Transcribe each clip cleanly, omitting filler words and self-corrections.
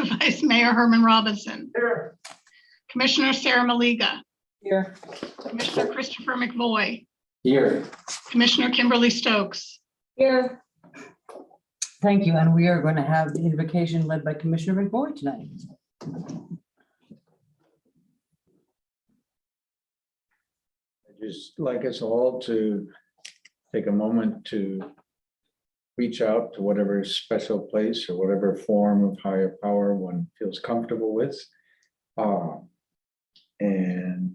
Vice Mayor Herman Robinson, Here. Commissioner Sarah Maliga, Here. Commissioner Christopher McVoy, Here. Commissioner Kimberly Stokes. Here. Thank you, and we are going to have the invocation led by Commissioner McVoy tonight. I'd just like us all to take a moment to reach out to whatever special place or whatever form of higher power one feels comfortable with, and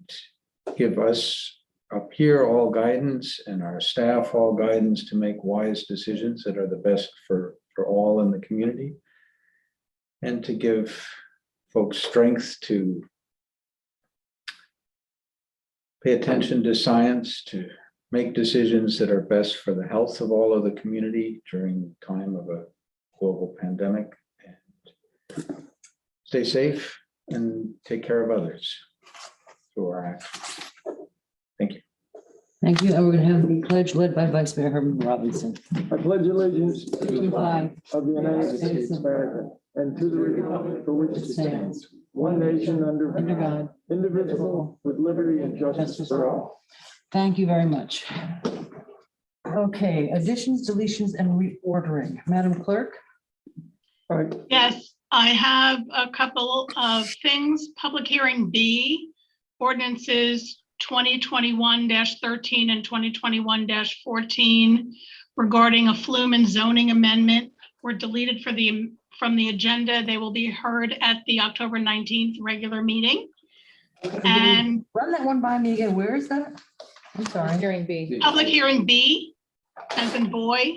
give us up here all guidance and our staff all guidance to make wise decisions that are the best for all in the community, and to give folks strength to pay attention to science, to make decisions that are best for the health of all of the community during the time of a global pandemic, and stay safe and take care of others through our actions. Thank you. Thank you, and we're going to have the pledge led by Vice Mayor Herman Robinson. I pledge allegiance to the flag of the United States of America and to the republic for which it stands, one nation under God, indivisible, with liberty and justice for all. Thank you very much. Okay, additions, deletions, and reordering. Madam Clerk? All right, Yes, I have a couple of things. Public hearing B, ordinances 2021-13 and 2021-14 regarding a flume and zoning amendment were deleted from the agenda. They will be heard at the October 19th regular meeting. And Run that one by me again. Where is that? I'm sorry. Hearing B. public hearing B, as in boy,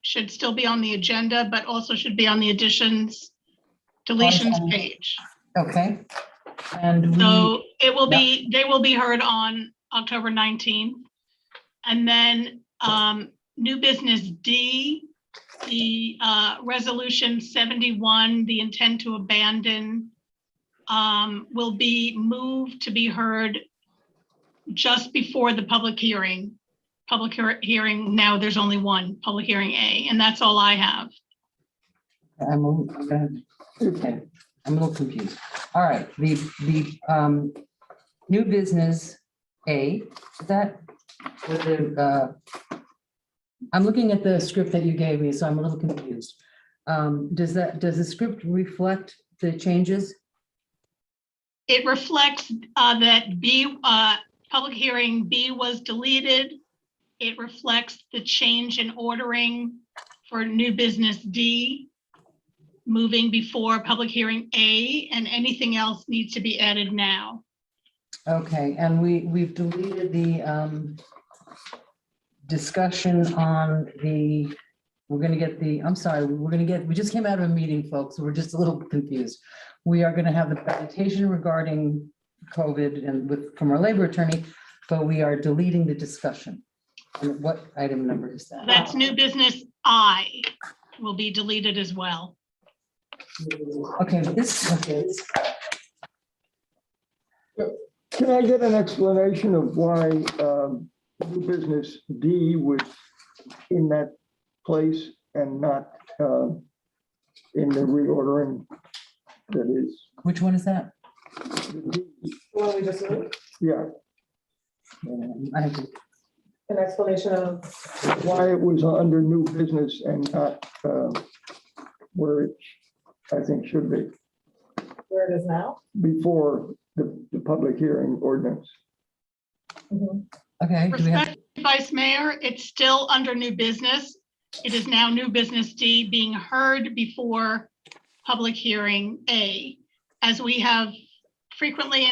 should still be on the agenda, but also should be on the additions, deletions page. Okay. And So it will be, they will be heard on October 19th. And then new business D, the resolution 71, the intent to abandon, will be moved to be heard just before the public hearing. Hearing, now there's only one, public hearing A, and that's all I have. okay. I'm a little confused. All right, the new business A, is that I'm looking at the script that you gave me, so I'm a little confused. Does the script reflect the changes? It reflects that B, public hearing B was deleted. It reflects the change in ordering for new business D, moving before public hearing A, and anything else needs to be added now. Okay, and we've deleted the discussion on the, we're gonna get the, I'm sorry, we just came out of a meeting, folks, so we're just a little confused. We are gonna have the presentation regarding COVID and from our labor attorney, but we are deleting the discussion. And what item number is that? That's new business I will be deleted as well. Okay, this, can I get an explanation of why new business D was in that place and not in the reordering that is? which one is that? Well, we just need Yeah, I have to, an explanation of why it was under new business and not where it, I think, should be, where it is now. before the public hearing ordinance. okay, do we have, Respected Vice Mayor, it's still under new business. It is now new business D being heard before public hearing A. As we have frequently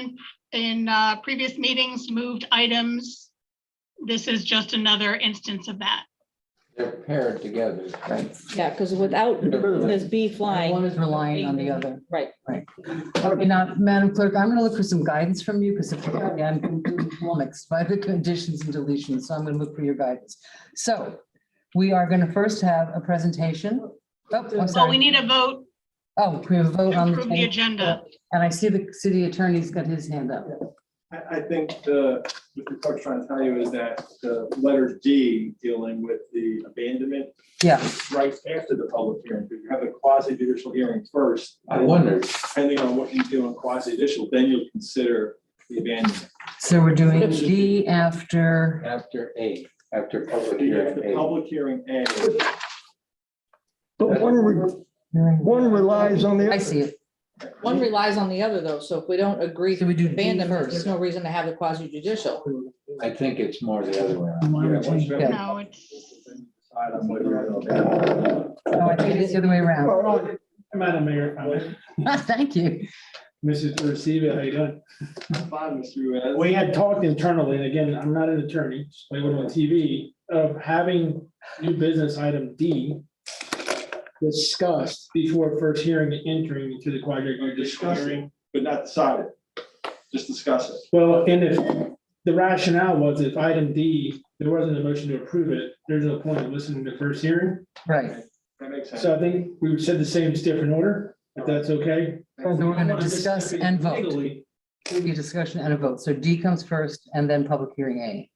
in previous meetings moved items, this is just another instance of that. They're paired together. right, Yeah, because without this bee flying. one is relying on the other. Right. Okay, now, Madam Clerk, I'm gonna look for some guidance from you, because I'm completely flummoxed by the additions and deletions, so I'm gonna look for your guidance. So, we are gonna first have a presentation. Oh, I'm Oh, we sorry. need a vote Oh, we have a vote to on approve the the, agenda. and I see the city attorney's got his hand up. I think what the clerk's trying to tell you is that the letter D dealing with the abandonment Yeah, right after the public hearing, because you have a quasi-judicial hearing first. I wondered. Depending on what you do in quasi-judicial, then you'll consider the abandonment. so we're doing D after, After A, after public You have hearing the A. public hearing A. But one relies on the I other. see it. One relies on the other though, so if we don't agree So to we do D abandonment, first. there's no reason to have the quasi judicial. I think it's more the other way around. Yeah, once you have- No, it's, Decide on whether you're gonna abandon. Oh, I think it's the other way around. Well, Madam Mayor, Thank you. Mrs. Ursiva, how you doing? Fine, Mr. Ruiz. We had talked internally, and again, I'm not an attorney, just playing on TV, of having new business item D discussed before first hearing and entering into the quasi-judicial Discuss it, hearing. but not decided. Just discuss it. Well, and if the rationale was if item D, there wasn't a motion to approve it, there's no point in listening to the first hearing. Right. That makes sense. So I think we said the same, just different order, if that's okay. So we're going to discuss and vote. Legally, Be a discussion and a vote. So D comes first and then public hearing A.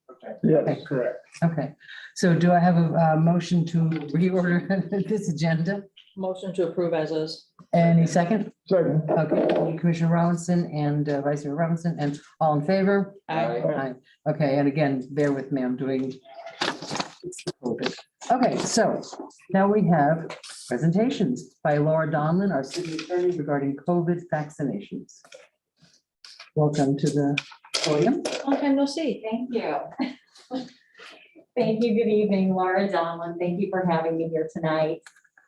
yes, correct. Okay. So do I have a motion to reorder this agenda? Motion to approve as is. Any second? second. Okay, Commissioner Robinson and Vice Mayor Robinson, and all in favor? Aye. Aye. Okay, and again, bear with me, I'm doing. Okay, so now we have presentations by Laura Donlin, our city attorney regarding COVID vaccinations. Welcome to the podium. Long time no see. Thank you. Thank you. Good evening, Laura Donlin. Thank you for having me here tonight.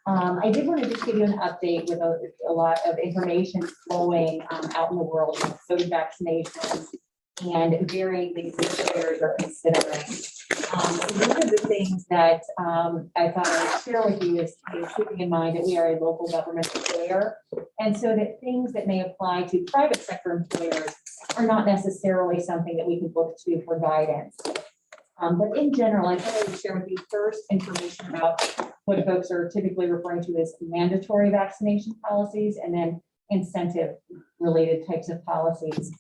I did want to just give you an update with a lot of information flowing out in the world with COVID vaccinations and varying things that employers are considering. One of the things that I thought I would share with you is keeping in mind that we are a local government employer. And so that things that may apply to private sector employers are not necessarily something that we could look to for guidance. But in general, I thought I would share with you first information about what folks are typically referring to as mandatory vaccination policies and then incentive related types of policies.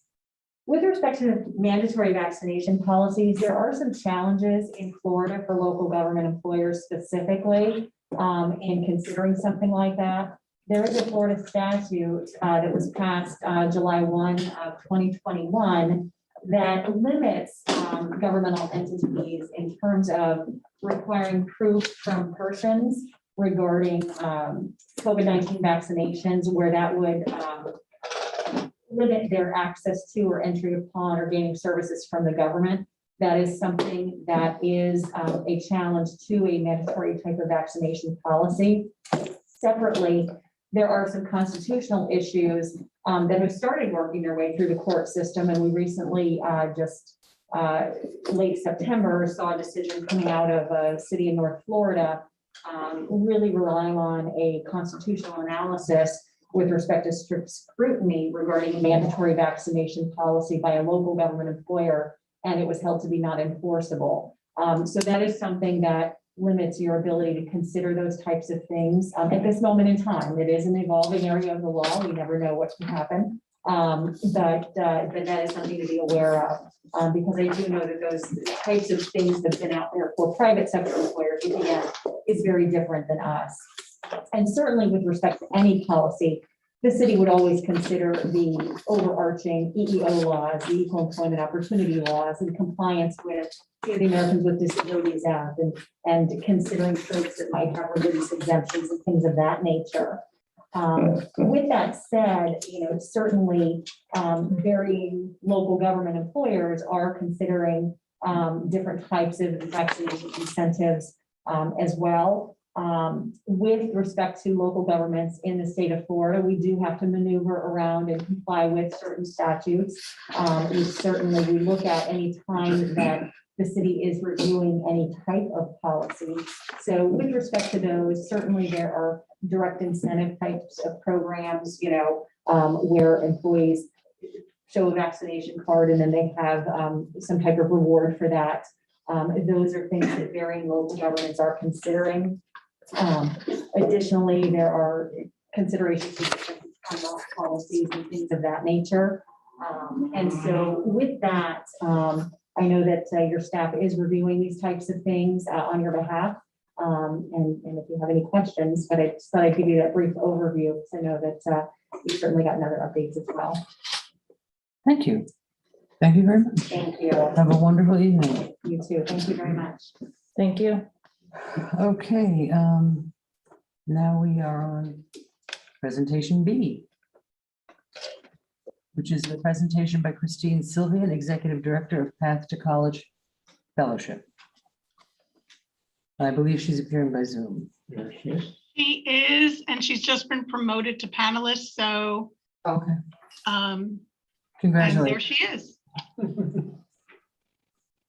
With respect to mandatory vaccination policies, there are some challenges in Florida for local government employers specifically in considering something like that. There is a Florida statute that was passed July 1 of 2021 that limits governmental entities in terms of requiring proof from persons regarding COVID-19 vaccinations, where that would limit their access to or entry upon or gaining services from the government. That is something that is a challenge to a mandatory type of vaccination policy. Separately, there are some constitutional issues that have started working their way through the court system. And we recently just late September saw a decision coming out of a city in North Florida, really relying on a constitutional analysis with respect to strict scrutiny regarding mandatory vaccination policy by a local government employer, and it was held to be not enforceable. So that is something that limits your ability to consider those types of things at this moment in time. It is an evolving area of the law. We never know what can happen. But that is something to be aware of because I do know that those types of things that have been out there for private sector employers, again, is very different than us. And certainly with respect to any policy, the city would always consider the overarching EEO laws, the Equal Employment Opportunity laws, and compliance with the Americans with Disabilities Act, and considering folks that might have religious exemptions and things of that nature. With that said, certainly varying local government employers are considering different types of vaccination incentives as well. With respect to local governments in the state of Florida, we do have to maneuver around and comply with certain statutes. We look at any time that the city is reviewing any type of policy. So with respect to those, certainly there are direct incentive types of programs, where employees show a vaccination card and then they have some type of reward for that. Those are things that varying local governments are considering. Additionally, there are considerations of policies and things of that nature. And so with that, I know that your staff is reviewing these types of things on your behalf. And if you have any questions, but I just thought I'd give you that brief overview, because I know that you've certainly gotten other updates as well. Thank you. Thank you very much. Thank you. Have a wonderful evening. You too. Thank you very much. Thank you. Okay, now we are on presentation B, which is the presentation by Christine Sylvian, Executive Director of Path to College Fellowship. I believe she's appearing by Zoom. There she is. She is, and she's just been promoted to panelist, so, Okay, and there congratulations. she is.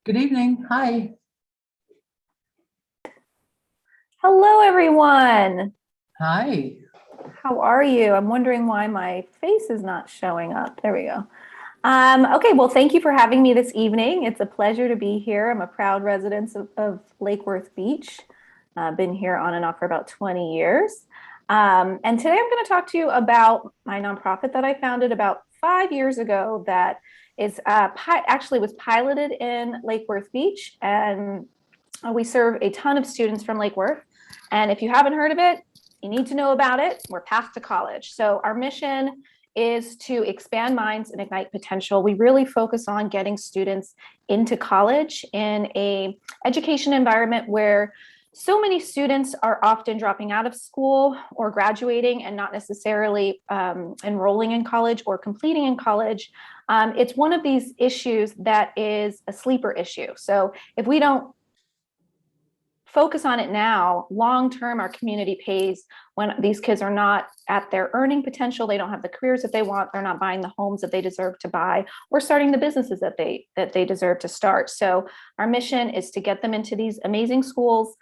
Good evening. Hi. Hello, everyone. Hi. How are you? I'm wondering why my face is not showing up. There we go. Okay, well, thank you for having me this evening. It's a pleasure to be here. I'm a proud resident of Lake Worth Beach. I've been here on and off for about 20 years. And today I'm going to talk to you about my nonprofit that I founded about 5 years ago that is actually was piloted in Lake Worth Beach. And we serve a ton of students from Lake Worth. And if you haven't heard of it, you need to know about it. We're Path to College. So our mission is to expand minds and ignite potential. We really focus on getting students into college in an education environment where so many students are often dropping out of school or graduating and not necessarily enrolling in college or completing in college. It's one of these issues that is a sleeper issue. So if we don't focus on it now, long-term, our community pays when these kids are not at their earning potential, they don't have the careers that they want, they're not buying the homes that they deserve to buy, or starting the businesses that they deserve to start. So our mission is to get them into these amazing schools,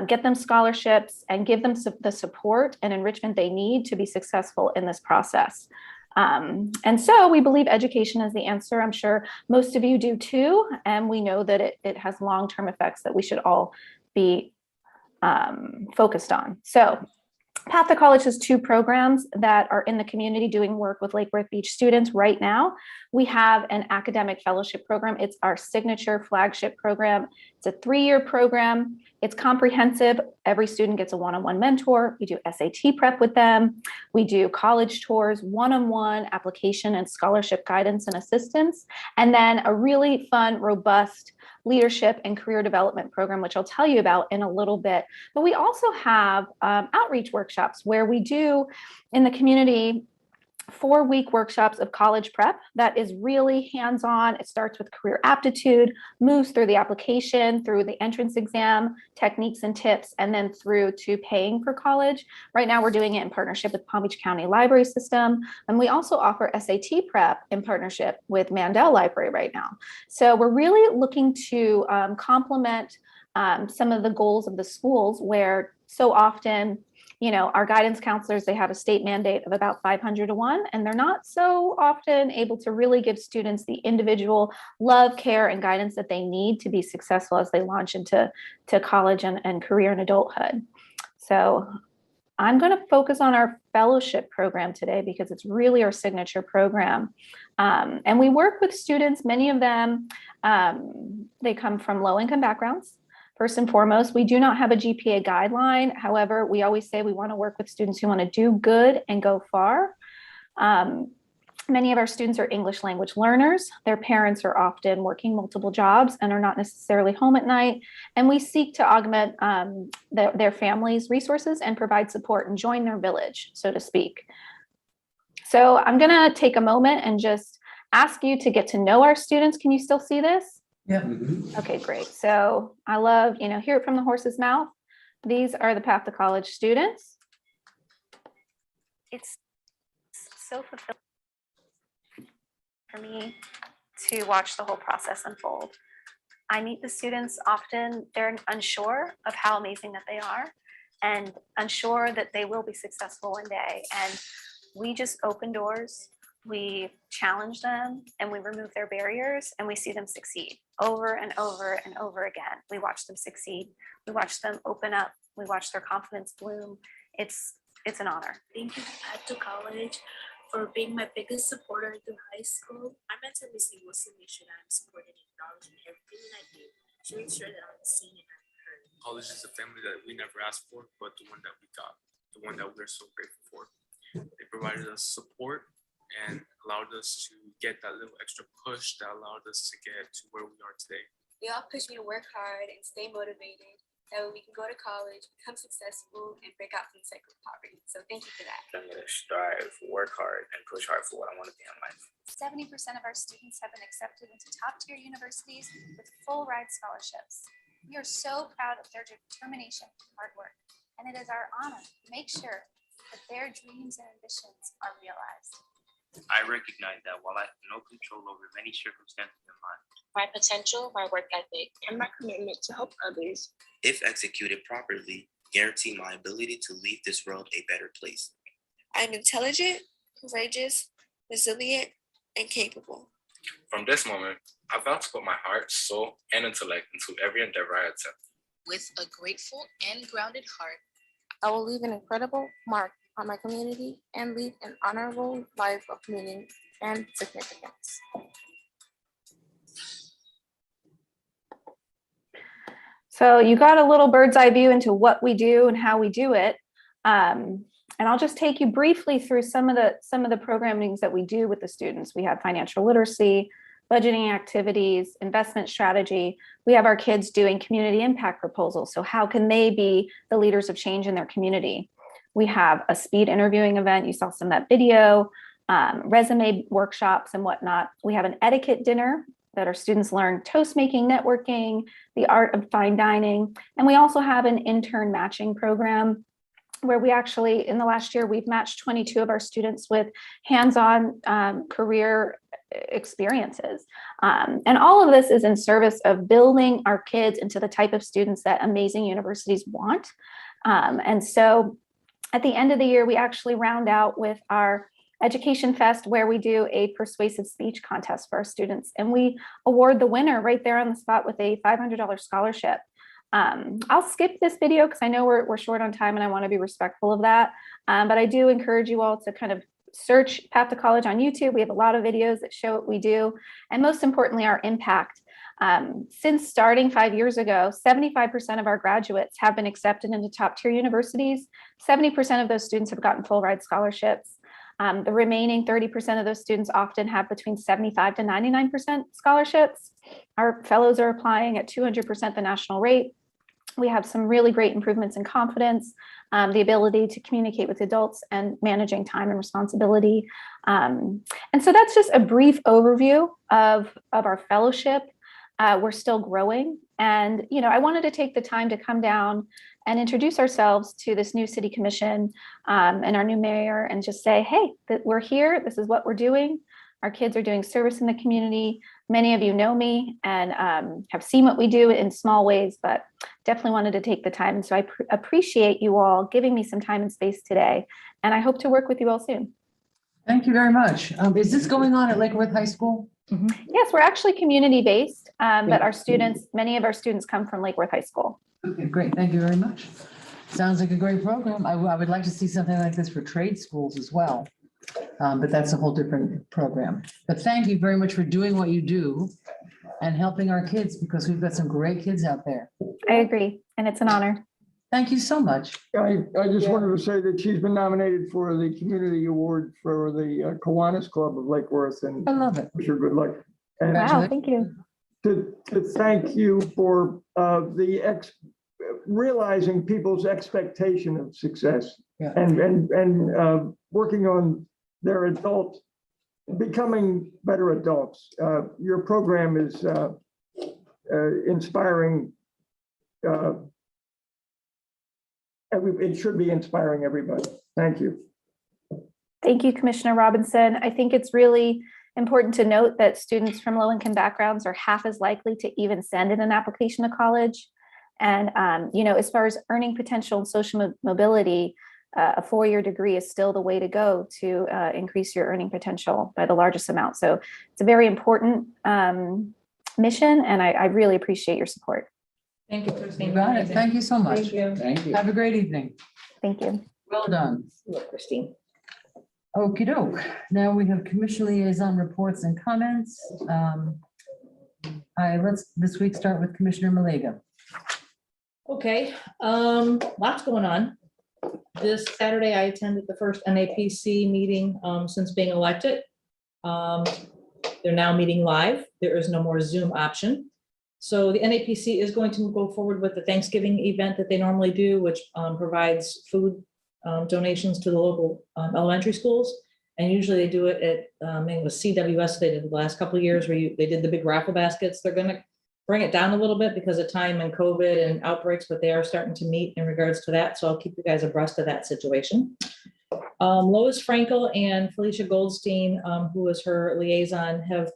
get them scholarships, and give them the support and enrichment they need to be successful in this process. And so we believe education is the answer. I'm sure most of you do too, and we know that it has long-term effects that we should all be focused on. So Path to College has 2 programs that are in the community doing work with Lake Worth Beach students right now. We have an academic fellowship program. It's our signature flagship program. It's a 3-year program. It's comprehensive. Every student gets a one-on-one mentor. We do SAT prep with them. We do college tours, one-on-one application and scholarship guidance and assistance. And then a really fun, robust leadership and career development program, which I'll tell you about in a little bit. But we also have outreach workshops where we do in the community 4-week workshops of college prep that is really hands-on. It starts with career aptitude, moves through the application, through the entrance exam, techniques and tips, and then through to paying for college. Right now, we're doing it in partnership with Palm Beach County Library System. And we also offer SAT prep in partnership with Mandel Library right now. So we're really looking to complement some of the goals of the schools where so often, our guidance counselors, they have a state mandate of about 500 to 1, and they're not so often able to really give students the individual love, care, and guidance that they need to be successful as they launch into college and career and adulthood. So I'm going to focus on our fellowship program today because it's really our signature program. And we work with students, many of them, they come from low-income backgrounds. First and foremost, we do not have a GPA guideline. However, we always say we want to work with students who want to do good and go far. Many of our students are English language learners. Their parents are often working multiple jobs and are not necessarily home at night. And we seek to augment their families' resources and provide support and join their village, so to speak. So I'm going to take a moment and just ask you to get to know our students. Can you still see this? Yeah. Okay, great. So I love, hear it from the horse's mouth. These are the Path to College students. It's so fulfilling for me to watch the whole process unfold. I meet the students often, they're unsure of how amazing that they are and unsure that they will be successful one day. And we just open doors. We challenge them and we remove their barriers and we see them succeed over and over and over again. We watch them succeed. We watch them open up. We watch their confidence bloom. It's an honor. Thank you, Path to College, for being my biggest supporter through high school. I meant to Missy Wilson make sure that I'm supported and acknowledged in everything that I do to make sure that I'm seen and I'm heard. College is the family that we never asked for, but the one that we got, the one that we're so grateful for. They provided us support and allowed us to get that little extra push that allowed us to get to where we are today. They all push me to work hard and stay motivated. That way we can go to college, become successful, and break out from the cycle of poverty. So thank you for that. I'm going to strive, work hard, and push hard for what I want to be in life. 70% of our students have been accepted into top-tier universities with full ride scholarships. We are so proud of their determination and hard work, and it is our honor to make sure that their dreams and ambitions are realized. I recognize that while I have no control over many circumstances in life, My potential, my work ethic, and my commitment to help others, if executed properly, guarantee my ability to leave this world a better place. I'm intelligent, courageous, resilient, and capable. From this moment, I vow to put my heart, soul, and intellect into every endeavor I attempt. With a grateful and grounded heart, I will leave an incredible mark on my community and lead an honorable life of meaning and significance. So you got a little bird's eye view into what we do and how we do it. And I'll just take you briefly through some of the programmings that we do with the students. We have financial literacy, budgeting activities, investment strategy. We have our kids doing community impact proposals. So how can they be the leaders of change in their community? We have a speed interviewing event. You saw some of that video, resume workshops and whatnot. We have an etiquette dinner that our students learn toast making, networking, the art of fine dining. And we also have an intern matching program where we actually, in the last year, we've matched 22 of our students with hands-on career experiences. And all of this is in service of building our kids into the type of students that amazing universities want. And so at the end of the year, we actually round out with our Education Fest, where we do a persuasive speech contest for our students. And we award the winner right there on the spot with a $500 scholarship. I'll skip this video because I know we're short on time and I want to be respectful of that. But I do encourage you all to kind of search Path to College on YouTube. We have a lot of videos that show what we do. And most importantly, our impact. Since starting 5 years ago, 75% of our graduates have been accepted into top tier universities. 70% of those students have gotten full ride scholarships. The remaining 30% of those students often have between 75 to 99% scholarships. Our fellows are applying at 200% the national rate. We have some really great improvements in confidence, the ability to communicate with adults, and managing time and responsibility. And so that's just a brief overview of our fellowship. We're still growing. And, I wanted to take the time to come down and introduce ourselves to this new city commission and our new mayor and just say, hey, that we're here. This is what we're doing. Our kids are doing service in the community. Many of you know me and have seen what we do in small ways, but definitely wanted to take the time. And so I appreciate you all giving me some time and space today. And I hope to work with you all soon. Thank you very much. Is this going on at Lake Worth High School? Yes, we're actually community-based, but many of our students come from Lake Worth High School. Okay, great. Thank you very much. Sounds like a great program. I would like to see something like this for trade schools as well. But that's a whole different program. But thank you very much for doing what you do and helping our kids, because we've got some great kids out there. I agree, and it's an honor. Thank you so much. I just wanted to say that she's been nominated for the community award for the Kiwanis Club of Lake Worth, and I love it. wish her good luck. And Wow, thank you. to thank you for realizing people's expectation of success, Yeah. and working on their becoming better adults. Your program is inspiring. It should be inspiring everybody. Thank you. Thank you, Commissioner Robinson. I think it's really important to note that students from low-income backgrounds are half as likely to even send in an application to college. And, as far as earning potential and social mobility, a 4-year degree is still the way to go to increase your earning potential by the largest amount. So it's a very important mission, and I really appreciate your support. Thank you, Christine. You got it. Thank you so much. Thank you. Thank you. Have a great evening. Thank you. Well done. Look, Christine. Okey doke. Now we have commission liaison reports and comments. Let's this week start with Commissioner Malega. Okay, lots going on. This Saturday, I attended the first NAPC meeting since being elected. They're now meeting live. There is no more Zoom option. So the NAPC is going to go forward with the Thanksgiving event that they normally do, which provides food donations to the local elementary schools. And usually they do it at, I think it was CWS, they did the last couple of years where they did the big raffle baskets. They're gonna bring it down a little bit because of time and COVID and outbreaks, but they are starting to meet in regards to that. So I'll keep you guys abreast of that situation. Lois Frankel and Felicia Goldstein, who is her liaison, have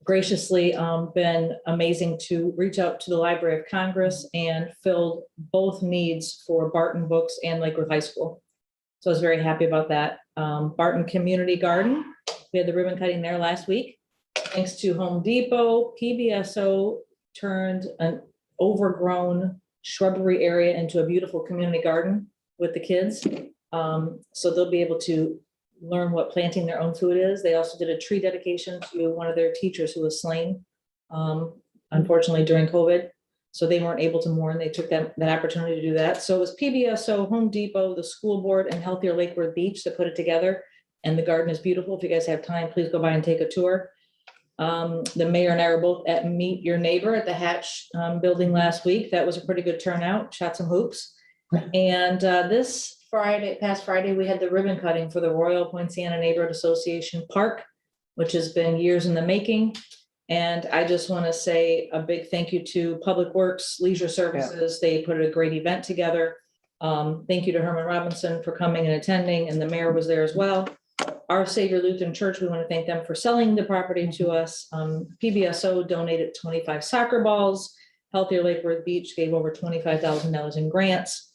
graciously been amazing to reach out to the Library of Congress and filled both needs for Barton Books and Lakewood High School. So I was very happy about that. Barton Community Garden, we had the ribbon cutting there last week. Thanks to Home Depot, PBSO turned an overgrown shrubbery area into a beautiful community garden with the kids. So they'll be able to learn what planting their own food is. They also did a tree dedication to one of their teachers who was slain, unfortunately, during COVID. So they weren't able to mourn. They took that opportunity to do that. So it was PBSO, Home Depot, the school board, and Healthier Lakewood Beach that put it together. And the garden is beautiful. If you guys have time, please go by and take a tour. The mayor and I were both at Meet Your Neighbor at the Hatch building last week. That was a pretty good turnout. Shot some hoops. And past Friday, we had the ribbon cutting for the Royal Poinciana Neighborhood Association Park, which has been years in the making. And I just want to say a big thank you to Public Works, Leisure Services. They put a great event together. Thank you to Herman Robinson for coming and attending, and the mayor was there as well. Our Savior Lutheran Church, we want to thank them for selling the property to us. PBSO donated 25 soccer balls. Healthier Lakewood Beach gave over $25,000 in grants.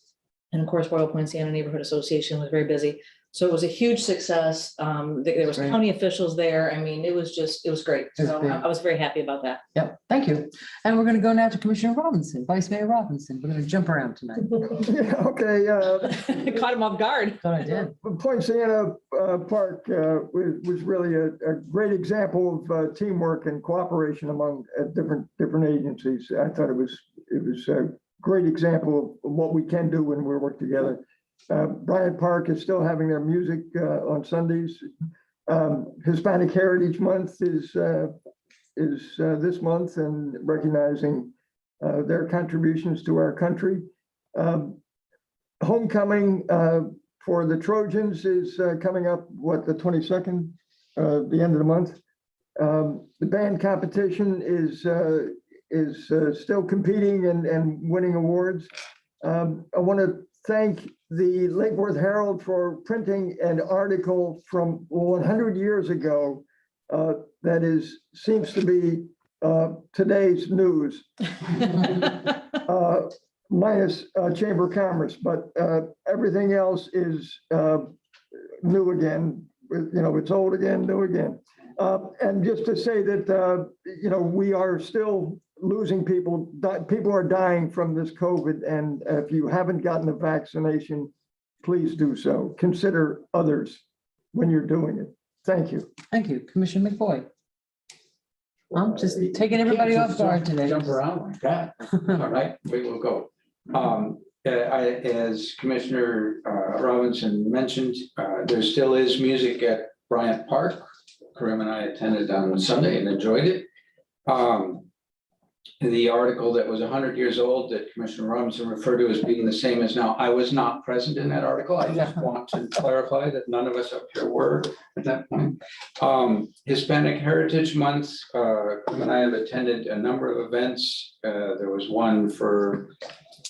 And of course, Royal Poinciana Neighborhood Association was very busy. So it was a huge success. There was Great. county officials there. I mean, it was great. It was So big. I was very happy about that. Yep, thank you. And we're going to go now to Commissioner Robinson, Vice Mayor Robinson. We're going to jump around tonight. Yeah, okay, Caught him off guard. Thought I did. Poinciana Park was really a great example of teamwork and cooperation among different agencies. I thought it was a great example of what we can do when we work together. Bryant Park is still having their music on Sundays. Hispanic Heritage Month is this month, and recognizing their contributions to our country. Homecoming for the Trojans is coming up, the 22nd, the end of the month. The band competition is still competing and winning awards. I want to thank the Lake Worth Herald for printing an article from 100 years ago that seems to be today's news, minus Chamber of Commerce, but everything else is new again. It's old again, new again. And just to say that, we are still losing people. People are dying from this COVID. And if you haven't gotten a vaccination, please do so. Consider others when you're doing it. Thank you. Thank you, Commissioner McBoy. I'm just taking everybody off guard today. Jump around like that. All right, we will go. As Commissioner Robinson mentioned, there still is music at Bryant Park. Karim and I attended on Sunday and enjoyed it. The article that was 100 years old that Commissioner Robinson referred to as being the same as now, I was not present in that article. I just want to clarify that none of us up here were at that point. Hispanic Heritage Month, Karim and I have attended a number of events. There was one for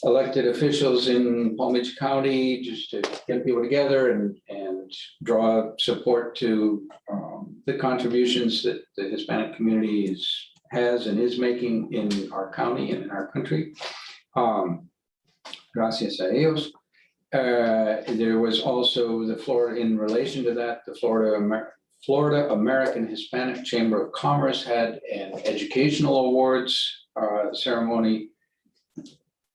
elected officials in Palm Beach County, just to get people together and draw support to the contributions that the Hispanic community has and is making in our county and in our country. Gracias a ellos. There was also the Florida, in relation to that, the Florida American Hispanic Chamber of Commerce had an educational awards ceremony.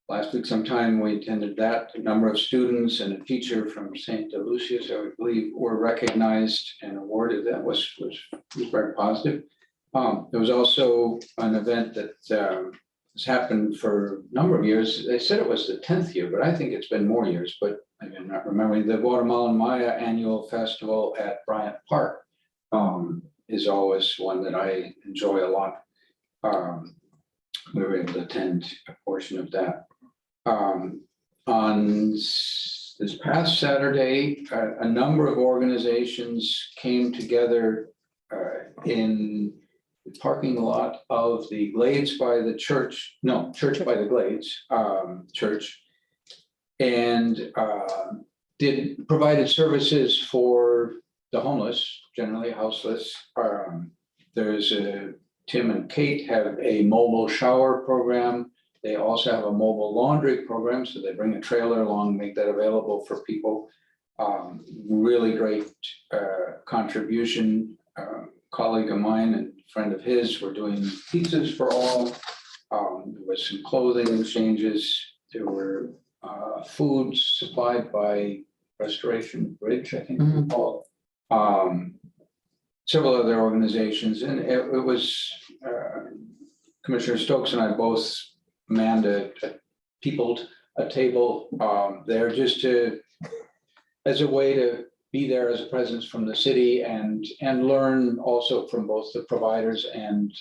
last week sometime, we attended that. A number of students and a teacher from St. Lucia's, I believe, were recognized and awarded. That was very positive. There was also an event that has happened for a number of years. They said it was the 10th year, but I think it's been more years, but I'm not remembering. The Guatemalan Maya Annual Festival at Bryant Park is always one that I enjoy a lot. We were able to attend a portion of that. On this past Saturday, a number of organizations came together in the parking lot of the Glades by the church, no, Church by the Glades church, and provided services for the homeless, generally houseless. There's Tim and Kate have a mobile shower program. They also have a mobile laundry program, so they bring a trailer along, make that available for people. Really great contribution. Colleague of mine and friend of his were doing pizzas for all. There was some clothing exchanges. There were foods supplied by Restoration Bridge, I think it's called. Several other organizations, and it was Commissioner Stokes and I both manned a table there just as a way to be there as a presence from the city and learn also from both the providers and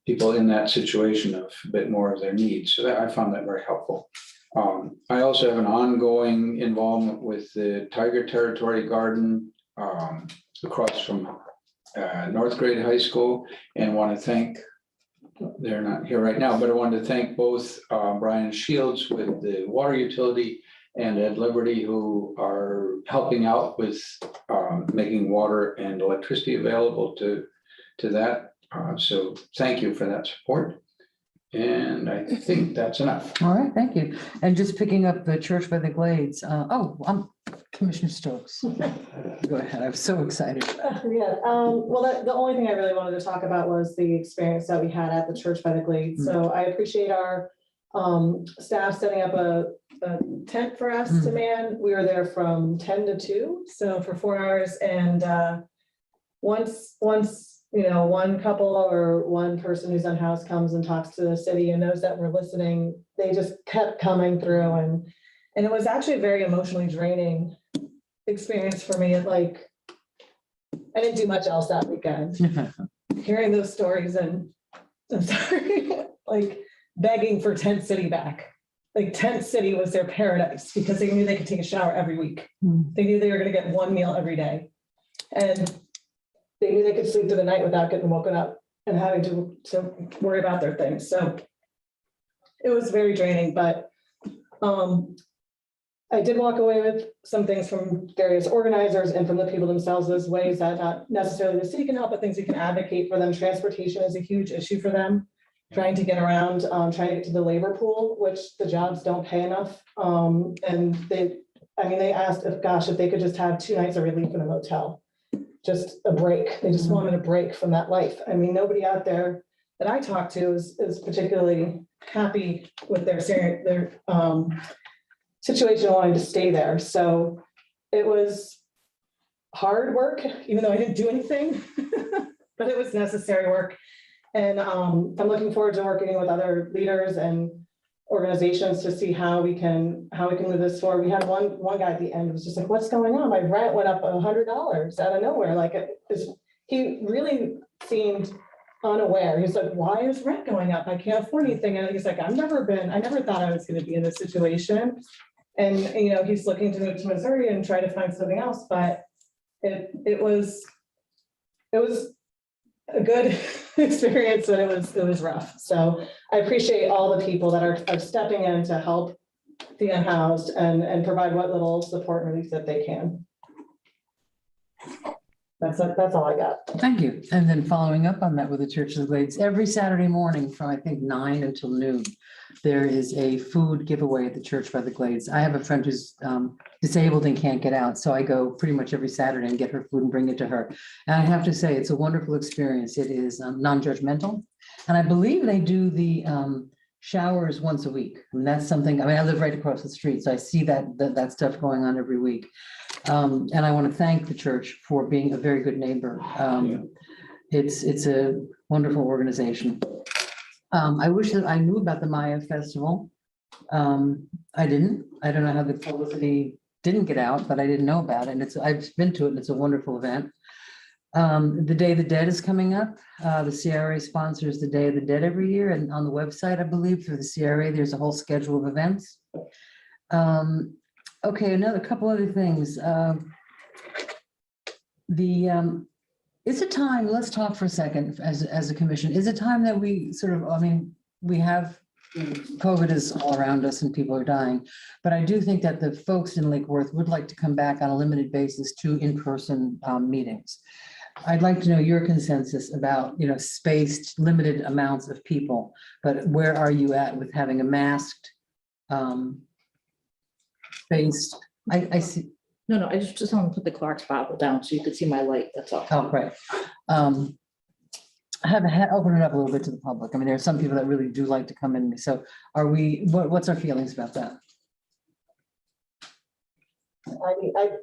people in that situation of a bit more of their needs. So that I found that very helpful. I also have an ongoing involvement with the Tiger Territory Garden across from North Grade High School, and want to thank, they're not here right now, but I wanted to thank both Brian Shields with the water utility and Ed Liberty, who are helping out with making water and electricity available to that. So thank you for that support. And I think that's enough. All right, thank you. And just picking up the Church by the Glades. I'm Commissioner Stokes. Go ahead. I'm so excited. Yeah, well, the only thing I really wanted to talk about was the experience that we had at the Church by the Glades. So I appreciate our staff setting up a tent for us to man. We were there from 10 to 2, so for 4 hours. And once you know, one couple or one person who's unhoused comes and talks to the city and knows that we're listening, they just kept coming through, and it was actually a very emotionally draining experience for me. Like, I didn't do much else that weekend. Hearing those stories, and I'm sorry, like begging for Tent City back. Like Tent City was their paradise because they knew they could take a shower every week. They knew they were going to get one meal every day, and they knew they could sleep through the night without getting woken up and having to worry about their things. So it was very draining, but I did walk away with some things from various organizers and from the people themselves as ways that not necessarily the city can help, but things we can advocate for them. Transportation is a huge issue for them. Trying to get around, trying to get to the labor pool, which the jobs don't pay enough. And they asked if they could just have 2 nights of relief in a motel, just a break. They just wanted a break from that life. I mean, nobody out there that I talked to is particularly happy with their situation, wanting to stay there. So it was hard work, even though I didn't do anything, but it was necessary work. And I'm looking forward to working with other leaders and organizations to see how we can move this forward. We had one guy at the end was just like, "What's going on? My rent went up $100 out of nowhere." Like he really seemed unaware. He's like, "Why is rent going up? I can't afford anything." And he's like, I never thought I was going to be in this situation. And you know, he's looking to move to Missouri and try to find something else. But it was a good experience, but it was rough. So I appreciate all the people that are stepping in to help the unhoused and provide what little support and relief that they can. That's all I got. Thank you. And then following up on that with the Church of the Glades, every Saturday morning from I think 9 until noon, there is a food giveaway at the Church by the Glades. I have a friend who's disabled and can't get out, so I go pretty much every Saturday and get her food and bring it to her. And I have to say, it's a wonderful experience. It is non-judgmental, and I believe they do the showers once a week. I mean, that's something, I mean, I live right across the street, so I see that stuff going on every week. And I want to thank the church for being a very good neighbor. It's a wonderful organization. I wish that I knew about the Maya Festival. I didn't. I don't know how the publicity didn't get out, but I didn't know about it. And I've been to it and it's a wonderful event. The Day of the Dead is coming up. The CRA sponsors the Day of the Dead every year, and on the website, I believe, through the CRA, there's a whole schedule of events. Okay, another couple other things. Is it time, let's talk for a second as a commission, is it time that we sort of, I mean, we have, COVID is all around us and people are dying, but I do think that the folks in Lake Worth would like to come back on a limited basis to in-person meetings. I'd like to know your consensus about, spaced, limited amounts of people, but where are you at with having a masked, spaced, I see. No, I just want to put the Clark's bottle down so you could see my light, that's all. Oh, right. Open it up a little bit to the public. I mean, there are some people that really do like to come in. So are we, what's our feelings about that?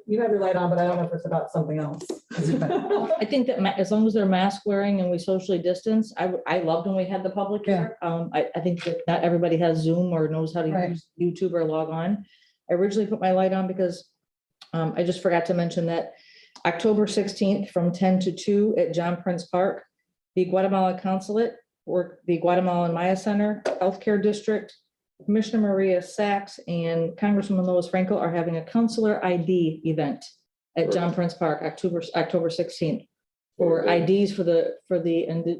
You have your light on, but I don't know if it's about something else. I think that as long as they're mask wearing and we socially distance, I loved when we had the public here. I think that not everybody has Zoom or knows how to use YouTube or log on. I originally put my light on because I just forgot to mention that October 16th from 10 to 2 at John Prince Park, the Guatemala Consulate, or the Guatemalan Maya Center, Healthcare District, Commissioner Maria Sachs and Congresswoman Lois Franco are having a consular ID event at John Prince Park, October 16th, for IDs for the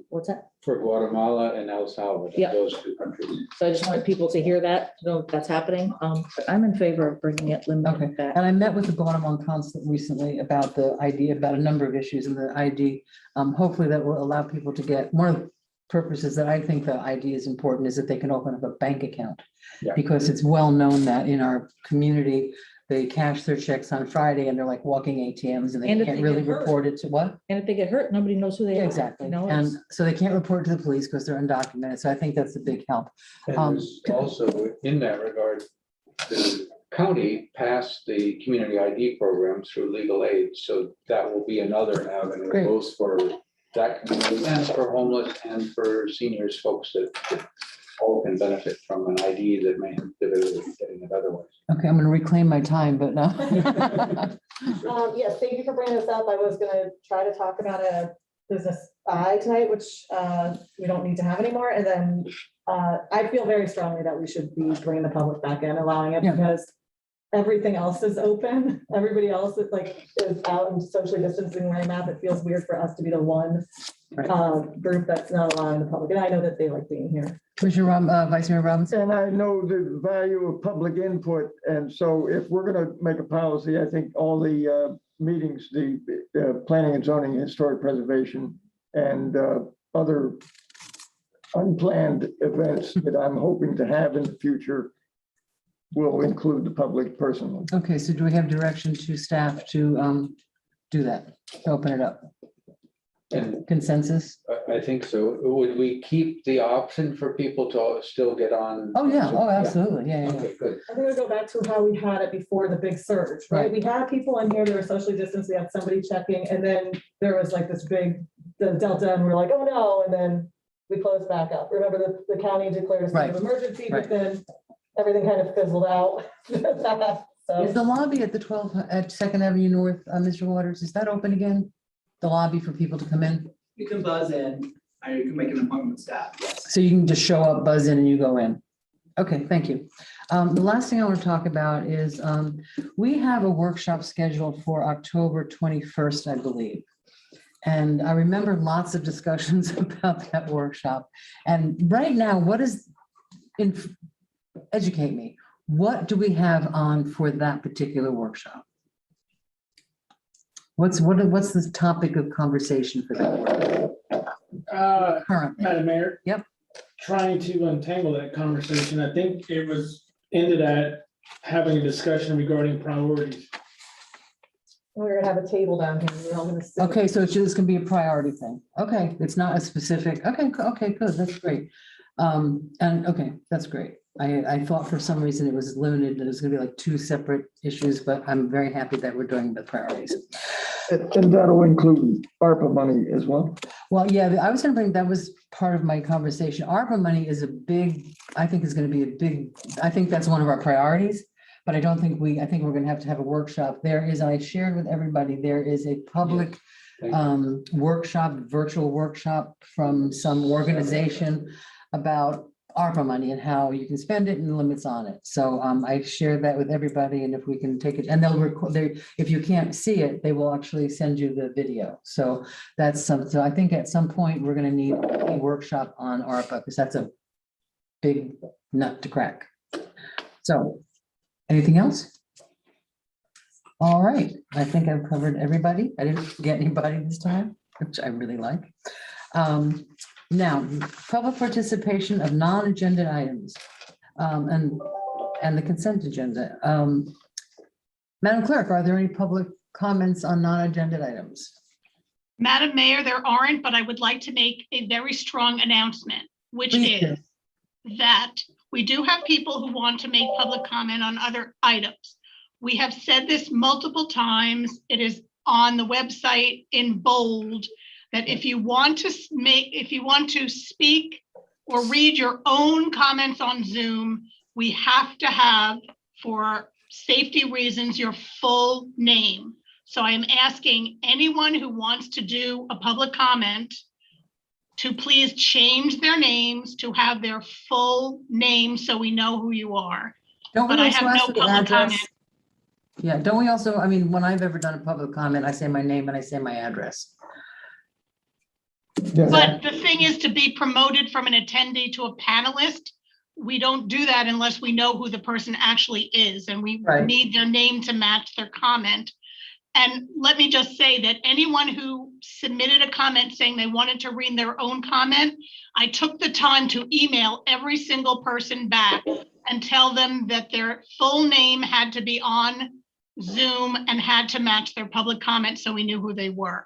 what's that? For Guatemala and El Salvador, Yeah. those two countries. So I just wanted people to hear that, to know that's happening. But I'm in favor of bringing it limited back. And I met with the Guatemalan consulate recently about the ID, about a number of issues in the ID. Hopefully that will allow people to get, one of the purposes that I think the ID is important is that they can open up a bank account. Yeah. Because it's well known that in our community, they cash their checks on Friday and they're like walking ATMs and they And if can't they really get hurt. report it to what? And if they get hurt, nobody knows who they are. Exactly. You know, And it's- so they can't report to the police because they're undocumented. So I think that's a big help. And there's also, in that regard, the county passed the community ID program through legal aid. So that will be another avenue, Great. both for that community and for homeless and for seniors, folks that all can benefit from an ID that may have difficulty getting it otherwise. Okay, I'm going to reclaim my time, but no. Yes, thank you for bringing this up. I was gonna try to talk about a business I tonight, which we don't need to have anymore. And then I feel very strongly that we should be bringing the public back in, allowing it, Yeah. because everything else is open. Everybody else is out and socially distancing, wearing masks. It feels weird for us to be the one group that's not allowing the public. And I know that they like being here. Commissioner Vice Mayor Robinson. And I know the value of public input. And so if we're going to make a policy, I think all the meetings, the planning and zoning, historic preservation, and other unplanned events that I'm hoping to have in the future will include the public personally. Okay, so do we have direction to staff to do that, to open it up? And Consensus? I think so. Would we keep the option for people to still get on? Oh, yeah, oh, absolutely, yeah, yeah, yeah. Okay, good. I think we go back to how we had it before the big surge, right? Right. We had people in here that were socially distanced, we had somebody checking, and then there was like this big delta, and we're like, oh no, and then we closed back up. Remember the county declared a state of emergency, but then everything kind of fizzled out. Is So, the lobby at the 12 at Second Avenue North, Mr. Waters, is that open again? The lobby for people to come in? You can buzz in, or you can make an appointment with staff, yes. So you can just show up, buzz in, and you go in. Okay, thank you. The last thing I want to talk about is we have a workshop scheduled for October 21st, I believe. And I remember lots of discussions about that workshop. And right now, educate me, what do we have on for that particular workshop? What's the topic of conversation for that? Currently? Madam Mayor. Yep. Trying to untangle that conversation. I think it was ended at having a discussion regarding priorities. we're gonna have a table down here. We're all gonna sit. Okay, so it's just gonna be a priority thing. Okay, it's not a specific, okay, good, that's great. And okay, that's great. I thought for some reason it was limited, it was gonna be like two separate issues, but I'm very happy that we're doing the priorities. And that'll include ARPA money as well. Well, yeah, I was gonna bring, that was part of my conversation. ARPA money is a big, I think is gonna be a big, I think that's one of our priorities. But I don't think I think we're gonna have to have a workshop. There is, I shared with everybody, there is a public workshop, virtual workshop from some organization about ARPA money and how you can spend it and limits on it. So I shared that with everybody, and if we can take it, and they'll record, if you can't see it, they will actually send you the video. So that's something. So I think at some point we're gonna need a workshop on ARPA, because that's a big nut to crack. So anything else? All right, I think I've covered everybody. I didn't forget anybody this time, which I really like. Now, public participation of non-agenda items and the consent agenda. Madam Clerk, are there any public comments on non-agenda items? Madam Mayor, there aren't, but I would like to make a very strong announcement, which Please do. is that we do have people who want to make public comment on other items. We have said this multiple times. It is on the website in bold that if you want to speak or read your own comments on Zoom, we have to have, for safety reasons, your full name. So I am asking anyone who wants to do a public comment to please change their names to have their full name so we know who you are. Don't But we I also have ask no for the public address? comment. Yeah, don't we also, I mean, when I've ever done a public comment, I say my name and I say my address. Yes. But the thing is, to be promoted from an attendee to a panelist, we don't do that unless we know who the person actually is, and we Right. need their name to match their comment. And let me just say that anyone who submitted a comment saying they wanted to read their own comment, I took the time to email every single person back and tell them that their full name had to be on Zoom and had to match their public comment so we knew who they were.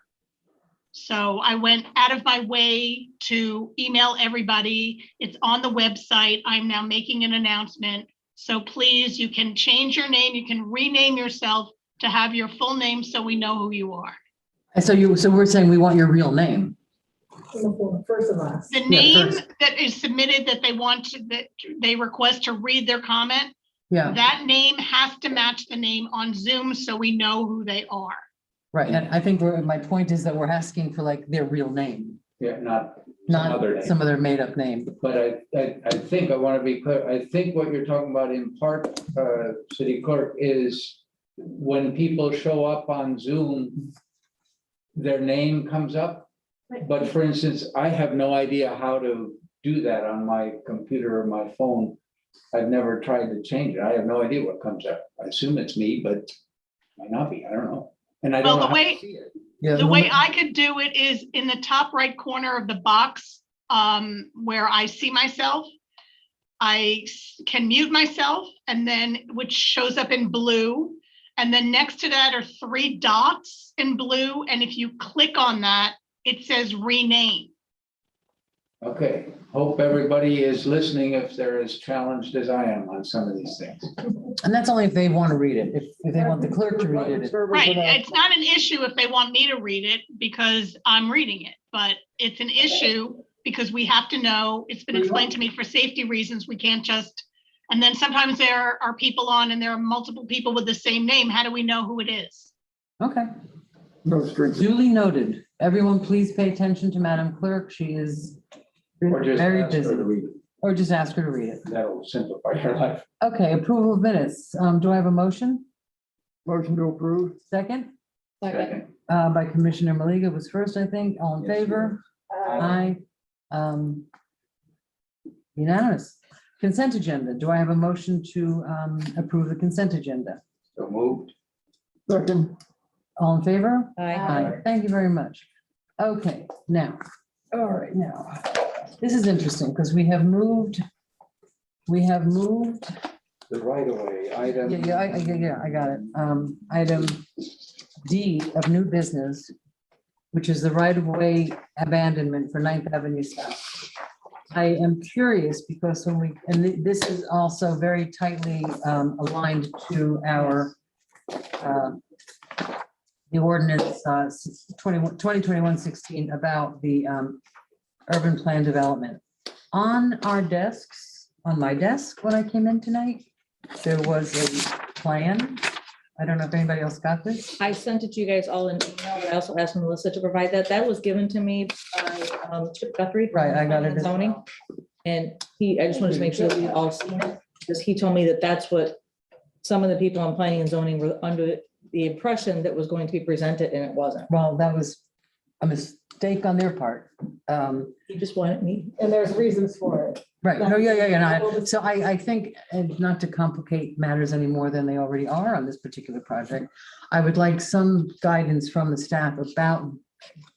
So I went out of my way to email everybody. It's on the website. I'm now making an announcement. So please, you can change your name. You can rename yourself to have your full name so we know who you are. And so we're saying we want your real name. First and last. The Yeah, name first. that is submitted that they want to, that they request to read their comment, Yeah, that name has to match the name on Zoom so we know who they are. right. And I think my point is that we're asking for like their real name, Yeah, not some not other name. some other made up name. But I think I want to be clear. I think what you're talking about in part, City Clerk, is when people show up on Zoom, their name comes up. But for instance, I have no idea how to do that on my computer or my phone. I've never tried to change it. I have no idea what comes up. I assume it's me, but it might not be. I don't know. And I don't know Well, how to see it. Yeah, the way I could do it is in the top right corner of the box where I see myself. I can mute myself, and then which shows up in blue. And then next to that are 3 dots in blue. And if you click on that, it says rename. Okay, hope everybody is listening if they're as challenged as I am on some of these things. And that's only if they want to read it. If they want the clerk to read it. Right, it's not an issue if they want me to read it because I'm reading it, but it's an issue because we have to know, it's been explained to me for safety reasons, we can't just, and then sometimes there are people on and there are multiple people with the same name. How do we know who it is? Okay, No strings. duly noted. Everyone, please pay attention to Madam Clerk. She is Or just very ask her busy. to read it. Or just ask her to read it. That'll simplify your life. Okay, approval of minutes. Do I have a motion? Motion to approve. Second? Second. By Commissioner Maliga was first, I think. All in Yes, favor? Aye. Unanimous. Consent agenda. Do I have a motion to approve the consent agenda? So moved. Second. All in favor? Aye. Thank you very much. Okay, now, all right, now, this is interesting because we have moved. The right of way item. Yeah, I got it. Item D of new business, which is the right of way abandonment for 9th Avenue South. I am curious because when we, and this is also very tightly aligned to our the ordinance 2021-16 about the urban plan development. On our desks, on my desk when I came in tonight, there was a plan. I don't know if anybody else got this. I sent it to you guys all in email, but I also asked Melissa to provide that. That was given to me by Chip Guthrie. from Right, I got Planning it and as Zoning. well. And I just wanted to make sure that we all seen it, because he told me that that's what some of the people on planning and zoning were under the impression that was going to be presented, and it wasn't. Well, that was a mistake on their part. He just wanted me. And there's reasons for it. Right, no, yeah. So I think, and not to complicate matters any more than they already are on this particular project, I would like some guidance from the staff about,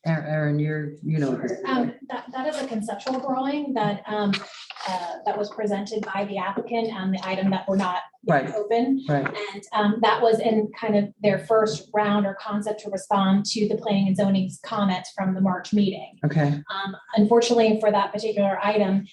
Aaron, you know. this. That is a conceptual drawing that that was presented by the applicant on the item that were not yet Right. open. Right, And that was in kind of their first round or concept to respond to the planning and zoning's comments from the March meeting. okay, Unfortunately, for that particular item,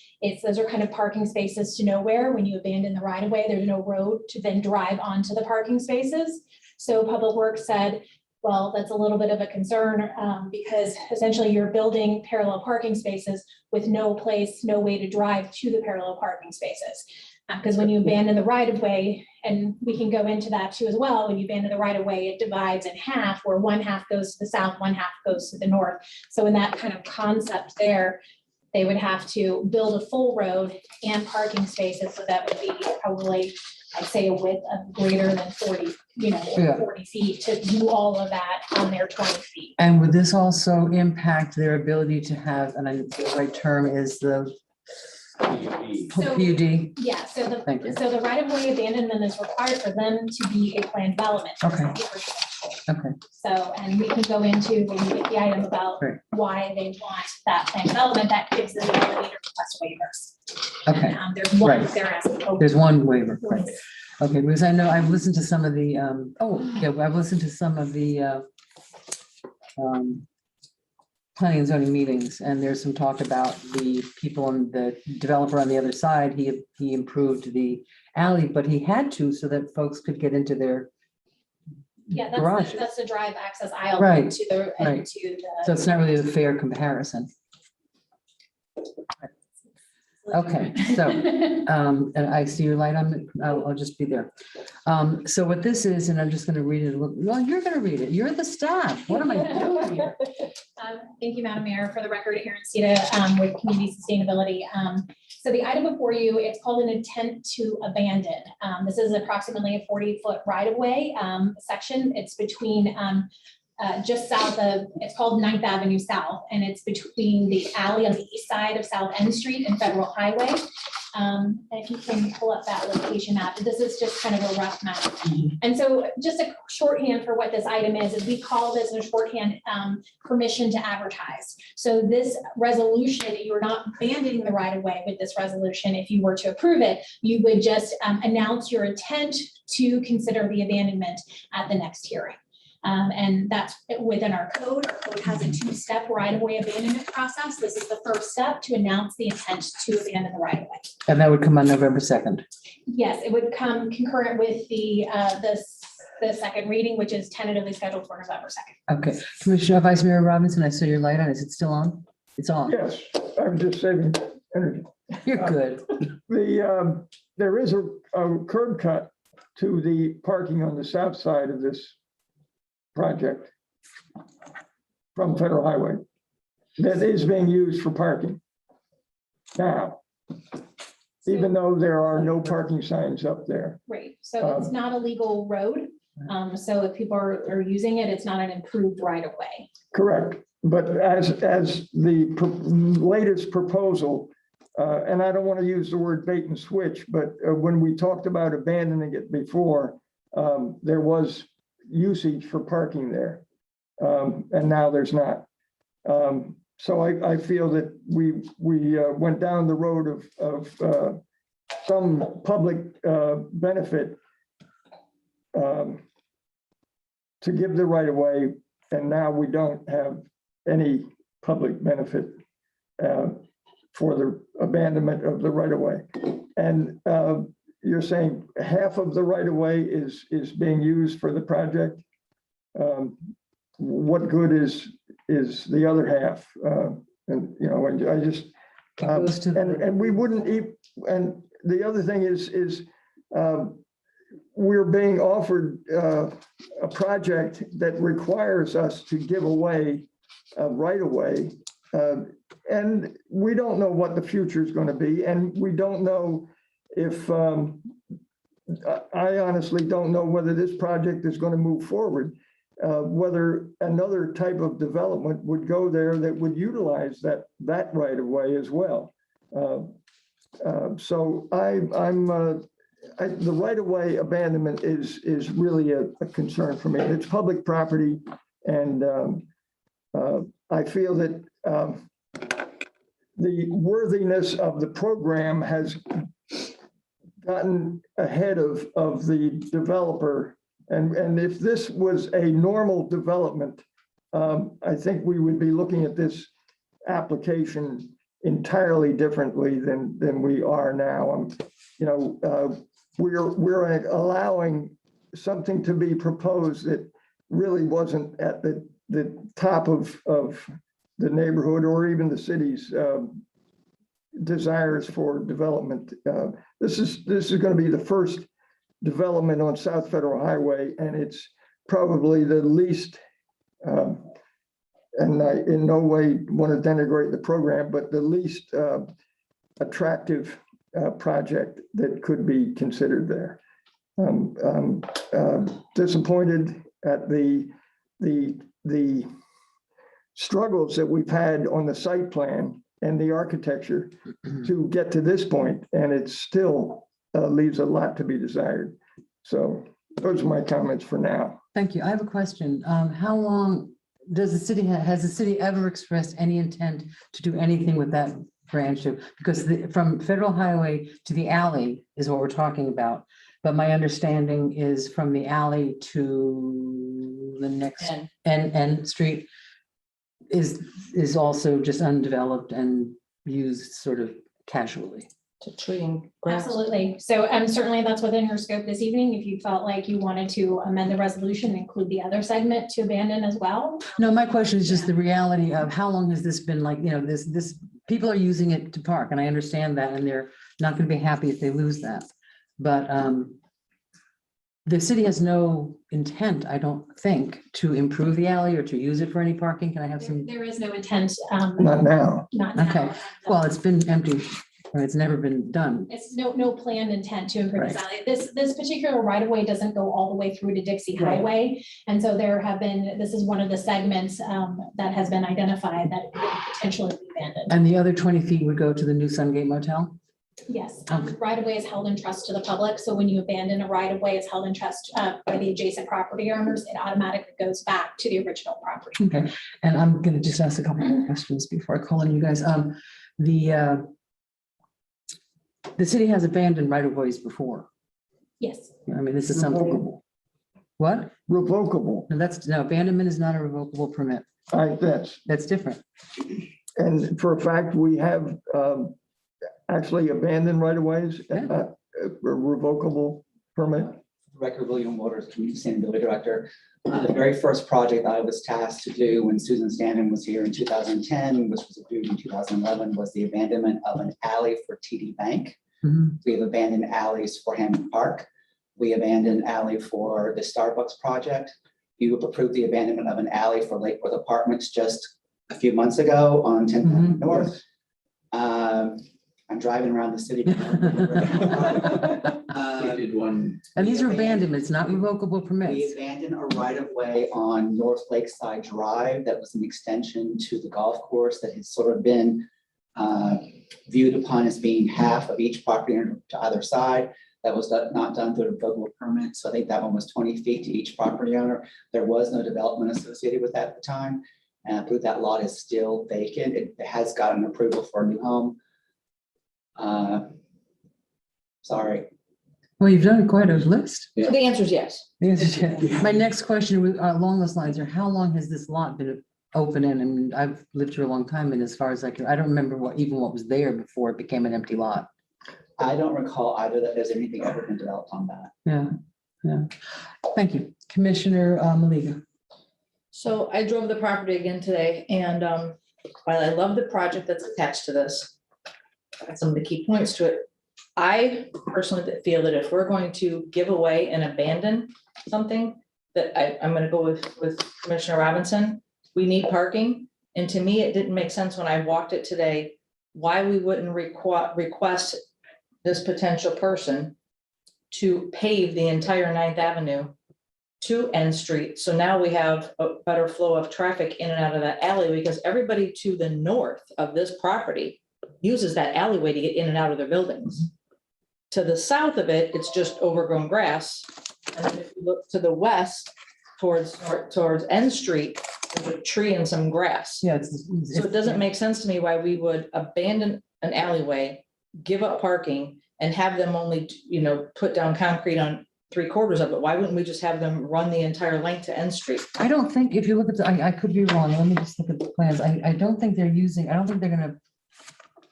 those are kind of parking spaces to nowhere. When you abandon the right of way, there's no road to then drive onto the parking spaces. So Public Works said, well, that's a little bit of a concern because essentially you're building parallel parking spaces with no place, no way to drive to the parallel parking spaces. Because when you abandon the right of way, and we can go into that too as well, when you abandon the right of way, it divides in half, where one half goes to the south, one half goes to the north. So in that kind of concept there, they would have to build a full road and parking spaces. So that would be probably, I'd say, a width of greater than 40, Yeah. 40 feet to do all of that on their 20 feet. and would this also impact their ability to have, and the right term is the PUD? Yeah, so Thank you. the right of way abandonment is required for them to be a planned development. Okay. Okay, So, and we can go into when we get the item about Right. why they want that planned development, that gives them the ability to request waivers. okay, There's one Right. they're asking. there's one waiver, Right. right. Okay, because I know I've listened to some of the, I've listened to some of the planning and zoning meetings, and there's some talk about the people and the developer on the other side. He improved the alley, but he had to so that folks could get into their Yeah, garages. that's the drive access aisle Right, to the, and right. to So the. it's not really a fair comparison. Okay, so, and I see your light on, I'll just be there. So what this is, and I'm just gonna read it, well, you're gonna read it, you're the staff, what am I doing here? Thank you, Madam Mayor. For the record, Aaron Sita with Community Sustainability. So the item before you, it's called an intent to abandon. This is approximately a 40-foot right-of-way section. It's between just south of, it's called 9th Avenue South, and it's between the alley on the east side of South End Street and Federal Highway. And if you can pull up that location map, this is just kind of a rough map. And so just a shorthand for what this item is we call this in a shorthand permission to advertise. So this resolution, you're not abandoning the right of way with this resolution. If you were to approve it, you would just announce your intent to consider the abandonment at the next hearing. And that's within our code. Our code has a 2-step right-of-way abandonment process. This is the first step to announce the intent to abandon the right-of-way. And that would come on November 2nd. Yes, it would come concurrent with the second reading, which is tentatively scheduled for November 2nd. Okay, Commissioner Vice Mayor Robinson, I saw your light on, is it still on? It's on, Yes, I'm just saving energy. you're good. There is a curb cut to the parking on the south side of this project from Federal Highway that is being used for parking now, even though there are no parking signs up there. Right, so it's not a legal road. So if people are using it, it's not an improved right-of-way. Correct, but as the latest proposal, and I don't want to use the word bait and switch, but when we talked about abandoning it before, there was usage for parking there, and now there's not. So I feel that we went down the road of some public benefit to give the right of way, and now we don't have any public benefit for the abandonment of the right of way. And you're saying half of the right of way is being used for the project? What good is the other half? And, you know, and I just, goes to the- and we wouldn't and the other thing is we're being offered a project that requires us to give away a right of way. And we don't know what the future is going to be. And we don't know if, I honestly don't know whether this project is going to move forward, whether another type of development would go there that would utilize that right of way as well. So the right of way abandonment is really a concern for me. It's public property, and I feel that the worthiness of the program has gotten ahead of the developer. And if this was a normal development, I think we would be looking at this application entirely differently than we are now. You know, we're allowing something to be proposed that really wasn't at the top of the neighborhood or even the city's desires for development. This is going to be the first development on South Federal Highway, and it's probably the least, and I in no way want to denigrate the program, but the least attractive project that could be considered there. I'm disappointed at the struggles that we've had on the site plan and the architecture to get to this point, and it still leaves a lot to be desired. So those are my comments for now. Thank you. I have a question. How long does the city, has the city ever expressed any intent to do anything with that branch of, because from Federal Highway to the alley is what we're talking about. But my understanding is from the alley to the next end street is also just undeveloped and used sort of casually. To treating grass. Absolutely. So certainly that's within your scope this evening. If you felt like you wanted to amend the resolution, and include the other segment to abandon as well. No, my question is just the reality of how long has this been, like, you know, this people are using it to park, and I understand that, and they're not going to be happy if they lose that. But the city has no intent, I don't think, to improve the alley or to use it for any parking. Can I have some? There is no intent. Not now. Not now. Okay, well, it's been empty. Or it's never been done. It's no planned intent to improve this Right. alley. This particular right of way doesn't go all the way through to Dixie Right. Highway. And so this is one of the segments that has been identified that could potentially be abandoned. And the other 20 feet would go to the new Sungate Motel? Yes, Okay. right of way is held in trust to the public. So when you abandon a right of way, it's held in trust by the adjacent property owners. It automatically goes back to the original property. Okay, and I'm gonna just ask a couple more questions before I call on you guys. The city has abandoned right of ways before. Yes. I mean, this is something. Revocable. What? Revocable. No, abandonment is not a revocable permit. That's different. And for a fact, we have actually abandoned right of ways, Yeah. a revocable permit. Director William Waters, Community Sustainability Director. The very first project I was tasked to do when Susan Stanton was here in 2010, which was approved in 2011, was the abandonment of an alley for TD Bank. Mhm. We have abandoned alleys for Hammond Park. We abandoned alley for the Starbucks project. You approved the abandonment of an alley for Lakewood Apartments just a few months ago on 10th Avenue North. I'm driving around the city. We did one. And these are abandonments, not revocable We permits. abandoned a right of way on North Lakeside Drive that was an extension to the golf course that has sort of been viewed upon as being half of each property owner to either side. That was not done through a revocable permit. So I think that one was 20 feet to each property owner. There was no development associated with that at the time. And I believe that lot is still vacant. It has gotten approval for a new home. Sorry. Well, you've done quite a list. So the answer is yes. The answer is yes. My next question was along those lines are, how long has this lot been open in, and I've lived here a long time, and as far as I can, I don't remember what was there before it became an empty lot. I don't recall either that there's anything ever been developed on that. Yeah. Thank you. Commissioner Maliga. So I drove the property again today, and while I love the project that's attached to this, and some of the key points to it, I personally feel that if we're going to give away and abandon something, that I'm gonna go with Commissioner Robinson, we need parking. And to me, it didn't make sense when I walked it today, why we wouldn't request this potential person to pave the entire 9th Avenue to N Street. So now we have a better flow of traffic in and out of that alley, because everybody to the north of this property uses that alleyway to get in and out of their buildings. To the south of it, it's just overgrown grass. And then if you look to the west towards N Street, there's a tree and some grass. Yeah. So it doesn't make sense to me why we would abandon an alleyway, give up parking, and have them only, put down concrete on 3/4 of it. Why wouldn't we just have them run the entire length to N Street? I don't think, if you look at I could be wrong. Let me just look at the plans. I don't think they're gonna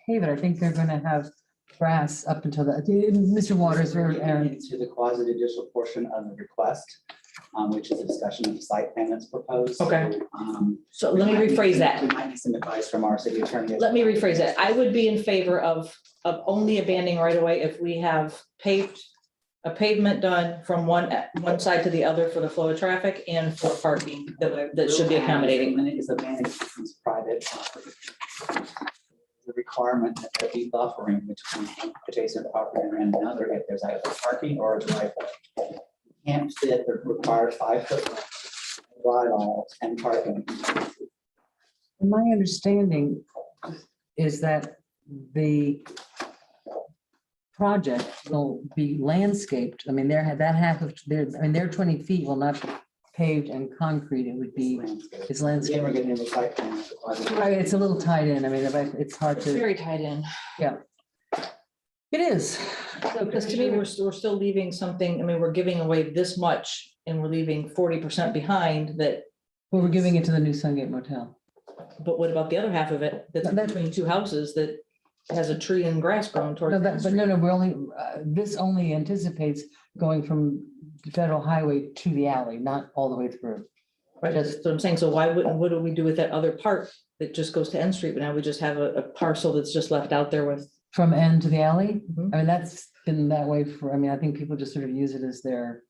pave it. I think they're gonna have grass up until that. Mr. Waters or Aaron. To the quasi-judicial portion of the request, which is a discussion of the site plan that's proposed. Okay. So let me rephrase that. We might need some advice from our city attorney. Let me rephrase it. I would be in favor of only abandoning right away if we have a pavement done from one side to the other for the flow of traffic and for parking that should be accommodating. When it is abandoned, it becomes private property. The requirement that there be buffering between adjacent property and another if there's either parking or a driveway. Can't fit the required 5-foot drive aisles and parking. My understanding is that the project will be landscaped. I mean, that half of their 20 feet will not be paved and concrete. It would be, it's landscape. Yeah, we're getting into site plan. Right, it's a little tied in. I mean, it's hard It's to, very tied in. it is. Because to me, we're still leaving something, we're giving away this much and we're leaving 40% behind that. Well, we're giving it to the new Sungate Motel. But what about the other half of it that's between two houses that has a tree and grass growing towards? No, we're only, this only anticipates going from the federal highway to the alley, not all the way through. Right, that's what I'm saying. So what do we do with that other part that just goes to N Street? But now we just have a parcel that's just left out there with. From end to the alley? Mhm. I mean, that's been that way for, I think people just sort of use it as their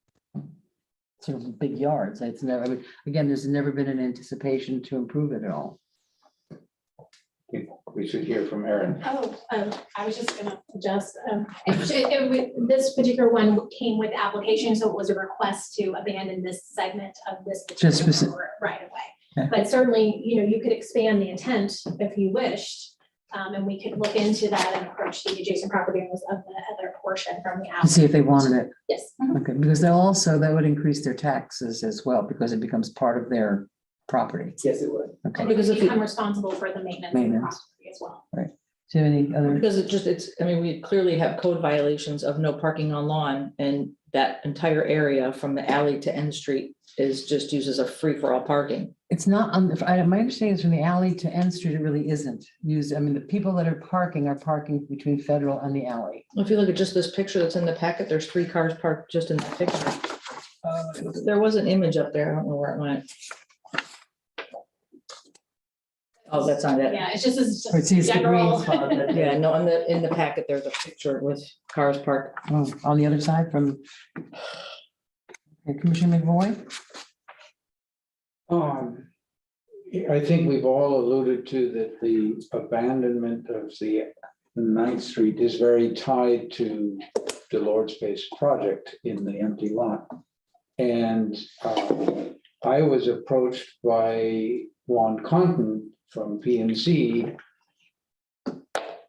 sort of big yards. It's never, again, there's never been an anticipation to improve it at all. We should hear from Aaron. I was just gonna suggest, this particular one came with application, so it was a request to abandon this segment of this Just particular right away. Okay. But certainly, you could expand the intent if you wished, and we could look into that and approach the adjacent property owners of the other portion from the To alley. see if they wanted it. Yes. Okay, because that would increase their taxes as well, because it becomes part of their property. Yes, it would. Okay. And because become responsible for the maintenance of the Maintenance. property as well. Do you have any other? Because we clearly have code violations of no parking on lawn, and that entire area from the alley to N Street is just used as a free-for-all parking. It's not, my understanding is from the alley to N Street, it really isn't used. The people that are parking between Federal and the alley. Well, if you look at just this picture that's in the packet, there's 3 cars parked just in the picture. There was an image up there. I don't know where it went. Oh, that's not it. Yeah, it's just It's the general. green spot, but- Yeah, no, in the packet, there's a picture with cars parked. Oh, on the other side from Commissioner McVoy? I think we've all alluded to that the abandonment of the 9th Street is very tied to the Lord's Space project in the empty lot. And I was approached by Juan Conton from PNC,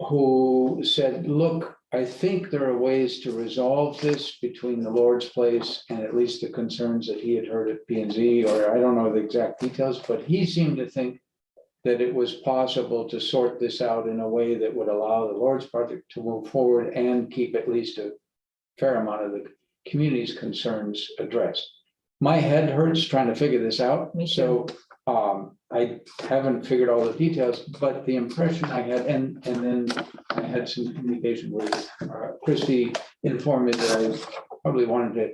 who said, look, I think there are ways to resolve this between the Lord's Place and at least the concerns that he had heard at PNC, or I don't know the exact details, but he seemed to think that it was possible to sort this out in a way that would allow the Lord's project to move forward and keep at least a fair amount of the community's concerns addressed. My head hurts trying to figure this out. Me So I I haven't figured all the details, but the impression I had, and then I had some communication with Christie informed me that I probably wanted to,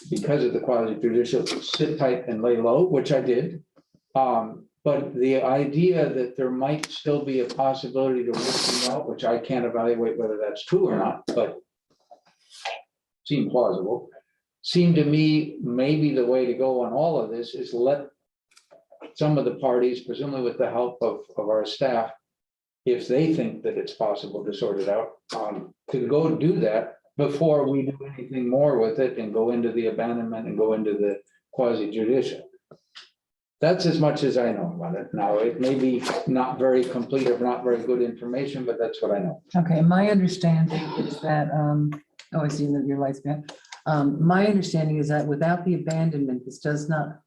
because of the quasi-judicial, sit tight and lay low, which I did. But the idea that there might still be a possibility to work them out, which I can't evaluate whether that's true or not, but seemed plausible, seemed to me maybe the way to go on all of this is let some of the parties, presumably with the help of our staff, if they think that it's possible to sort it out, to go do that before we do anything more with it and go into the abandonment and go into the quasi-judicial. That's as much as I know about it. Now, it may be not very complete or not very good information, but that's what I know. Okay, my understanding is that, oh, I see that your lights, man. My understanding is that without the abandonment, this does not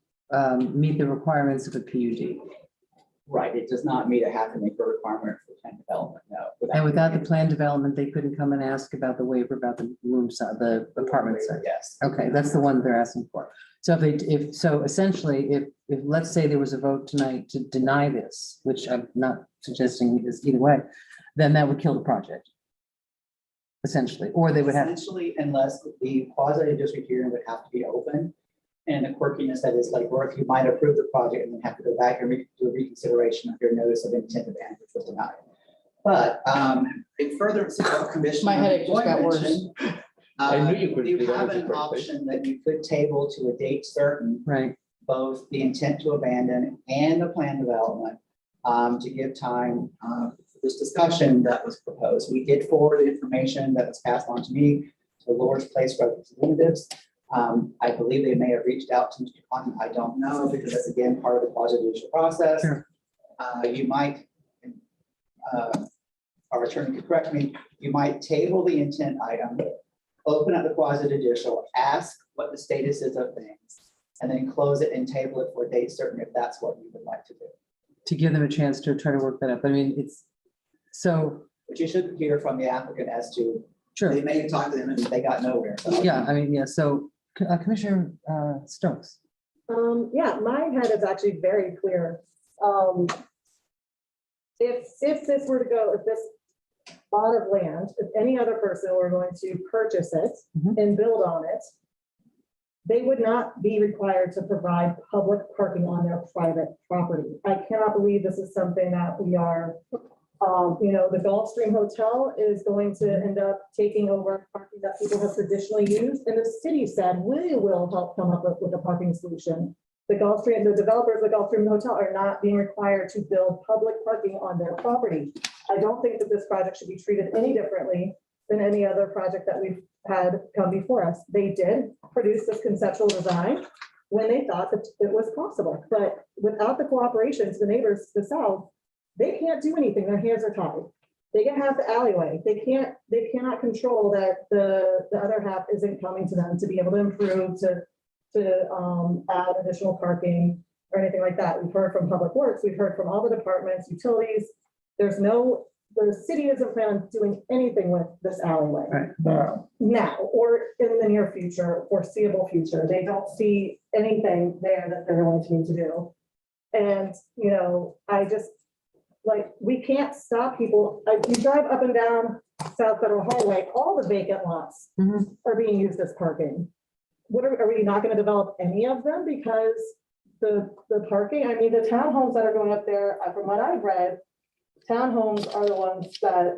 meet the requirements of a PUD. Right, it does not meet a half-an-acre requirement for plan development, no. And without the plan development, they couldn't come and ask about the waiver about the room side, the apartment side. Yes. Okay, that's the one they're asking for. So if so essentially, if let's say there was a vote tonight to deny this, which I'm not suggesting is either way, then that would kill the project. Essentially, or they would have. Essentially, unless the quasi-judicial hearing would have to be open. And the quirkiness that is like, or if you might approve the project and then have to go back and do a reconsideration of your notice of intent of ban, which was denied. But in furtherance of what Commissioner My headache just got worse. mentioned, I knew you couldn't you do that have with your an birthday. option that you could table to a date certain, Right. both the intent to abandon and the plan development, to give time for this discussion that was proposed. We did forward the information that was passed on to me, to the Lord's Place representatives. I believe they may have reached out to Mr. Cotton. I don't know, because that's again part of the quasi-judicial process. Sure. You might, our attorney could correct me, you might table the intent item, open up the quasi-judicial, ask what the status is of things, and then close it and table it for a date certain if that's what you would like to do. To give them a chance to try to work that up. I mean, it's so. But you should hear from the applicant as to, Sure. they may talk to them and they got nowhere. So. Yeah, I mean, yeah, so Commissioner Stokes. Yeah, my head is actually very clear. If this were to go, if this plot of land, if any other person were going to purchase it and build on it, they would not be required to provide public parking on their private property. I cannot believe this is something that we are, the Gulfstream Hotel is going to end up taking over parking that people have traditionally used. And the city said, we will help come up with a parking solution. The developers of the Gulfstream Hotel are not being required to build public parking on their property. I don't think that this project should be treated any differently than any other project that we've had come before us. They did produce this conceptual design when they thought that it was possible, but without the cooperation to the neighbors to the south, they can't do anything. Their hands are tied. They can have the alleyway. They cannot control that the other half isn't coming to them to be able to improve, to add additional parking or anything like that. We've heard from Public Works, we've heard from all the departments, utilities. The city doesn't plan on doing anything with this alleyway. Right. Now, or in the near future, foreseeable future. They don't see anything there that they're going to need to do. And, I just, we can't stop people. You drive up and down South Federal Highway, all the vacant lots are being used as parking. Are we not going to develop any of them because the parking? I mean, the townhomes that are going up there, from what I've read, townhomes are the ones that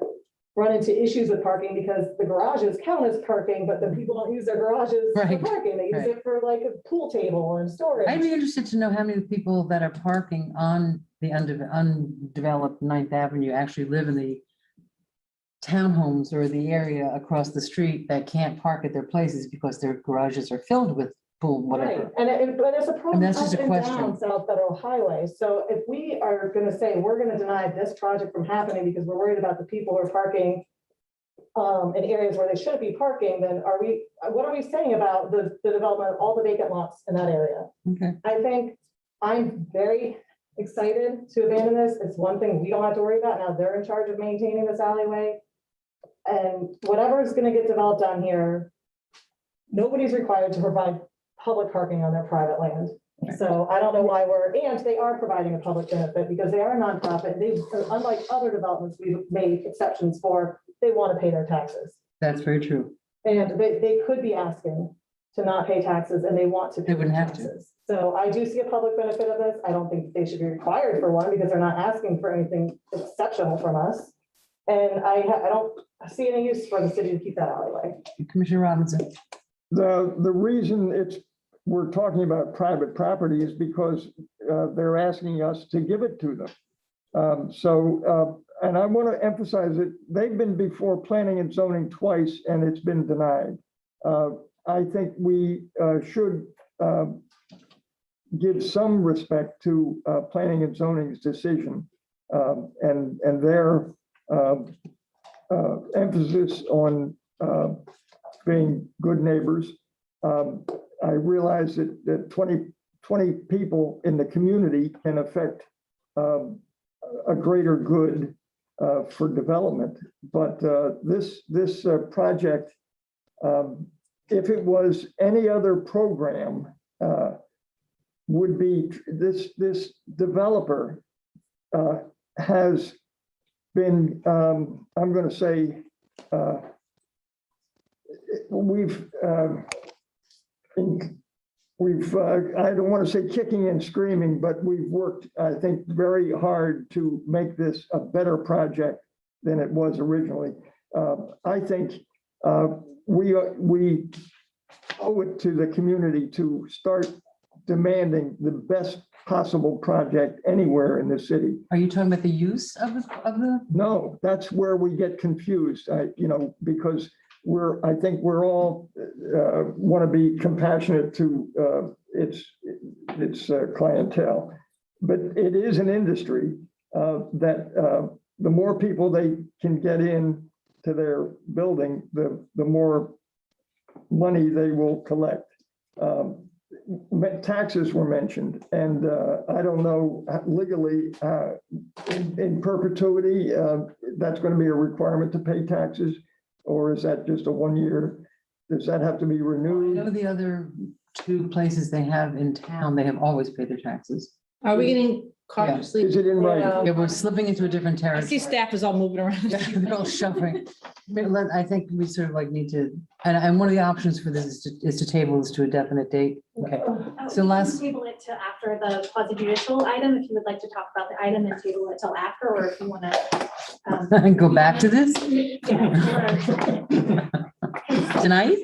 run into issues with parking because the garages count as parking, but the people don't use their garages for parking. They use it for like a pool table and storage. I'd be interested to know how many people that are parking on the undeveloped 9th Avenue actually live in the townhomes or the area across the street that can't park at their places because their garages are filled with pool, whatever. Right. But there's a problem that's just up a and question. down South Federal Highway. So if we are going to say we're going to deny this project from happening because we're worried about the people who are parking in areas where they shouldn't be parking, then what are we saying about the development of all the vacant lots in that area? Okay. I think I'm very excited to abandon this. It's one thing we don't have to worry about. Now they're in charge of maintaining this alleyway. And whatever is going to get developed down here, nobody's required to provide public parking on their private land. So I don't know why and they are providing a public benefit because they are a nonprofit. They, unlike other developments we've made exceptions for, they want to pay their taxes. That's very true. And they could be asking to not pay taxes and they want to pay They wouldn't their have to. taxes. So I do see a public benefit of this. I don't think they should be required for one because they're not asking for anything exceptional from us. And I don't see any use for the city to keep that alleyway. Commissioner Robinson. The reason we're talking about private property is because they're asking us to give it to them. And I want to emphasize that they've been before planning and zoning twice and it's been denied. I think we should give some respect to planning and zoning's decision and their emphasis on being good neighbors. I realize that 20 people in the community can affect a greater good for development. But this project, if it was any other program, would be this developer has been, I'm going to say, I don't want to say kicking and screaming, but we've worked, I think, very hard to make this a better project than it was originally. I think we owe it to the community to start demanding the best possible project anywhere in the city. Are you talking about the use of the? No, that's where we get confused, because I think we're all want to be compassionate to its clientele, but it is an industry that the more people they can get in to their building, the more money they will collect. Taxes were mentioned, and I don't know legally in perpetuity that's going to be a requirement to pay taxes. Or is that just a 1 year? Does that have to be renewed? I know the other two places they have in town, they have always paid their taxes. Are we getting cautiously? Is it in writing? Yeah, we're slipping into a different I territory. see staff is all moving around. They're all shuffling. I think we sort of like need to, and one of the options for this is to table this to a definite date. Okay. So last. Table it to after the quasi-judicial item, if you would like to talk about the item and table it till after, or if you want to. Go back to this Yeah. tonight?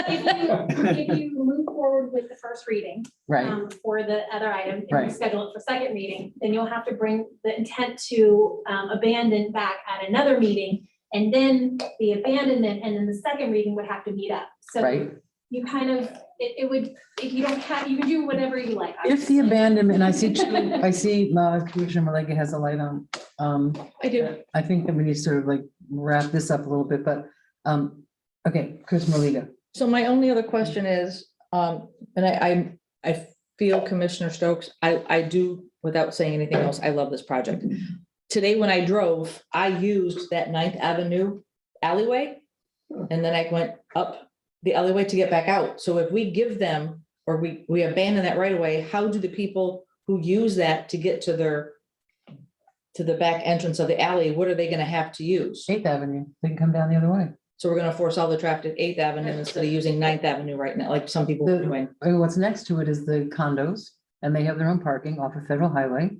If you move forward with the first reading. Right. For the other item, and Right. we schedule it for second reading, then you'll have to bring the intent to abandon back at another meeting. And then the abandonment and then the second reading would have to meet up. So Right. you kind of, it would, if you don't have, you can do whatever you like. If the abandonment, I see Commissioner Malega has a light on. I do. I think that we need to sort of like wrap this up a little bit, but, okay, Chris Malega. So my only other question is, and I feel Commissioner Stokes, I do, without saying anything else, I love this project. Today, when I drove, I used that 9th Avenue alleyway, and then I went up the alleyway to get back out. So if we give them, or we abandon that right away, how do the people who use that to get to the back entrance of the alley, what are they gonna have to use? 8th Avenue, they can come down the other way. So we're gonna force all the traffic to 8th Avenue instead of using 9th Avenue right now, like some people are doing. And what's next to it is the condos, and they have their own parking off of Federal Highway.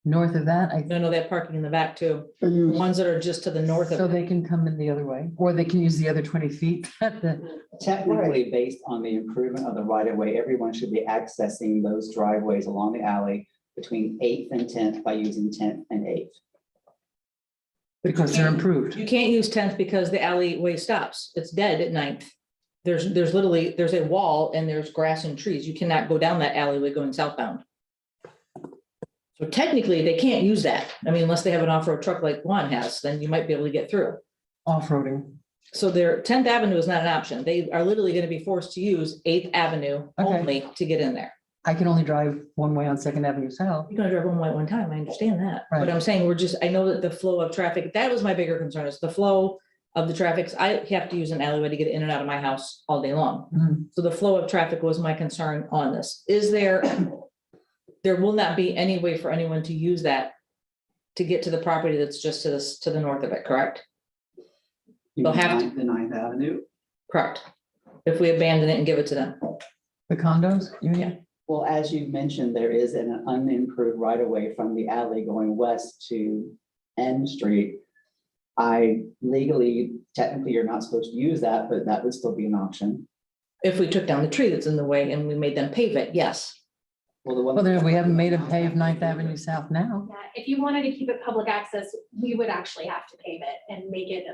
North of that, I No, they have parking in the back too. Are you- Ones that are just to the north so of it. they can come in the other way, or they can use the other 20 feet at the, Technically, based on the improvement of the right of way, everyone should be accessing those driveways along the alley between 8th and 10th by using 10th and 8th. because they're improved. You can't use 10th because the alleyway stops. It's dead at 9th. There's literally, there's a wall and there's grass and trees. You cannot go down that alleyway going southbound. So technically, they can't use that. I mean, unless they have an off-road truck like Juan has, then you might be able to get through. Off-roading. So their 10th Avenue is not an option. They are literally going to be forced to use 8th Avenue only to get in there. I can only drive one way on 2nd Avenue South. You're gonna drive one way at one time. I understand that. Right. But I'm saying I know that the flow of traffic, that was my bigger concern, is the flow of the traffic. 'Cause I have to use an alleyway to get in and out of my house all day long. Mhm. So the flow of traffic was my concern on this. Is there will not be any way for anyone to use that to get to the property that's just to the north of it, correct? They'll have to- The Ninth Avenue. Correct. If we abandon it and give it to them. The condos, you mean? Yeah. Well, as you mentioned, there is an unimproved right of way from the alley going west to N Street. Legally, technically, you're not supposed to use that, but that would still be an option. If we took down the tree that's in the way and we made them pave it, yes. Well, there, we haven't made a paved Ninth Avenue South now. Yeah, if you wanted to keep it public access, we would actually have to pave it and make it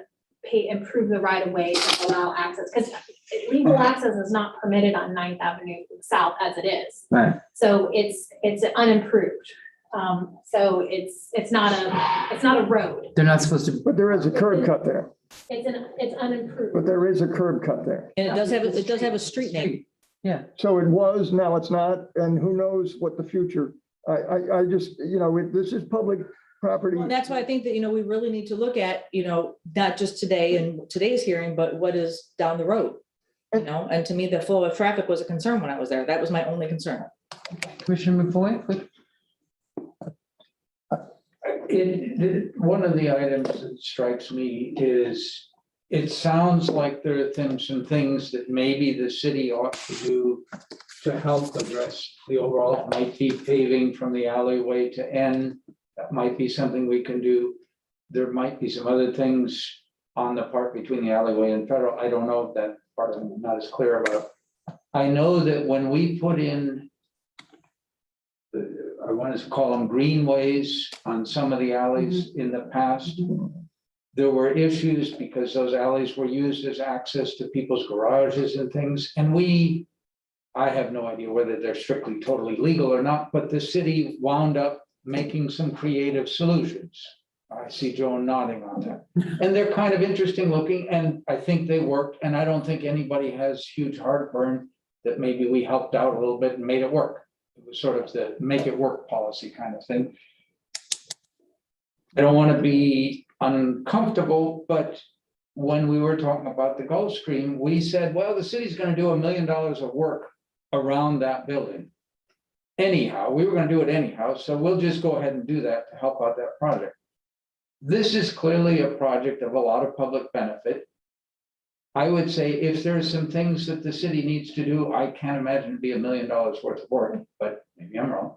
improve the right of way to allow access, because legal access is not permitted on 9th Avenue South as it is. Right. So it's unimproved. So it's not a road. They're not supposed to, But there is a curb cut there, It's unimproved. but there is a curb cut there. And it does have a street name. yeah. So it was, now it's not, and who knows what the future, I just, this is public property. Well, that's why I think that, we really need to look at, not just today and today's hearing, but what is down the road. And to me, the flow of traffic was a concern when I was there. That was my only concern. Commissioner McFoy, quick. One of the items that strikes me is, it sounds like there are some things that maybe the city ought to do to help address the overall. It might be paving from the alleyway to N. That might be something we can do. There might be some other things on the part between the alleyway and Federal. I don't know if that part I'm not as clear about. I know that when we put in, I want to call them greenways on some of the alleys in the past, there were issues because those alleys were used as access to people's garages and things. And I have no idea whether they're strictly totally legal or not, but the city wound up making some creative solutions. I see Joan nodding on that. And they're kind of interesting looking, and I think they worked. And I don't think anybody has huge heartburn that maybe we helped out a little bit and made it work. It was sort of the make it work policy kind of thing. I don't want to be uncomfortable, but when we were talking about the Gulfstream, we said, well, the city's going to do $1 million of work around that building. Anyhow, we were going to do it anyhow, so we'll just go ahead and do that to help out that project. This is clearly a project of a lot of public benefit. I would say if there's some things that the city needs to do, I can't imagine it'd be $1 million worth of work, but maybe I'm wrong.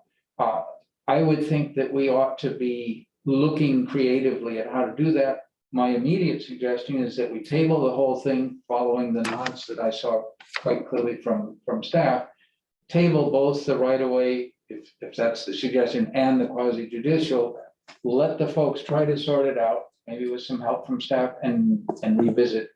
I would think that we ought to be looking creatively at how to do that. My immediate suggestion is that we table the whole thing following the nods that I saw quite clearly from staff. Table both the right of way, if that's the suggestion, and the quasi-judicial. Let the folks try to sort it out, maybe with some help from staff, and revisit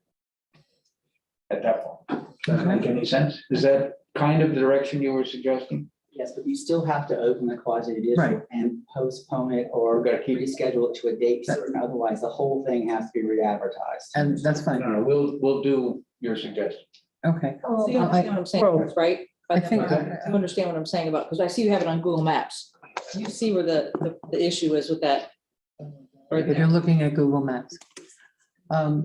at that point. Does that make any sense? Is that kind of the direction you were suggesting? Yes, but you still have to open the quasi-judicial Right. and postpone it or reschedule it to a date certain. Otherwise, the whole thing has to be re-advertised. And that's fine. No, we'll do your suggestion. Okay. So you understand what I'm saying, Well, right? I think- You understand what I'm saying about, because I see you have it on Google Maps. You see where the issue is with that. Right If you're there. looking at Google Maps.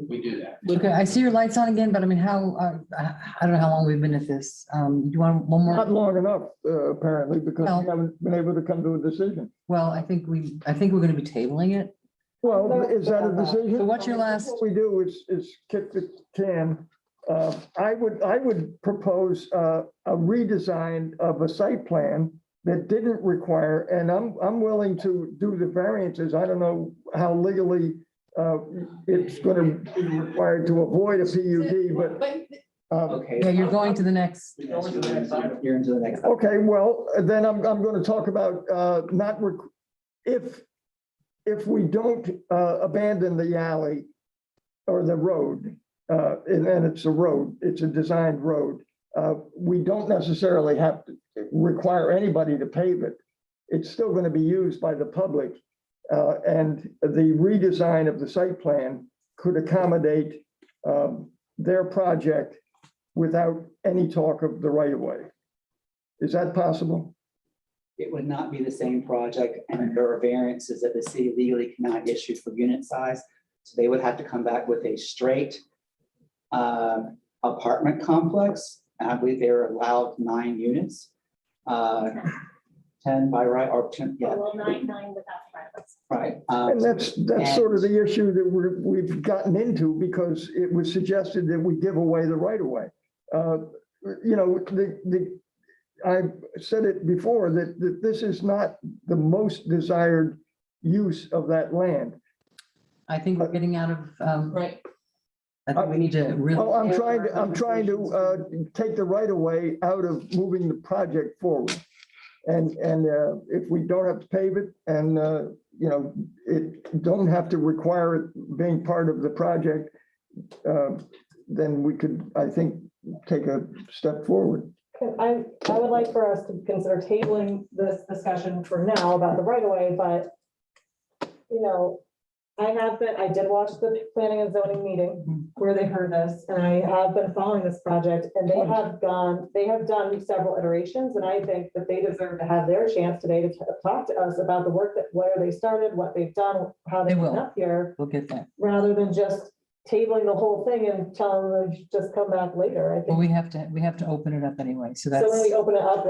We do that. Okay, I see your lights on again, but I mean, I don't know how long we've been at this. You want one more? Not long enough, apparently, because No. we haven't been able to come to a decision. Well, I think we're gonna be tabling it. Well, is that a decision? So what's your last- What we do is kick the can. I would propose a redesign of a site plan that didn't require, and I'm willing to do the variances. I don't know how legally it's going to be required to avoid a PUD, but. Okay. Yeah, you're going to the next. You're into the next. Okay, well, then I'm going to talk about if we don't abandon the alley or the road, and it's a road, it's a designed road, we don't necessarily have to require anybody to pave it. It's still going to be used by the public, and the redesign of the site plan could accommodate their project without any talk of the right of way. Is that possible? It would not be the same project, and there are variances that the city legally cannot issue for unit size. So they would have to come back with a straight apartment complex. And I believe they're allowed 9 units. 10 by right, or 10, yeah. Well, nine without violence. Right. And that's sort of the issue that we've gotten into, because it was suggested that we give away the right of way. You know, I've said it before that this is not the most desired use of that land. I think we're getting out of, Right. I think we need to really. Oh, I'm trying to take the right of way out of moving the project forward. And if we don't have to pave it and, you know, it don't have to require it being part of the project, then we could, I think, take a step forward. I would like for us to consider tabling this discussion for now about the right of way, but, you know, I did watch the planning and zoning meeting where they heard this, and I have been following this project, and they have done several iterations, and I think that they deserve to have their chance today to talk to us about the work where they started, what they've done, how they They will. went up here, We'll get that. rather than just tabling the whole thing and telling them to just come back later. I Well, think. we have to open it up anyway, so So when that's, we open it up,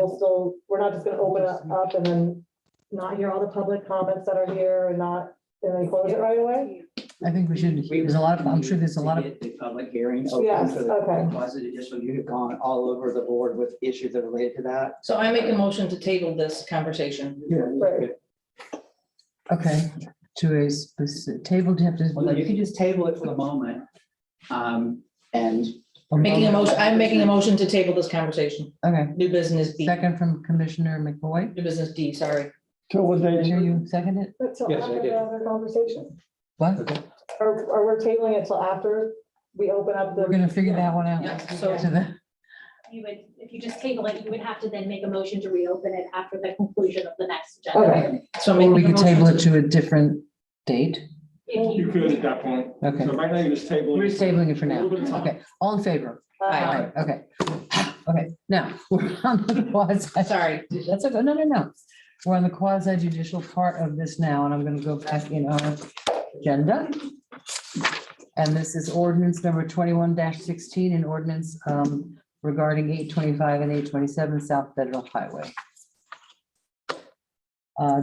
we're not just gonna open it up and then not hear all the public comments that are here and then close it right away? I think we should, there's a lot of, I'm sure there's a lot of, The public hearing open Yes, for the okay. quasi-judicial. You have gone all over the board with issues that are related to that. So I make a motion to table this conversation. Right. okay, to a specific table to have to. Well, you can just table it for the moment. And I'm making a motion to table this conversation. Okay, New business D, second from Commissioner McBoy. new business D, sorry. Till the Did I hear day, you second it? Until Yes, I after did. the other conversation, What? or we're tabling it till after we open up the. We're gonna figure that one out. Yeah, so- To the- You would, if you just table it, you would have to then make a motion to reopen it after the conclusion of the next agenda. Okay. So I'm Or making we a could motion table it to- to a different date. If You you, could at that point. Okay, So right now you're just tabling. we're just tabling it for A now. little bit of time. Okay, all in favor? Aye. Okay. Okay, now, we're on the quasi. Sorry. That's okay, no. We're on the quasi judicial part of this now, and I'm gonna go back in our agenda. And this is ordinance number 21-16, an ordinance regarding 825 and 827 South Federal Highway.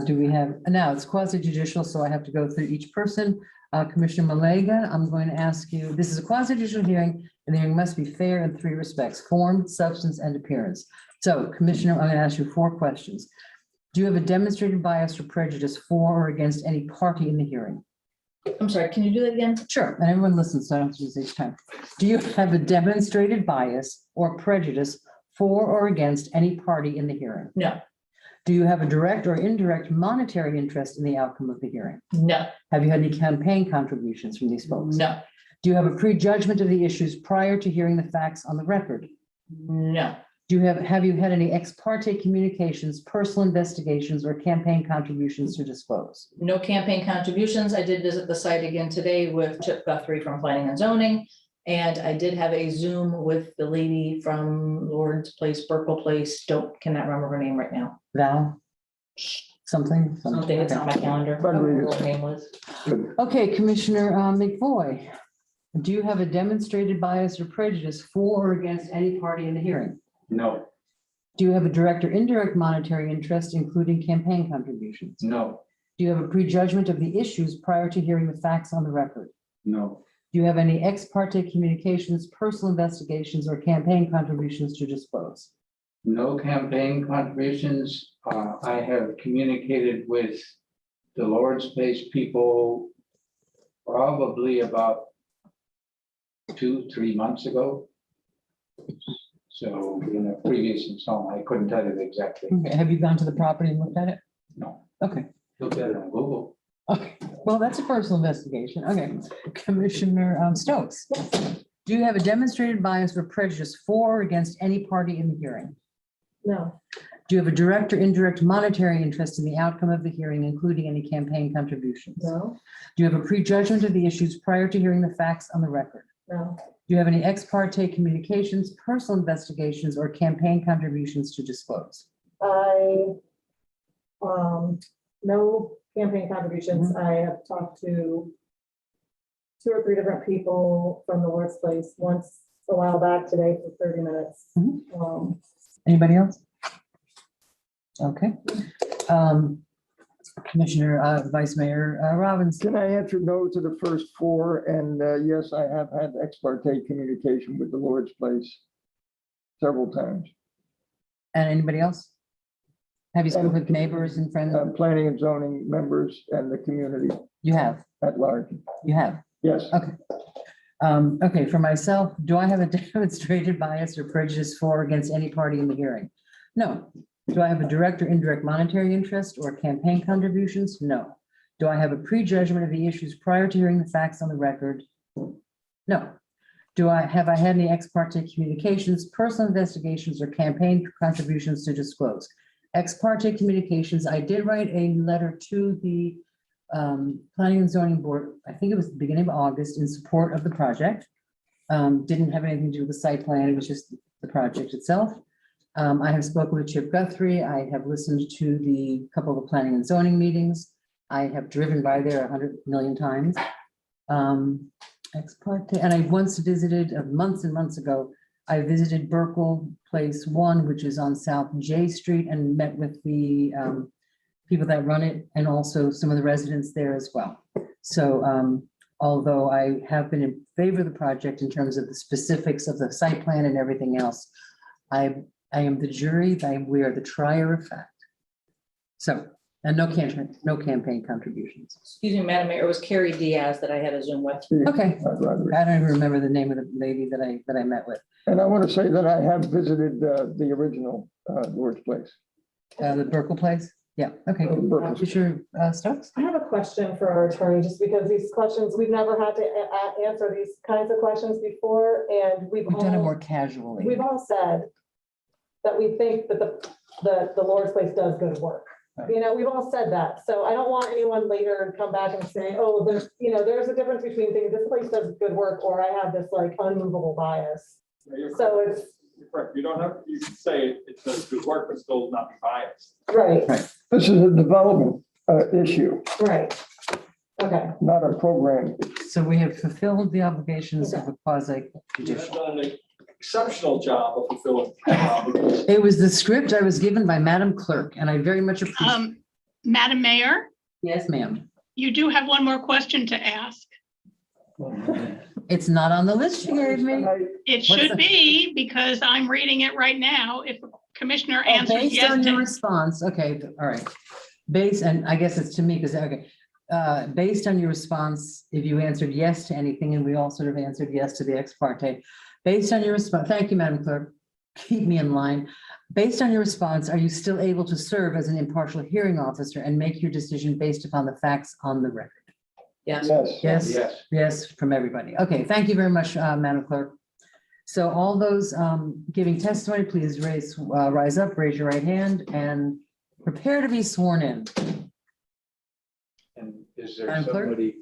Do we have, now it's quasi judicial, so I have to go through each person. Commissioner Malega, I'm going to ask you, this is a quasi judicial hearing, and the hearing must be fair in 3 respects: form, substance, and appearance. So Commissioner, I'm going to ask you 4 questions. Do you have a demonstrated bias or prejudice for or against any party in the hearing? I'm sorry, can you do that again? Sure, and everyone listens, so I don't have to do this each time. Do you have a demonstrated bias or prejudice for or against any party in the hearing? No, Do you have a direct or indirect monetary interest in the outcome of the hearing? no, Have you had any campaign contributions from these folks? no, Do you have a prejudgment of the issues prior to hearing the facts on the record? no, Have you had any ex parte communications, personal investigations, or campaign contributions to disclose? no campaign contributions. I did visit the site again today with Chip Guthrie from Planning and Zoning. And I did have a Zoom with the lady from Lord's Place, Burkle Place, cannot remember her name right now. Val? Something? Something, it's on my calendar. But we- Her name was. Okay, Commissioner McVoy, do you have a demonstrated bias or prejudice for or against any party in the hearing? No, Do you have a direct or indirect monetary interest, including campaign contributions? no, Do you have a prejudgment of the issues prior to hearing the facts on the record? no, Do you have any ex parte communications, personal investigations, or campaign contributions to disclose? no campaign contributions. I have communicated with the Lord's Place people probably about 2-3 months ago. So in a previous installment, I couldn't tell you the exact date. Okay, have you gone to the property and looked at it? No, Okay, look at it on Google. okay, well, that's a personal investigation. Okay, Commissioner Stokes. Do you have a demonstrated bias or prejudice for or against any party in the hearing? No, Do you have a direct or indirect monetary interest in the outcome of the hearing, including any campaign contributions? no, Do you have a prejudgment of the issues prior to hearing the facts on the record? no, Do you have any ex parte communications, personal investigations, or campaign contributions to disclose? no campaign contributions. I have talked to 2 or 3 different people from the Lord's Place once a while back today for 30 minutes. Anybody else? Okay. Commissioner, Vice Mayor Robbins. Can I answer no to the first 4? And yes, I have had ex parte communication with the Lord's Place several times. And anybody else? Have you spoken with neighbors and friends? Planning and zoning members and the community You have, at large. you have. Yes. Okay. Okay, for myself, do I have a demonstrated bias or prejudice for or against any party in the hearing? No. Do I have a direct or indirect monetary interest or campaign contributions? No. Do I have a prejudgment of the issues prior to hearing the facts on the record? No. Have I had any ex parte communications, personal investigations, or campaign contributions to disclose? Ex parte communications, I did write a letter to the Planning and Zoning Board, I think it was the beginning of August, in support of the project. Didn't have anything to do with the site plan, it was just the project itself. I have spoken with Chip Guthrie. I have listened to the couple of planning and zoning meetings. I have driven by there 100 million times. Ex parte, and I once visited months and months ago. I visited Burkle Place 1, which is on South J Street, and met with the people that run it and also some of the residents there as well. So although I have been in favor of the project in terms of the specifics of the site plan and everything else, I am the jury, we are the trier of fact. So, and no campaign contributions. Excuse me, Madam Mayor, it was Carrie Diaz that I had a Zoom with. Okay, I don't even remember the name of the lady that I met with. And I want to say that I have visited the original Lord's Place. The Burkle Place? Yeah, okay. Commissioner Stokes? I have a question for our attorney, just because these questions, we've never had to answer these kinds of questions before, and We've done it more casually. We've all said that we think that the Lord's Place does good work. Right. You know, we've all said that. So I don't want anyone later to come back and say, oh, there's a difference between thinking this place does good work or I have this like unmovable bias. So it's You're correct. You don't have, you can say it does good work, but still not be biased. right, This is a development issue, right. Okay. not a program. So we have fulfilled the obligations of a You've quasi-judicial. done an exceptional job of fulfilling obligations. It was the script I was given by Madam Clerk, and I very much appreciate. Madam Mayor, Yes, ma'am. you do have one more question to ask. It's not on the list you gave me. It What's should the- be, because I'm reading it right now. If a commissioner answers Based on yes your to, response, okay, all right. And I guess it's to me, because, okay. Based on your response, if you answered yes to anything, and we all sort of answered yes to the ex parte, based on your response, thank you, Madam Clerk, keep me in line. Based on your response, are you still able to serve as an impartial hearing officer and make your decision based upon the facts on the record? Yes. Yes. Yes, yes, from everybody. Okay, thank you very much, Madam Clerk. So all those giving testimony, please rise up, raise your right hand, and prepare to be sworn in. And is there Madam Clerk? somebody,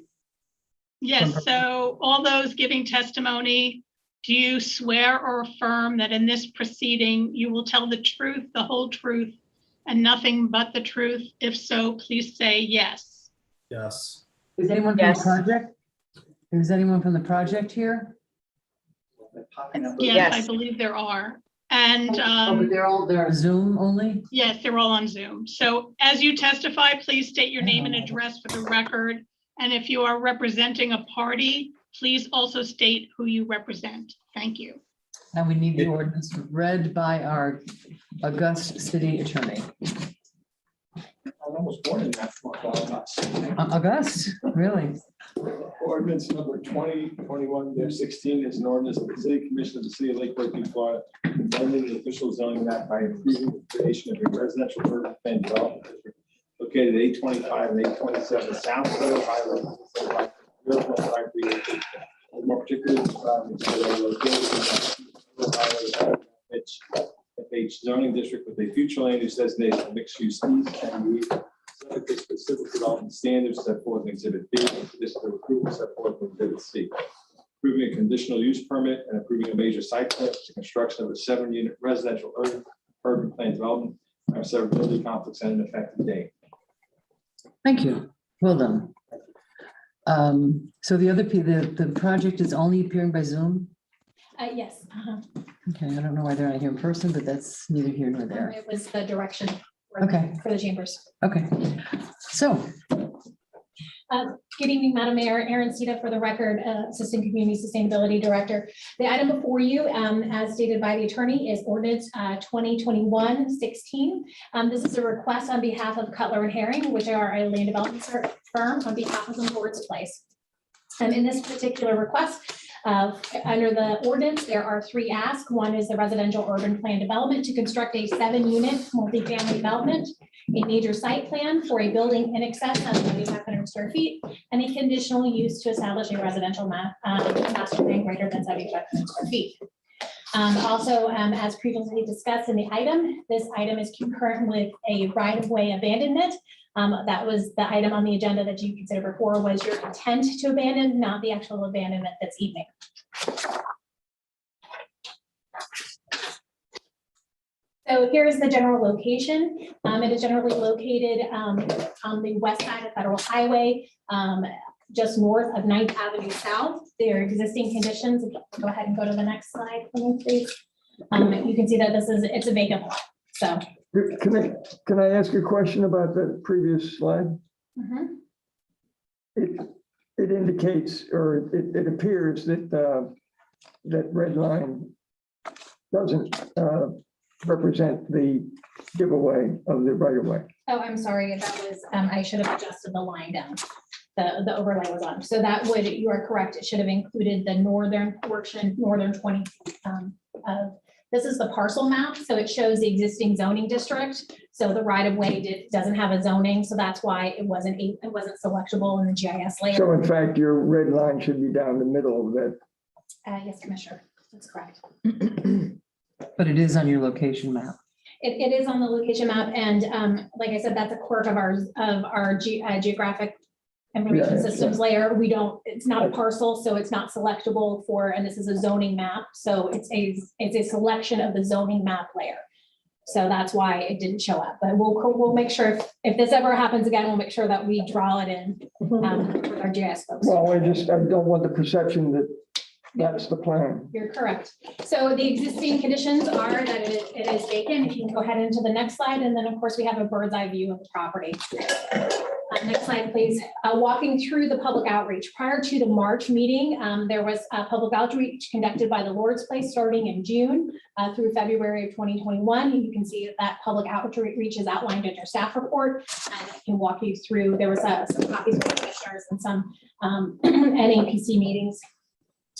yes, so all those giving testimony, do you swear or affirm that in this proceeding, you will tell the truth, the whole truth, and nothing but the truth? If so, please say yes. Yes. Is anyone from the project? Is anyone from the project here? Yes, I believe there are. And But they're Zoom only? yes, they're all on Zoom. So as you testify, please state your name and address for the record. And if you are representing a party, please also state who you represent. Thank you. And we need the ordinance read by our august city attorney. I was almost born in that small town. August, really? Ordinance number 2021-16 is an ordinance of the City Commission of the City of Lake Worth, Florida, amending the official zoning map by improving the creation of a residential urban plan development district located at 825 and 827 South Federal Highway. 0.53 acres. More particularly, it's FH zoning district with a future land use designation of mixed use east and west, subject to specific development standards set forth in Exhibit B, and conditions of approval set forth in Exhibit C. Approving a conditional use permit and approving a major site plan for the construction of a 7-unit residential urban plan development. There are several conflicts and an effective date. Thank you. Well done. So the other, the project is only appearing by Zoom? Yes. Okay, I don't know why they're not here in person, but that's neither here nor there. It was the direction for Okay. for the chambers. Okay, so, Good evening, Madam Mayor, Erin Sita for the record, Assistant Community Sustainability Director. The item before you, as stated by the attorney, is ordinance 2021-16. This is a request on behalf of Cutler and Herring, which are a land development firm on behalf of the Lord's Place. And in this particular request, under the ordinance, there are three asks. One is the residential urban plan development to construct a 7-unit multifamily development, a major site plan for a building in excess of 9,500 square feet, and a conditional use to establish a residential master plan greater than 7,500 square feet. Also, as previously discussed in the item, this item is concurrent with a right-of-way abandonment. That was the item on the agenda that you considered before, was your intent to abandon, not the actual abandonment this evening. So here is the general location. It is generally located on the west side of Federal Highway, just north of 9th Avenue South. There are existing conditions. If you go ahead and go to the next slide, please. You can see that it's a vacant lot. So. Can I ask a question about the previous slide? Mhm. It indicates, or it appears that that red line doesn't represent the giveaway of the right of way. Oh, I'm sorry. That was, I should have adjusted the line down. The overlay was on. So that would, you are correct. It should have included the northern portion, northern 20 this is the parcel map, so it shows the existing zoning district. So the right of way doesn't have a zoning, so that's why it wasn't selectable in the GIS layer. So in fact, your red line should be down the middle of that. Yes, Commissioner, that's correct. but it is on your location map. It is on the location map, and like I said, that's a quirk of our geographic information systems layer. We don't, it's not a parcel, so it's not selectable for, and this is a zoning map. So it's a selection of the zoning map layer. So that's why it didn't show up, but we'll make sure if this ever happens again, we'll make sure that we draw it in with our GIS folks. Well, I don't want the perception that that's the plan. You're correct. So the existing conditions are that it is vacant. If you can go ahead into the next slide, and then of course we have a bird's eye view of the property. Next slide, please. Walking through the public outreach. Prior to the March meeting, there was a public outreach conducted by the Lord's Place starting in June through February of 2021. You can see that public outreach is outlined in your staff report, and I can walk you through. There was some copies for commissioners and some NAPC meetings.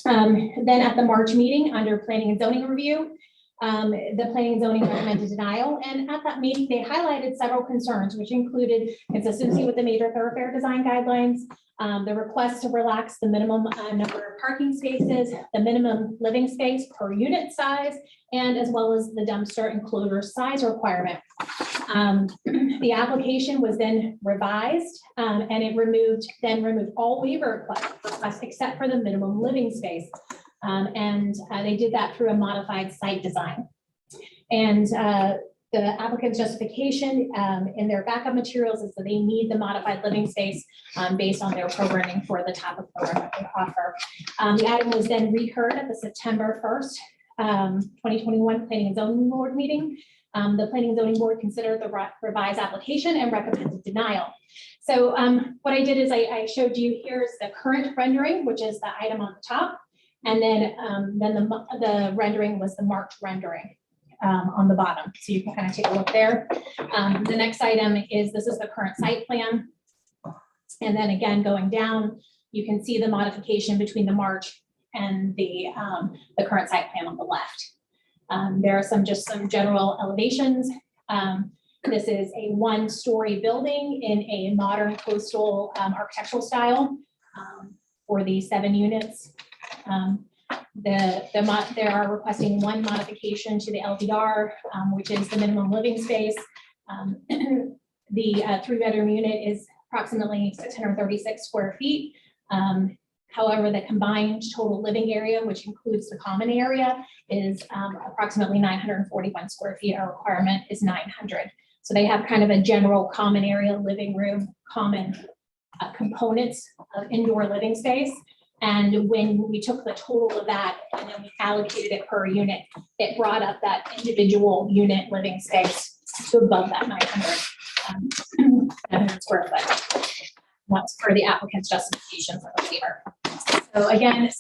Then at the March meeting under planning and zoning review, the planning and zoning recommended denial. And at that meeting, they highlighted several concerns, which included consistency with the major thoroughfare design guidelines, the request to relax the minimum number of parking spaces, the minimum living space per unit size, and as well as the dumpster enclosure size requirement. The application was then revised, and it removed all waiver requests except for the minimum living space. They did that through a modified site design. And the applicant's justification in their backup materials is that they need the modified living space based on their programming for the type of program that they offer. The item was then reheard at the September 1st, 2021 Planning and Zoning Board meeting. The Planning and Zoning Board considered the revised application and recommended denial. So what I did is I showed you here's the current rendering, which is the item on the top. And then the rendering was the March rendering on the bottom. So you can kind of take a look there. The next item this is the current site plan. And then again, going down, you can see the modification between the March and the current site plan on the left. There are some general elevations. This is a one-story building in a modern coastal architectural style for the 7 units. They are requesting one modification to the LDR, which is the minimum living space. The 3-bedroom unit is approximately 636 square feet. However, the combined total living area, which includes the common area, is approximately 941 square feet. Our requirement is 900. So they have kind of a general common area, living room, common components of indoor living space. And when we took the total of that and then we allocated it per unit, it brought up that individual unit living space to above that 900 square foot. That's for the applicant's justification for the waiver. So again,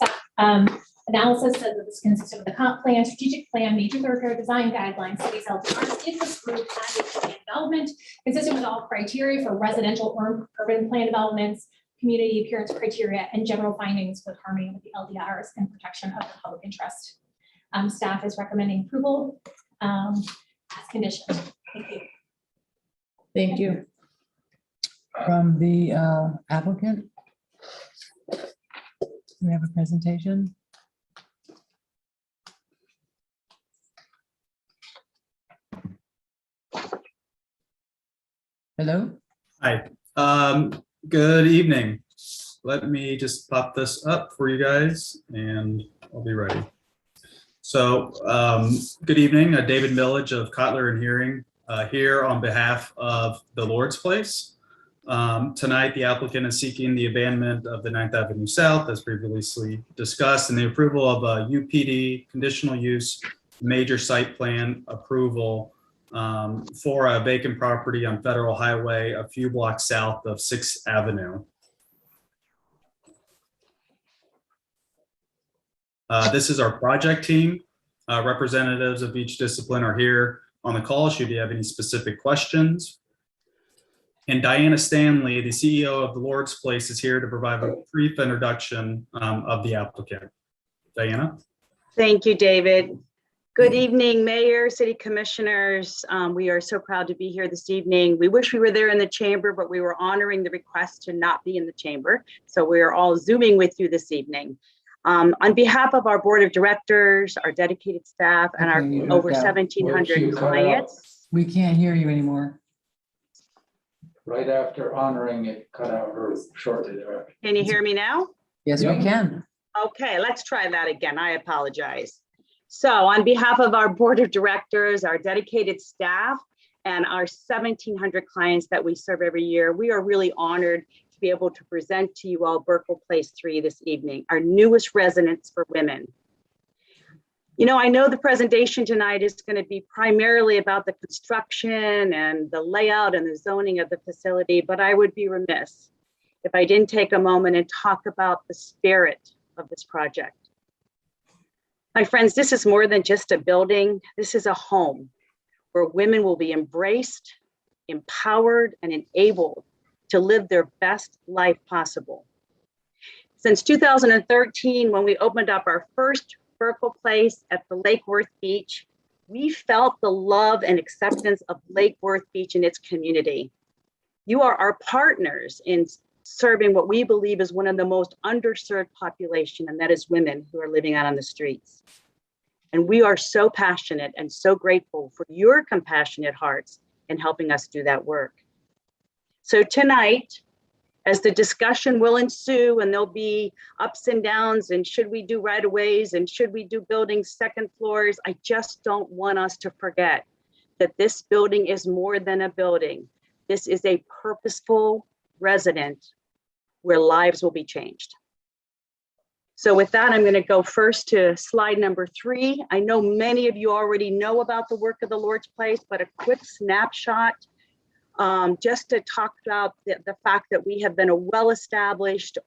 analysis says that this consists of the comp plan, strategic plan, major thoroughfare design guidelines, cities LDRs, interest group, plan development, consistent with all criteria for residential or urban plan developments, community appearance criteria, and general findings with harmony with the LDRs and protection of the public interest. Staff is recommending approval as conditioned. Thank you. Thank you. From the applicant? We have a presentation. Hello? Hi, good evening. Let me just pop this up for you guys and I'll be ready. So good evening, David Millage of Kotler and Hearing here on behalf of the Lord's Place. Tonight, the applicant is seeking the abandonment of the 9th Avenue South as previously discussed and the approval of a UPD conditional use major site plan approval for a vacant property on Federal Highway a few blocks south of 6th Avenue. This is our project team. Representatives of each discipline are here on the call should you have any specific questions. And Diana Stanley, the CEO of the Lord's Place, is here to provide a brief introduction of the applicant. Diana? Thank you, David. Good evening, Mayor, City Commissioners. We are so proud to be here this evening. We wish we were there in the chamber, but we were honoring the request to not be in the chamber. So we are all Zooming with you this evening. On behalf of our board of directors, our dedicated staff, and our over 1,700 clients. We can't hear you anymore. Right after honoring it, cut out or shortly thereafter. Can you hear me now? Yes, we can. Okay, let's try that again. I apologize. So on behalf of our board of directors, our dedicated staff, and our 1,700 clients that we serve every year, we are really honored to be able to present to you all Burkle Place 3 this evening, our newest residence for women. You know, I know the presentation tonight is going to be primarily about the construction and the layout and the zoning of the facility, but I would be remiss if I didn't take a moment and talk about the spirit of this project. My friends, this is more than just a building. This is a home where women will be embraced, empowered, and enabled to live their best life possible. Since 2013, when we opened up our first Burkle Place at the Lake Worth Beach, we felt the love and acceptance of Lake Worth Beach and its community. You are our partners in serving what we believe is one of the most underserved population, and that is women who are living out on the streets. And we are so passionate and so grateful for your compassionate hearts in helping us do that work. So tonight, as the discussion will ensue and there'll be ups and downs and should we do right-of-ways and should we do buildings second floors, I just don't want us to forget that this building is more than a building. This is a purposeful residence where lives will be changed. So with that, I'm going to go first to slide number 3. I know many of you already know about the work of the Lord's Place, but a quick snapshot just to talk about the fact that we have been a well-established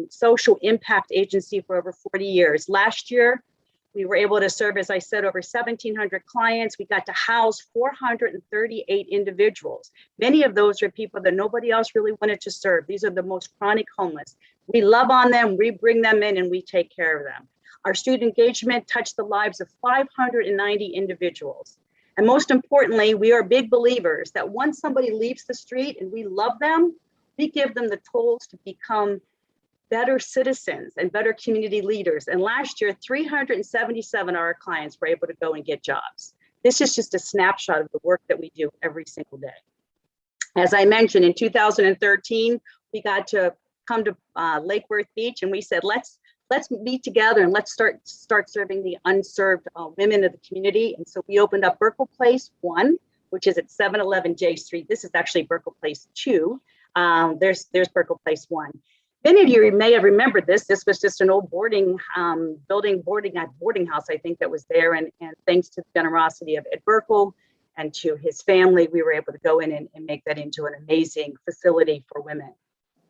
social impact agency for over 40 years. Last year, we were able to serve, as I said, over 1,700 clients. We got to house 438 individuals. Many of those are people that nobody else really wanted to serve. These are the most chronic homeless. We love on them, we bring them in, and we take care of them. Our student engagement touched the lives of 590 individuals. And most importantly, we are big believers that once somebody leaves the street and we love them, we give them the tools to become better citizens and better community leaders. And last year, 377 of our clients were able to go and get jobs. This is just a snapshot of the work that we do every single day. As I mentioned, in 2013, we got to come to Lake Worth Beach and we said, let's meet together and let's start serving the unserved women of the community. And so we opened up Burkle Place 1, which is at 711 J Street. This is actually Burkle Place 2. There's Burkle Place 1. Many of you may have remembered this. This was just an old boarding house, I think, that was there. And thanks to the generosity of Ed Burkle and to his family, we were able to go in and make that into an amazing facility for women.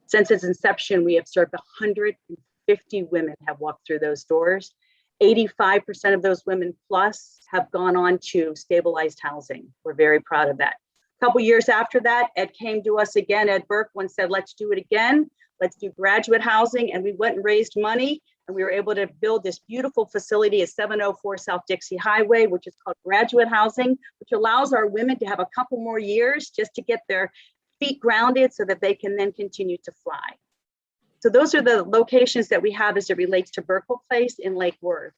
Since its inception, we have served 150 women have walked through those doors. 85% of those women plus have gone on to stabilized housing. We're very proud of that. A couple years after that, Ed came to us again, Ed Burke, and said, let's do it again. Let's do graduate housing. And we went and raised money, and we were able to build this beautiful facility at 704 South Dixie Highway, which is called graduate housing, which allows our women to have a couple more years just to get their feet grounded so that they can then continue to fly. So those are the locations that we have as it relates to Burkle Place in Lake Worth.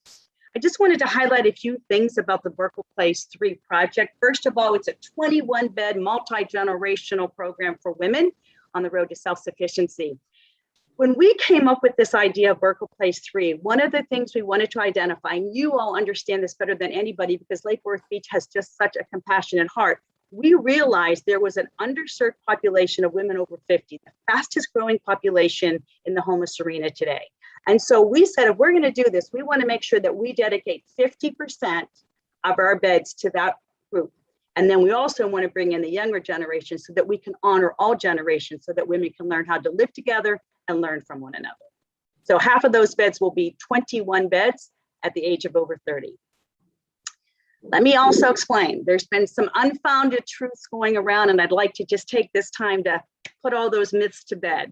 I just wanted to highlight a few things about the Burkle Place 3 project. First of all, it's a 21-bed multi-generational program for women on the road to self-sufficiency. When we came up with this idea of Burkle Place 3, one of the things we wanted to identify, and you all understand this better than anybody because Lake Worth Beach has just such a compassionate heart, we realized there was an underserved population of women over 50, the fastest growing population in the homeless arena today. And so we said, if we're going to do this, we want to make sure that we dedicate 50% of our beds to that group. And then we also want to bring in the younger generation so that we can honor all generations so that women can learn how to live together and learn from one another. So half of those beds will be 21 beds at the age of over 30. Let me also explain, there's been some unfounded truths going around, and I'd like to just take this time to put all those myths to bed.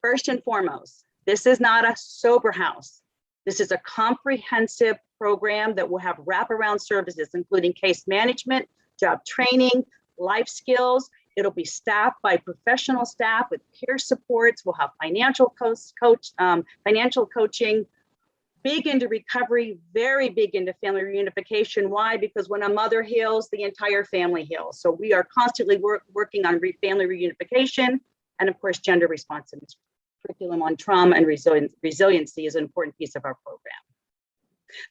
First and foremost, this is not a sober house. This is a comprehensive program that will have wraparound services, including case management, job training, life skills. It'll be staffed by professional staff with peer supports. We'll have financial coaching, big into recovery, very big into family reunification. Why? Because when a mother heals, the entire family heals. So we are constantly working on family reunification, and of course, gender responsiveness. Curriculum on trauma and resiliency is an important piece of our program.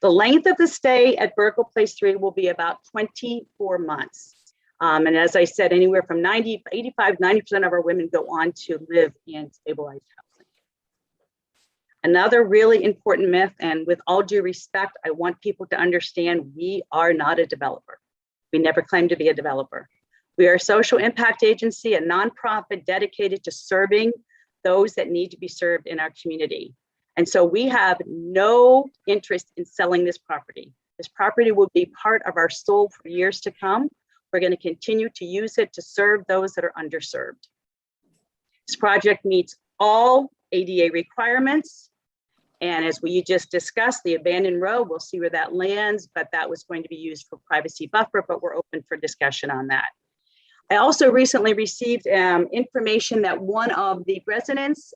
The length of the stay at Burkle Place 3 will be about 24 months. And as I said, anywhere from 85-90% of our women go on to live in stabilized housing. Another really important myth, and with all due respect, I want people to understand we are not a developer. We never claim to be a developer. We are a social impact agency, a nonprofit dedicated to serving those that need to be served in our community. And so we have no interest in selling this property. This property will be part of our soul for years to come. We're going to continue to use it to serve those that are underserved. This project meets all ADA requirements. And as we just discussed, the abandoned row, we'll see where that lands, but that was going to be used for privacy buffer, but we're open for discussion on that. I also recently received information that one of the residents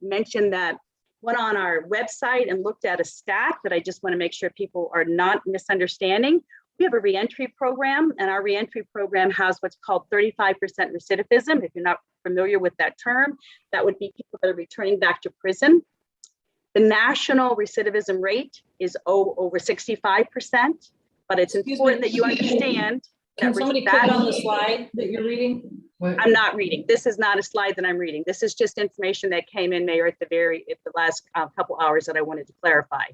mentioned that went on our website and looked at a stat that I just want to make sure people are not misunderstanding. We have a reentry program, and our reentry program has what's called 35% recidivism. If you're not familiar with that term, that would be people that are returning back to prison. The national recidivism rate is over 65%, but it's important that you understand. Can somebody click on the slide that you're reading? I'm not reading. This is not a slide that I'm reading. This is just information that came in, Mayor, at the last couple hours that I wanted to clarify.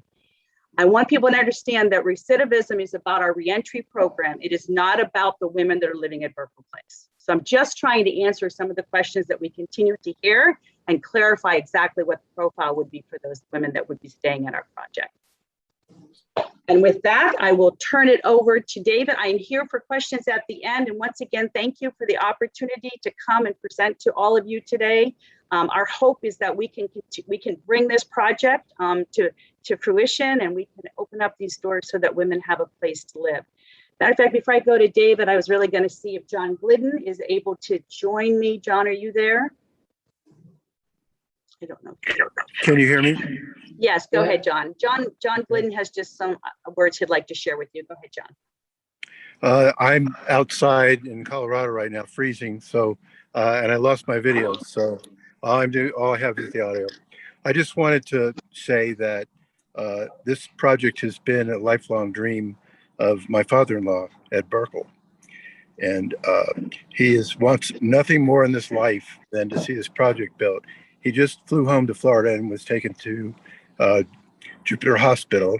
I want people to understand that recidivism is about our reentry program. It is not about the women that are living at Burkle Place. So I'm just trying to answer some of the questions that we continue to hear and clarify exactly what the profile would be for those women that would be staying at our project. And with that, I will turn it over to David. I am here for questions at the end. And once again, thank you for the opportunity to come and present to all of you today. Our hope is that we can bring this project to fruition, and we can open up these doors so that women have a place to live. Matter of fact, before I go to David, I was really going to see if John Glidden is able to join me. John, are you there? I don't know. Can you hear me? Yes, go ahead, John. John Glidden has just some words he'd like to share with you. Go ahead, John. I'm outside in Colorado right now, freezing. So, and I lost my video. So all I have is the audio. I just wanted to say that this project has been a lifelong dream of my father-in-law, Ed Burkle. And he wants nothing more in this life than to see this project built. He just flew home to Florida and was taken to Jupiter Hospital.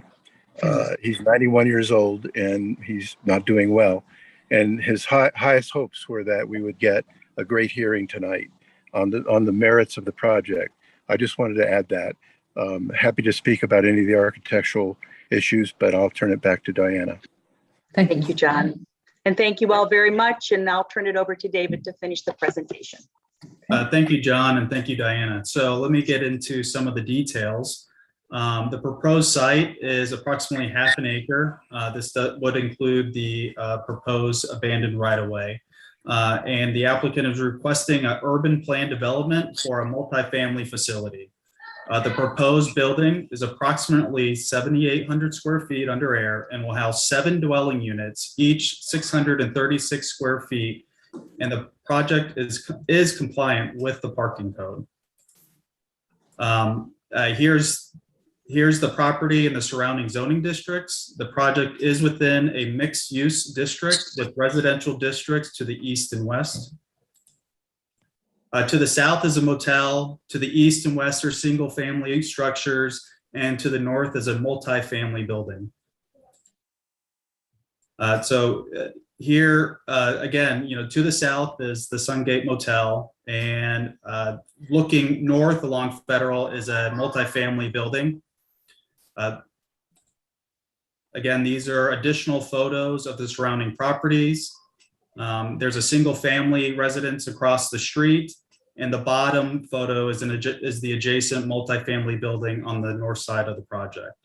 He's 91 years old and he's not doing well. And his highest hopes were that we would get a great hearing tonight on the merits of the project. I just wanted to add that. Happy to speak about any of the architectural issues, but I'll turn it back to Diana. Thank you, John. And thank you all very much. And I'll turn it over to David to finish the presentation. Thank you, John, and thank you, Diana. So let me get into some of the details. The proposed site is approximately half an acre. This would include the proposed abandoned right-of-way. And the applicant is requesting an urban plan development for a multifamily facility. The proposed building is approximately 7,800 square feet under air and will house 7 dwelling units, each 636 square feet. And the project is compliant with the parking code. Here's the property and the surrounding zoning districts. The project is within a mixed use district with residential districts to the east and west. To the south is a motel, to the east and west are single family structures, and to the north is a multi-family building. Here, again, to the south is the Sungate Motel, and looking north along Federal is a multi-family building. Again, these are additional photos of the surrounding properties. There's a single family residence across the street, and the bottom photo is the adjacent multifamily building on the north side of the project.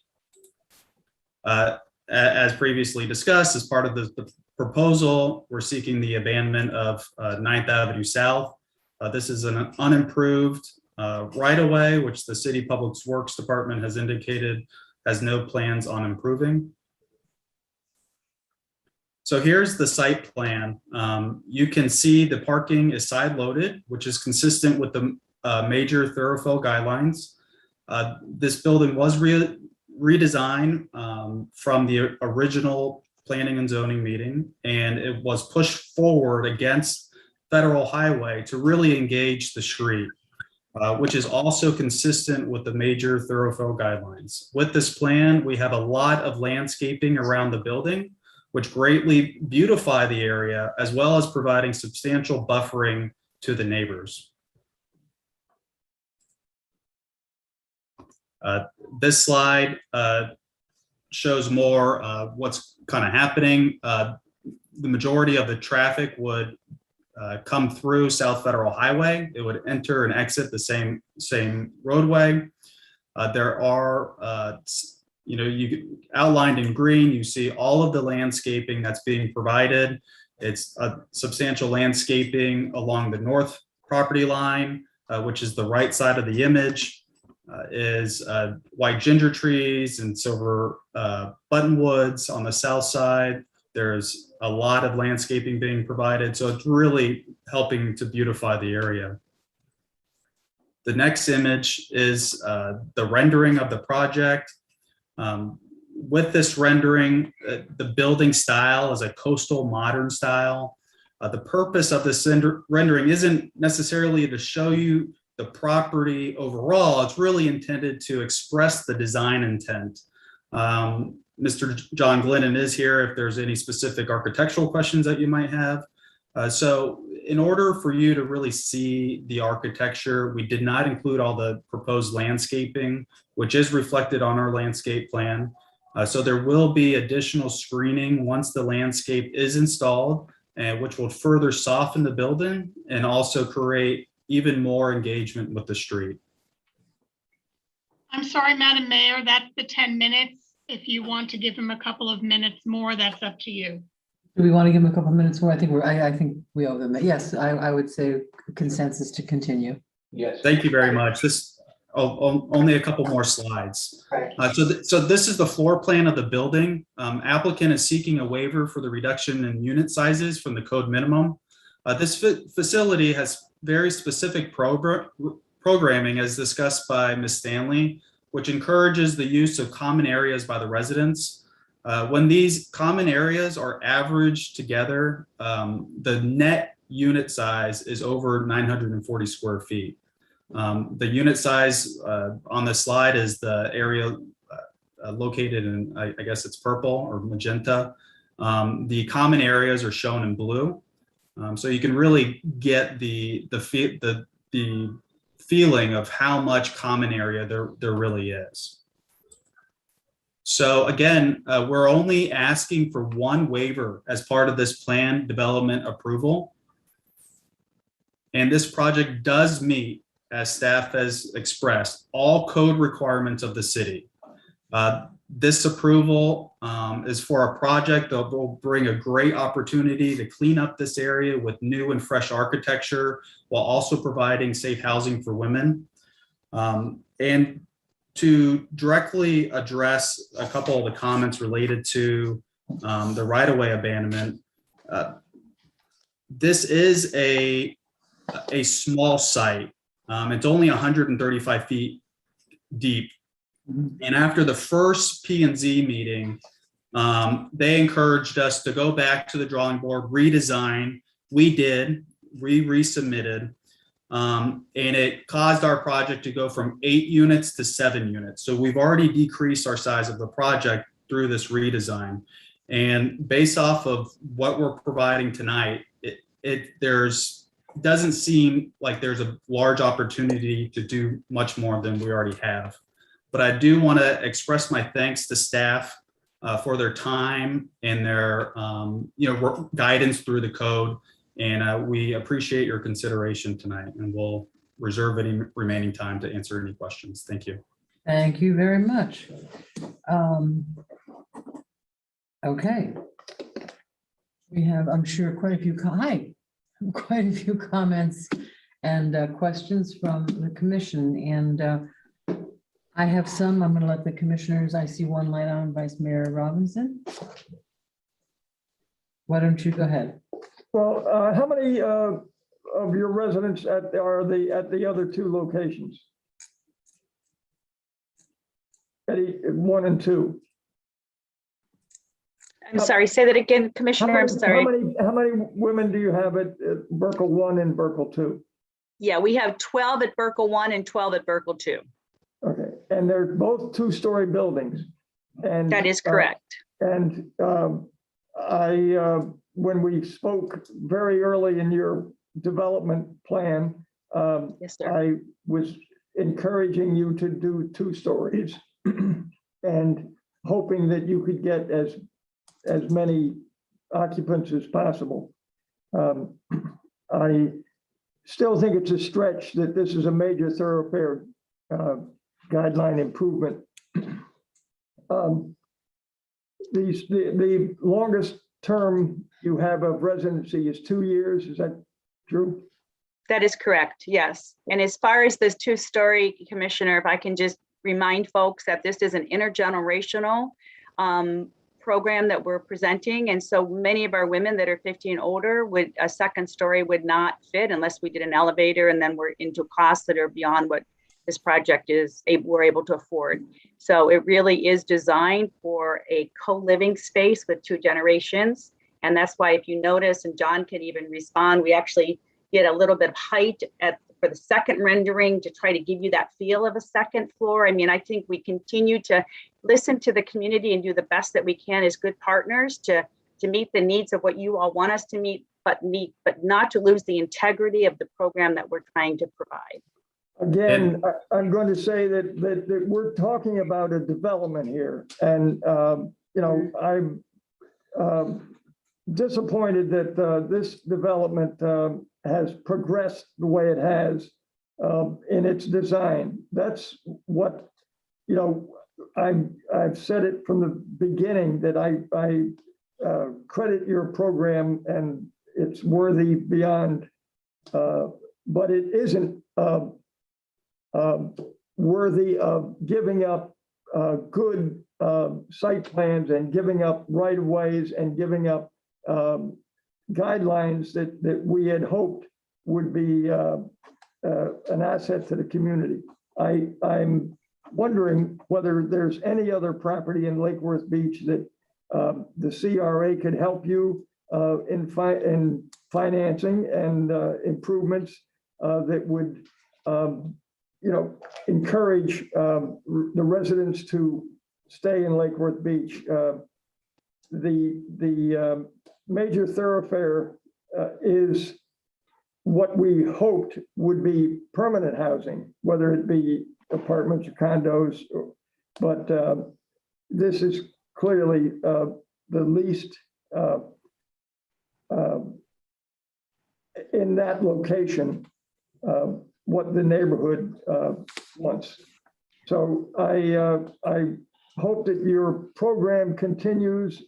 As previously discussed, as part of the proposal, we're seeking the abandonment of 9th Avenue South. This is an unimproved right-of-way, which the City Public Works Department has indicated has no plans on improving. So here's the site plan. You can see the parking is side loaded, which is consistent with the major thoroughfare guidelines. This building was redesigned from the original planning and zoning meeting, and it was pushed forward against Federal Highway to really engage the street, which is also consistent with the major thoroughfare guidelines. With this plan, we have a lot of landscaping around the building, which greatly beautify the area, as well as providing substantial buffering to the neighbors. This slide shows more what's kind of happening. The majority of the traffic would come through South Federal Highway. It would enter and exit the same roadway. There are you outlined in green, you see all of the landscaping that's being provided. It's a substantial landscaping along the north property line, which is the right side of the image, is white ginger trees and silver buttonwoods on the south side. There's a lot of landscaping being provided, so it's really helping to beautify the area. The next image is the rendering of the project. With this rendering, the building style is a coastal modern style. The purpose of this rendering isn't necessarily to show you the property overall. It's really intended to express the design intent. Mr. John Glennon is here if there's any specific architectural questions that you might have. So in order for you to really see the architecture, we did not include all the proposed landscaping, which is reflected on our landscape plan. So there will be additional screening once the landscape is installed, which will further soften the building and also create even more engagement with the street. I'm sorry, Madam Mayor, that's the 10 minutes. If you want to give him a couple of minutes more, that's up to you. Do we want to give them a couple minutes more? I think we owe them. Yes, I would say consensus to continue. Yes. Thank you very much. Only a couple more slides. So this is the floor plan of the building. Applicant is seeking a waiver for the reduction in unit sizes from the code minimum. This facility has very specific programming, as discussed by Ms. Stanley, which encourages the use of common areas by the residents. When these common areas are averaged together, the net unit size is over 940 square feet. The unit size on the slide is the area located in, I guess it's purple or magenta. The common areas are shown in blue. So you can really get the feeling of how much common area there really is. So again, we're only asking for one waiver as part of this plan development approval. And this project does meet, as staff has expressed, all code requirements of the city. This approval is for a project that will bring a great opportunity to clean up this area with new and fresh architecture while also providing safe housing for women. And to directly address a couple of the comments related to the right-of-way abandonment, this is a small site. It's only 135 feet deep. And after the first P&Z meeting, they encouraged us to go back to the drawing board, redesign. We did, we resubmitted, and it caused our project to go from 8 units to 7 units. So we've already decreased our size of the project through this redesign. And based off of what we're providing tonight, it doesn't seem like there's a large opportunity to do much more than we already have. But I do want to express my thanks to staff for their time and their guidance through the code. And we appreciate your consideration tonight, and we'll reserve any remaining time to answer any questions. Thank you. Thank you very much. Okay. We have, I'm sure, quite a few comments and questions from the commission. And I have some. I'm going to let the commissioners. I see one light on, Vice Mayor Robinson. Why don't you go ahead? Well, how many of your residents are at the other 2 locations? At 1 and 2. I'm sorry, say that again, Commissioner. I'm sorry. How many women do you have at Burkle 1 and Burkle 2? Yeah, we have 12 at Burkle 1 and 12 at Burkle 2. Okay, and they're both 2-story buildings. And that is correct. When we spoke very early in your development plan, yes, sir. I was encouraging you to do 2 stories and hoping that you could get as many occupants as possible. I still think it's a stretch that this is a major thoroughfare guideline improvement. The longest term you have of residency is 2 years. Is that true? That is correct. Yes. And as far as this 2-story, Commissioner, if I can just remind folks that this is an intergenerational program that we're presenting. And so many of our women that are 50 and older, would a 2nd story would not fit unless we did an elevator, and then we're into costs that are beyond what this project we're able to afford. So it really is designed for a co-living space with 2 generations. And that's why, if you notice, and John can even respond, we actually get a little bit of height for the 2nd rendering to try to give you that feel of a 2nd floor. I mean, I think we continue to listen to the community and do the best that we can as good partners to meet the needs of what you all want us to meet, but not to lose the integrity of the program that we're trying to provide. Again, I'm going to say that we're talking about a development here, and I'm disappointed that this development has progressed the way it has in its design. That's what I've said it from the beginning, that I credit your program and it's worthy beyond, but it isn't worthy of giving up good site plans and giving up right-of-ways and giving up guidelines that we had hoped would be an asset to the community. I'm wondering whether there's any other property in Lake Worth Beach that the CRA could help you in financing and improvements that would, encourage the residents to stay in Lake Worth Beach. The major thoroughfare is what we hoped would be permanent housing, whether it be apartments or condos, but this is clearly the least in that location, what the neighborhood wants. So I hope that your program continues,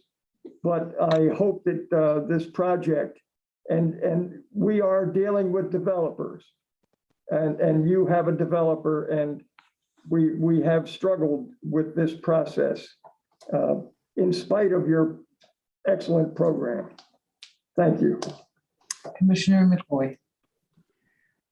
but I hope that this project, and we are dealing with developers, and you have a developer, and we have struggled with this process in spite of your excellent program. Thank you. Commissioner McCoy.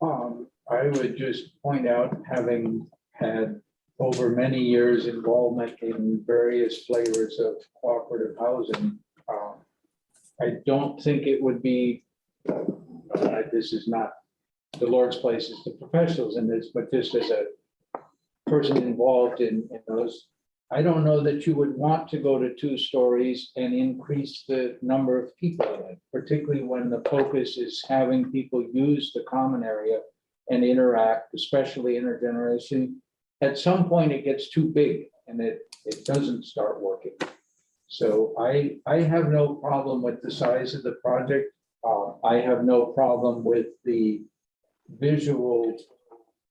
I would just point out, having had over many years involvement in various flavors of cooperative housing, I don't think it would be, this is not the Lord's place, it's the professionals in this, but just as a person involved in those, I don't know that you would want to go to 2 stories and increase the number of people in it, particularly when the focus is having people use the common area and interact, especially intergeneration. At some point, it gets too big and it doesn't start working. So I have no problem with the size of the project. I have no problem with the visual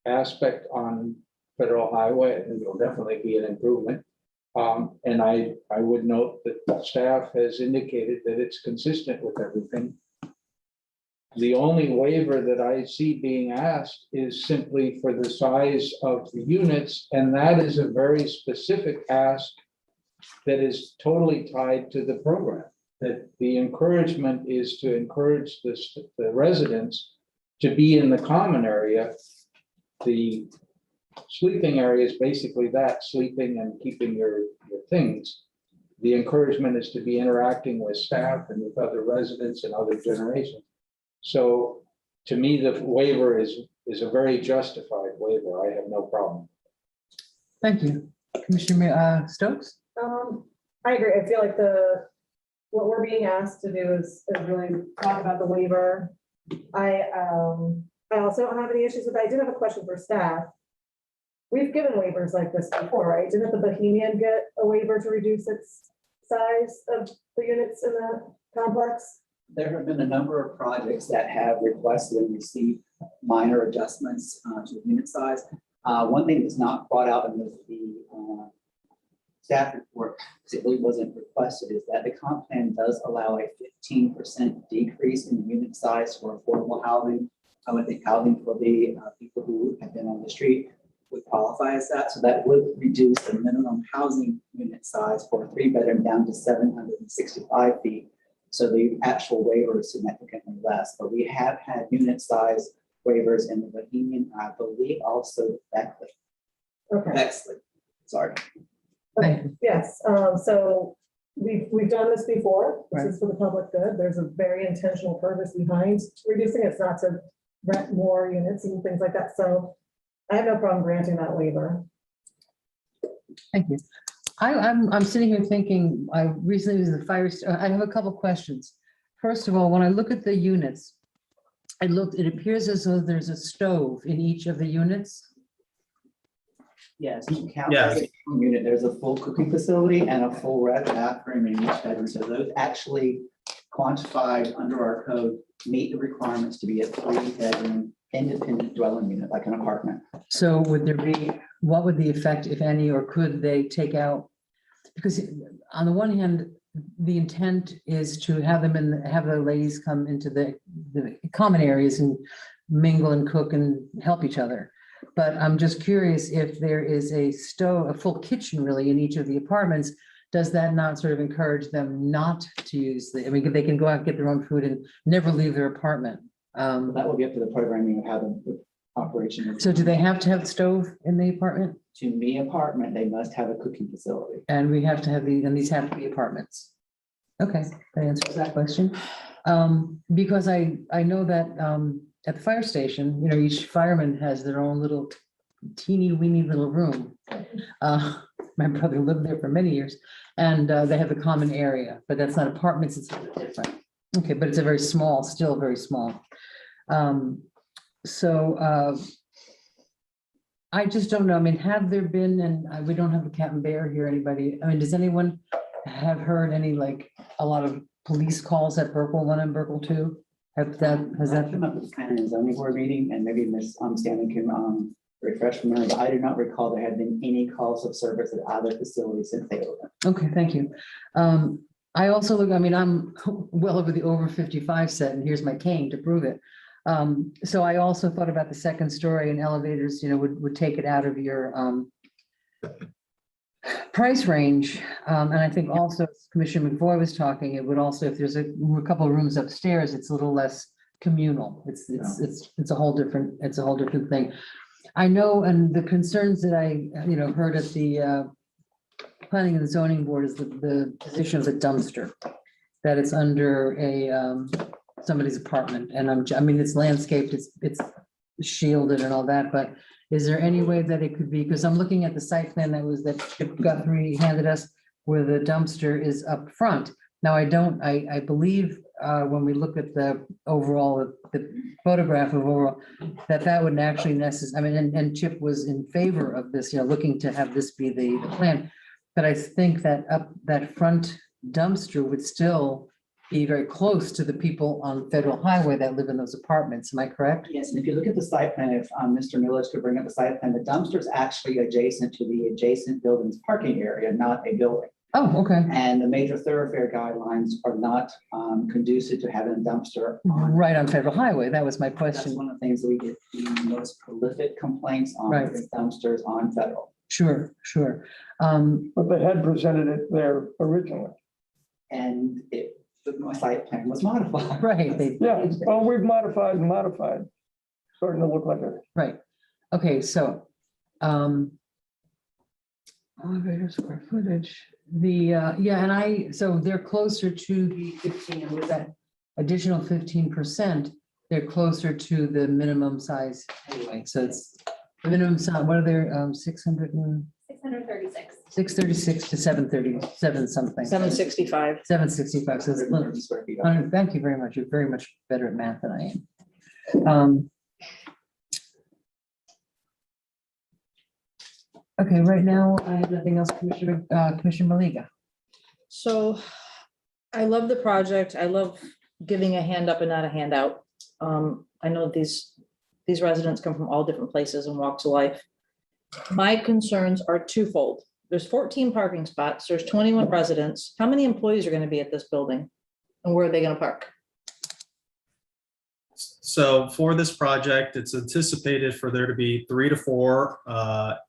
aspect on Federal Highway. I think it'll definitely be an improvement. And I would note that the staff has indicated that it's consistent with everything. The only waiver that I see being asked is simply for the size of the units, and that is a very specific ask that is totally tied to the program. That the encouragement is to encourage the residents to be in the common area. The sleeping area is basically that, sleeping and keeping your things. The encouragement is to be interacting with staff and with other residents and other generations. So to me, the waiver is a very justified waiver. I have no problem. Thank you. Commissioner Stokes? I agree. I feel like what we're being asked to do is really talk about the waiver. I also don't have any issues with that. I did have a question for staff. We've given waivers like this before, right? Didn't the Bohemian get a waiver to reduce its size of the units in the complex? There have been a number of projects that have requested and received minor adjustments to the unit size. One thing that's not brought out in the staff report, because it really wasn't requested, is that the comp plan does allow a 15% decrease in the unit size for affordable housing. I would think housing for the people who have been on the street would qualify as that. So that would reduce the minimum housing unit size for a 3-bedroom down to 765 feet. So the actual waiver is significantly less, but we have had unit size waivers in the Bohemian, I believe also Beckley. Okay. Bexley, sorry. Okay. Yes. So we've done this before. This is for the public good. There's a very intentional purpose behind reducing it. It's not to rent more units and things like that. So I have no problem granting that waiver. Thank you. I'm sitting here thinking, I recently was the fire, I have a couple questions. First of all, when I look at the units, it appears as though there's a stove in each of the units. Yes, you count as a unit. There's a full cooking facility and a full bathroom in each bedroom. So those actually quantified under our code meet the requirements to be a 3-bedroom independent dwelling unit, like an apartment. So would there be, what would the effect, if any, or could they take out? Because on the one hand, the intent is to have them have the ladies come into the common areas and mingle and cook and help each other. But I'm just curious if there is a full kitchen really in each of the apartments, does that not sort of encourage them not to use I mean, they can go out and get their own food and never leave their apartment. That will get to the programming of how operation. So do they have to have stove in the apartment? To me apartment, they must have a cooking facility. And we have to have and these have to be apartments. Okay, that answers that question. Because I know that at the fire station, you know, each fireman has their own little teeny weeny little room. My brother lived there for many years, and they have a common area, but that's not apartments, it's a little different. Okay, but it's a very small, still very small. I just don't know. I mean, have there been, and we don't have a Captain Bear here, anybody, I mean, does anyone have heard any, like, a lot of police calls at Burkle 1 and Burkle 2? Has that come up with planning and zoning board meeting, and maybe Ms. Stanley can refresh my memory, but I do not recall there had been any calls of service at other facilities since they opened. Okay, thank you. I also look, I mean, I'm well over the over 55 set, and here's my cane to prove it. So I also thought about the second story, and elevators, you know, would take it out of your price range. And I think also, as Commissioner McVoy was talking, it would also, if there's a couple of rooms upstairs, it's a little less communal. It's a whole different thing. I know, and the concerns that I, you know, heard at the planning and zoning board is the position of the dumpster, that it's under a somebody's apartment, and I mean, it's landscaped, it's shielded and all that, but is there any way that it could be, because I'm looking at the site plan that Guthrie handed us, where the dumpster is up front. Now, I believe when we look at the overall, the photograph of overall, that would actually necessarily, I mean, and Chip was in favor of this, you know, looking to have this be the plan. But I think that that front dumpster would still be very close to the people on Federal Highway that live in those apartments. Am I correct? Yes, and if you look at the site plan, if Mr. Millage could bring up the site plan, the dumpster is actually adjacent to the adjacent building's parking area, not a building. Oh, okay. And the major thoroughfare guidelines are not conducive to having a dumpster Right on Federal Highway. That was my question. That's one of the things that we get the most prolific complaints on, Right. is dumpsters on Federal. Sure. But they had presented it there originally. And my site plan was modified. Right. Yeah, well, we've modified and modified. Starting to look like a. Right. Okay, so elevator square footage. So they're closer to the 15, with that additional 15%, they're closer to the minimum size anyway. So it's the minimum size, what are their 636. 636 to 737 something. 765. 765. So it's a little, thank you very much. You're very much better at math than I am. Okay, right now I have nothing else, Commissioner Maliga. So I love the project. I love giving a hand up and not a handout. I know these residents come from all different places and walks of life. My concerns are twofold. There's 14 parking spots. There's 21 residents. How many employees are going to be at this building? And where are they going to park? So for this project, it's anticipated for there to be 3 to 4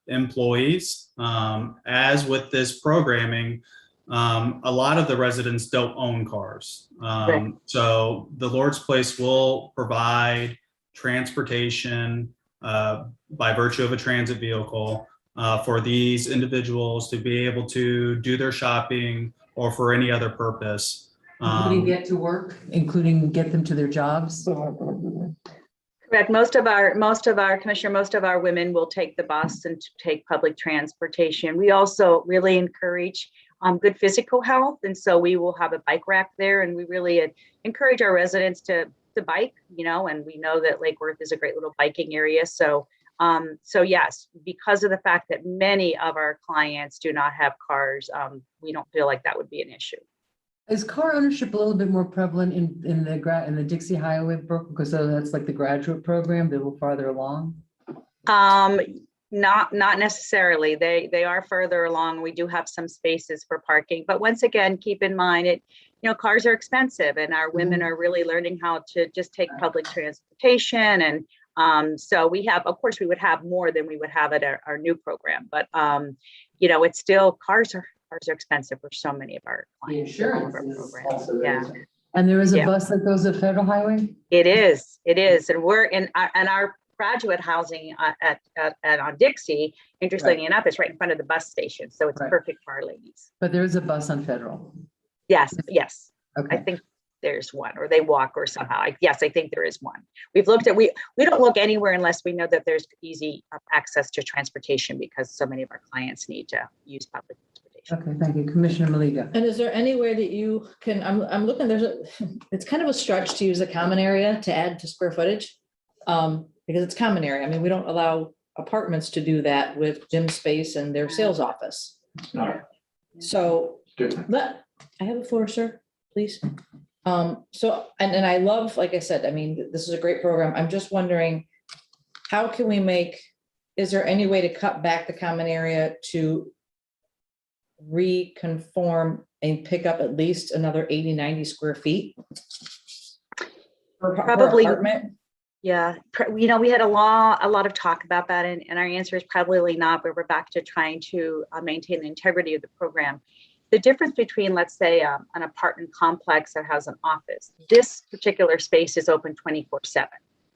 employees. As with this programming, a lot of the residents don't own cars. Right. So the Lord's Place will provide transportation by virtue of a transit vehicle for these individuals to be able to do their shopping or for any other purpose. Including get to work, including get them to their jobs. Correct. Most of our women will take the bus and take public transportation. We also really encourage good physical health. And so we will have a bike rack there, and we really encourage our residents to bike, you know, and we know that Lake Worth is a great little biking area. So yes, because of the fact that many of our clients do not have cars, we don't feel like that would be an issue. Is car ownership a little bit more prevalent in the Dixie Highway, Brooke? Because that's like the graduate program, they're a little farther along. Not necessarily. They are further along. We do have some spaces for parking, but once again, keep in mind cars are expensive, and our women are really learning how to just take public transportation. And so we would have more than we would have at our new program, but it's still cars are expensive for so many of our clients. Programs. Yeah. And there is a bus that goes to Federal Highway? It is. And we're in, and our graduate housing on Dixie, interestingly enough, it's right in front of the bus station. So it's Right. perfect for our ladies. But there is a bus on Federal. Yes, yes. I Okay. think there's one, or they walk or somehow. Yes, I think there is one. We've looked at, we don't look anywhere unless we know that there's easy access to transportation, because so many of our clients need to use public transportation. Okay, thank you. Commissioner Maliga. And is there any way that you can, I'm looking, it's kind of a stretch to use a common area to add to square footage. Because it's common area. I mean, we don't allow apartments to do that with gym space and their sales office. So I have the floor, sir, please. So, and I love, like I said, I mean, this is a great program. I'm just wondering, how can we is there any way to cut back the common area to reconform and pick up at least another 80, 90 square feet? Per Probably. apartment? Yeah, we had a lot of talk about that, and our answer is probably not, but we're back to trying to maintain the integrity of the program. The difference between, let's say, an apartment complex that has an office, this particular space is open 24/7.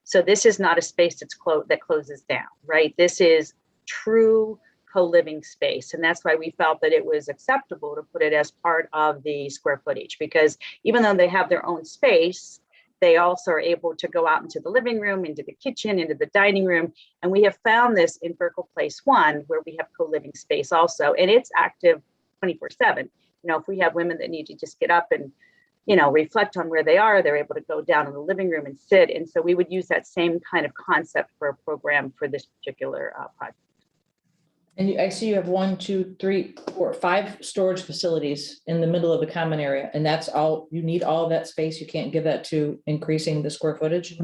So this is not a space that closes down, right? This is true co-living space. And that's why we felt that it was acceptable to put it as part of the square footage, because even though they have their own space, they also are able to go out into the living room, into the kitchen, into the dining room. And we have found this in Vertical Place 1, where we have co-living space also, and it's active 24/7. If we have women that need to just get up and, reflect on where they are, they're able to go down in the living room and sit. And so we would use that same kind of concept for a program for this particular project. And I see you have 1, 2, 3, 4, 5 storage facilities in the middle of the common area, and that's all, you need all of that space. You can't give that to increasing the square footage?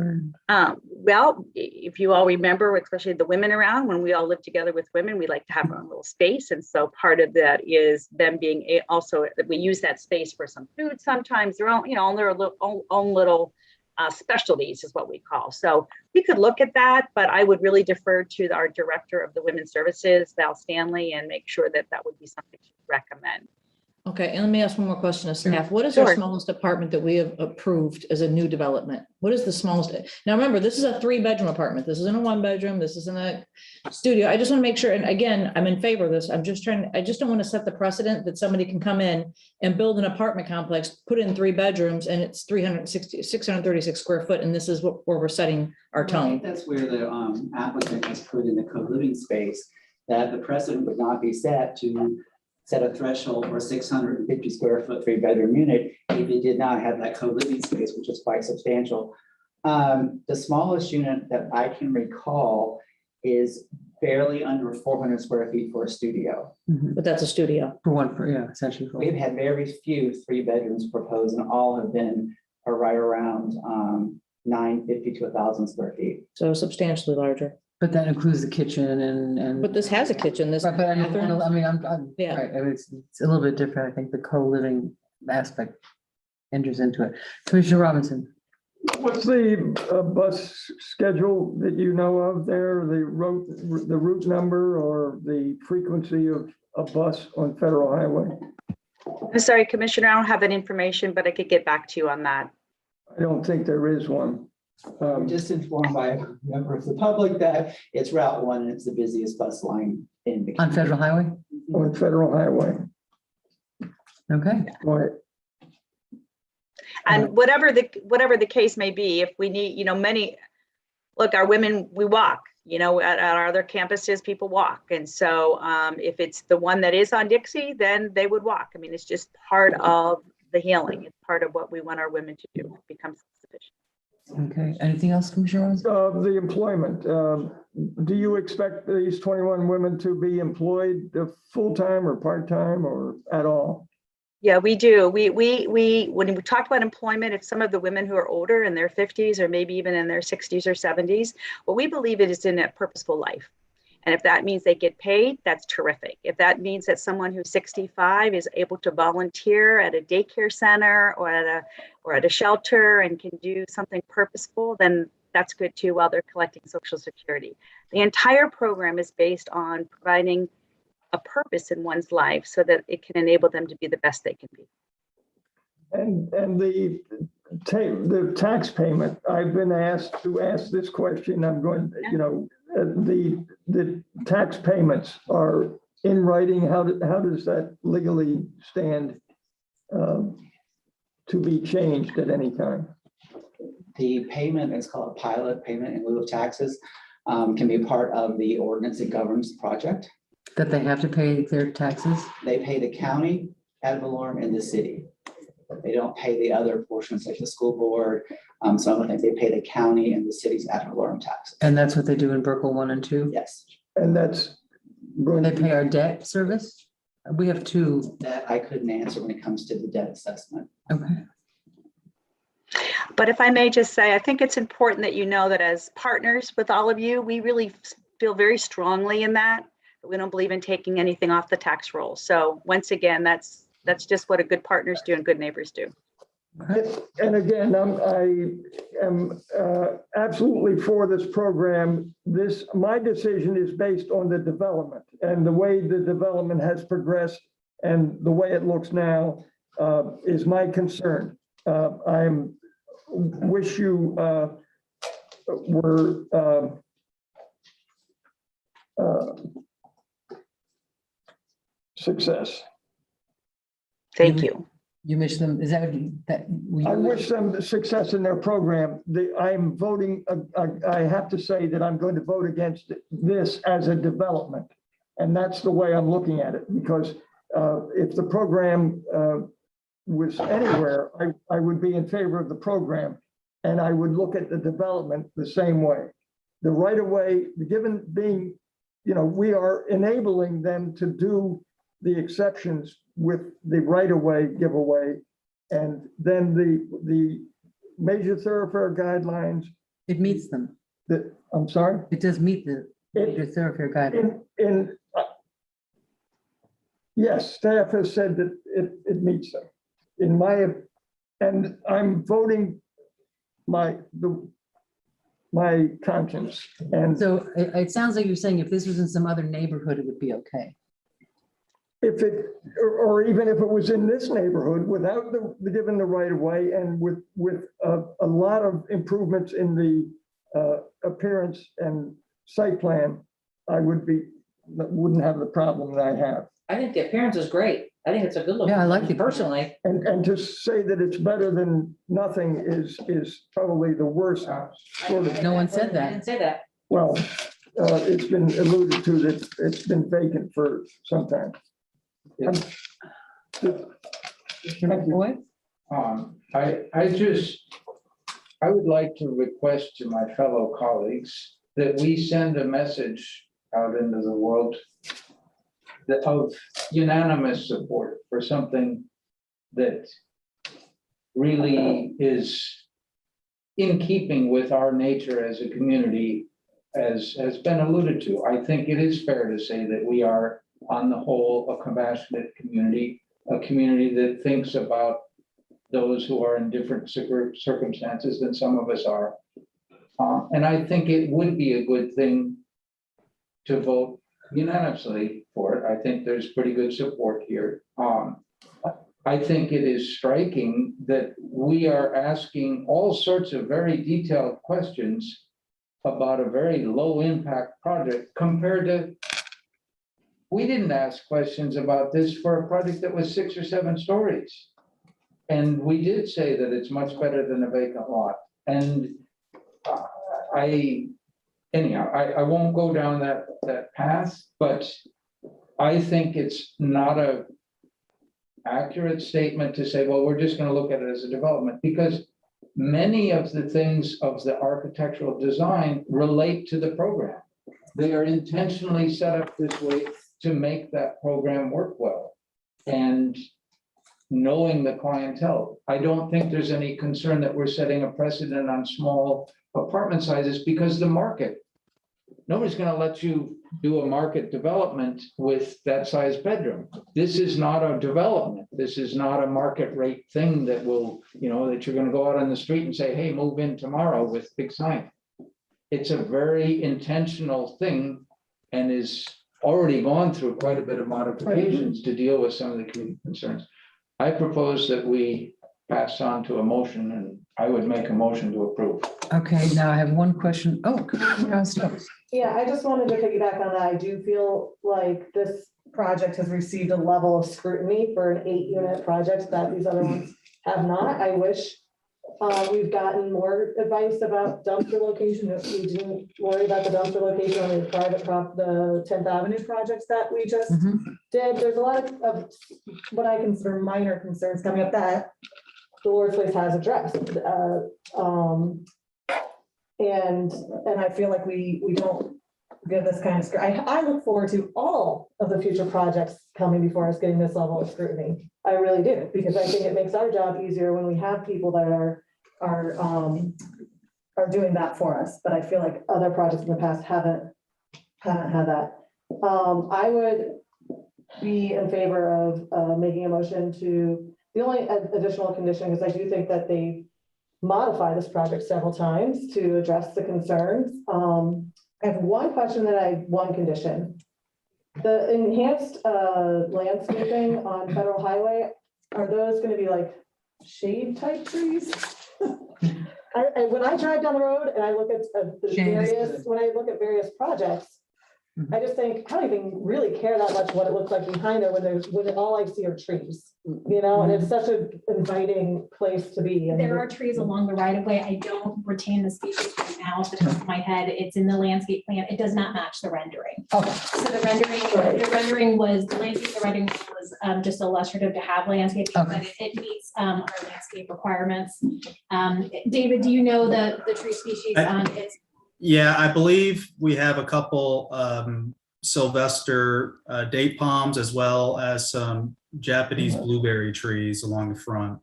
Well, if you all remember, especially the women around, when we all live together with women, we like to have our own little space. And so part of that is them being also, we use that space for some food sometimes, their own, on their own little specialties is what we call. So we could look at that, but I would really defer to our director of the Women's Services, Val Stanley, and make sure that that would be something to recommend. Okay, and let me ask one more question to staff. What is our smallest apartment that we have approved as a new development? What is the smallest? Now, remember, this is a 3-bedroom apartment. This isn't a 1-bedroom. This isn't a studio. I just want to make sure, and again, I'm in favor of this. I just don't want to set the precedent that somebody can come in and build an apartment complex, put in 3 bedrooms, and it's 636 square foot, and this is where we're setting our tone. That's where the applicant has put in the co-living space, that the precedent would not be set to set a threshold for a 650 square foot 3-bedroom unit if it did not have that co-living space, which is quite substantial. The smallest unit that I can recall is barely under 400 square feet for a studio. But that's a studio. Essentially. We've had very few 3 bedrooms proposed, and all have been right around 950 to 1,000 square feet. So substantially larger. But that includes the kitchen and. But this has a kitchen, this. Right, but I'm Yeah. right. I mean, it's a little bit different. I think the co-living aspect enters into it. Commissioner Robinson. What's the bus schedule that you know of there, the route number or the frequency of a bus on Federal Highway? I'm sorry, Commissioner, I don't have that information, but I could get back to you on that. I don't think there is one. I'm just informed by a member of the public that it's Route 1 and it's the busiest bus line in the On Federal Highway? On Federal Highway. Okay. Right. And whatever the case may be, if we need, look, our women, we walk, at our other campuses, people walk. And so if it's the one that is on Dixie, then they would walk. I mean, it's just part of the healing. It's part of what we want our women to do, become self-sufficient. Okay, anything else, Commissioner Robinson? The employment, do you expect these 21 women to be employed full-time or part-time or at all? Yeah, we do. We when we talk about employment, if some of the women who are older in their 50s or maybe even in their 60s or 70s, what we believe it is in a purposeful life. And if that means they get paid, that's terrific. If that means that someone who's 65 is able to volunteer at a daycare center or at a shelter and can do something purposeful, then that's good too while they're collecting Social Security. The entire program is based on providing a purpose in one's life so that it can enable them to be the best they can be. And the the tax payment, I've been asked to ask this question. I'm going, the tax payments are in writing. How does that legally stand to be changed at any time? The payment is called a pilot payment in lieu of taxes, can be part of the ordinance that governs the project. That they have to pay their taxes? They pay the county, ad valorem, and the city. They don't pay the other portions like the school board. Some of them, they pay the county and the city's ad valorem taxes. And that's what they do in Burkle 1 and 2? Yes. And that's going They pay our debt service? We have two. That I couldn't answer when it comes to the debt assessment. Okay. But if I may just say, I think it's important that you know that as partners with all of you, we really feel very strongly in that. We don't believe in taking anything off the tax roll. So once again, that's just what a good partners do and good neighbors do. And again, I am absolutely for this program. My decision is based on the development and the way the development has progressed and the way it looks now is my concern. Wish you were success. Thank you. You wish them, is that I wish them success in their program. I'm voting, I have to say that I'm going to vote against this as a development. And that's the way I'm looking at it, because if the program was anywhere, I would be in favor of the program. And I would look at the development the same way. The right of way, given being, we are enabling them to do the exceptions with the right of way giveaway. And then the major thoroughfare guidelines. It meets them. I'm sorry? It does meet the major thoroughfare guidelines. Yes, staff has said that it meets them. And I'm voting my conscience. And so it sounds like you're saying if this was in some other neighborhood, it would be okay. If it, or even if it was in this neighborhood without given the right of way and with a lot of improvements in the appearance and site plan, I wouldn't have the problem that I have. I think the appearance is great. I think it's a good look. Yeah, I like it personally. And to say that it's better than nothing is probably the worst sort of. No one said I that. didn't say that. Well, it's been alluded to that it's been vacant for some time. I would like to request to my fellow colleagues that we send a message out into the world of unanimous support for something that really is in keeping with our nature as a community, as has been alluded to. I think it is fair to say that we are, on the whole, a compassionate community, a community that thinks about those who are in different circumstances than some of us are. And I think it would be a good thing to vote unanimously for it. I think there's pretty good support here. I think it is striking that we are asking all sorts of very detailed questions about a very low impact project compared to, we didn't ask questions about this for a project that was 6 or 7 stories. And we did say that it's much better than a vacant lot. And I won't go down that path, but I think it's not a accurate statement to say, well, we're just going to look at it as a development, because many of the things of the architectural design relate to the program. They are intentionally set up this way to make that program work well. And knowing the clientele, I don't think there's any concern that we're setting a precedent on small apartment sizes, because the market, nobody's going to let you do a market development with that size bedroom. This is not a development. This is not a market rate thing that will, that you're going to go out on the street and say, hey, move in tomorrow with big sign. It's a very intentional thing and is already gone through quite a bit of modifications to deal with some of the community concerns. I propose that we pass on to a motion, and I would make a motion to approve. Okay, now I have one question. Oh, Commissioner Stokes. Yeah, I just wanted to piggyback on that. I do feel like this project has received a level of scrutiny for an 8-unit project that these other ones have not. I wish we've gotten more advice about dumpster location. If we didn't worry about the dumpster location on the the 10th Avenue projects that we just did. There's a lot of what I consider minor concerns coming up that the Lord's Place has addressed. And I feel like we don't give this kind of, I look forward to all of the future projects coming before us getting this level of scrutiny. I really do, because I think it makes our job easier when we have people that are doing that for us. But I feel like other projects in the past haven't had that. I would be in favor of making a motion to, the only additional condition, because I do think that they modify this project several times to address the concerns. I have one question one condition. The enhanced landscaping on Federal Highway, are those going to be like shade type trees? When I drive down the road and I look at various projects, I just think, I don't even really care that much what it looks like behind there when all I see are trees, and it's such an inviting place to be. There are trees along the right of way. I don't retain the species right now off the top of my head. It's in the landscape plan. It does not match the rendering. Okay. So the rendering was just illustrative to have landscaping, but it meets our landscape requirements. David, do you know the tree species on its? Yeah, I believe we have a couple Sylvester date palms as well as some Japanese blueberry trees along the front.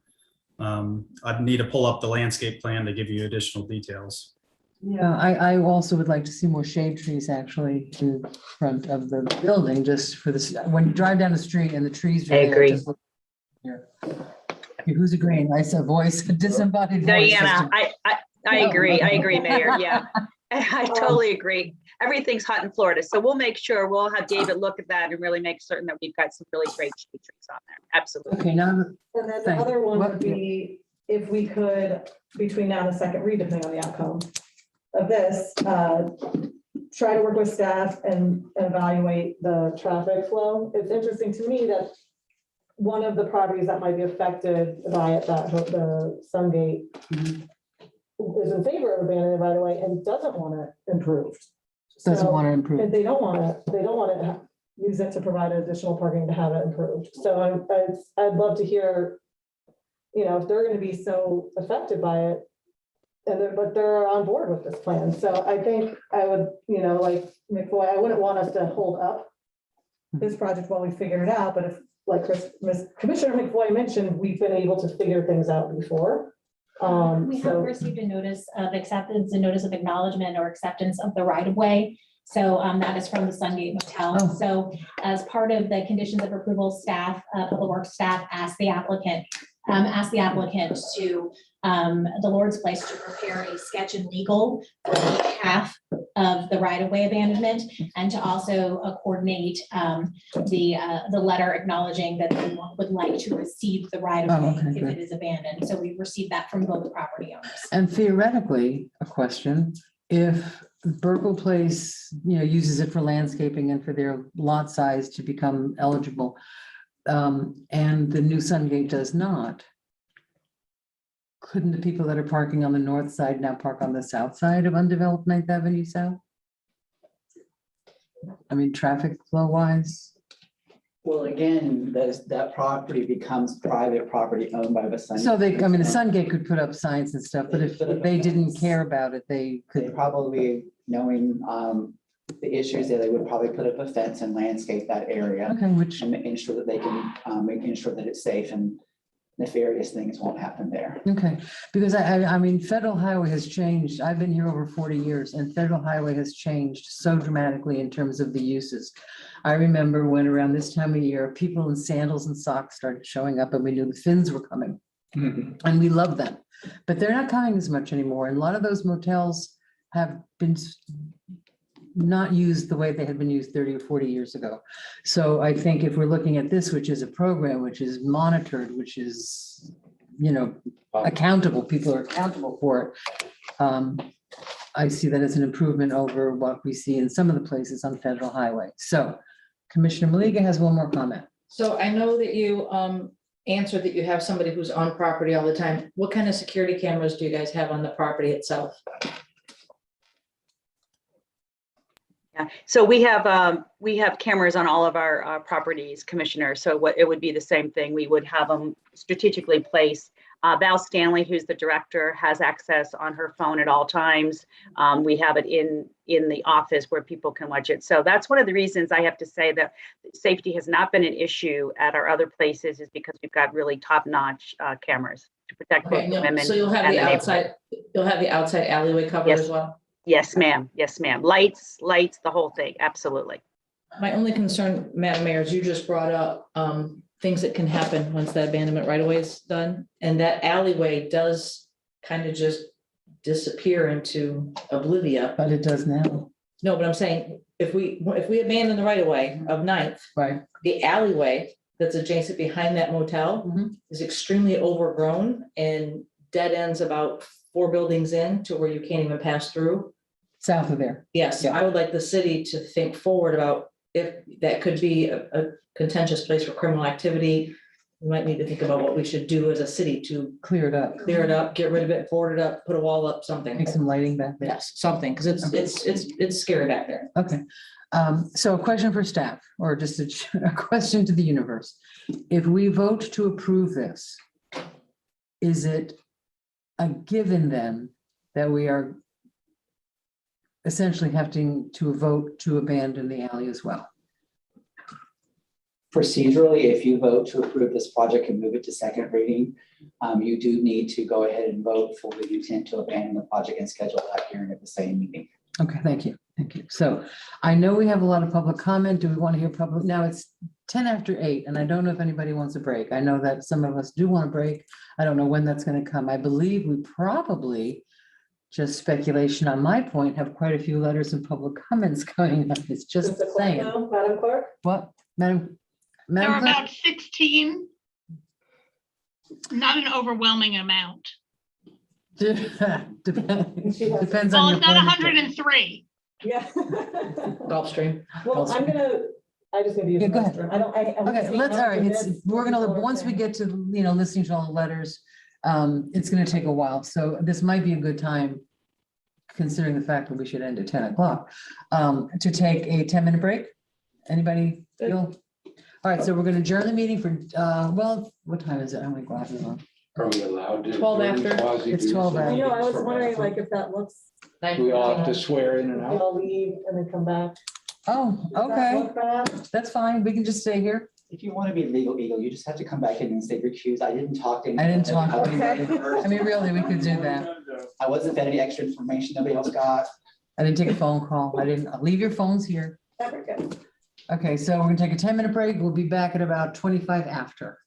I'd need to pull up the landscape plan to give you additional details. Yeah, I also would like to see more shade trees actually in front of the building, just for this, when you drive down the street and the trees are there. agree. just look here. Who's agreeing? I said voice, a disembodied voice. Diana, I agree, Mayor. Yeah, I totally agree. Everything's hot in Florida, so we'll make sure, we'll have David look at that and really make certain that we've got some really great shade trees on there. Absolutely. Okay, now. And then the other one would be, if we could, between now and the second read, depending on the outcome of this, try to work with staff and evaluate the traffic flow. It's interesting to me that one of the properties that might be affected by it, the Sungate, is in favor of abandoning right away and doesn't want it improved. Doesn't want to improve. And they don't want to use it to provide additional parking to have it improved. So I'd love to hear, if they're going to be so affected by it, but they're on board with this plan. So I think I would, like McFoy, I wouldn't want us to hold up this project while we figure it out. But if, like Commissioner McFoy mentioned, we've been able to figure things out before. We have received a notice of acceptance, a notice of acknowledgement or acceptance of the right of way. So that is from the Sungate Motel. Oh. So as part of the conditions of approval, staff, public works staff asked the applicant to the Lord's Place to prepare a sketch and legal for half of the right of way abandonment, and to also coordinate the letter acknowledging that they would like to receive the right of way if it is abandoned. So we've received that from both property owners. And theoretically, a question, if Burkle Place, uses it for landscaping and for their lot size to become eligible, and the new Sungate does not, couldn't the people that are parking on the north side now park on the south side of undeveloped 9th Avenue South? I mean, traffic flow wise? Well, again, that property becomes private property owned by the Sungate. So the Sungate could put up signs and stuff, but if they didn't care about it, they could. They probably, knowing the issues there, they would probably put up a fence and landscape that area. Okay, and ensure that they can, making sure that it's safe and nefarious things won't happen there. Okay, because I mean, Federal Highway has changed. I've been here over 40 years and Federal Highway has changed so dramatically in terms of the uses. I remember when around this time of year, people in sandals and socks started showing up and we knew the Finns were coming. And we love them, but they're not coming as much anymore. And a lot of those motels have been not used the way they had been used 30 or 40 years ago. So I think if we're looking at this, which is a program, which is monitored, which is accountable, people are accountable for it. I see that as an improvement over what we see in some of the places on federal highway. So Commissioner Maliga has one more comment. So I know that you answered that you have somebody who's on property all the time. What kind of security cameras do you guys have on the property itself? Yeah, so we have cameras on all of our properties, Commissioner. So what it would be the same thing. We would have them strategically placed. Val Stanley, who's the director, has access on her phone at all times. We have it in the office where people can watch it. So that's one of the reasons I have to say that safety has not been an issue at our other places, is because we've got really top-notch cameras to protect both the women. So you'll have and the neighborhood. outside alleyway covered Yes. as well? Yes, ma'am. Yes, ma'am. Lights, the whole thing. Absolutely. My only concern, Madam Mayor, is you just brought up things that can happen once that abandonment right away is done. And that alleyway does kind of just disappear into oblivion. But it does now. No, but I'm saying, if we abandon the right of way of Ninth, Right. the alleyway that's adjacent behind that motel is extremely overgrown and dead ends about 4 buildings in to where you can't even pass through. South of there. Yes, I would like the city to think forward about if that could be a contentious place for criminal activity. We might need to think about what we should do as a city to clear it up, get rid of it, board it up, put a wall up, something. Make some lighting back there. Yes, something, because it's scary back there. Okay. So a question for staff, or just a question to the universe. If we vote to approve this, is it a given then that we are essentially having to vote to abandon the alley as well? Procedurally, if you vote to approve this project and move it to second reading, you do need to go ahead and vote for the intent to abandon the project and schedule that hearing at the same meeting. Okay, thank you. Thank you. So I know we have a lot of public comment. Do we want to hear public? Now it's 8:10, and I don't know if anybody wants a break. I know that some of us do want a break. I don't know when that's going to come. I believe we probably, just speculation on my point, have quite a few letters and public comments going up. It's just saying. Madam Clerk? What, Madam? There are Clerk? about 16, not an overwhelming amount. Depends Well, on it's your not point. 103. Yeah. Gulfstream. Well, I just gonna use the Yeah, go ahead. restroom. I want to Okay, see let's, all after right, this we're what gonna, people are once we saying. get to, listening to all the letters, it's gonna take a while, so this might be a good time, considering the fact that we should end at 10 o'clock, to take a 10-minute break. Anybody feel? All right, so we're gonna adjourn the meeting for, well, what time is it? I have my glasses on. Are we allowed to? 12 after. It's 12 after. I was wondering like if that looks, Do we all have to swear in and we out? all leave and then come back. Oh, Does that okay, look bad? that's fine, we can just stay here. If you want to be legal, you just have to come back in and state your cues. I didn't talk to I didn't talk to anybody. anybody. I mean, really, we could do that. I wasn't fed any extra information nobody else got. I didn't take a phone call. Leave your phones here. Okay. Okay, so we're gonna take a 10-minute break. We'll be back at about 25 after.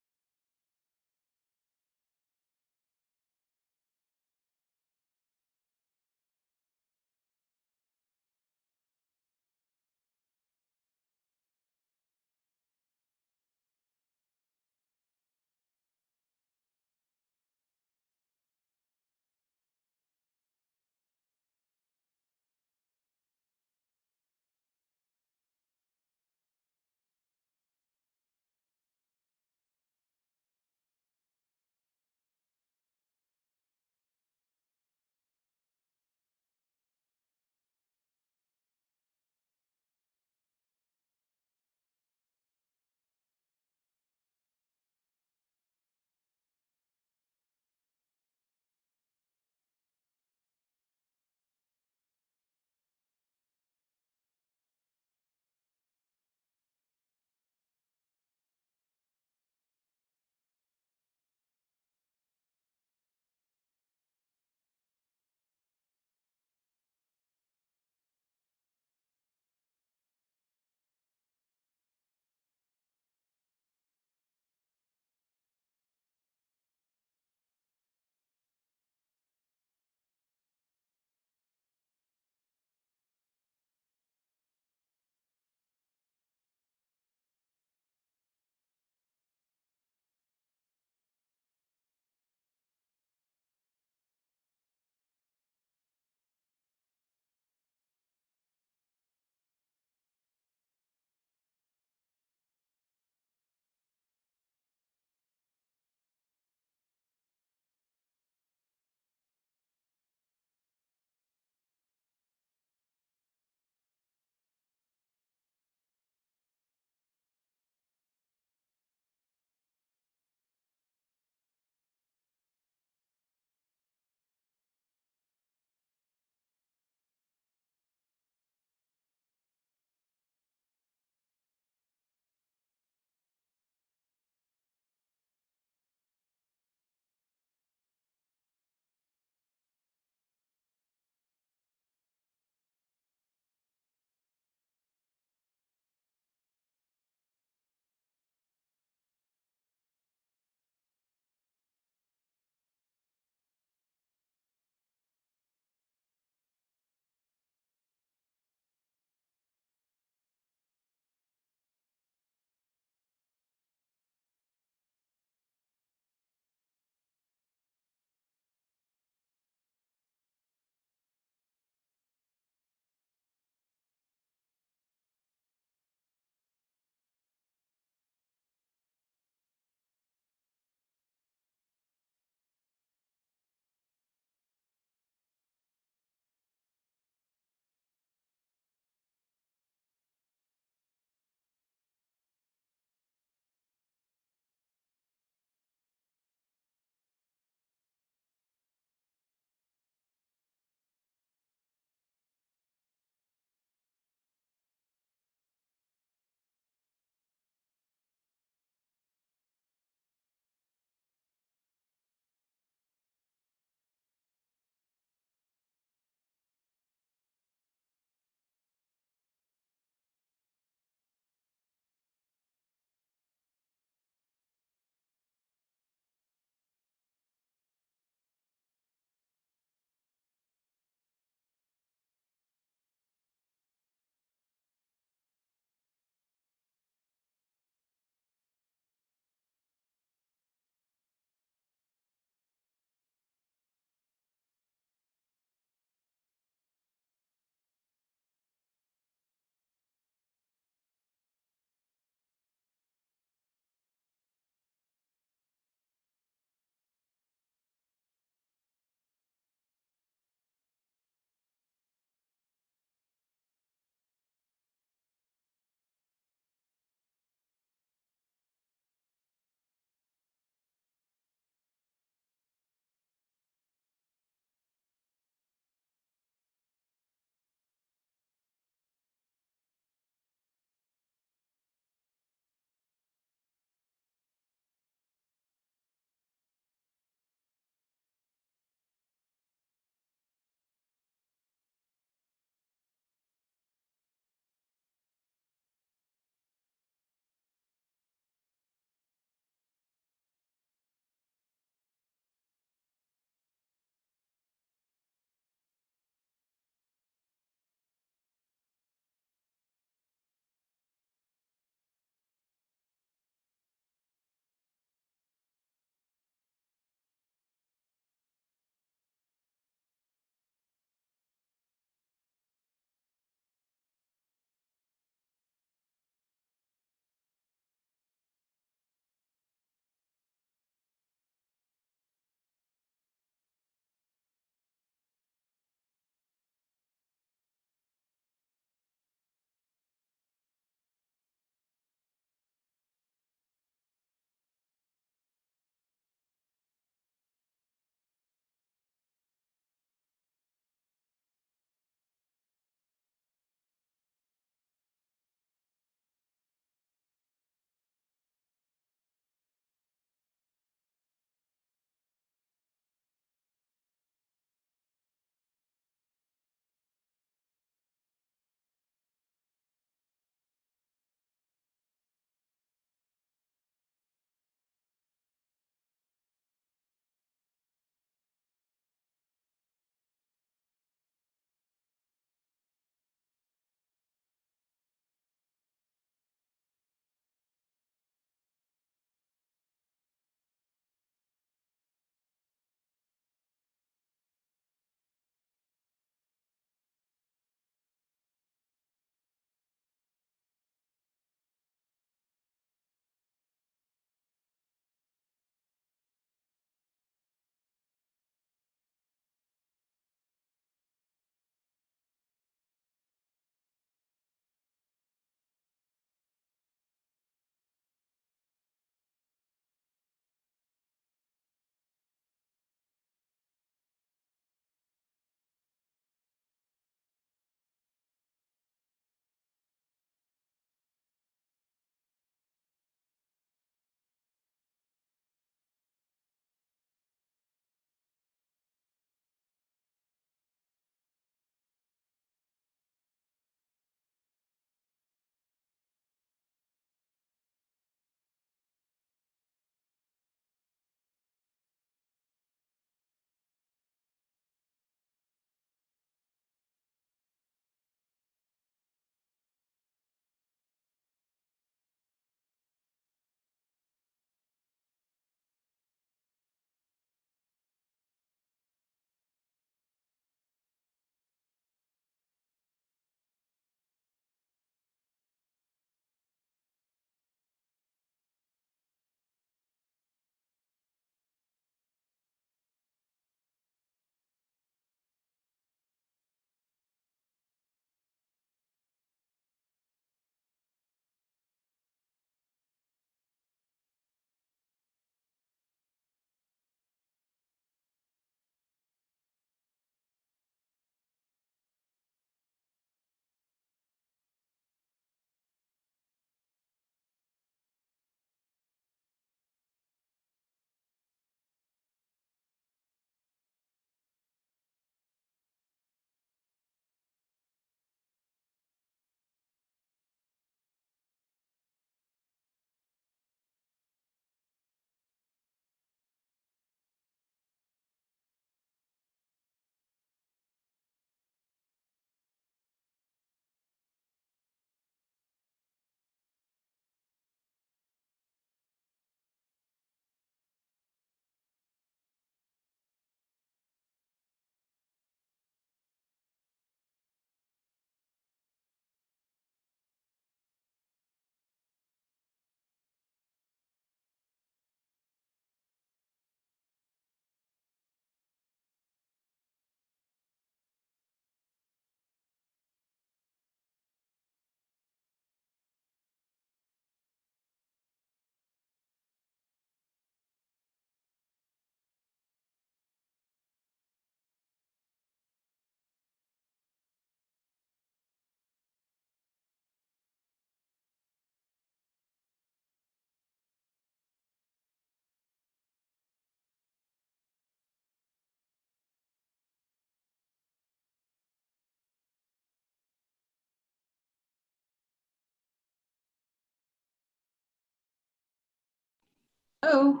Oh.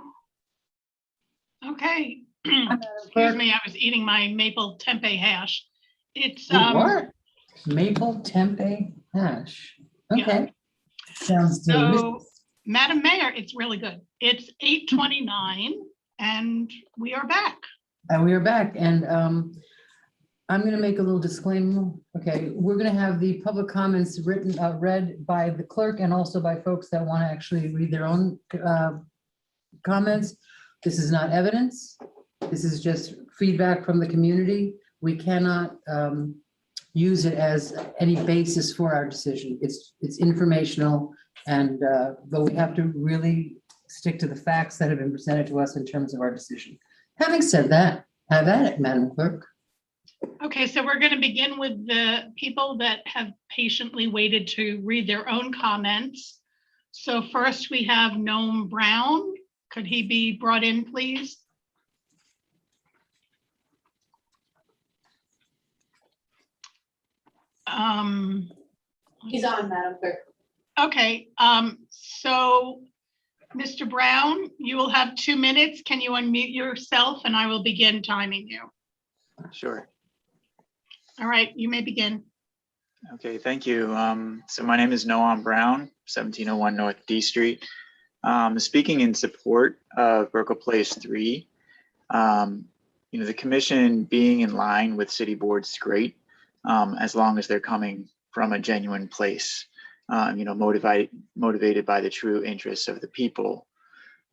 Okay. Excuse me, I was eating my maple tempeh hash. It's, What? Maple tempeh hash. Okay. Sounds delicious. so, Madam Mayor, it's really good. It's 8:29 and we are back. And we are back, and I'm going to make a little disclaimer. Okay, we're going to have the public comments written, read by the clerk and also by folks that want to actually read their own comments. This is not evidence. This is just feedback from the community. We cannot use it as any basis for our decision. It's informational, and but we have to really stick to the facts that have been presented to us in terms of our decision. Having said that, have at it, Madam Clerk. Okay, so we're going to begin with the people that have patiently waited to read their own comments. So first we have Noam Brown. Could he be brought in, please? He's on, Madam Clerk. Okay, so Mr. Brown, you will have 2 minutes. Can you unmute yourself and I will begin timing you? Sure. All right, you may begin. Okay, thank you. So my name is Noam Brown, 1701 North D Street. Speaking in support of Burkle Place 3, the commission being in line with city boards is great, as long as they're coming from a genuine place, motivated by the true interests of the people.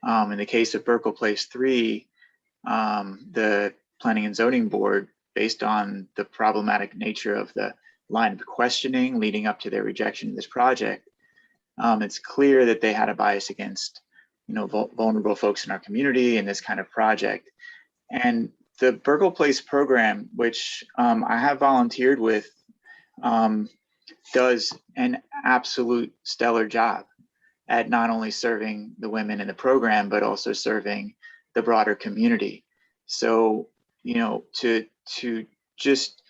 In the case of Burkle Place 3, the Planning and Zoning Board, based on the problematic nature of the line of questioning leading up to their rejection of this project, it's clear that they had a bias against, vulnerable folks in our community in this kind of project. And the Burkle Place program, which I have volunteered with, does an absolute stellar job at not only serving the women in the program, but also serving the broader community. So, to just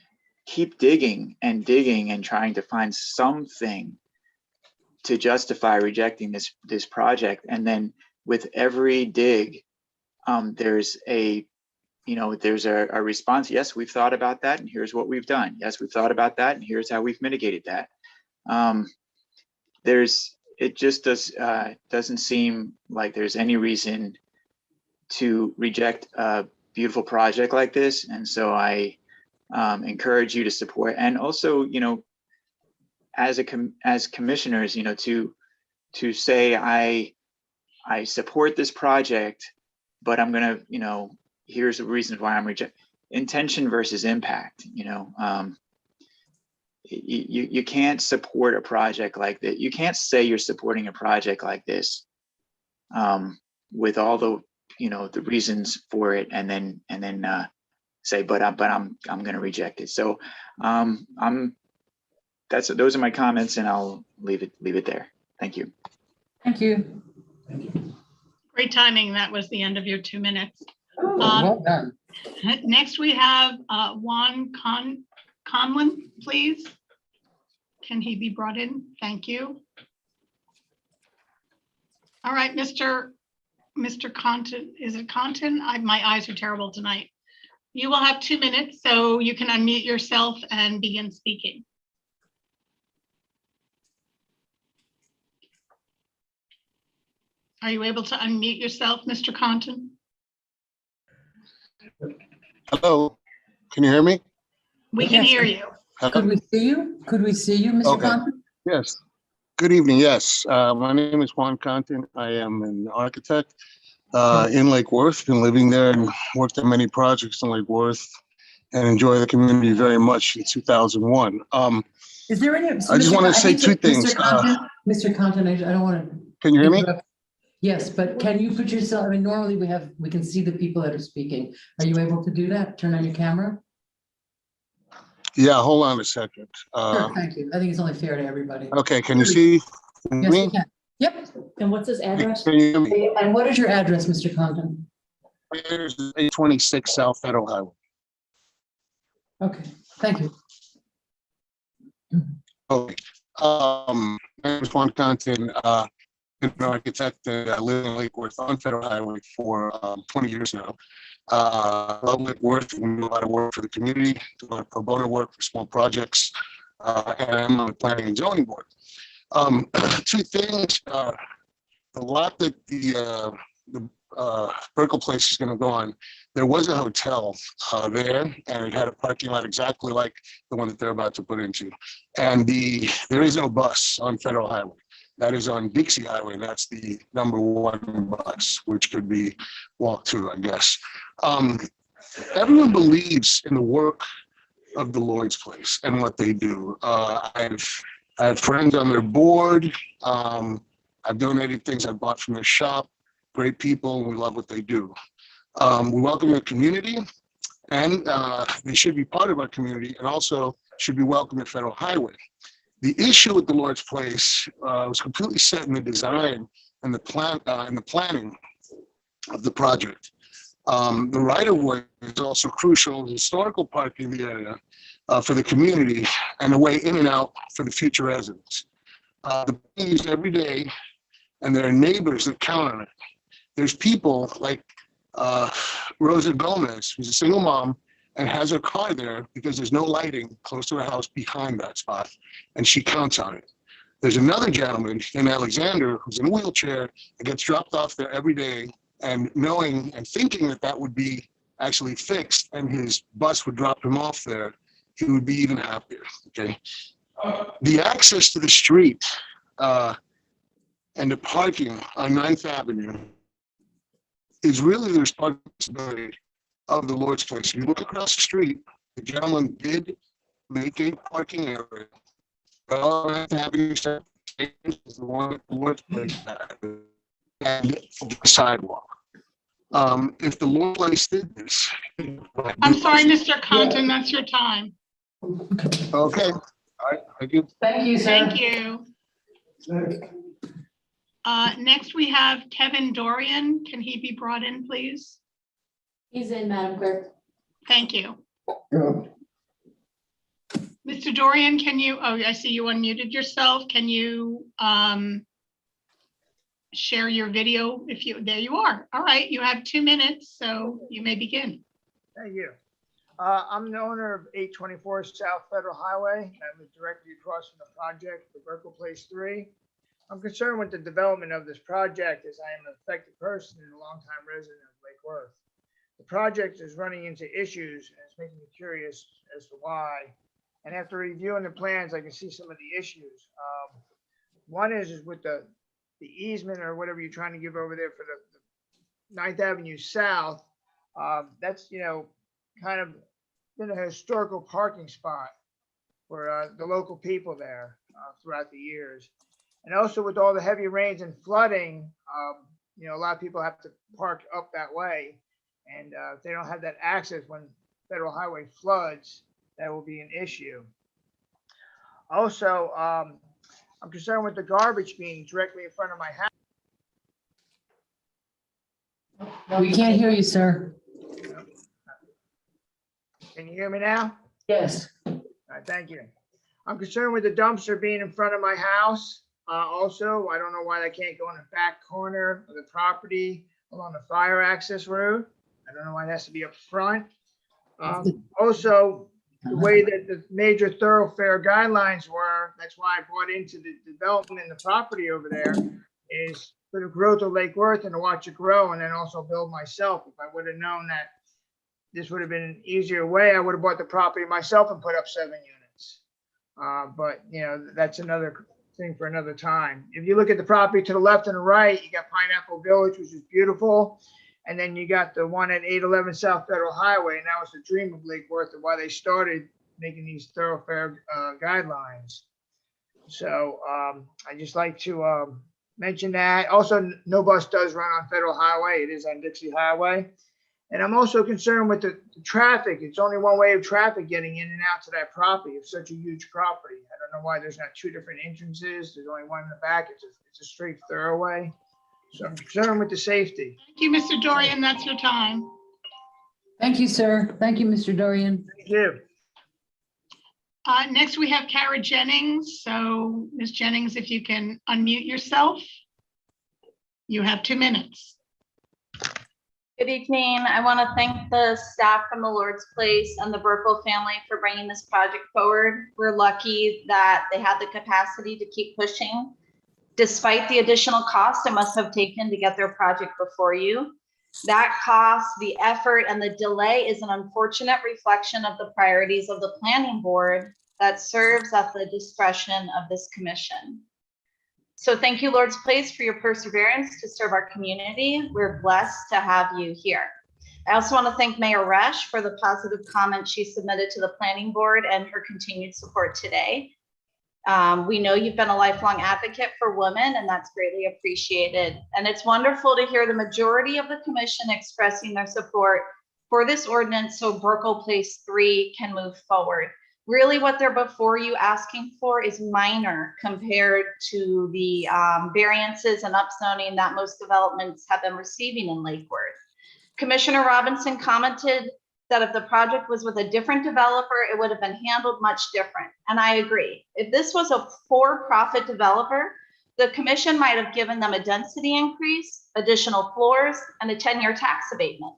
keep digging and trying to find something to justify rejecting this project. And then with every dig, there's a response. Yes, we've thought about that, and here's what we've done. Yes, we've thought about that, and here's how we've mitigated that. It just doesn't seem like there's any reason to reject a beautiful project like this. And so I encourage you to support, and also, as commissioners, to say I support this project, but I'm gonna, here's the reasons why I'm rejecting. Intention versus impact. You can't support a project like that. You can't say you're supporting a project like this with all the the reasons for it, and then say, but I'm going to reject it. So those are my comments, and I'll leave it there. Thank you. Thank you. Great timing. That was the end of your 2 minutes. Well done. Next we have Juan Conlon, please. Can he be brought in? Thank you. All right, Mr. Conton, is it Conton? My eyes are terrible tonight. You will have 2 minutes, so you can unmute yourself and begin speaking. Are you able to unmute yourself, Mr. Conton? Hello, can you hear me? We can hear you. Could we see you? Could we see you, Mr. Okay. Compton? Yes. Good evening. Yes, my name is Juan Conton. I am an architect in Lake Worth. Been living there and worked on many projects in Lake Worth, and enjoy the community very much in 2001. Is there any? I just want to say two things. Mr. Compton, I don't want to. Can you hear me? Yes, but can you put yourself? I mean, normally we can see the people that are speaking. Are you able to do that? Turn on your camera. Yeah, hold on a second. Sure, thank you. I think it's only fair to everybody. Okay, can you see Yes, me? we can. Yep. And what's his address? Can you hear me? And what is your address, Mr. Compton? Here's 826 South Federal Highway. Okay, thank you. Okay. My name is Juan Conton. an architect and I live in Lake Worth on Federal Highway for 20 years now. Love Lake Worth, we do a lot of work for the community, do a lot of pro bono work for small projects, and I'm on the Planning and Zoning Board. Two things, the lot that the Burkle Place is going to go on, there was a hotel there, and it had a parking lot exactly like the one that they're about to put into. And there is no bus on Federal Highway. That is on Dixie Highway. That's the #1 bus, which could be walked to, I guess. Everyone believes in the work of the Lloyd's Place and what they do. I have friends on their board. I've donated things I bought from their shop. Great people, and we love what they do. We welcome the community, and they should be part of our community, and also should be welcome at Federal Highway. The issue with the Lord's Place was completely set in the design and the planning of the project. The right-of-way is also crucial, historical parking in the area for the community, and the way in and out for the future residents. The parking is every day, and there are neighbors that count on it. There's people like Rosa Gomez, who's a single mom and has her car there because there's no lighting close to her house behind that spot, and she counts on it. There's another gentleman named Alexander who's in a wheelchair and gets dropped off there every day, and knowing and thinking that that would be actually fixed and his bus would drop him off there, he would be even happier, okay? The access to the street and the parking on 9th Avenue is really the responsibility of the Lord's Place. If you look across the street, the gentleman did make a parking area. Well, 9th Avenue is the one that the Lord's Place had, and the sidewalk. If the Lord's Place did this. I'm sorry, Mr. Compton, that's your time. Okay, all right, thank you. Thank you, sir. Thank you. Next, we have Kevin Dorian. Can he be brought in, please? He's in, Madam Clerk. Thank you. Mr. Dorian, can you, oh, I see you unmuted yourself. Can you share your video if you, there you are. All right, you have 2 minutes, so you may begin. Thank you. I'm the owner of 824 South Federal Highway. I live directly across from the project, the Burkle Place 3. I'm concerned with the development of this project as I am an affected person and a longtime resident of Lake Worth. The project is running into issues and it's making me curious as to why. And after reviewing the plans, I can see some of the issues. One is with the easement or whatever you're trying to give over there for the 9th Avenue South. That's, you know, kind of been a historical parking spot for the local people there throughout the years. And also with all the heavy rains and flooding, you know, a lot of people have to park up that way. And if they don't have that access when Federal Highway floods, that will be an issue. Also, I'm concerned with the garbage being directly in front of my house. We can't hear you, sir. Can you hear me now? Yes. All right, thank you. I'm concerned with the dumpster being in front of my house. Also, I don't know why they can't go in the back corner of the property along the fire access road. I don't know why it has to be up front. Also, the way that the major thoroughfare guidelines were, that's why I bought into the development in the property over there, is for the growth of Lake Worth and to watch it grow and then also build myself. If I would have known that this would have been an easier way, I would have bought the property myself and put up 7 units. But, you know, that's another thing for another time. If you look at the property to the left and the right, you got Pineapple Village, which is beautiful. And then you got the one at 811 South Federal Highway, and that was the dream of Lake Worth and why they started making these thoroughfare guidelines. So I just like to mention that. Also, no bus does run on Federal Highway. It is on Dixie Highway. And I'm also concerned with the traffic. It's only one way of traffic getting in and out to that property. It's such a huge property. I don't know why there's not 2 different entrances. There's only one in the back. It's a straight thoroughway. So I'm concerned with the safety. Thank you, Mr. Dorian. That's your time. Thank you, sir. Thank you, Mr. Dorian. Thank you. Next, we have Kara Jennings. So, Ms. Jennings, if you can unmute yourself. You have 2 minutes. Good evening. I want to thank the staff from the Lord's Place and the Burkle family for bringing this project forward. We're lucky that they had the capacity to keep pushing, despite the additional cost it must have taken to get their project before you. That cost, the effort, and the delay is an unfortunate reflection of the priorities of the planning board that serves at the discretion of this commission. So thank you, Lord's Place, for your perseverance to serve our community. We're blessed to have you here. I also want to thank Mayor Resch for the positive comments she submitted to the planning board and her continued support today. We know you've been a lifelong advocate for women, and that's greatly appreciated. And it's wonderful to hear the majority of the commission expressing their support for this ordinance so Burkle Place 3 can move forward. Really what they're before you asking for is minor compared to the variances and upzoning that most developments have been receiving in Lake Worth. Commissioner Robinson commented that if the project was with a different developer, it would have been handled much different. And I agree. If this was a for-profit developer, the commission might have given them a density increase, additional floors, and a 10-year tax abatement.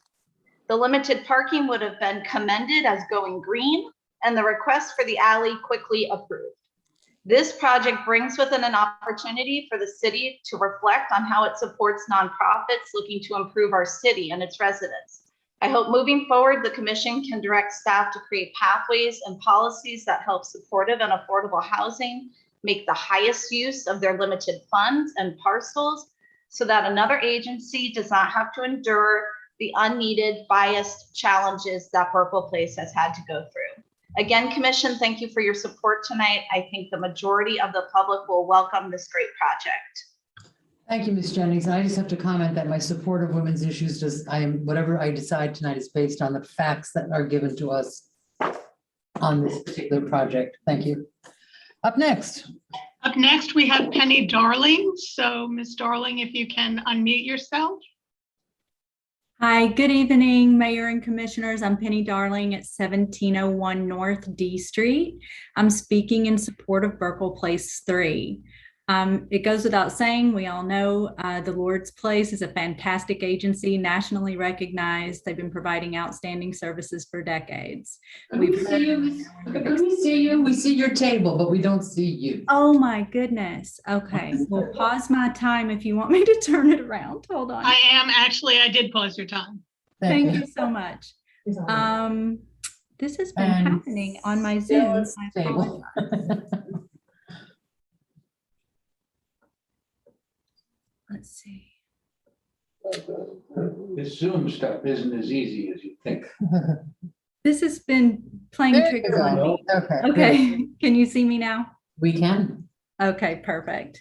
The limited parking would have been commended as going green, and the request for the alley quickly approved. This project brings with it an opportunity for the city to reflect on how it supports nonprofits looking to improve our city and its residents. I hope moving forward, the commission can direct staff to create pathways and policies that help supportive and affordable housing, make the highest use of their limited funds and parcels so that another agency does not have to endure the unneeded biased challenges that Burkle Place has had to go through. Again, Commission, thank you for your support tonight. I think the majority of the public will welcome this great project. Thank you, Ms. Jennings. And I just have to comment that my support of women's issues whatever I decide tonight is based on the facts that are given to us on this particular project. Thank you. Up next. Up next, we have Penny Darling. So Ms. Darling, if you can unmute yourself. Hi, good evening, Mayor and Commissioners. I'm Penny Darling at 1701 North D Street. I'm speaking in support of Burkle Place 3. It goes without saying, we all know the Lord's Place is a fantastic agency, nationally recognized. They've been providing outstanding services for decades. We see you. We see your table, but we don't see you. Oh my goodness. Okay, well, pause my time if you want me to turn it around. Hold on. I did pause your time. Thank you so much. This has been happening on my Zoom. I apologize. Let's see. This Zoom stuff isn't as easy as you think. This has been playing tricks on me. Okay. Can you see me now? We can. Okay, perfect.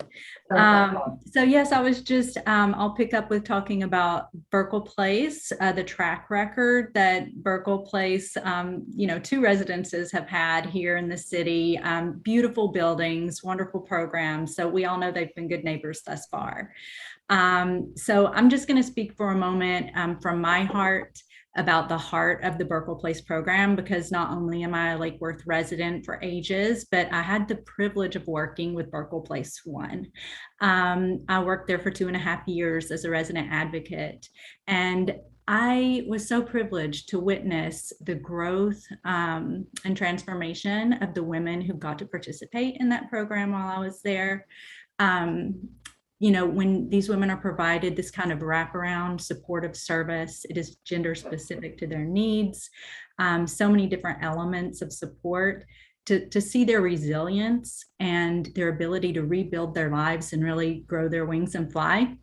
So yes, I was just, I'll pick up with talking about Burkle Place, the track record that Burkle Place, 2 residences have had here in the city, beautiful buildings, wonderful programs. So we all know they've been good neighbors thus far. So I'm just going to speak for a moment from my heart about the heart of the Burkle Place program, because not only am I a Lake Worth resident for ages, but I had the privilege of working with Burkle Place 1. I worked there for 2.5 years as a resident advocate, and I was so privileged to witness the growth and transformation of the women who got to participate in that program while I was there. When these women are provided this kind of wraparound supportive service, it is gender specific to their needs, so many different elements of support, to see their resilience and their ability to rebuild their lives and really grow their wings and fly.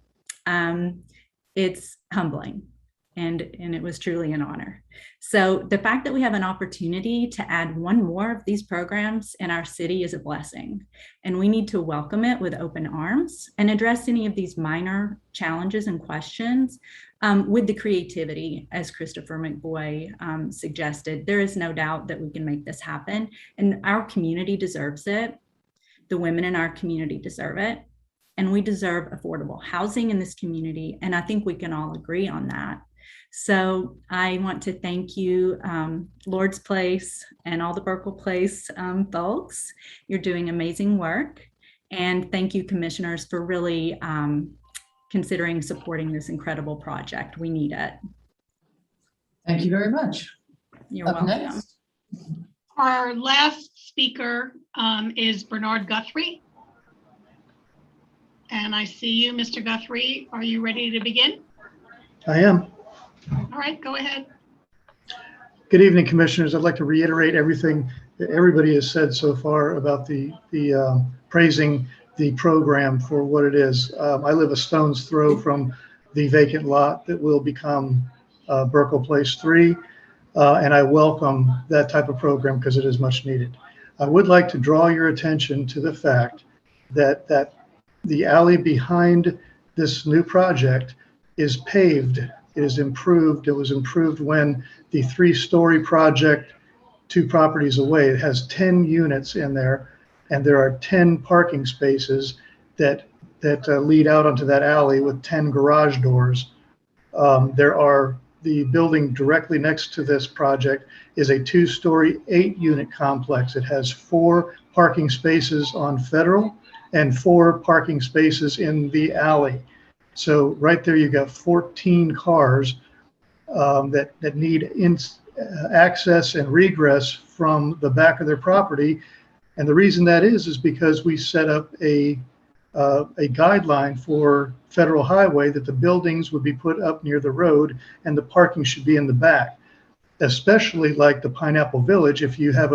It's humbling. And it was truly an honor. So the fact that we have an opportunity to add one more of these programs in our city is a blessing. And we need to welcome it with open arms and address any of these minor challenges and questions with the creativity, as Christopher McBoy suggested. There is no doubt that we can make this happen, and our community deserves it. The women in our community deserve it. And we deserve affordable housing in this community. And I think we can all agree on that. So I want to thank you, Lord's Place and all the Burkle Place folks. You're doing amazing work. And thank you, commissioners, for really considering supporting this incredible project. We need it. Thank you very much. You're Up welcome. next. Our last speaker is Bernard Guthrie. And I see you, Mr. Guthrie. Are you ready to begin? I am. All right, go ahead. Good evening, Commissioners. I'd like to reiterate everything that everybody has said so far about the praising the program for what it is. I live a stone's throw from the vacant lot that will become Burkle Place 3, and I welcome that type of program because it is much needed. I would like to draw your attention to the fact that the alley behind this new project is paved. It is improved. It was improved when the 3-story project 2 properties away, it has 10 units in there, and there are 10 parking spaces that lead out onto that alley with 10 garage doors. The building directly next to this project is a 2-story, 8-unit complex. It has 4 parking spaces on Federal and 4 parking spaces in the alley. So right there, you got 14 cars that need access and regress from the back of their property. And the reason that is because we set up a guideline for Federal Highway that the buildings would be put up near the road and the parking should be in the back. Especially like the Pineapple Village, if you have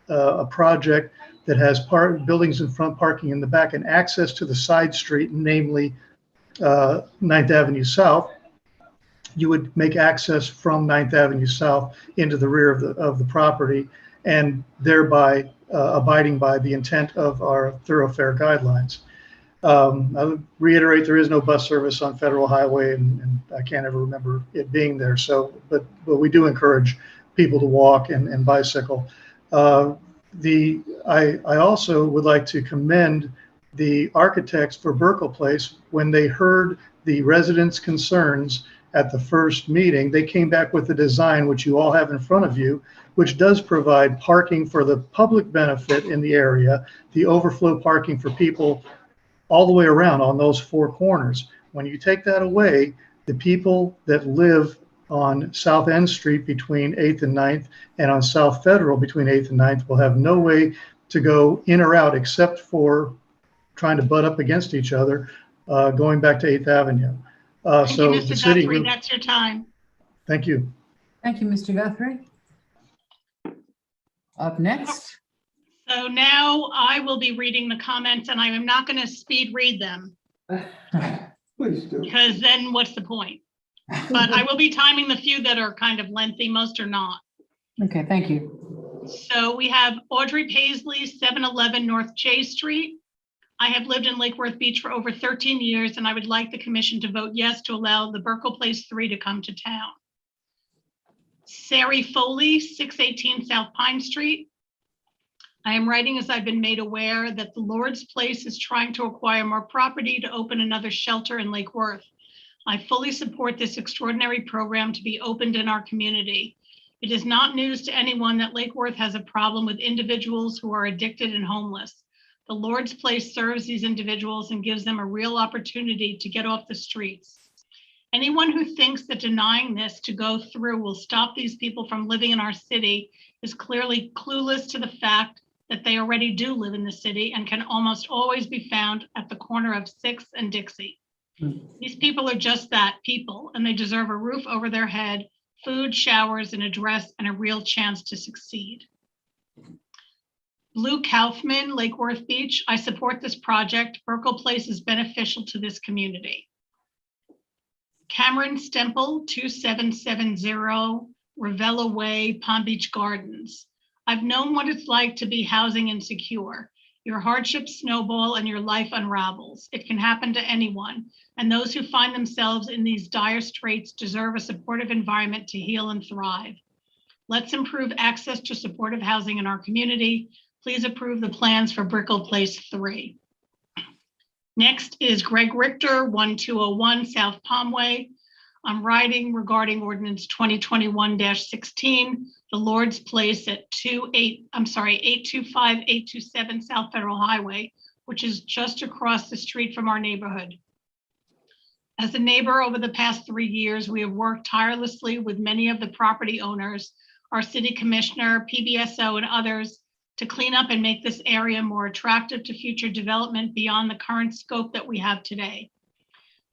a project that has buildings in front, parking in the back, and access to the side street, namely 9th Avenue South, you would make access from 9th Avenue South into the rear of the property, and thereby abiding by the intent of our thoroughfare guidelines. I would reiterate, there is no bus service on Federal Highway, and I can't ever remember it being there. So, but we do encourage people to walk and bicycle. I also would like to commend the architects for Burkle Place. When they heard the residents' concerns at the first meeting, they came back with a design, which you all have in front of you, which does provide parking for the public benefit in the area, the overflow parking for people all the way around on those 4 corners. When you take that away, the people that live on South End Street between 8th and 9th and on South Federal between 8th and 9th will have no way to go in or out except for trying to butt up against each other, going back to 8th Avenue. Thank So you, the Mr. city, Guthrie. That's your time. thank you. Thank you, Mr. Guthrie. Up next. So now I will be reading the comments, and I am not going to speed read them Please do. because then what's the point? But I will be timing the few that are kind of lengthy, most are not. Okay, thank you. So we have Audrey Paisley, 711 North J Street. I have lived in Lake Worth Beach for over 13 years, and I would like the commission to vote yes to allow the Burkle Place 3 to come to town. Sari Foley, 618 South Pine Street. I am writing as I've been made aware that the Lord's Place is trying to acquire more property to open another shelter in Lake Worth. I fully support this extraordinary program to be opened in our community. It is not news to anyone that Lake Worth has a problem with individuals who are addicted and homeless. The Lord's Place serves these individuals and gives them a real opportunity to get off the streets. Anyone who thinks that denying this to go through will stop these people from living in our city is clearly clueless to the fact that they already do live in the city and can almost always be found at the corner of 6th and Dixie. These people are just that, people, and they deserve a roof over their head, food, showers, an address, and a real chance to succeed. Lou Kaufman, Lake Worth Beach. I support this project. Burkle Place is beneficial to this community. Cameron Stemple, 2770 Ravella Way, Palm Beach Gardens. I've known what it's like to be housing insecure. Your hardships snowball and your life unravels. It can happen to anyone, and those who find themselves in these dire straits deserve a supportive environment to heal and thrive. Let's improve access to supportive housing in our community. Please approve the plans for Burkle Place 3. Next is Greg Richter, 1201 South Palmway. I'm writing regarding ordinance 2021-16, the Lord's Place at 825-827 South Federal Highway, which is just across the street from our neighborhood. As a neighbor over the past 3 years, we have worked tirelessly with many of the property owners, our city commissioner, PBSO, and others to clean up and make this area more attractive to future development beyond the current scope that we have today.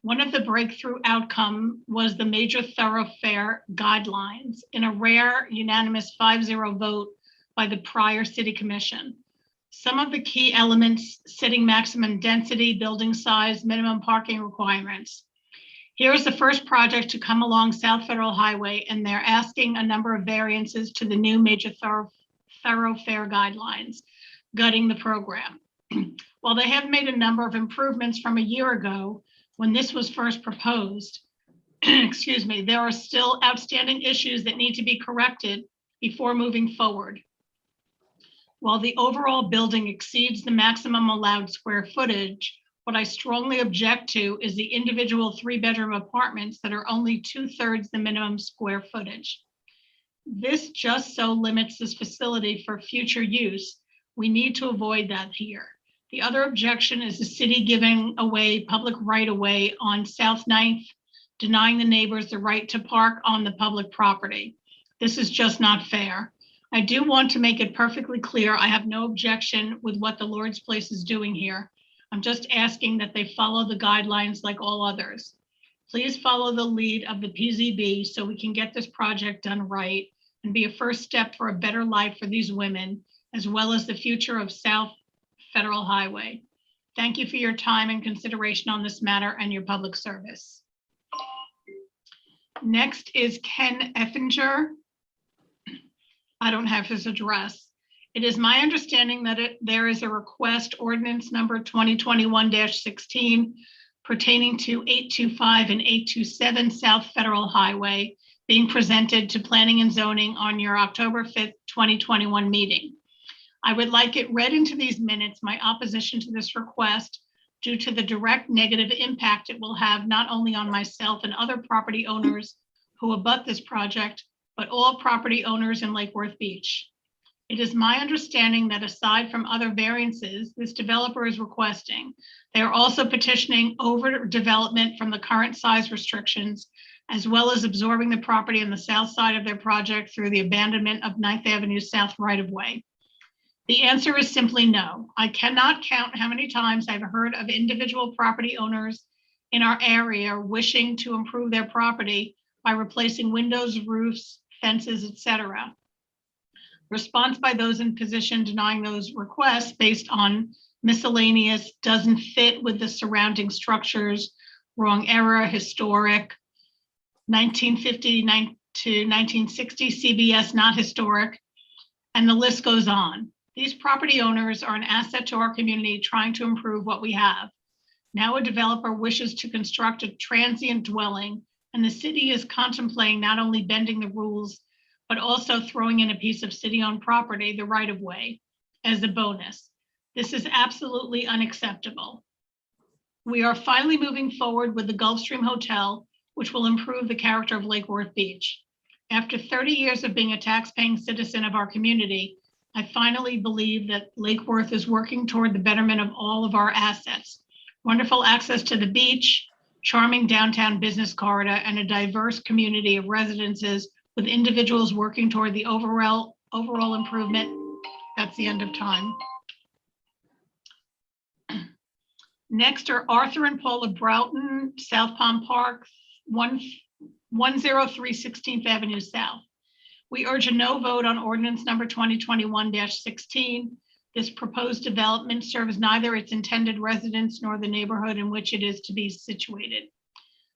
One of the breakthrough outcome was the major thoroughfare guidelines in a rare unanimous 5-0 vote by the prior city commission. Some of the key elements: setting maximum density, building size, minimum parking requirements. Here is the first project to come along South Federal Highway, and they're asking a number of variances to the new major thoroughfare guidelines, gutting the program. While they have made a number of improvements from a year ago when this was first proposed, excuse me, there are still outstanding issues that need to be corrected before moving forward. While the overall building exceeds the maximum allowed square footage, what I strongly object to is the individual 3-bedroom apartments that are only 2/3 the minimum square footage. This just so limits this facility for future use. We need to avoid that here. The other objection is the city giving away public right-of-way on South 9th, denying the neighbors the right to park on the public property. This is just not fair. I do want to make it perfectly clear I have no objection with what the Lord's Place is doing here. I'm just asking that they follow the guidelines like all others. Please follow the lead of the PZB so we can get this project done right and be a first step for a better life for these women, as well as the future of South Federal Highway. Thank you for your time and consideration on this matter and your public service. Next is Ken Effinger. I don't have his address. It is my understanding that there is a request, ordinance number 2021-16, pertaining to 825 and 827 South Federal Highway, being presented to Planning and Zoning on your October 5th, 2021 meeting. I would like it read into these minutes my opposition to this request due to the direct negative impact it will have not only on myself and other property owners who abut this project, but all property owners in Lake Worth Beach. It is my understanding that aside from other variances this developer is requesting, they are also petitioning overdevelopment from the current size restrictions, as well as absorbing the property on the south side of their project through the abandonment of 9th Avenue South right-of-way. The answer is simply no. I cannot count how many times I've heard of individual property owners in our area wishing to improve their property by replacing windows, roofs, fences, etc. Response by those in position denying those requests based on miscellaneous, doesn't fit with the surrounding structures, wrong era, historic, 1950 to 1960 CBS, not historic, and the list goes on. These property owners are an asset to our community trying to improve what we have. Now a developer wishes to construct a transient dwelling, and the city is contemplating not only bending the rules, but also throwing in a piece of city-owned property, the right-of-way, as a bonus. This is absolutely unacceptable. We are finally moving forward with the Gulfstream Hotel, which will improve the character of Lake Worth Beach. After 30 years of being a tax-paying citizen of our community, I finally believe that Lake Worth is working toward the betterment of all of our assets. Wonderful access to the beach, charming downtown business corridor, and a diverse community of residences with individuals working toward the overall improvement. That's the end of time. Next are Arthur and Paula Broughton, South Palm Park, 103 16th Avenue South. We urge a no vote on ordinance number 2021-16. This proposed development serves neither its intended residents nor the neighborhood in which it is to be situated.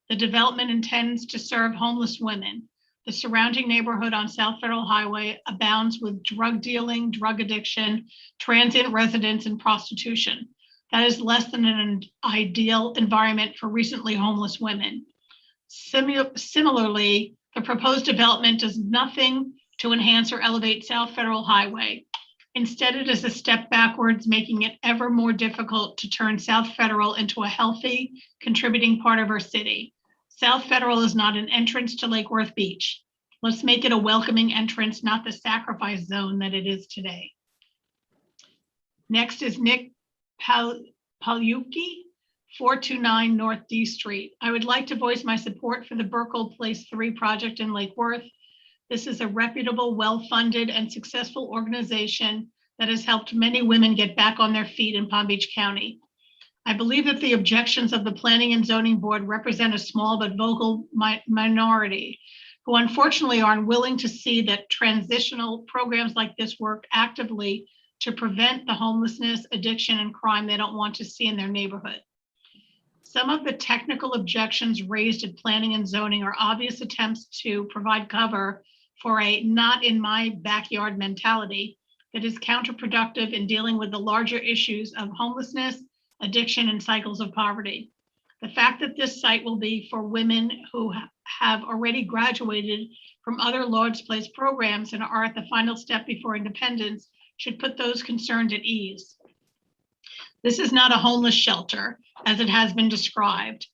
The development intends to serve homeless women. The surrounding neighborhood on South Federal Highway abounds with drug dealing, drug addiction, transient residents, and prostitution. That is less than an ideal environment for recently homeless women. Similarly, the proposed development does nothing to enhance or elevate South Federal Highway. Instead, it is a step backwards, making it ever more difficult to turn South Federal into a healthy, contributing part of our city. South Federal is not an entrance to Lake Worth Beach. Let's make it a welcoming entrance, not the sacrifice zone that it is today. Next is Nick Palucki, 429 North D Street. I would like to voice my support for the Burkle Place 3 project in Lake Worth. This is a reputable, well-funded, and successful organization that has helped many women get back on their feet in Palm Beach County. I believe that the objections of the Planning and Zoning Board represent a small but vocal minority who unfortunately are unwilling to see that transitional programs like this work actively to prevent the homelessness, addiction, and crime they don't want to see in their neighborhood. Some of the technical objections raised at Planning and Zoning are obvious attempts to provide cover for a not in my backyard mentality that is counterproductive in dealing with the larger issues of homelessness, addiction, and cycles of poverty. The fact that this site will be for women who have already graduated from other Lord's Place programs and are at the final step before independence should put those concerned at ease. This is not a homeless shelter, as it has been described.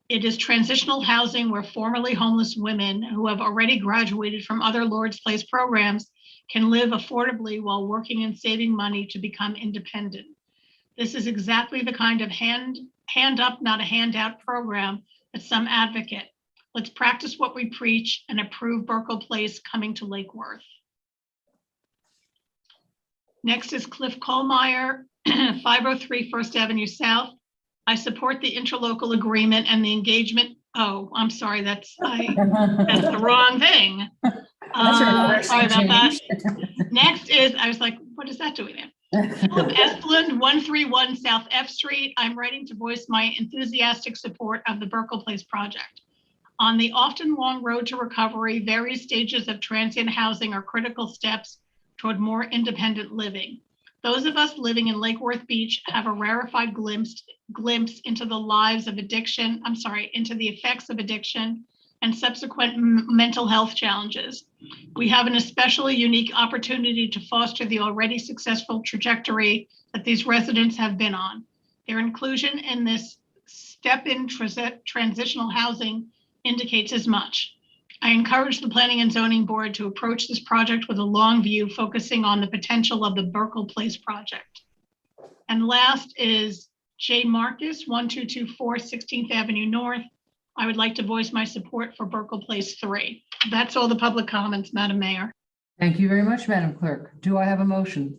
It is transitional housing where formerly homeless women who have already graduated from other Lord's Place programs can live affordably while working and saving money to become independent. This is exactly the kind of hand up, not a handout program that some advocate. Let's practice what we preach and approve Burkle Place coming to Lake Worth. Next is Cliff Kohlmeyer, 503 First Avenue South. I support the interlocal agreement and the engagement. Oh, I'm sorry, that's the wrong thing. Sorry about that. Next is, I was like, what is that doing there? Esplin, 131 South F Street. I'm writing to voice my enthusiastic support of the Burkle Place project. On the often long road to recovery, various stages of transient housing are critical steps toward more independent living. Those of us living in Lake Worth Beach have a rarefied glimpse into the lives of addiction, into the effects of addiction and subsequent mental health challenges. We have an especially unique opportunity to foster the already successful trajectory that these residents have been on. Their inclusion in this step-in transitional housing indicates as much. I encourage the Planning and Zoning Board to approach this project with a long view, focusing on the potential of the Burkle Place project. And last is J. Marcus, 1224 16th Avenue North. I would like to voice my support for Burkle Place 3. That's all the public comments, Madam Mayor. Thank you very much, Madam Clerk. Do I have a motion?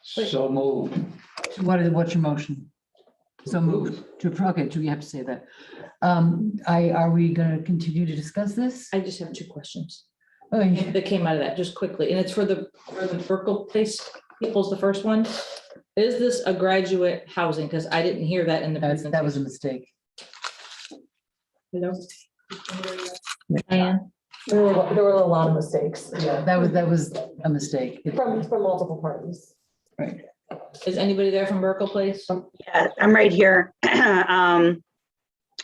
So moved. What's your motion? So moved. Okay, you have to say that. Are we going to continue to discuss this? I just have two questions Oh, yeah. that came out of that just quickly, and it's for the Burkle Place people's the first one. Is this a graduate housing? Because I didn't hear that in the presentation. That was a mistake. Hello? Diane? There were a lot of mistakes. Yeah, that was a mistake. From multiple parties. Right. Is anybody there from Burkle Place? Yeah, I'm right here.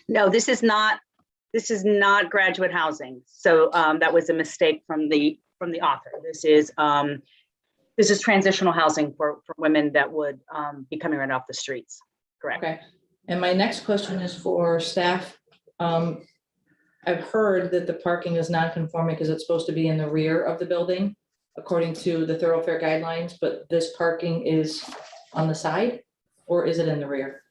No, this is not graduate housing. So that was a mistake from the author. This is transitional housing for women that would be coming right off the streets. Correct. Okay. And my next question is for staff. I've heard that the parking is non-conforming because it's supposed to be in the rear of the building, according to the thoroughfare guidelines, but this parking is on the side, or is it in the rear?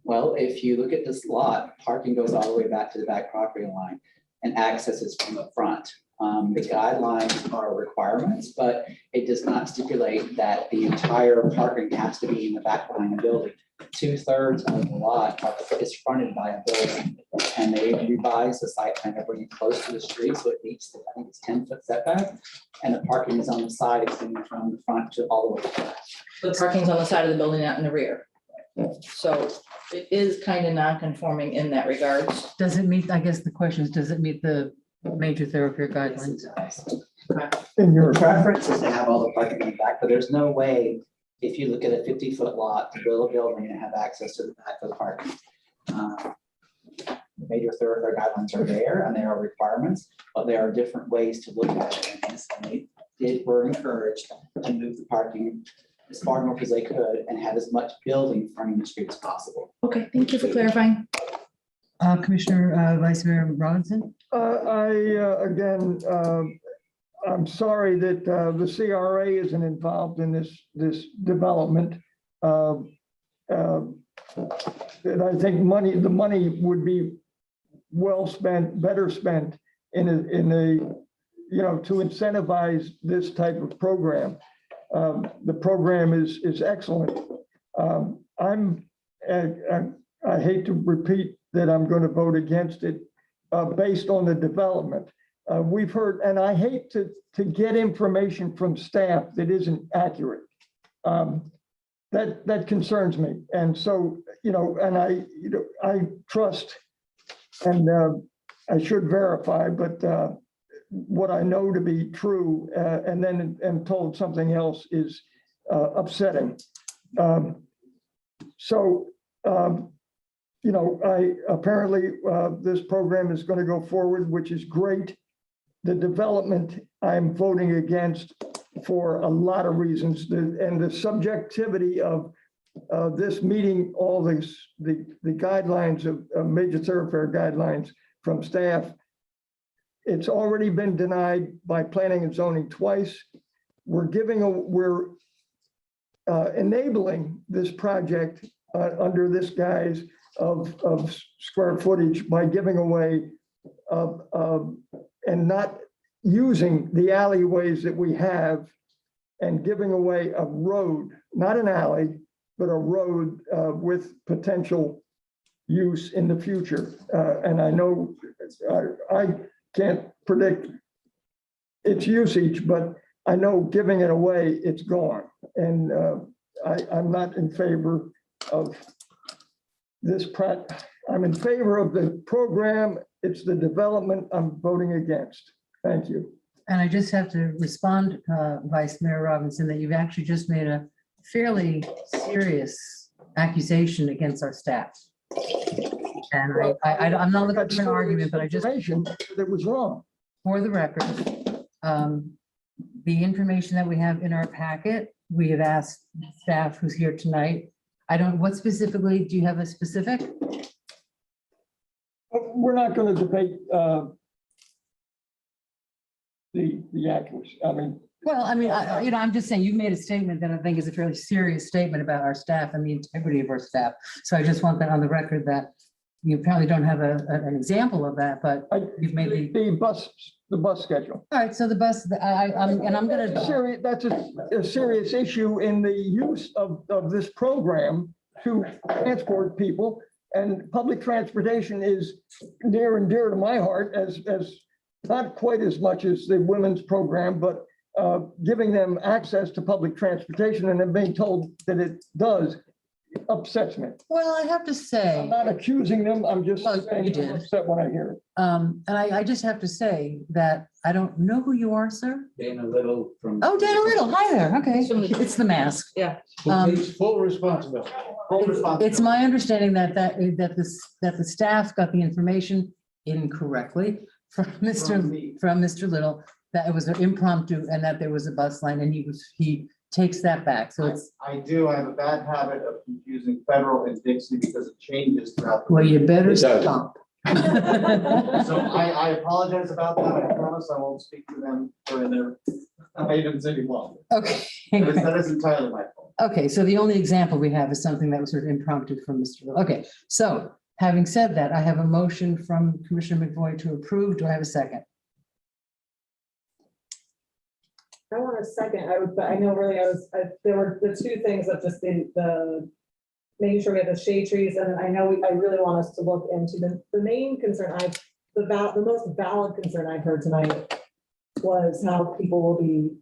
Well, if you look at this lot, parking goes all the way back to the back property line and access is from the front. The guidelines are requirements, but it does not stipulate that the entire parking has to be in the back line of the building. 2/3 of the lot is fronted by a building, and they revised the site plan to bring it close to the street, so it meets, I think it's 10-foot setback, and the parking is on the side, extending from the front to all the way to the back. The parking's on the side of the building, not in the rear. So it is kind of non-conforming in that regard. Does it meet, I guess the question is, does it meet the major thoroughfare guidelines? In your preference is to have all the parking in the back, but there's no way, if you look at a 50-foot lot, to build a building and have access to the back of the parking. Major thoroughfare guidelines are there and there are requirements, but there are different ways to look at it. And they were encouraged to move the parking as far north as they could and have as much building fronting the street as possible. Okay, thank you for clarifying. Commissioner Vice Mayor Robinson? Again, I'm sorry that the CRA isn't involved in this development. And I think the money would be well spent, better spent in a, to incentivize this type of program. The program is excellent. I hate to repeat that I'm going to vote against it based on the development. We've heard, and I hate to get information from staff that isn't accurate. That concerns me. And so, and I trust, and I should verify, but what I know to be true, and then am told something else is upsetting. Apparently this program is going to go forward, which is great. The development I'm voting against for a lot of reasons, and the subjectivity of this meeting, all the guidelines of major thoroughfare guidelines from staff. It's already been denied by planning and zoning twice. We're enabling this project under this guise of square footage by giving away and not using the alleyways that we have and giving away a road, not an alley, but a road with potential use in the future. And I know I can't predict its usage, but I know giving it away, it's gone. And I'm not in favor of this. I'm in favor of the program. It's the development I'm voting against. Thank you. And I just have to respond, Vice Mayor Robinson, that you've actually just made a fairly serious accusation against our staff. And I'm not looking for an argument, but I just. That was wrong. For the record, the information that we have in our packet, we have asked staff who's here tonight. What specifically, do you have a specific? We're not going to debate the accuracy. Well, I'm just saying, you've made a statement that I think is a fairly serious statement about our staff and the integrity of our staff. So I just want that on the record that you probably don't have an example of that, but you've made the bus schedule. All right, so the bus, I'm going to. That's a serious issue in the use of this program to transport people, and public transportation is near and dear to my heart, as not quite as much as the women's program, but giving them access to public transportation and then being told that it does upsets me. Well, I have to say. I'm not accusing them, I'm just saying I'm upset when I hear it. And I just have to say that I don't know who you are, sir. Dana Little from. Oh, Dana Little, hi there, okay, it's the mask. Yeah. Who takes full responsibility. It's my understanding that the staff got the information incorrectly from Mr. Little, that it was an impromptu and that there was a bus line, and he takes that back, so it's. I do, I have a bad habit of confusing federal and Dixie because it changes throughout. The well, you better stop. So I apologize about that. I promise I won't speak to them during their items any longer. Okay. That is entirely my fault. Okay, so the only example we have is something that was sort of impromptu from Mr. Little. Okay, so having said that, I have a motion from Commissioner McVoy to approve. Do I have a second? I want a second. I know really there were the two things of just the making sure we have the shade trees, and I know I really want us to look into the main concern the most valid concern I've heard tonight was how people will be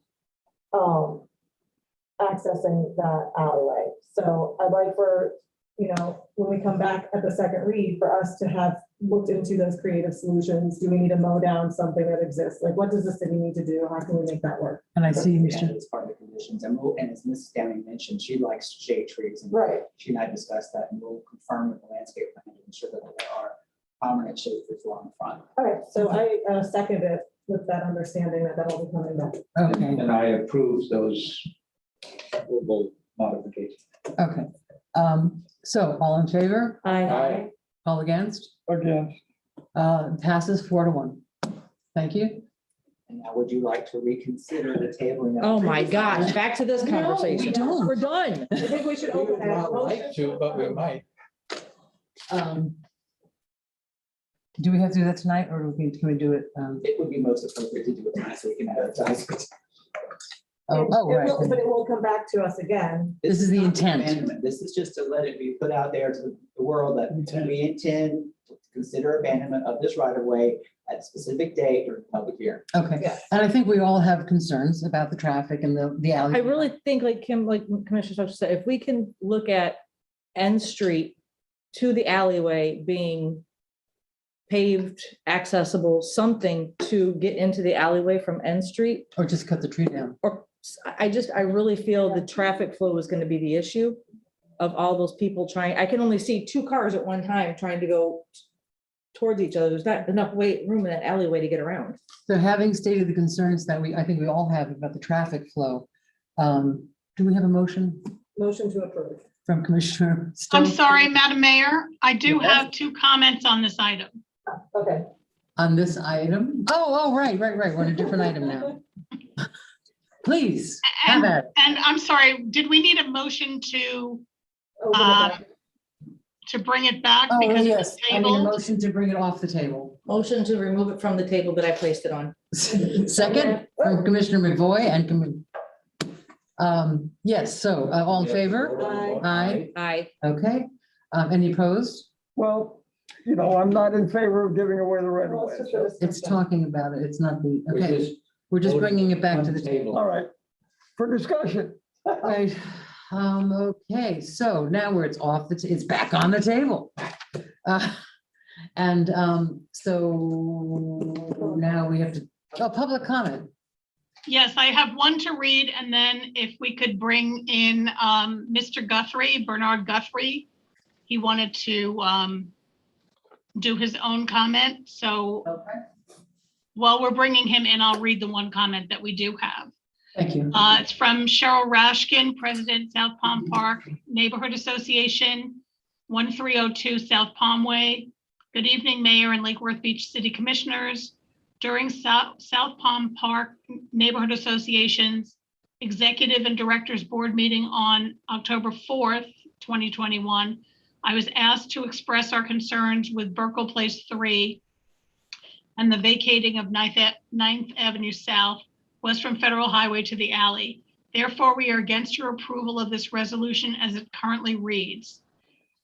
accessing that alleyway. So I'd like for, when we come back at the second read, for us to have looked into those creative solutions. Do we need to mow down something that exists? Like, what does the city need to do? How can we make that work? And I see Mr. It's part of the conditions, and as Mrs. Downing mentioned, she likes shade trees. And right. She and I discussed that, and we'll confirm with the landscape plan to ensure that there are prominent shade trees along the front. All right, so I second it with that understanding that that'll be coming back. Okay. And I approve those modifications. Okay. So all in favor? Aye. All against? Against. Passes 4-1. Thank you. And now would you like to reconsider the tabling? of Oh my previous gosh, items? back to this conversation. we don't. We're done. I think we should open We would not like to, but we might. Do we have to do that tonight, or can we do it? It would be most appropriate to do it tonight, so we can advertise. Oh, right. But it will come back to us again. This is the not intent. abandonment. This is just to let it be put out there to the world that we intend to consider abandonment of this right of way at a specific date or public hearing. Okay, Yes. and I think we all have concerns about the traffic and the alley. I really think like Kim, like Commissioner Stocher said, if we can look at N Street to the alleyway being paved, accessible, something to get into the alleyway from N Street. Or just cut the tree down. Or I really feel the traffic flow is going to be the issue of all those people trying. I can only see 2 cars at one time trying to go towards each other. There's not enough room in that alleyway to get around. So having stated the concerns that I think we all have about the traffic flow, do we have a motion Motion to approve. from Commissioner I'm Stowe sorry, Madam Mayor, I do have 2 comments on this item. Okay. on this item? Oh, right. We're on a different item now. Please, have And, at it. and I'm sorry, did we need a motion to bring it back? Oh, because yes, it's I need a tabled? motion to bring it off the table. Motion to remove it from the table that I placed it on. Second, from Commissioner McVoy and yes, so all in favor? Aye. Aye. Okay, any opposed? Well, you know, I'm not in favor of giving away the right of way. It's talking about it, it's not the, okay, we're just bringing it back to the table. All right, for discussion. Right, okay, so now where it's off, it's back on the table. And so now we have to, public comment. Yes, I have one to read, and then if we could bring in Mr. Guthrie, Bernard Guthrie. He wanted to do his own comment, so while we're bringing him in, I'll read the one comment that we do have. Thank you. It's from Cheryl Rashkin, President, South Palm Park Neighborhood Association, 1302 South Palm Way. Good evening, Mayor and Lake Worth Beach City Commissioners. During South Palm Park Neighborhood Association's Executive and Directors Board meeting on October 4th, 2021, I was asked to express our concerns with Burkle Place 3 and the vacating of 9th Avenue South, west from Federal Highway to the alley. Therefore, we are against your approval of this resolution as it currently reads.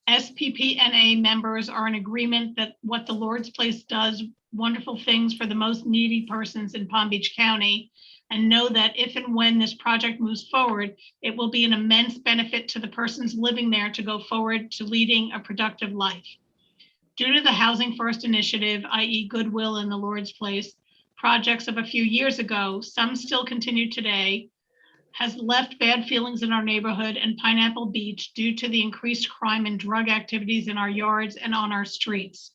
SPPNA members are in agreement that what the Lord's Place does wonderful things for the most needy persons in Palm Beach County, and know that if and when this project moves forward, it will be an immense benefit to the persons living there to go forward to leading a productive life. Due to the Housing First initiative, i.e. Goodwill in the Lord's Place, projects of a few years ago, some still continue today, has left bad feelings in our neighborhood and Pineapple Beach due to the increased crime and drug activities in our yards and on our streets.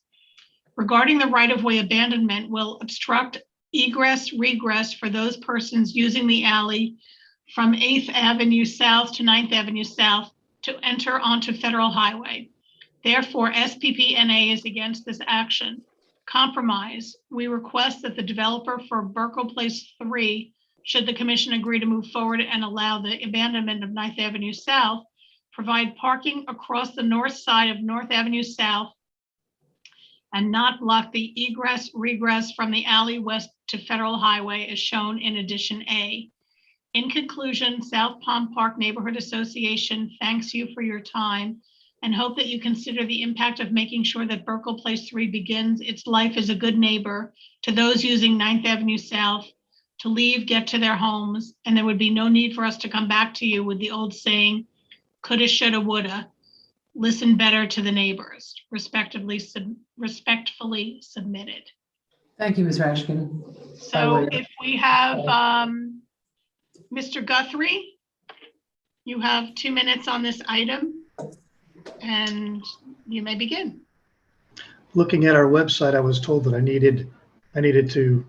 Regarding the right-of-way, abandonment will obstruct egress, regress for those persons using the alley from 8th Avenue South to 9th Avenue South to enter onto Federal Highway. Therefore, SPPNA is against this action. Compromise, we request that the developer for Burkle Place 3, should the commission agree to move forward and allow the abandonment of 9th Avenue South, provide parking across the north side of North Avenue South and not block the egress, regress from the alley west to Federal Highway as shown in Addition A. In conclusion, South Palm Park Neighborhood Association thanks you for your time and hope that you consider the impact of making sure that Burkle Place 3 begins its life as a good neighbor to those using 9th Avenue South to leave, get to their homes, and there would be no need for us to come back to you with the old saying, coulda, shoulda, woulda. Listen better to the neighbors. Respectfully submitted. Thank you, Ms. Rashkin. So if we have Mr. Guthrie, you have 2 minutes on this item and you may begin. Looking at our website, I was told that I needed to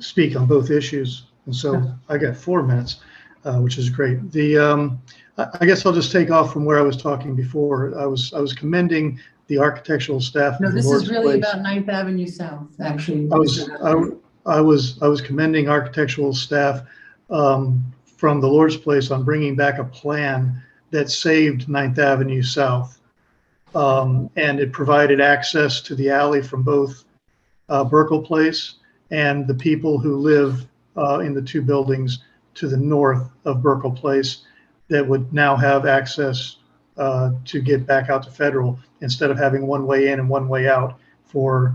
speak on both issues. And so I got 4 minutes, which is great. I guess I'll just take off from where I was talking before. I was commending the architectural staff. No, of the this Lord's is really Place. about 9th Avenue South, actually. I was commending architectural staff from the Lord's Place on bringing back a plan that saved 9th Avenue South. And it provided access to the alley from both Burkle Place and the people who live in the two buildings to the north of Burkle Place that would now have access to get back out to Federal instead of having one way in and one way out for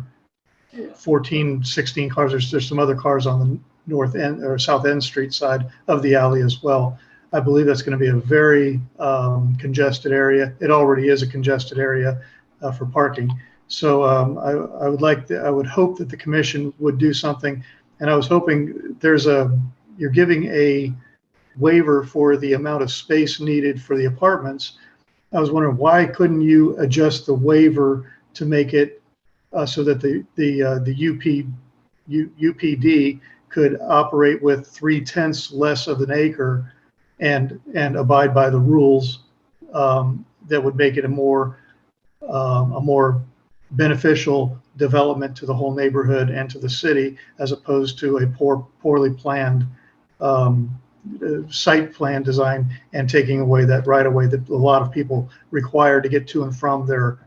14, 16 cars. There's some other cars on the north end or south end street side of the alley as well. I believe that's going to be a very congested area. It already is a congested area for parking. So I would hope that the commission would do something. And I was hoping you're giving a waiver for the amount of space needed for the apartments. I was wondering, why couldn't you adjust the waiver to make it so that the UPD could operate with 3/10 less of an acre and abide by the rules that would make it a more beneficial development to the whole neighborhood and to the city, as opposed to a poorly planned site plan design and taking away that right of way that a lot of people require to get to and from their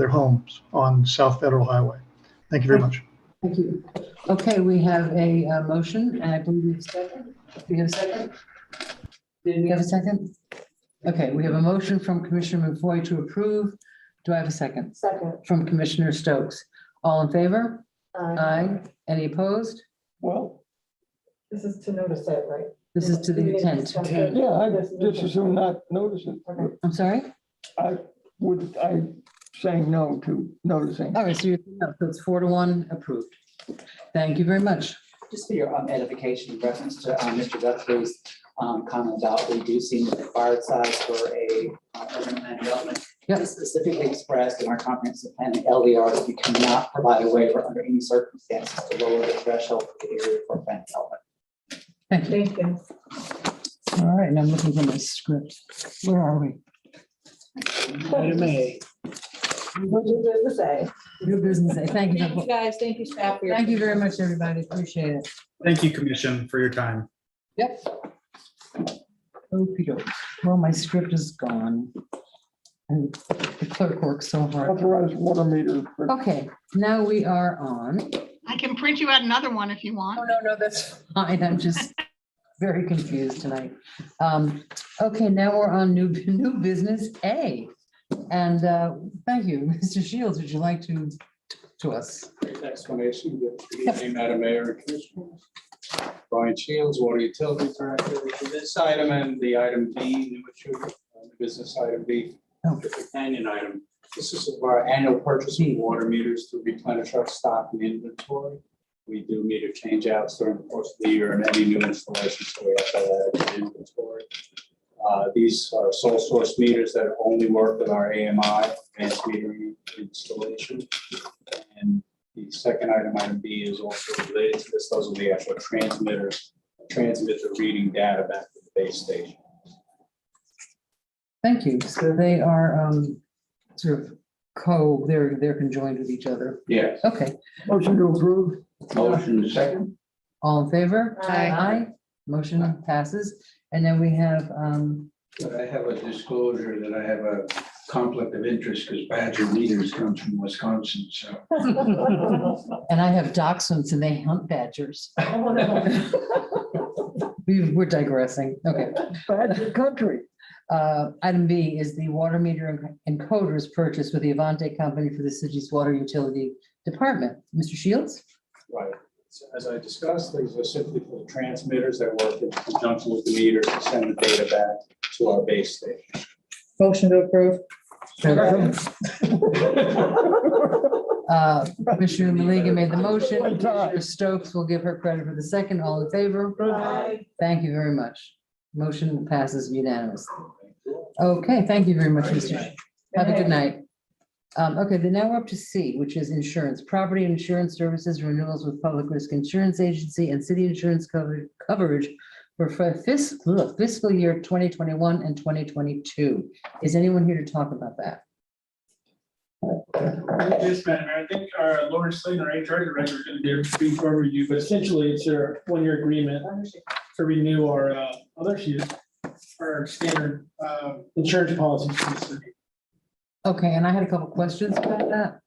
homes on South Federal Highway. Thank you very much. Thank you. Okay, we have a motion, and I believe we have a second. Do we have a second? Did we have a second? Okay, we have a motion from Commissioner McFoy to approve. Do I have a second? Second. From Commissioner Stokes. All in favor? Aye. Any opposed? Well, This is to notice it, right? This is to the intent. yeah, I just assume not notice it. I'm sorry? I saying no to noticing. All right, so it's 4-1 approved. Thank you very much. Just for your edification, in reference to Mr. Guthrie's comment about reducing the required size for a urban land development. It's specifically expressed in our comprehensive plan, LDR, that we cannot provide a waiver under any circumstances to lower the threshold for the area for planned development. Thank you. All right, now I'm looking for my script. Where are we? Item A. New business A. New business A. Thank you. Thank you, guys. Thank you, staff. for your- Thank you very much, everybody. Appreciate it. Thank you, Commission, for your time. Yep. Okey doke. Well, my script is gone. And the clerk works so hard. Authorized water meter. Okay, now we are on. I can print you out another one if you want. Oh, no, that's fine. I'm just very confused tonight. Okay, now we're on new business A. And thank you, Mr. Shields. Would you like to us? Explanation. Good evening, Madam Mayor and Commissioners. Brian Shields, Water Utility Director. For this item and the item B, new issue, the business item B, the companion item. This is our annual purchase of water meters to replenish our stock and inventory. We do meter change outs during the course of the year and any new installations, so we have to add inventory. These are sole source meters that only work with our AMI, advanced metering installation. And the second item B, is also related to this. Those are the actual transmitters, transmit the reading data back to the base station. Thank you. So they are sort of they're conjoined with each other. Yes. Okay. Motion to approve. Motion second. All in favor? Aye. Motion passes. And then we have But I have a disclosure that I have a conflict of interest because Badger Meters comes from Wisconsin, so. and I have dachshunds and they hunt badgers. Oh, no. We're digressing. Okay. Badger country. Item B is the water meter encoders purchased with the Avante company for the city's water utility department. Mr. Shields? Right. So as I discussed, these are simply for the transmitters that work in conjunction with the meters to send the data back to our base station. Motion to approve. Commissioner Maliga made the motion. Commissioner Stokes will give her credit for the second. All in favor? Aye. Thank you very much. Motion passes unanimously. Okay, thank you very much, Mr. Have a good night. Okay, then now we're up to C, which is insurance, property insurance services renewals with Public Risk Insurance Agency and city insurance coverage for fiscal year 2021 and 2022. Is anyone here to talk about that? Yes, Madam Mayor. I think our Lauren Slade, our HR director, is going to be able to speak for you, but essentially it's a one-year agreement to renew our our standard insurance policies for the city. Okay, and I had a couple questions about that.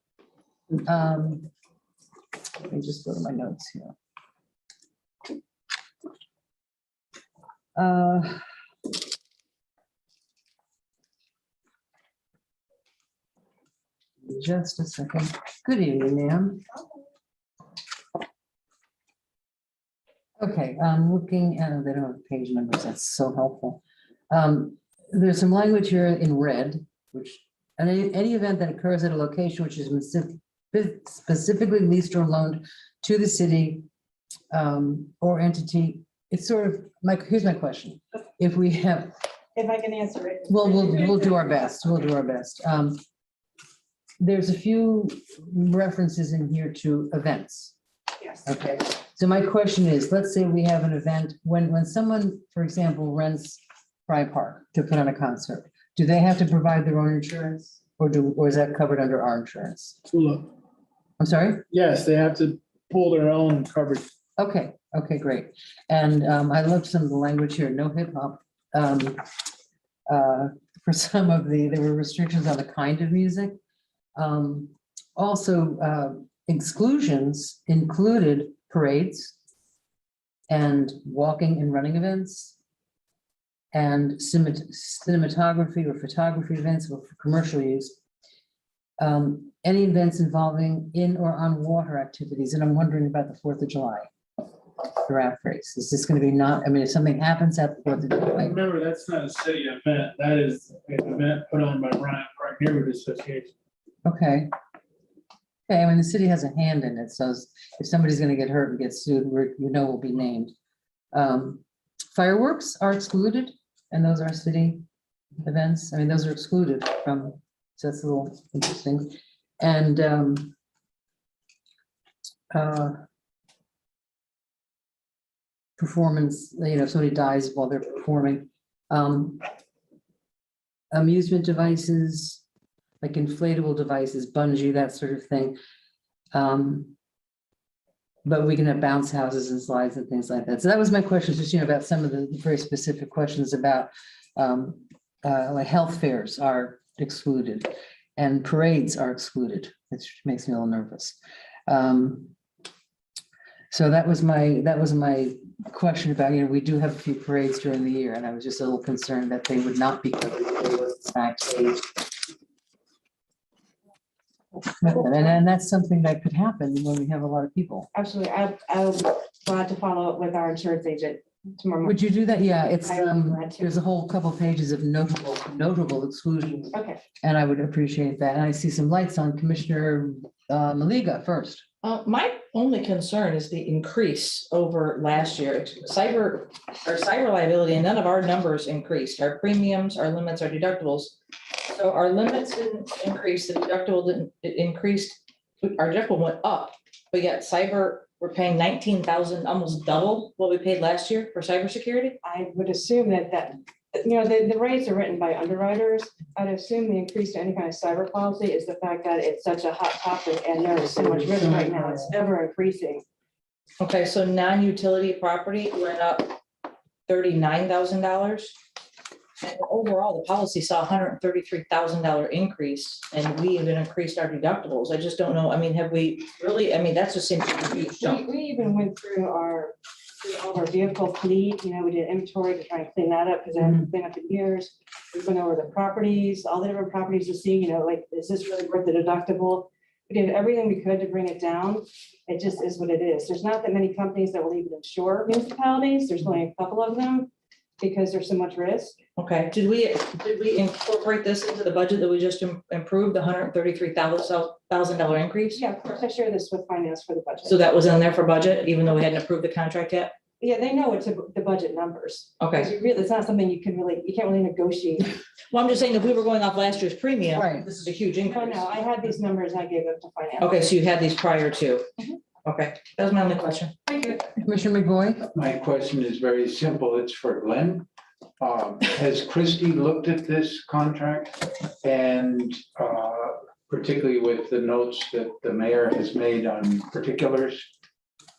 Let me just go to my notes here. Just a second. Good evening, ma'am. Okay, I'm looking at, they don't have page numbers, that's so helpful. There's some language here in red, which, and any event that occurs at a location which is specifically leased or loaned to the city or entity, it's sort of, here's my question. If we have, If I can answer it. well, we'll do our best, we'll do our best. There's a few references in here to events. Yes. Okay, so my question is, let's say we have an event, when someone, for example, rents Pride Park to put on a concert, do they have to provide their own insurance? Or is that covered under our insurance? Look, I'm sorry? yes, they have to pull their own coverage. Okay, okay, great. And I love some of the language here, no hip hop. For some of there were restrictions on the kind of music. Also, exclusions included parades and walking and running events and cinematography or photography events or for commercial use. Any events involving in or on water activities. And I'm wondering about the 4th of July. Draft race. Is this going to be not, I mean, if something happens at the 4th of July. Remember, that's not a city event. That is an event put on by Bryant Park Neighborhood Association. Okay. Okay, I mean, the city has a hand in it, so if somebody's gonna get hurt and get sued, we'll be named. Fireworks are excluded, and those are city events. I mean, those are excluded from, so that's a little interesting. And performance, if somebody dies while they're performing. Amusement devices, like inflatable devices, bungee, that sort of thing. But we can have bounce houses and slides and things like that. So that was my question, just, about some of the very specific questions about like health fairs are excluded and parades are excluded, which makes me a little nervous. So that was my question about, we do have a few parades during the year, and I was just a little concerned that they would not be covered if they wasn't backstage. And that's something that could happen when we have a lot of people. Absolutely. I'm glad to follow up with our insurance agent tomorrow morning. Would you do that? Yeah, it's, there's a whole couple pages of notable exclusions. Okay. And I would appreciate that. And I see some lights on Commissioner Maliga first. My only concern is the increase over last year. Cyber liability, and none of our numbers increased. Our premiums, our limits, our deductibles. So our limits didn't increase, the deductible didn't, it increased, our deductible went up, but yet cyber, we're paying 19,000, almost double what we paid last year for cybersecurity. I would assume that the rates are written by underwriters. I'd assume the increase to any kind of cyber policy is the fact that it's such a hot topic and there is so much risk right now. It's ever increasing. Okay, so non-utility property went up $39,000. And overall, the policy saw $133,000 increase, and we even increased our deductibles. I just don't know. I mean, have we really? I mean, that's just seems like a huge jump. We even went through all of our vehicle fleet. We did inventory to try and clean that up because it hasn't been up in years. We went over the properties, all the different properties to see, like, is this really worth the deductible? We did everything we could to bring it down. It just is what it is. There's not that many companies that will even insure municipalities. There's only a couple of them because there's so much risk. Okay, did we incorporate this into the budget that we just improved, the $133,000 increase? Yeah, of course, I share this with finance for the budget. So that was in there for budget, even though we hadn't approved the contract yet? Yeah, they know it's the budget numbers. Okay. It's not something you can't really negotiate. Well, I'm just saying, if we were going off last year's premium, right, this is a huge increase. No, I had these numbers, I gave them to finance. Okay, so you had these prior to. Okay, that was my only question. Thank you. Commissioner McVoy? My question is very simple. It's for Glenn. Has Christie looked at this contract and particularly with the notes that the mayor has made on particulars?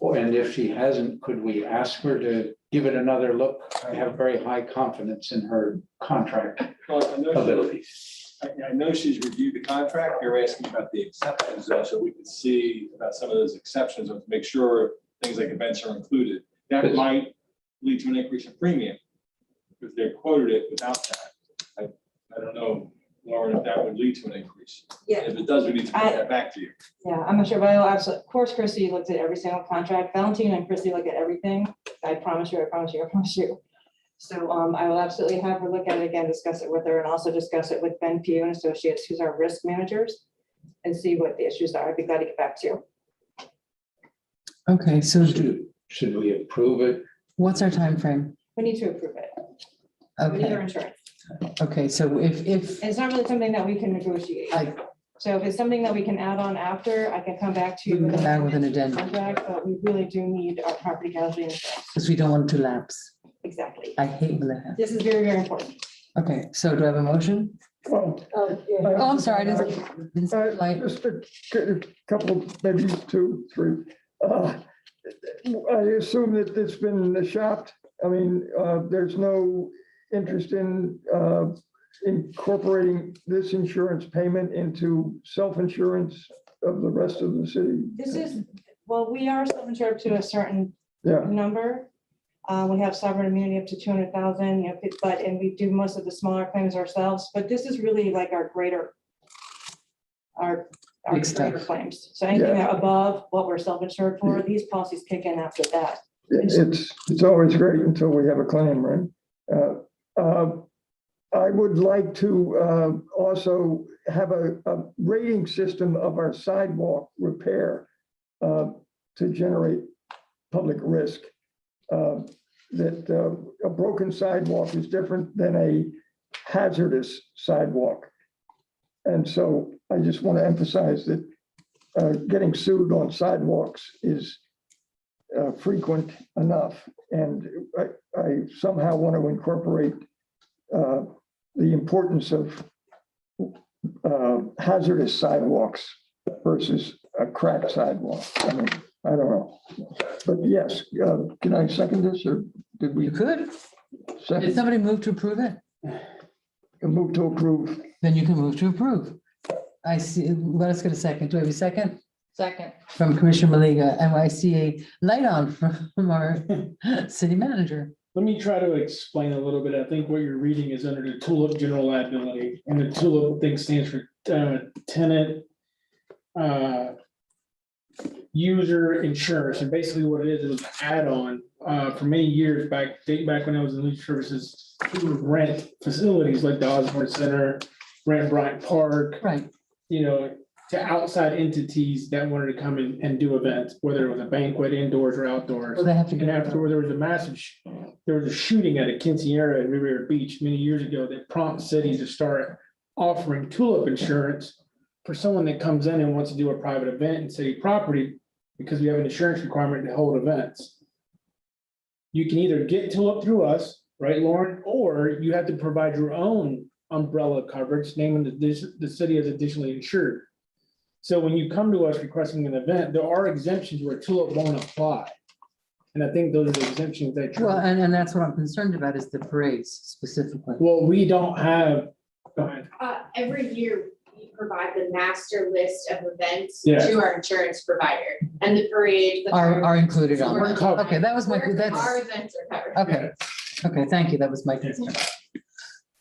And if she hasn't, could we ask her to give it another look? I have very high confidence in her contract abilities. I know she's reviewed the contract. You're asking about the exceptions, though, so we can see about some of those exceptions and to make sure things like events are included. That might lead to an increase in premium because they quoted it without that. I don't know, Lauren, if that would lead to an increase. Yeah. If it does, we need to bring that back to you. Yeah, I'm not sure, but I'll absolutely, of course, Chrissy looked at every single contract. Valentina and Chrissy look at everything. I promise you, I promise you, I promise you. So I will absolutely have her look at it again, discuss it with her, and also discuss it with Ben Pugh and Associates, who's our risk managers, and see what the issues are. I'd be glad to get back to you. Okay, so Should we approve it? what's our time frame? We need to approve it. We need our Okay, insurance. okay, so if, And it's not really something that we can negotiate. So if it's something that we can add on after, I can come back to you. we can back with an addendum, Contract, but we really do need our property casualty insurance. because we don't want it to lapse. Exactly. I hate when that happens. This is very, very important. Okay, so do I have a motion? Well, Oh, I'm sorry, I didn't, like, just a couple, maybe 2, 3. I assume that it's been shopped. I mean, there's no interest in incorporating this insurance payment into self-insurance of the rest of the city. This is, well, we are self-insured to a certain Yeah. number. We have sovereign immunity up to 200,000, you know, but, and we do most of the smaller claims ourselves, but this is really like our greater, our Big stuff. greater claims. So anything Yeah. above what we're self-insured for, these policies kick in after that. It's always great until we have a claim, right? I would like to also have a rating system of our sidewalk repair to generate public risk. That a broken sidewalk is different than a hazardous sidewalk. And so I just want to emphasize that getting sued on sidewalks is frequent enough. And I somehow want to incorporate the importance of hazardous sidewalks versus a cracked sidewalk. I mean, I don't know. But yes, can I second this or did we? you could. Did Second, somebody move to approve it? move to approve. Then you can move to approve. I see, let's get a second. Do we have a second? Second. From Commissioner Maliga, and I see a light on from our city manager. Let me try to explain a little bit. I think what you're reading is under the TULIP general liability, and the TULIP thing stands for tenant user insurance. And basically what it is, it was an add-on for many years back, dating back when I was in leisure services, we would rent facilities like the Osborne Center, rent Bryant Park, Right. you know, to outside entities that wanted to come in and do events, whether it was a banquet indoors or outdoors. Well, they have to And get. afterward, there was a massive, there was a shooting at a quinceañera at Riviera Beach many years ago that prompted cities to start offering TULIP insurance for someone that comes in and wants to do a private event in city property, because we have an insurance requirement to hold events. You can either get TULIP through us, right, Lauren, or you have to provide your own umbrella coverage, naming the city as additionally insured. So when you come to us requesting an event, there are exemptions where TULIP won't apply. And I think those are the exemptions that. Well, and that's what I'm concerned about is the parades specifically. Well, we don't have, go ahead. Every year, we provide the master list of events Yeah. to our insurance provider, and the parade. the Are included on. We're covered. Okay, that was my, that's, Our events are covered. okay, okay, thank you, that was my concern.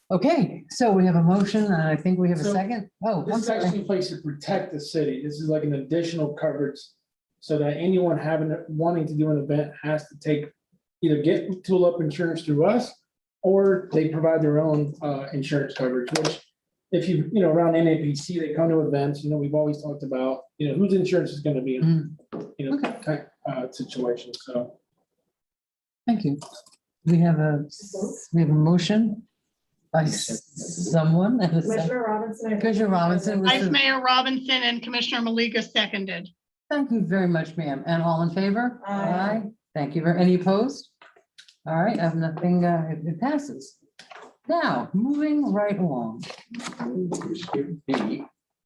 Okay, so we have a motion, and I think we have a So, second. Oh, This I'm is actually sorry. in place to protect the city. This is like an additional coverage. So that anyone wanting to do an event has to take, either get TULIP insurance through us, or they provide their own insurance coverage, which if you around NAPC, they come to events, we've always talked about, whose insurance is gonna be in, kind of situation, so. Thank you. We have a motion by someone. and a second. Commissioner Robinson. Commissioner Robinson. was Vice the- Mayor Robinson and Commissioner Maliga seconded. Thank you very much, ma'am. And all in favor? Aye. Thank you. Any opposed? All right, I have nothing, it passes. Now, moving right along.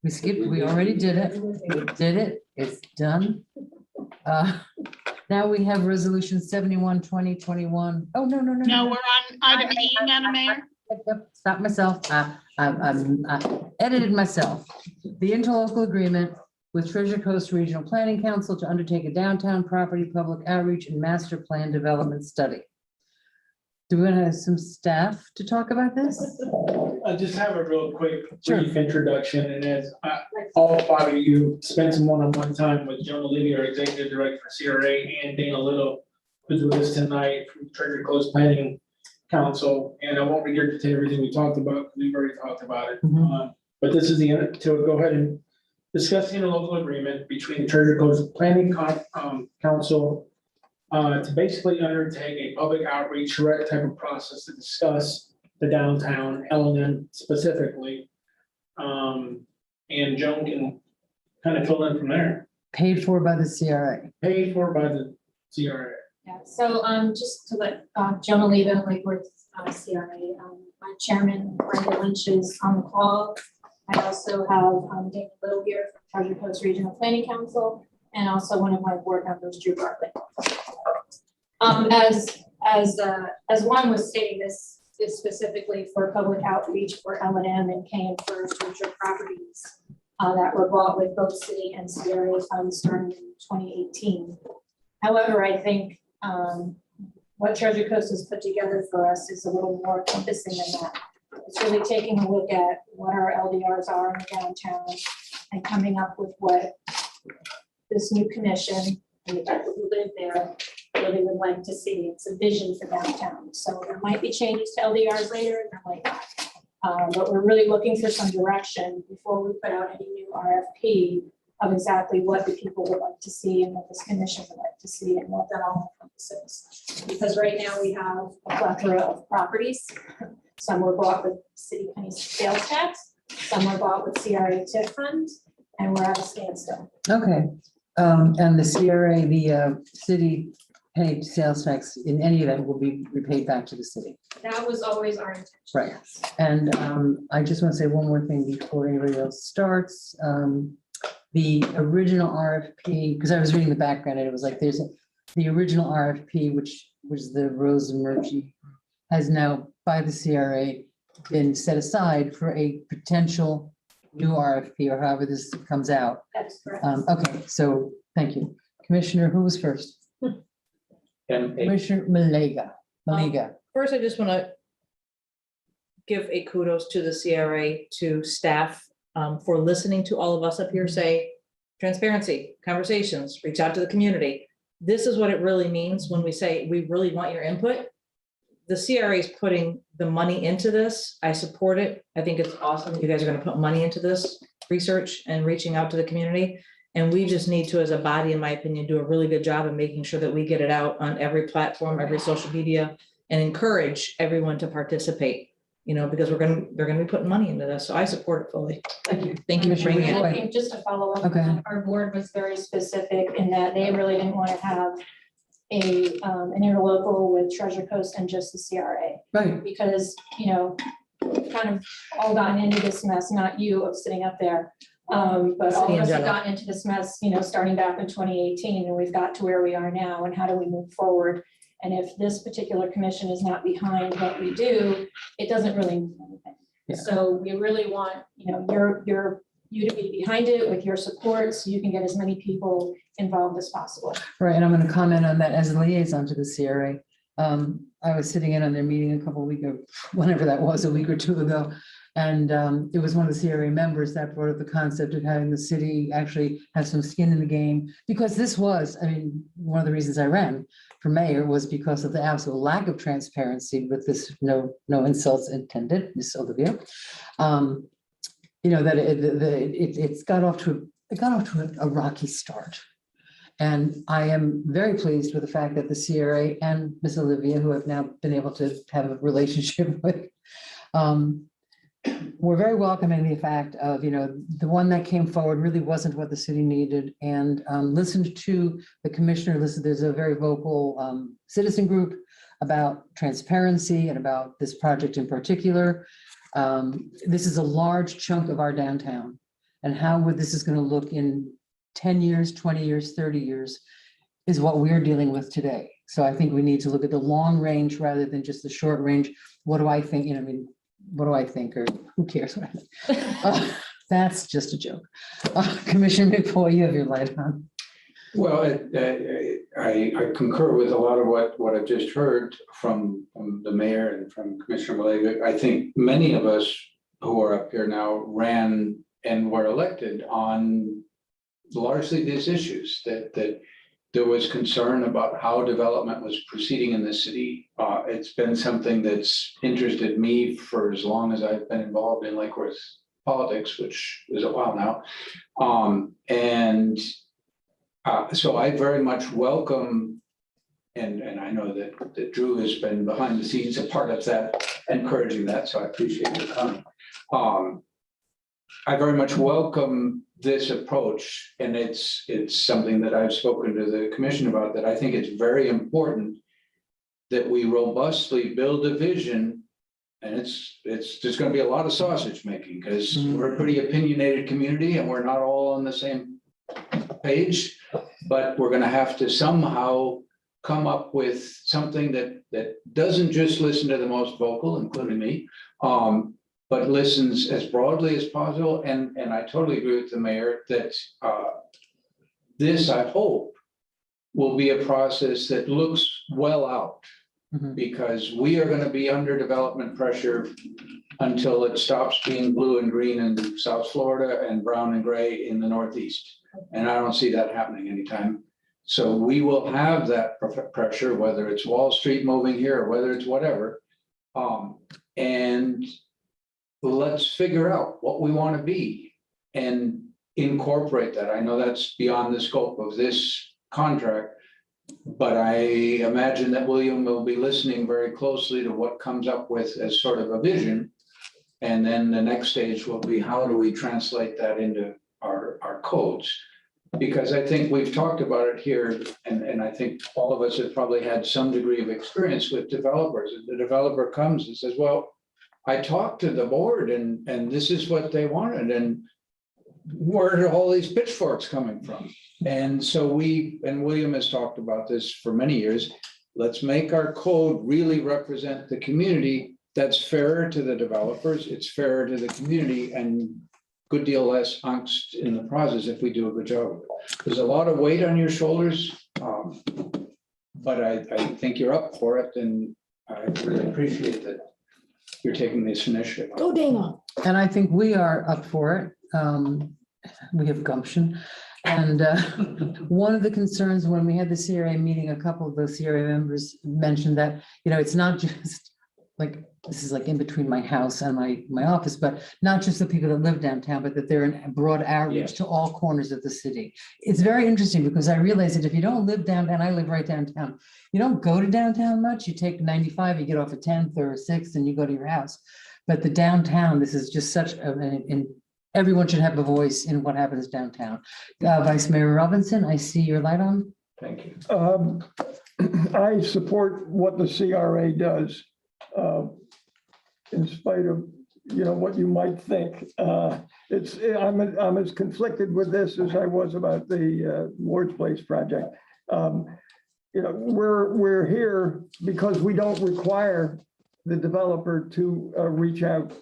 We skipped, we already did it. We did it. It's done. Now we have resolution 71, 2021. Oh, no. No, we're on item E, Madam Mayor. Stop myself. I edited myself. The interlocal agreement with Treasure Coast Regional Planning Council to undertake a downtown property public outreach and master plan development study. Do we want to have some staff to talk about this? I'll just have a real quick brief introduction, and as all five of you spent some one-on-one time with Joan Olivia, our Executive Director for CRA, and Dana Little, who's with us tonight from Treasure Coast Planning Council, and I won't regurgitate everything we talked about, because we've already talked about it. But this is to go ahead and discuss the interlocal agreement between Treasure Coast Planning Council to basically undertake a public outreach type of process to discuss the downtown element specifically. And Joan can kind of fill in from there. Paid for by the CRA. Paid for by the CRA. Yeah, so just to let Joan Oliva, Lake Worth CRA, my chairman, Brenda Lynch, is on the call. I also have Dana Little here from Treasure Coast Regional Planning Council, and also one of my board members, Drew Bartlett. As Juan was stating, this is specifically for public outreach for L&M and K and First, which are properties that were bought with both city and CRA funds starting in 2018. However, I think what Treasure Coast has put together for us is a little more encompassing than that. It's really taking a look at what our LDRs are in the downtown and coming up with what this new commission and the people who live there really would like to see. It's a vision for downtown. So there might be changes to LDRs later, there might not. But we're really looking for some direction before we put out any new RFP of exactly what the people would like to see and what this commission would like to see and what that all encompasses. Because right now we have a plethora of properties. Some were bought with city penny sales tax, some were bought with CRA TIF funds, and we're at a standstill. Okay, and the CRA, the city penny sales tax in any event will be repaid back to the city. That was always our intention. Right. And I just want to say one more thing before anybody else starts. The original RFP, because I was reading the background and it was like the original RFP, which was the Rose Emergy, has now by the CRA been set aside for a potential new RFP or however this comes out. That's correct. Okay, so thank you. Commissioner, who was first? Commissioner Maliga. First, I just want to give a kudos to the CRA, to staff for listening to all of us up here say transparency, conversations, reach out to the community. This is what it really means when we say we really want your input. The CRA is putting the money into this. I support it. I think it's awesome. You guys are going to put money into this research and reaching out to the community. And we just need to, as a body, in my opinion, do a really good job of making sure that we get it out on every platform, every social media, and encourage everyone to participate, you know, because they're going to be putting money into this. So I support it fully. Thank you. Thank you for bringing And I it. think just to follow up, Okay. our board was very specific in that they really didn't want to have an interlocal with Treasure Coast and just the CRA. Right. Because, you know, we've kind of all gotten into this mess, not you of sitting up there. But all of us have gotten into this mess, you know, starting back in 2018, and we've got to where we are now, and how do we move forward? And if this particular commission is not behind what we do, it doesn't really mean anything. Yeah. So we really want, you know, you to be behind it with your support, so you can get as many people involved as possible. Right, and I'm going to comment on that as a liaison to the CRA. I was sitting in on their meeting a couple of weeks, whenever that was, a week or two ago. And it was one of the CRA members that brought up the concept of having the city actually have some skin in the game. Because this was, I mean, one of the reasons I ran for mayor was because of the absolute lack of transparency with this, no insults intended, Ms. Olivia. You know, that it got off to a rocky start. And I am very pleased with the fact that the CRA and Ms. Olivia, who I've now been able to have a relationship with, we're very welcoming the fact of, you know, the one that came forward really wasn't what the city needed, and listened to the commissioner. There's a very vocal citizen group about transparency and about this project in particular. This is a large chunk of our downtown, and how this is going to look in 10 years, 20 years, 30 years is what we're dealing with today. So I think we need to look at the long range rather than just the short range. What do I think? You know, I mean, what do I think, or who cares what I think? That's just a joke. Commissioner McFoy, you have your light on. Well, I concur with a lot of what I've just heard from the mayor and from Commissioner Malega. I think many of us who are up here now ran and were elected on largely these issues, that there was concern about how development was proceeding in the city. It's been something that's interested me for as long as I've been involved in Lake Worth politics, which is a while now. So I very much welcome, and I know that Drew has been behind the scenes, a part of that, encouraging that, so I appreciate your coming. I very much welcome this approach, and it's something that I've spoken to the commission about, that I think it's very important that we robustly build a vision, and there's going to be a lot of sausage making, because we're a pretty opinionated community and we're not all on the same page, but we're going to have to somehow come up with something that doesn't just listen to the most vocal, including me, but listens as broadly as possible. And I totally agree with the mayor that this, I hope, will be a process that looks well out, because we are going to be under development pressure until it stops being blue and green in South Florida and brown and gray in the Northeast. And I don't see that happening anytime. So we will have that pressure, whether it's Wall Street moving here or whether it's whatever. And let's figure out what we want to be and incorporate that. I know that's beyond the scope of this contract, but I imagine that William will be listening very closely to what comes up with as sort of a vision. And then the next stage will be, how do we translate that into our codes? Because I think we've talked about it here, and I think all of us have probably had some degree of experience with developers. And the developer comes and says, well, I talked to the board and this is what they wanted. And where are all these pitchforks coming from? And so William has talked about this for many years. Let's make our code really represent the community. That's fairer to the developers. It's fairer to the community, and good deal less angst in the process if we do a good job of it. There's a lot of weight on your shoulders, but I think you're up for it, and I really appreciate that you're taking this initiative. Go Dana. And I think we are up for it. We have gumption. And one of the concerns when we had the CRA meeting, a couple of those CRA members mentioned that, it's not just like, this is like in between my house and my office, but not just the people that live downtown, but that they're in broad outreach to all corners of the city. It's very interesting because I realize that if you don't live downtown, I live right downtown, you don't go to downtown much. You take 95, you get off at 10th or 6th and you go to your house. But the downtown, this is just such everyone should have a voice in what happens downtown. Vice Mayor Robinson, I see your light on. Thank you. I support what the CRA does. In spite of, what you might think, I'm as conflicted with this as I was about the Lord's Place project. We're here because we don't require the developer to reach out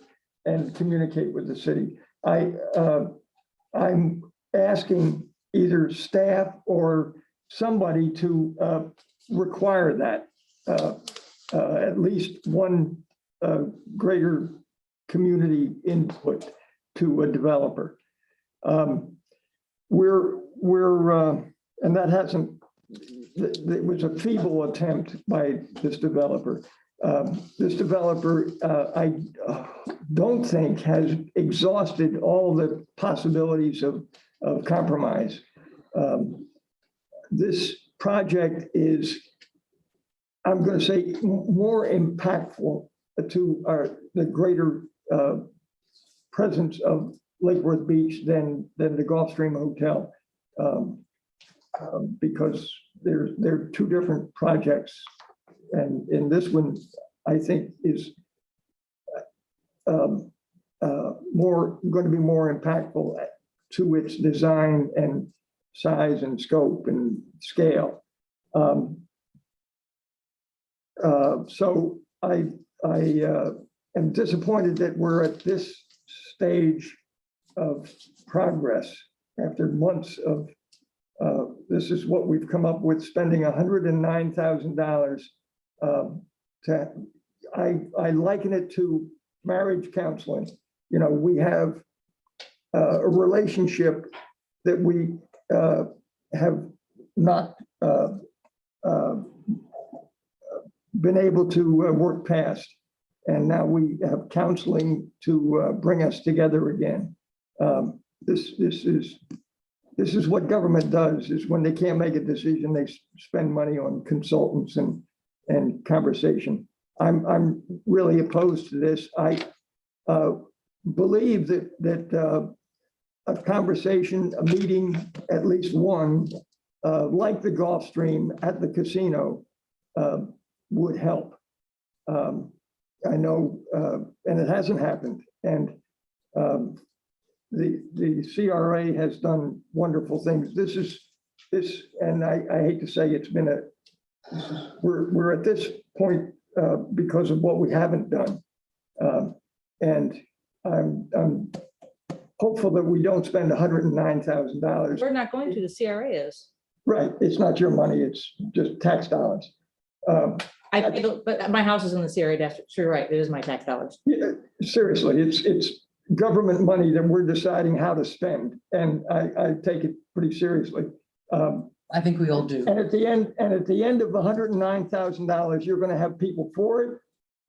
and communicate with the city. I'm asking either staff or somebody to require that at least one greater community input to a developer. And that hasn't, it was a feeble attempt by this developer. This developer, I don't think has exhausted all the possibilities of compromise. This project is, I'm going to say, more impactful to the greater presence of Lake Worth Beach than the Gulfstream Hotel, because they're two different projects, and in this one, I think is going to be more impactful to its design and size and scope and scale. So I am disappointed that we're at this stage of progress after months of, this is what we've come up with, spending $109,000. I liken it to marriage counseling. You know, we have a relationship that we have not been able to work past. And now we have counseling to bring us together again. This is what government does, is when they can't make a decision, they spend money on consultants and conversation. I'm really opposed to this. I believe that a conversation, a meeting, at least one, like the Gulf Stream at the casino, would help. I know, and it hasn't happened. And the CRA has done wonderful things. And I hate to say it's been we're at this point because of what we haven't done. And I'm hopeful that we don't spend $109,000. We're not going to, the CRA is. Right, it's not your money, it's just tax dollars. But my house is in the CRA district, sure, right, it is my tax dollars. Yeah, seriously, it's government money that we're deciding how to spend, and I take it pretty seriously. I think we all do. And at the end of $109,000, you're going to have people for it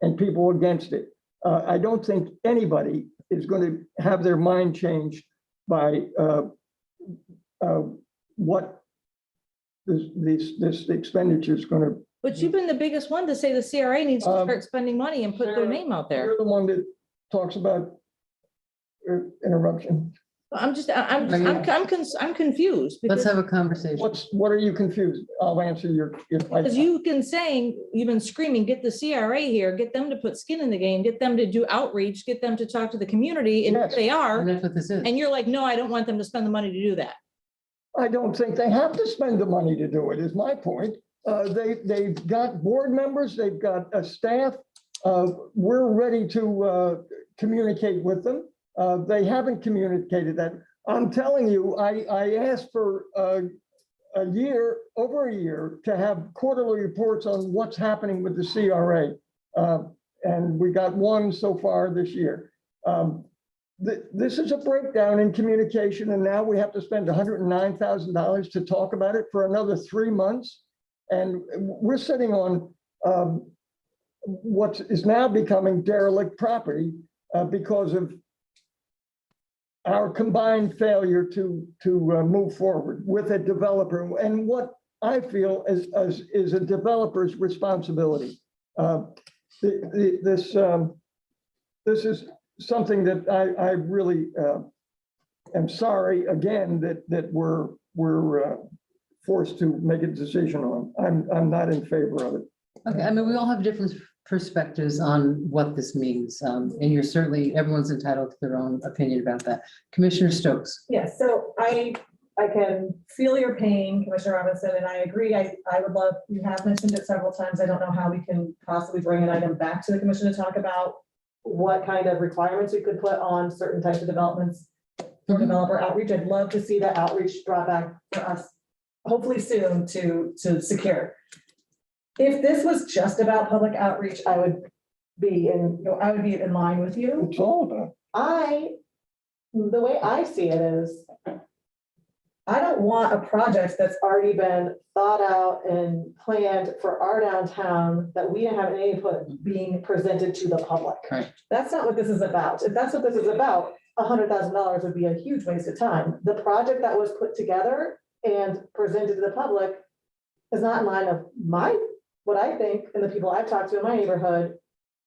and people against it. I don't think anybody is going to have their mind changed by what this expenditure is going to. But you've been the biggest one to say the CRA needs to start spending money and put their name out there. You're the one that talks about interruption. I'm confused. Let's have a conversation. What are you confused? I'll answer your. Because you've been saying, you've been screaming, get the CRA here, get them to put skin in the game, get them to do outreach, get them to talk to the community, and Yes. they are. And that's what this is. And you're like, no, I don't want them to spend the money to do that. I don't think they have to spend the money to do it, is my point. They've got board members, they've got a staff. We're ready to communicate with them. They haven't communicated that. I'm telling you, I asked for over a year, to have quarterly reports on what's happening with the CRA. And we got one so far this year. This is a breakdown in communication, and now we have to spend $109,000 to talk about it for another 3 months. And we're sitting on what is now becoming derelict property because of our combined failure to move forward with a developer, and what I feel is a developer's responsibility. This is something that I really am sorry again that we're forced to make a decision on. I'm not in favor of it. Okay, I mean, we all have different perspectives on what this means. And you're certainly, everyone's entitled to their own opinion about that. Commissioner Stokes. Yes, so I can feel your pain, Commissioner Robinson, and I agree. I would love, you have mentioned it several times. I don't know how we can possibly bring an item back to the commission to talk about what kind of requirements we could put on certain types of developments for developer outreach. I'd love to see that outreach drop back for us, hopefully soon, to secure. If this was just about public outreach, I would be in line with you. It's all about. The way I see it is, I don't want a project that's already been thought out and planned for our downtown that we don't have any input being presented to the public. Right. That's not what this is about. If that's what this is about, $100,000 would be a huge waste of time. The project that was put together and presented to the public is not in line of what I think, and the people I've talked to in my neighborhood,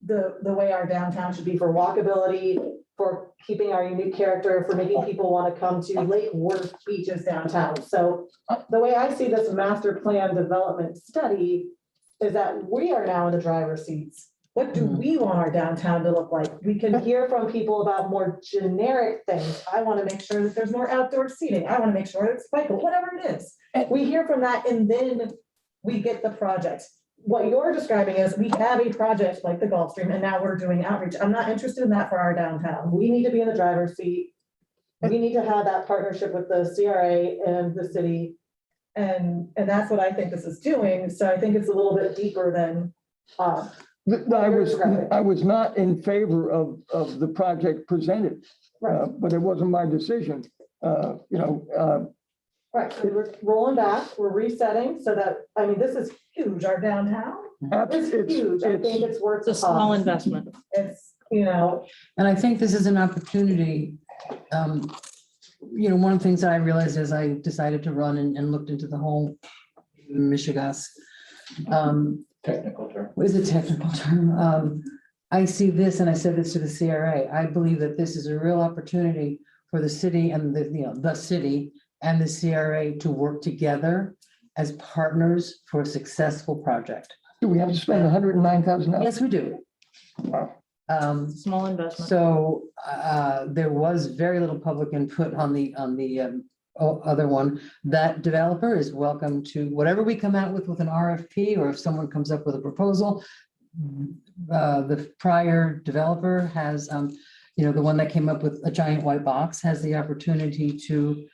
the way our downtown should be for walkability, for keeping our unique character, for making people want to come to Lake Worth beaches downtown. So the way I see this master plan development study is that we are now in the driver's seats. What do we want our downtown to look like? We can hear from people about more generic things. I want to make sure that there's more outdoor seating. I want to make sure it's cycle, whatever it is. We hear from that, and then we get the project. what you're describing is we have a project like the Gulfstream and now we're doing outreach. I'm not interested in that for our downtown. We need to be in the driver's seat. We need to have that partnership with the CRA and the city. And that's what I think this is doing. So I think it's a little bit deeper than. I was not in favor of the project presented, but it wasn't my decision. Right, so we're rolling back, we're resetting so that, I mean, this is huge, our downtown. It's huge. I think it's worth It's a small investment. It's, And I think this is an opportunity. One of the things that I realized as I decided to run and looked into the whole Michigas. Technical term. What is a technical term? I see this, and I said this to the CRA. I believe that this is a real opportunity for the city and the city and the CRA to work together as partners for a successful project. Do we have to spend $109,000? Yes, we do. Small investment. So there was very little public input on the other one. That developer is welcome to whatever we come out with an RFP, or if someone comes up with a proposal. The prior developer has, the one that came up with a giant white box has the opportunity to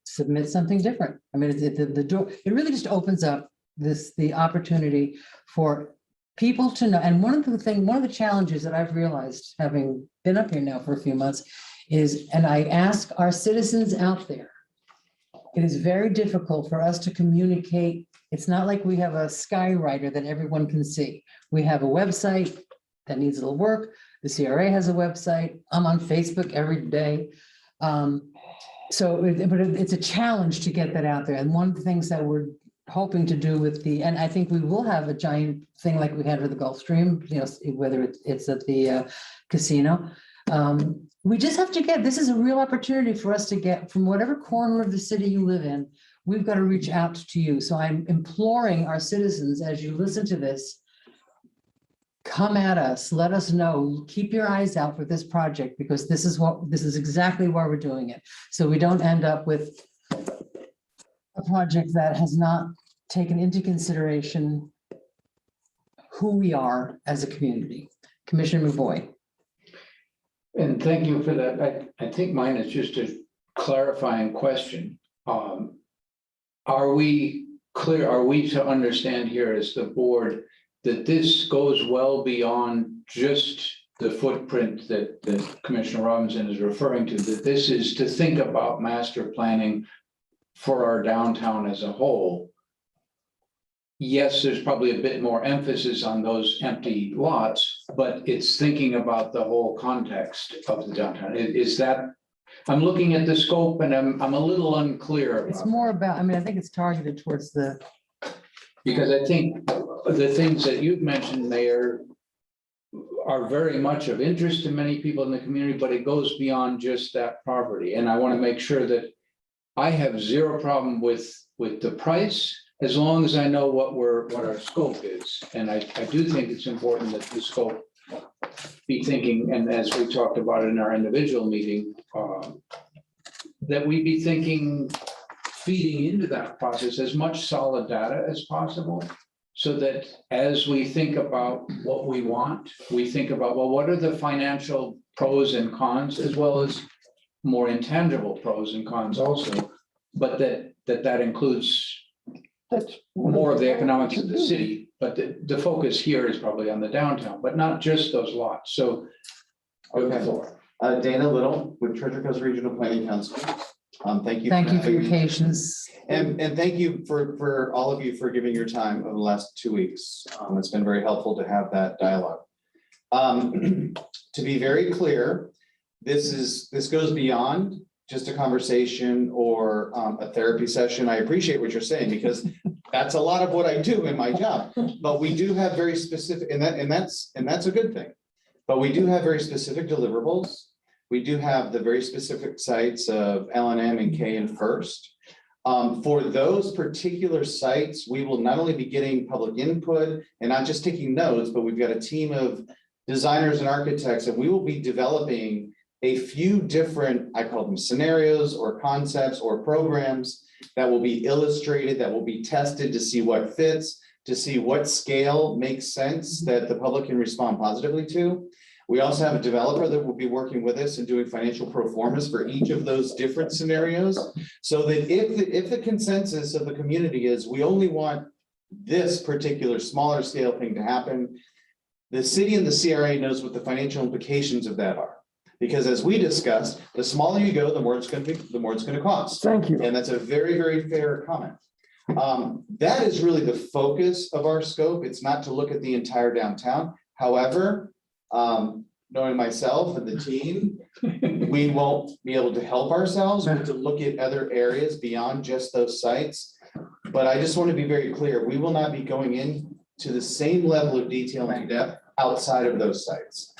submit something different. I mean, the door, it really just opens up the opportunity for people to know. And one of the challenges that I've realized, having been up here now for a few months, is, and I ask our citizens out there, it is very difficult for us to communicate. It's not like we have a skywriter that everyone can see. We have a website that needs a little work. The CRA has a website. I'm on Facebook every day. But it's a challenge to get that out there. And one of the things that we're hoping to do and I think we will have a giant thing like we had with the Gulfstream, whether it's at the casino. We just have to this is a real opportunity for us to get from whatever corner of the city you live in. We've got to reach out to you. So I'm imploring our citizens, as you listen to this, come at us, let us know, keep your eyes out for this project, because this is exactly why we're doing it. So we don't end up with a project that has not taken into consideration who we are as a community. Commissioner McVoy. And thank you for that. I think mine is just a clarifying question. Are we clear, are we to understand here as the board that this goes well beyond just the footprint that Commissioner Robinson is referring to, that this is to think about master planning for our downtown as a whole? Yes, there's probably a bit more emphasis on those empty lots, but it's thinking about the whole context of the downtown. Is that, I'm looking at the scope and I'm a little unclear. It's more about, I think it's targeted towards the. Because I think the things that you've mentioned, Mayor, are very much of interest to many people in the community, but it goes beyond just that property. And I want to make sure that I have zero problem with the price, as long as I know what our scope is. And I do think it's important that the scope be thinking, and as we talked about in our individual meeting, that we be thinking, feeding into that process as much solid data as possible, so that as we think about what we want, we think about, well, what are the financial pros and cons, as well as more intangible pros and cons also, but that includes more of the economics of the city. But the focus here is probably on the downtown, but not just those lots. So Dana Little with Treasure Coast Regional Planning Council. Thank you. Thank you for your patience. And thank you for all of you for giving your time over the last 2 weeks. It's been very helpful to have that dialogue. To be very clear, this goes beyond just a conversation or a therapy session. I appreciate what you're saying, because that's a lot of what I do in my job. But we do have very specific, and that's a good thing. But we do have very specific deliverables. We do have the very specific sites of L&M and K and First. For those particular sites, we will not only be getting public input and not just taking notes, but we've got a team of designers and architects, and we will be developing a few different, I call them scenarios or concepts or programs that will be illustrated, that will be tested to see what fits, to see what scale makes sense that the public can respond positively to. We also have a developer that will be working with us and doing financial pro formas for each of those different scenarios. So that if the consensus of the community is we only want this particular smaller scale thing to happen, the city and the CRA knows what the financial implications of that are. Because as we discussed, the smaller you go, the more it's going to be, the more it's going to cost. Thank you. And that's a very, very fair comment. That is really the focus of our scope. It's not to look at the entire downtown. However, knowing myself and the team, we won't be able to help ourselves. We have to look at other areas beyond just those sites. But I just want to be very clear, we will not be going in to the same level of detail and depth outside of those sites.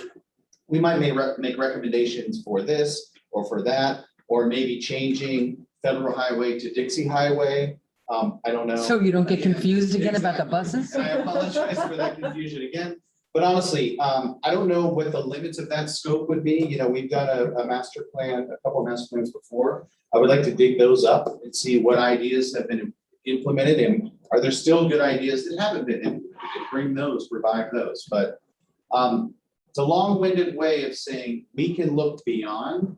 We might make recommendations for this or for that, or maybe changing Federal Highway to Dixie Highway. I don't know. So you don't get confused again about the buses? I apologize for that confusion again. But honestly, I don't know what the limits of that scope would be. You know, we've done a master plan, a couple of master plans before. I would like to dig those up and see what ideas have been implemented and are there still good ideas that haven't been implemented? Bring those, revive those. But it's a long-winded way of saying we can look beyond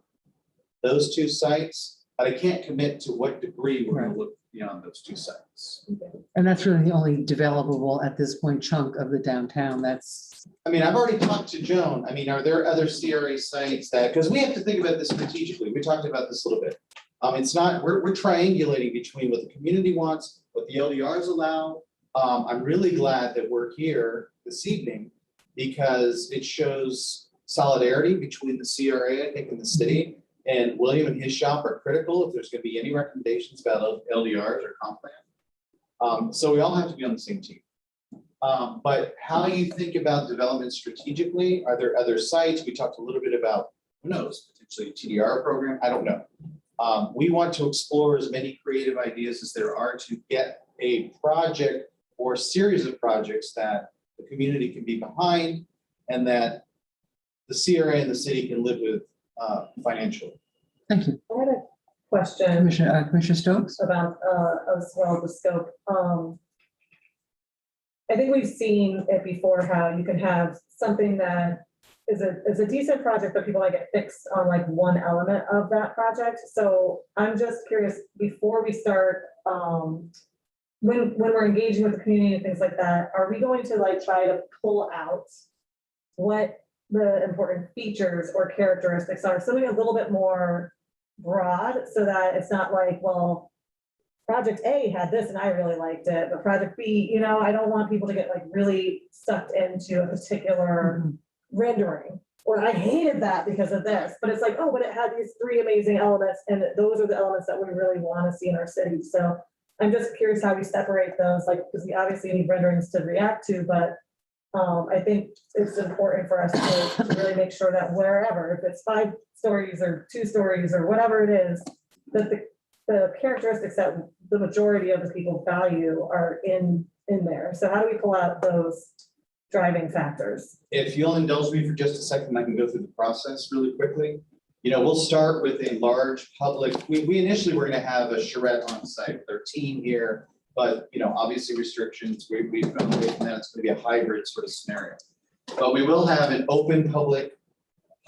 those two sites, but I can't commit to what degree we're going to look beyond those two sites. And that's really the only developable at this point chunk of the downtown. That's. I mean, I've already talked to Joan. I mean, are there other CRA sites that, because we have to think about this strategically. We talked about this a little bit. It's not, we're triangulating between what the community wants, what the LDRs allow. I'm really glad that we're here this evening because it shows solidarity between the CRA, I think, and the city. And William and his shop are critical if there's going to be any recommendations about LDRs or comp plan. So we all have to be on the same team. But how you think about development strategically, are there other sites? We talked a little bit about, who knows, potentially a TDR program, I don't know. We want to explore as many creative ideas as there are to get a project or series of projects that the community can be behind and that the CRA and the city can live with financially. Thank you. I had a question Commissioner Stokes? about as well the scope. I think we've seen it before how you can have something that is a decent project, but people like get fixed on like one element of that project. So I'm just curious, before we start, when we're engaging with the community and things like that, are we going to like try to pull out what the important features or characteristics are, something a little bit more broad so that it's not like, well, project A had this and I really liked it, but project B, you know, I don't want people to get like really sucked into a particular rendering, or I hated that because of this, but it's like, oh, but it had these three amazing elements and those are the elements that we really want to see in our city. So I'm just curious how we separate those, like, because we obviously need renderings to react to, but I think it's important for us to really make sure that wherever, if it's 5 stories or 2 stories or whatever it is, that the characteristics that the majority of the people value are in there. So how do we pull out those driving factors? If you'll indulge me for just a second, I can go through the process really quickly. You know, we'll start with a large public, we initially were going to have a charrette on site with our team here, but, you know, obviously restrictions, we've gone away from that. It's going to be a hybrid sort of scenario. But we will have an open public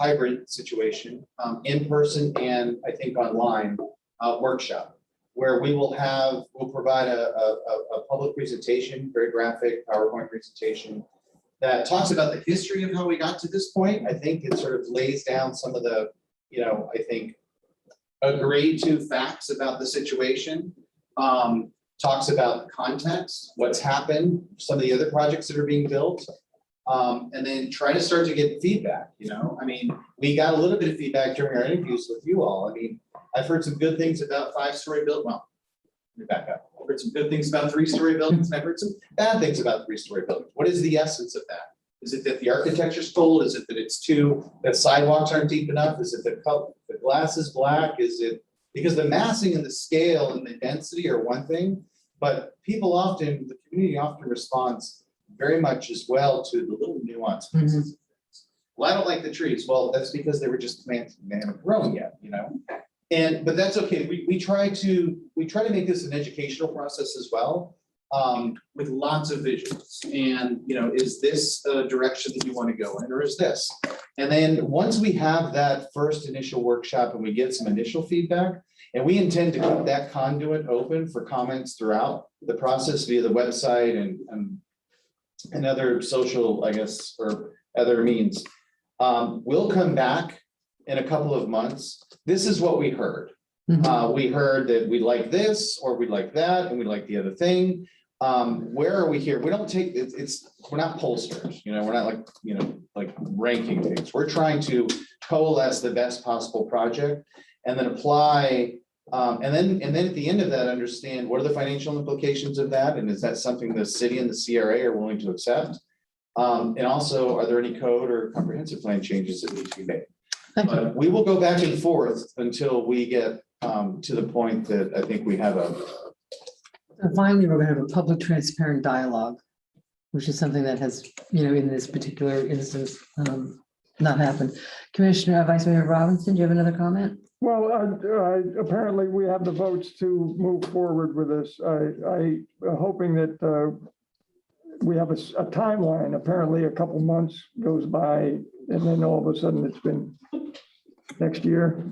hybrid situation, in person and I think online workshop, where we'll provide a public presentation, very graphic PowerPoint presentation that talks about the history of how we got to this point. I think it sort of lays down some of the, you know, I think agreed to facts about the situation. Talks about the context, what's happened, some of the other projects that are being built, and then try to start to get feedback. You know, I mean, we got a little bit of feedback during our interviews with you all. I mean, I've heard some good things about 5-story build. Well, let me back up. I've heard some good things about 3-story buildings, and I've heard some bad things about 3-story buildings. What is the essence of that? Is it that the architecture's cold? Is it that that sidewalks aren't deep enough? Is it that the glass is black? Is it because the massing and the scale and the density are one thing, but people often, the community often responds very much as well to the little nuanced pieces of things. Well, I don't like the trees. Well, that's because they were just planted and they haven't grown yet, you know? But that's okay. We try to make this an educational process as well, with lots of visuals. And, is this a direction that you want to go in, or is this? And then once we have that first initial workshop and we get some initial feedback, and we intend to keep that conduit open for comments throughout the process via the website and other social, I guess, or other means. We'll come back in a couple of months. This is what we heard. We heard that we like this, or we like that, and we like the other thing. Where are we here? We don't take we're not pollsters, we're not like ranking things. We're trying to coalesce the best possible project and then apply. And then at the end of that, understand what are the financial implications of that, and is that something the city and the CRA are willing to accept? And also, are there any code or comprehensive plan changes that need to be made? But we will go back and forth until we get to the point that I think we have And finally, we're going to have a public, transparent dialogue, which is something that has, in this particular instance, not happened. Commissioner, Vice Mayor Robinson, do you have another comment? Well, apparently we have the votes to move forward with this. I hoping that we have a timeline. Apparently a couple months goes by and then all of a sudden it's been next year.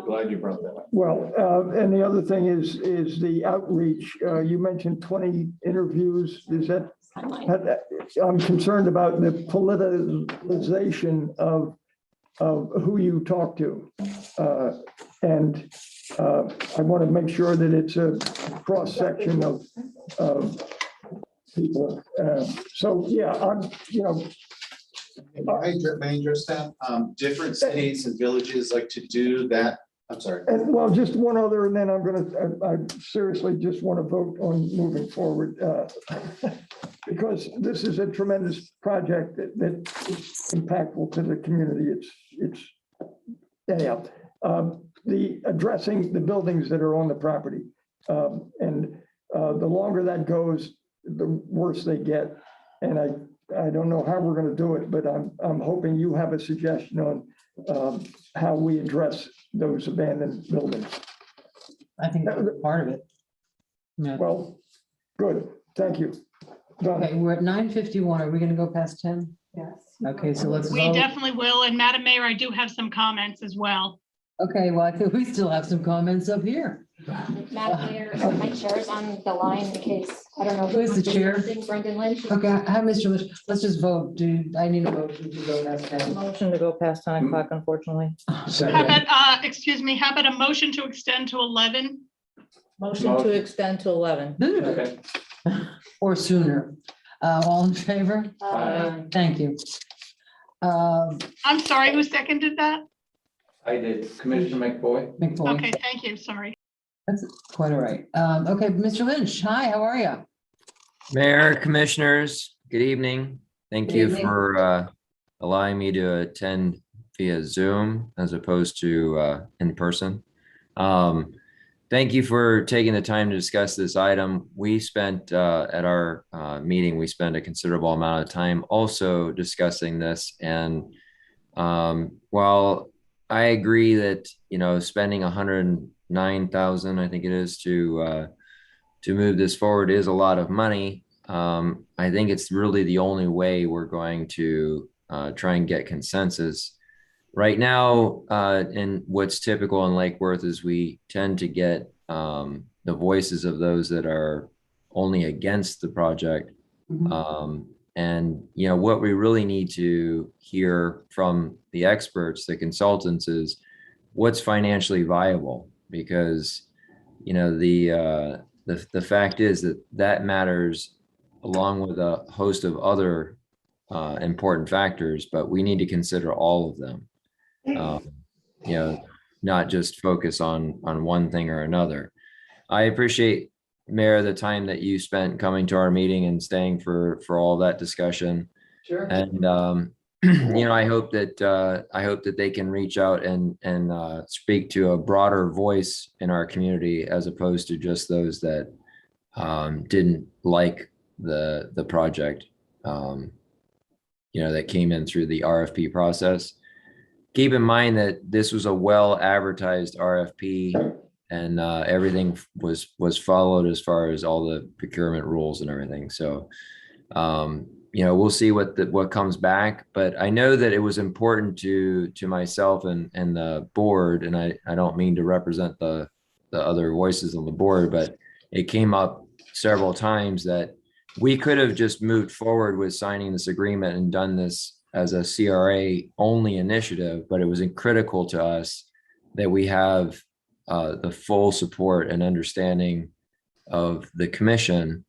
Glad you brought that up. Well, and the other thing is the outreach. You mentioned 20 interviews. Is that, I'm concerned about the politicization of who you talk to. And I want to make sure that it's a cross section of people. So yeah, May I address that? Different cities and villages like to do that. I'm sorry. And well, just one other, and then I seriously just want to vote on moving forward. Because this is a tremendous project that is impactful to the community. It's anyhow, the addressing the buildings that are on the property. And the longer that goes, the worse they get. And I don't know how we're going to do it, but I'm hoping you have a suggestion on how we address those abandoned buildings. I think that's part of it. Yeah. Well, good. Thank you. Done. Okay, we're at 9:51. Are we going to go past 10? Yes. Okay, so let's We vote. definitely will. And Madam Mayor, I do have some comments as well. Okay, well, I think we still have some comments up here. Madam Mayor, my chair's on the line in case, I don't know. Who is the chair? Brendan Lynch. Okay, have Mr. Lynch, let's just vote. I need a motion to go past 10. Motion to go past 10 o'clock, unfortunately. How about, excuse me, how about a motion to extend to 11? Motion to extend to 11. Okay. Or sooner. All in favor? Thank you. I'm sorry, who seconded that? I did. Commissioner McBoy. McBoy. Okay, thank you, sorry. That's quite all right. Okay, Mr. Lynch, hi, how are you? Mayor, commissioners, good evening. Thank Good you evening. for allowing me to attend via Zoom as opposed to in person. Thank you for taking the time to discuss this item. We spent at our meeting, we spent a considerable amount of time also discussing this. And while I agree that, spending $109,000, I think it is, to move this forward is a lot of money. I think it's really the only way we're going to try and get consensus. Right now, and what's typical in Lake Worth is we tend to get the voices of those that are only against the project. And what we really need to hear from the experts, the consultants, is what's financially viable, because the fact is that matters along with a host of other important factors, but we need to consider all of them. Not just focus on one thing or another. I appreciate, Mayor, the time that you spent coming to our meeting and staying for all that discussion. Sure. And I hope that they can reach out and speak to a broader voice in our community, as opposed to just those that didn't like the project, that came in through the RFP process. keep in mind that this was a well-advertised RFP and everything was followed as far as all the procurement rules and everything. So, we'll see what comes back, but I know that it was important to myself and the board, and I don't mean to represent the other voices on the board, but it came up several times that we could have just moved forward with signing this agreement and done this as a CRA only initiative, but it was critical to us that we have the full support and understanding of the commission.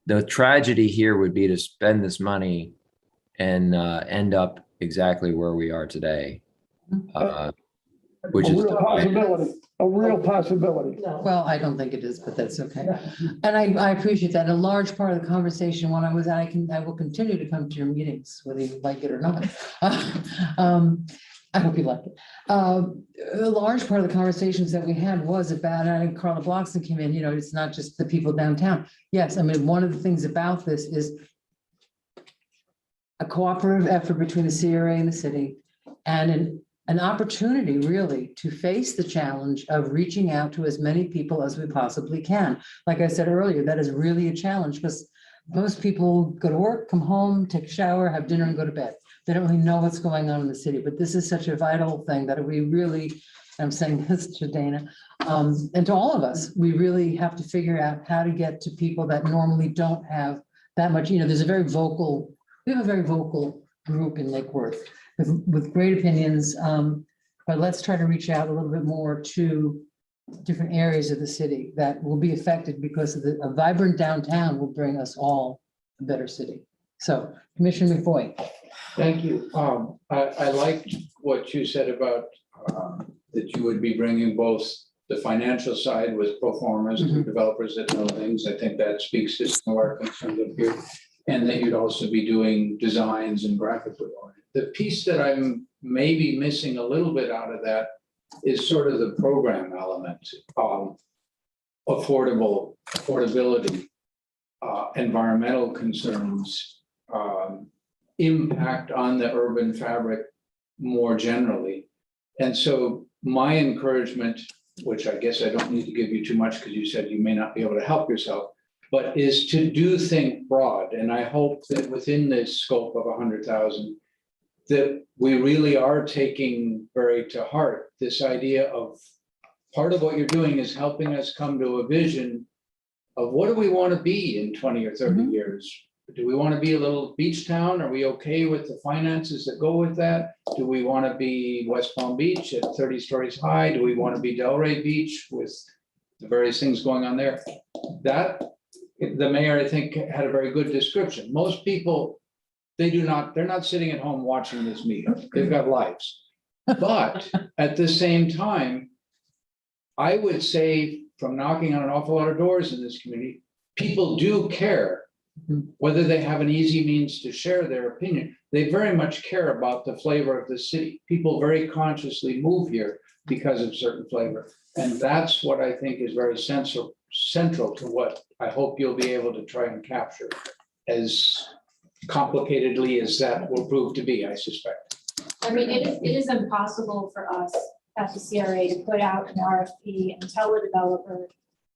The tragedy here would be to spend this money and end up exactly where we are today. Which is a real possibility. Well, I don't think it is, but that's okay. And I appreciate that. A large part of the conversation when I was at, I will continue to come to your meetings, whether you like it or not. I hope you like it. A large part of the conversations that we had was about, and Carla Bloxon came in, it's not just the people downtown. Yes, I mean, one of the things about this is a cooperative effort between the CRA and the city, and an opportunity really to face the challenge of reaching out to as many people as we possibly can. Like I said earlier, that is really a challenge because most people go to work, come home, take a shower, have dinner and go to bed. They don't really know what's going on in the city, but this is such a vital thing that we really, I'm saying this to Dana, and to all of us, we really have to figure out how to get to people that normally don't have that much, we have a very vocal group in Lake Worth with great opinions, but let's try to reach out a little bit more to different areas of the city that will be affected because of a vibrant downtown will bring us all a better city. So, Commissioner McFoy. Thank you. I liked what you said about that you would be bringing both the financial side with pro formas to developers that know things. I think that speaks to some of our concerns up here, and that you'd also be doing designs and graphically oriented. The piece that I'm maybe missing a little bit out of that is sort of the program element, affordability, environmental concerns, impact on the urban fabric more generally. And so my encouragement, which I guess I don't need to give you too much because you said you may not be able to help yourself, but is to think broad. And I hope that within this scope of 100,000, that we really are taking very to heart this idea of part of what you're doing is helping us come to a vision of what do we want to be in 20 or 30 years? Do we want to be a little beach town? Are we okay with the finances that go with that? Do we want to be West Palm Beach at 30 stories high? Do we want to be Delray Beach with the various things going on there? That, the mayor, I think, had a very good description. Most people, they're not sitting at home watching this meeting. They've got lives. But at the same time, I would say from knocking on an awful lot of doors in this community, people do care. Whether they have an easy means to share their opinion, they very much care about the flavor of the city. People very consciously move here because of certain flavor. And that's what I think is very central to what I hope you'll be able to try and capture, as complicatedly as that will prove to be, I suspect. I mean, it is impossible for us at the CRA to put out an RFP and tell a developer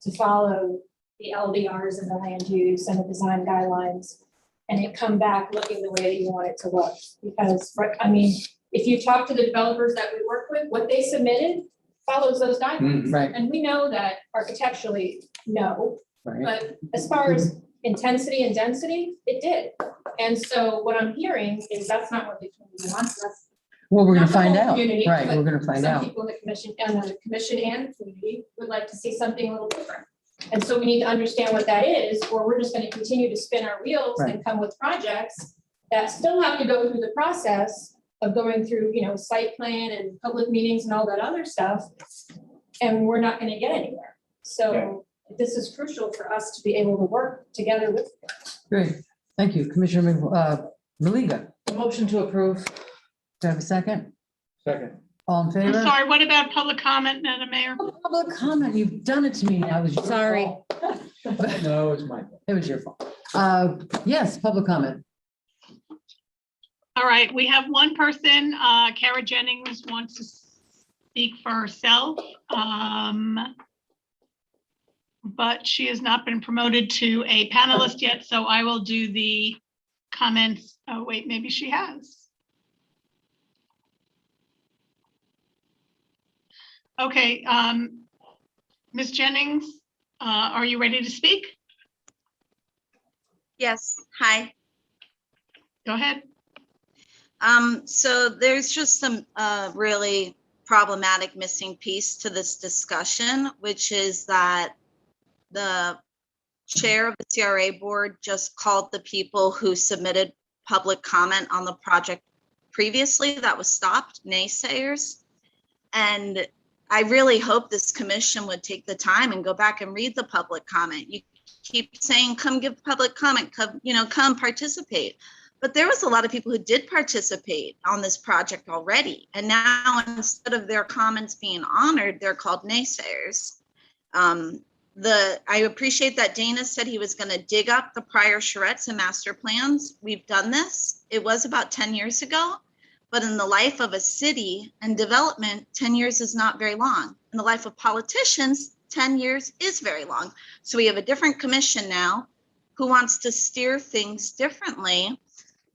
to follow the LDRs and the land use and the design guidelines, and it come back looking the way that you want it to look. Because, I mean, if you talk to the developers that we work with, what they submitted follows those guidelines. Right. And we know that architecturally, no, Right. but as far as intensity and density, it did. And so what I'm hearing is that's not what the community wants. That's Well, we're not gonna the find whole out, community, right, but we're gonna find some out. people in the commission and the community would like to see something a little different. And so we need to understand what that is, or we're just gonna continue to spin our wheels Right. and come with projects that still have to go through the process of going through, site plan and public meetings and all that other stuff. And we're not gonna get anywhere. So this is crucial for us to be able to work together with. Great, thank you, Commissioner Maliga. Motion to approve. Do I have a second? Second. All in I'm favor? sorry, what about public comment, Madam Mayor? Public comment, you've done it to me now. It was your Sorry. fault. No, it's my fault. It was your fault. Yes, public comment. All right, we have one person, Kara Jennings wants to speak for herself. But she has not been promoted to a panelist yet, so I will do the comments. Oh, wait, maybe she has. Okay, Ms. Jennings, are you ready to speak? Yes, hi. Go ahead. So there's just some really problematic missing piece to this discussion, which is that the chair of the CRA board just called the people who submitted public comment on the project previously that was stopped naysayers. And I really hope this commission would take the time and go back and read the public comment. You keep saying, come give public comment, come, come participate. But there was a lot of people who did participate on this project already. And now instead of their comments being honored, they're called naysayers. I appreciate that Dana said he was going to dig up the prior charrettes and master plans. We've done this. It was about 10 years ago, but in the life of a city and development, 10 years is not very long. In the life of politicians, 10 years is very long. So we have a different commission now who wants to steer things differently,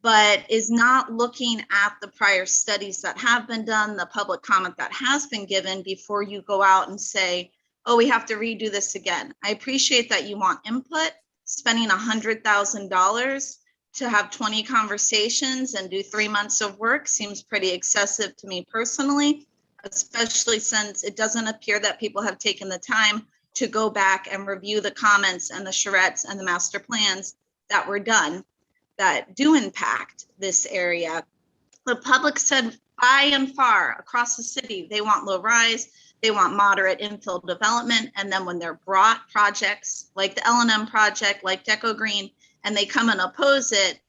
but is not looking at the prior studies that have been done, the public comment that has been given before you go out and say, oh, we have to redo this again. I appreciate that you want input. Spending $100,000 to have 20 conversations and do 3 months of work seems pretty excessive to me personally, especially since it doesn't appear that people have taken the time to go back and review the comments and the charrettes and the master plans that were done that do impact this area. The public said by and far across the city, they want low rise, they want moderate infill development. And then when they're brought projects like the L&M project, like Deco Green, and they come and oppose it,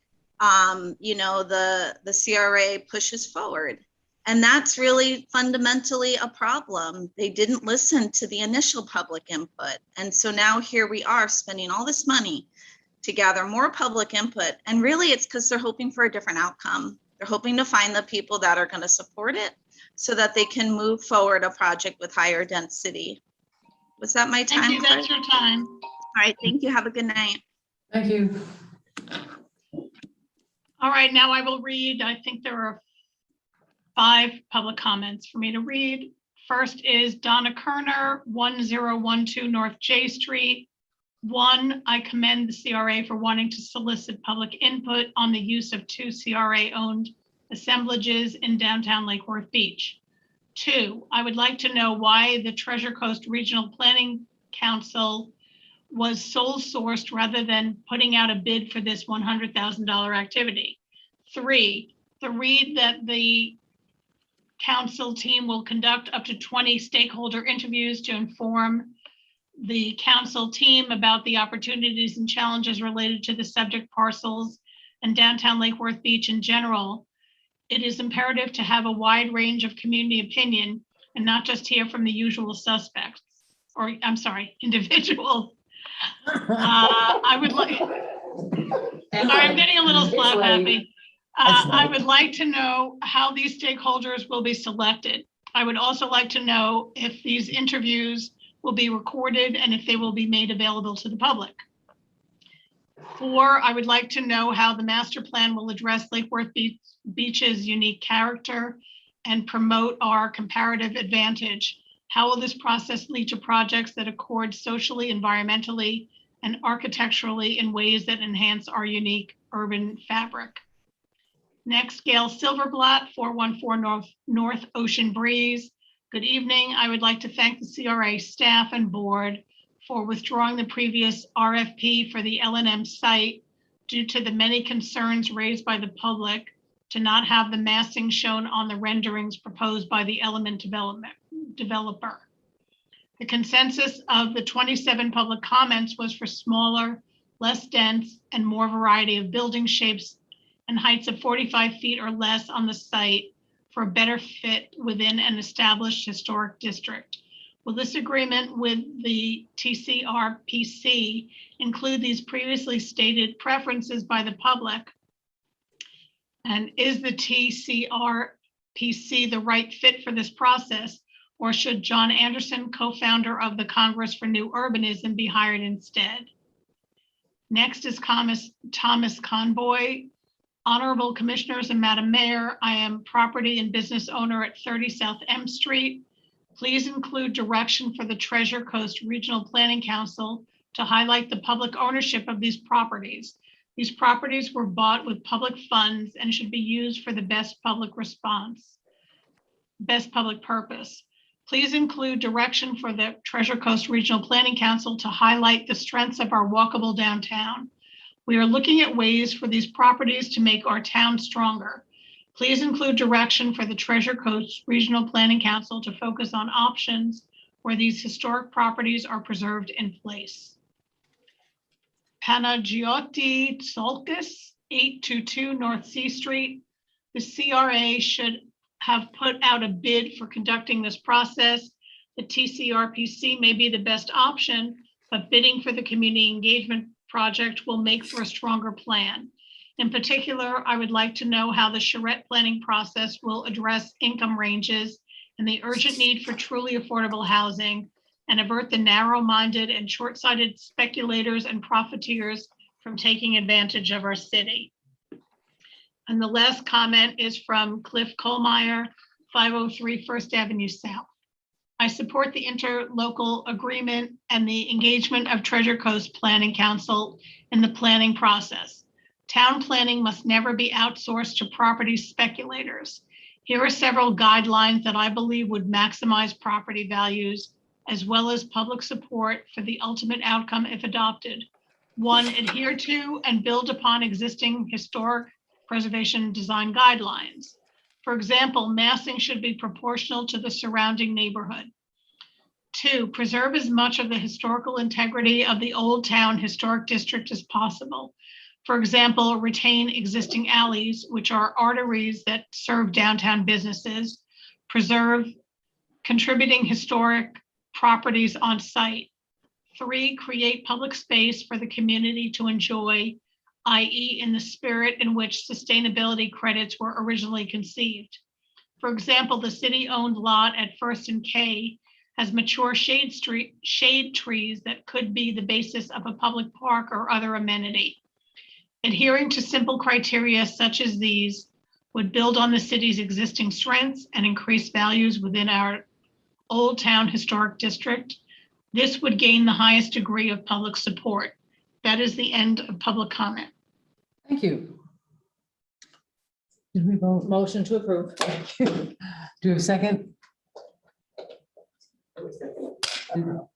the CRA pushes forward. And that's really fundamentally a problem. They didn't listen to the initial public input. And so now here we are spending all this money to gather more public input. And really it's because they're hoping for a different outcome. They're hoping to find the people that are going to support it so that they can move forward a project with higher density. Was that my time? Thank you, that's your time. All right, thank you. Have a good night. Thank you. All right, now I will read, I think there are 5 public comments for me to read. First is Donna Kerner, 1012 North J Street. 1, I commend the CRA for wanting to solicit public input on the use of 2 CRA-owned assemblages in downtown Lake Worth Beach. 2, I would like to know why the Treasure Coast Regional Planning Council was sole sourced rather than putting out a bid for this $100,000 activity. 3, the read that the council team will conduct up to 20 stakeholder interviews to inform the council team about the opportunities and challenges related to the subject parcels and downtown Lake Worth Beach in general. It is imperative to have a wide range of community opinion and not just hear from the usual suspects, or I'm sorry, individuals. I would like, I'm getting a little slap happy. I would like to know how these stakeholders will be selected. I would also like to know if these interviews will be recorded and if they will be made available to the public. 4, I would like to know how the master plan will address Lake Worth Beach's unique character and promote our comparative advantage. How will this process lead to projects that accord socially, environmentally, and architecturally in ways that enhance our unique urban fabric? Next, Gail Silverblatt, 414 North Ocean Breeze. Good evening. I would like to thank the CRA staff and board for withdrawing the previous RFP for the L&M site due to the many concerns raised by the public to not have the massing shown on the renderings proposed by the element developer. The consensus of the 27 public comments was for smaller, less dense, and more variety of building shapes and heights of 45 feet or less on the site for a better fit within an established historic district. Will this agreement with the TCRPC include these previously stated preferences by the public And is the TCRPC the right fit for this process? Or should John Anderson, co-founder of the Congress for New Urbanism, be hired instead? Next is Thomas Conboy. Honorable Commissioners and Madam Mayor, I am property and business owner at 30 South M Street. Please include direction for the Treasure Coast Regional Planning Council to highlight the public ownership of these properties. These properties were bought with public funds and should be used for the best public purpose. Please include direction for the Treasure Coast Regional Planning Council to highlight the strengths of our walkable downtown. We are looking at ways for these properties to make our town stronger. Please include direction for the Treasure Coast Regional Planning Council to focus on options where these historic properties are preserved in place. Panagiotis Tsolkis, 822 North C Street. The CRA should have put out a bid for conducting this process. The TCRPC may be the best option, but bidding for the community engagement project will make for a stronger plan. In particular, I would like to know how the charrette planning process will address income ranges and the urgent need for truly affordable housing and avert the narrow-minded and short-sighted speculators and profiteers from taking advantage of our city. And the last comment is from Cliff Kohlmeyer, 503 First Avenue South. I support the interlocal agreement and the engagement of Treasure Coast Planning Council in the planning process. Town planning must never be outsourced to property speculators. Here are several guidelines that I believe would maximize property values as well as public support for the ultimate outcome if adopted. 1, adhere to and build upon existing historic preservation design guidelines. For example, massing should be proportional to the surrounding neighborhood. 2, preserve as much of the historical integrity of the Old Town Historic District as possible. For example, retain existing alleys, which are arteries that serve downtown businesses, preserve contributing historic properties on site. 3, create public space for the community to enjoy, i.e. in the spirit in which sustainability credits were originally conceived. For example, the city-owned lot at First and K has mature shade trees that could be the basis of a public park or other amenity. Adhering to simple criteria such as these would build on the city's existing strengths and increase values within our Old Town Historic District. This would gain the highest degree of public support. That is the end of public comment. Thank you. Did we vote? Motion to approve. Thank you. Do we have a second?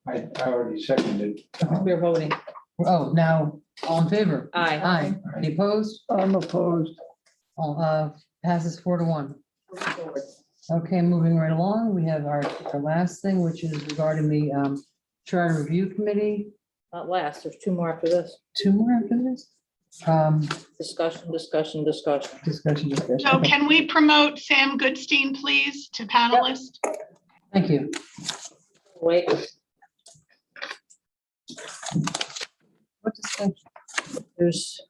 I already seconded. We're voting. Oh, now, all in favor? Aye. Aye. Any opposed? I'm opposed. All, passes 4-1. Okay, moving right along, we have our last thing, which is regarding the Charter Review Committee. Not last, there's 2 more after this. 2 more after this? Discussion. Discussion. So Okay. can we promote Sam Goodstein, please, to panelist? Thank you. Wait, What discussion? there's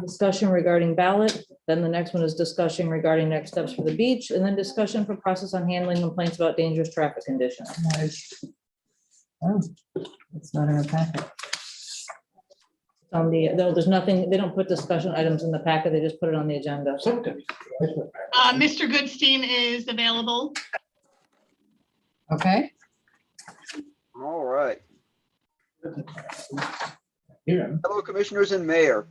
discussion regarding ballot, then the next one is discussion regarding next steps for the beach, and then discussion for process on handling complaints about dangerous traffic conditions. Oh, it's not in our packet. No, there's nothing, they don't put discussion items in the packet, they just put it on the agenda. Mr. Goodstein is available. Okay. All right. Here. Hello, Commissioners and Mayor.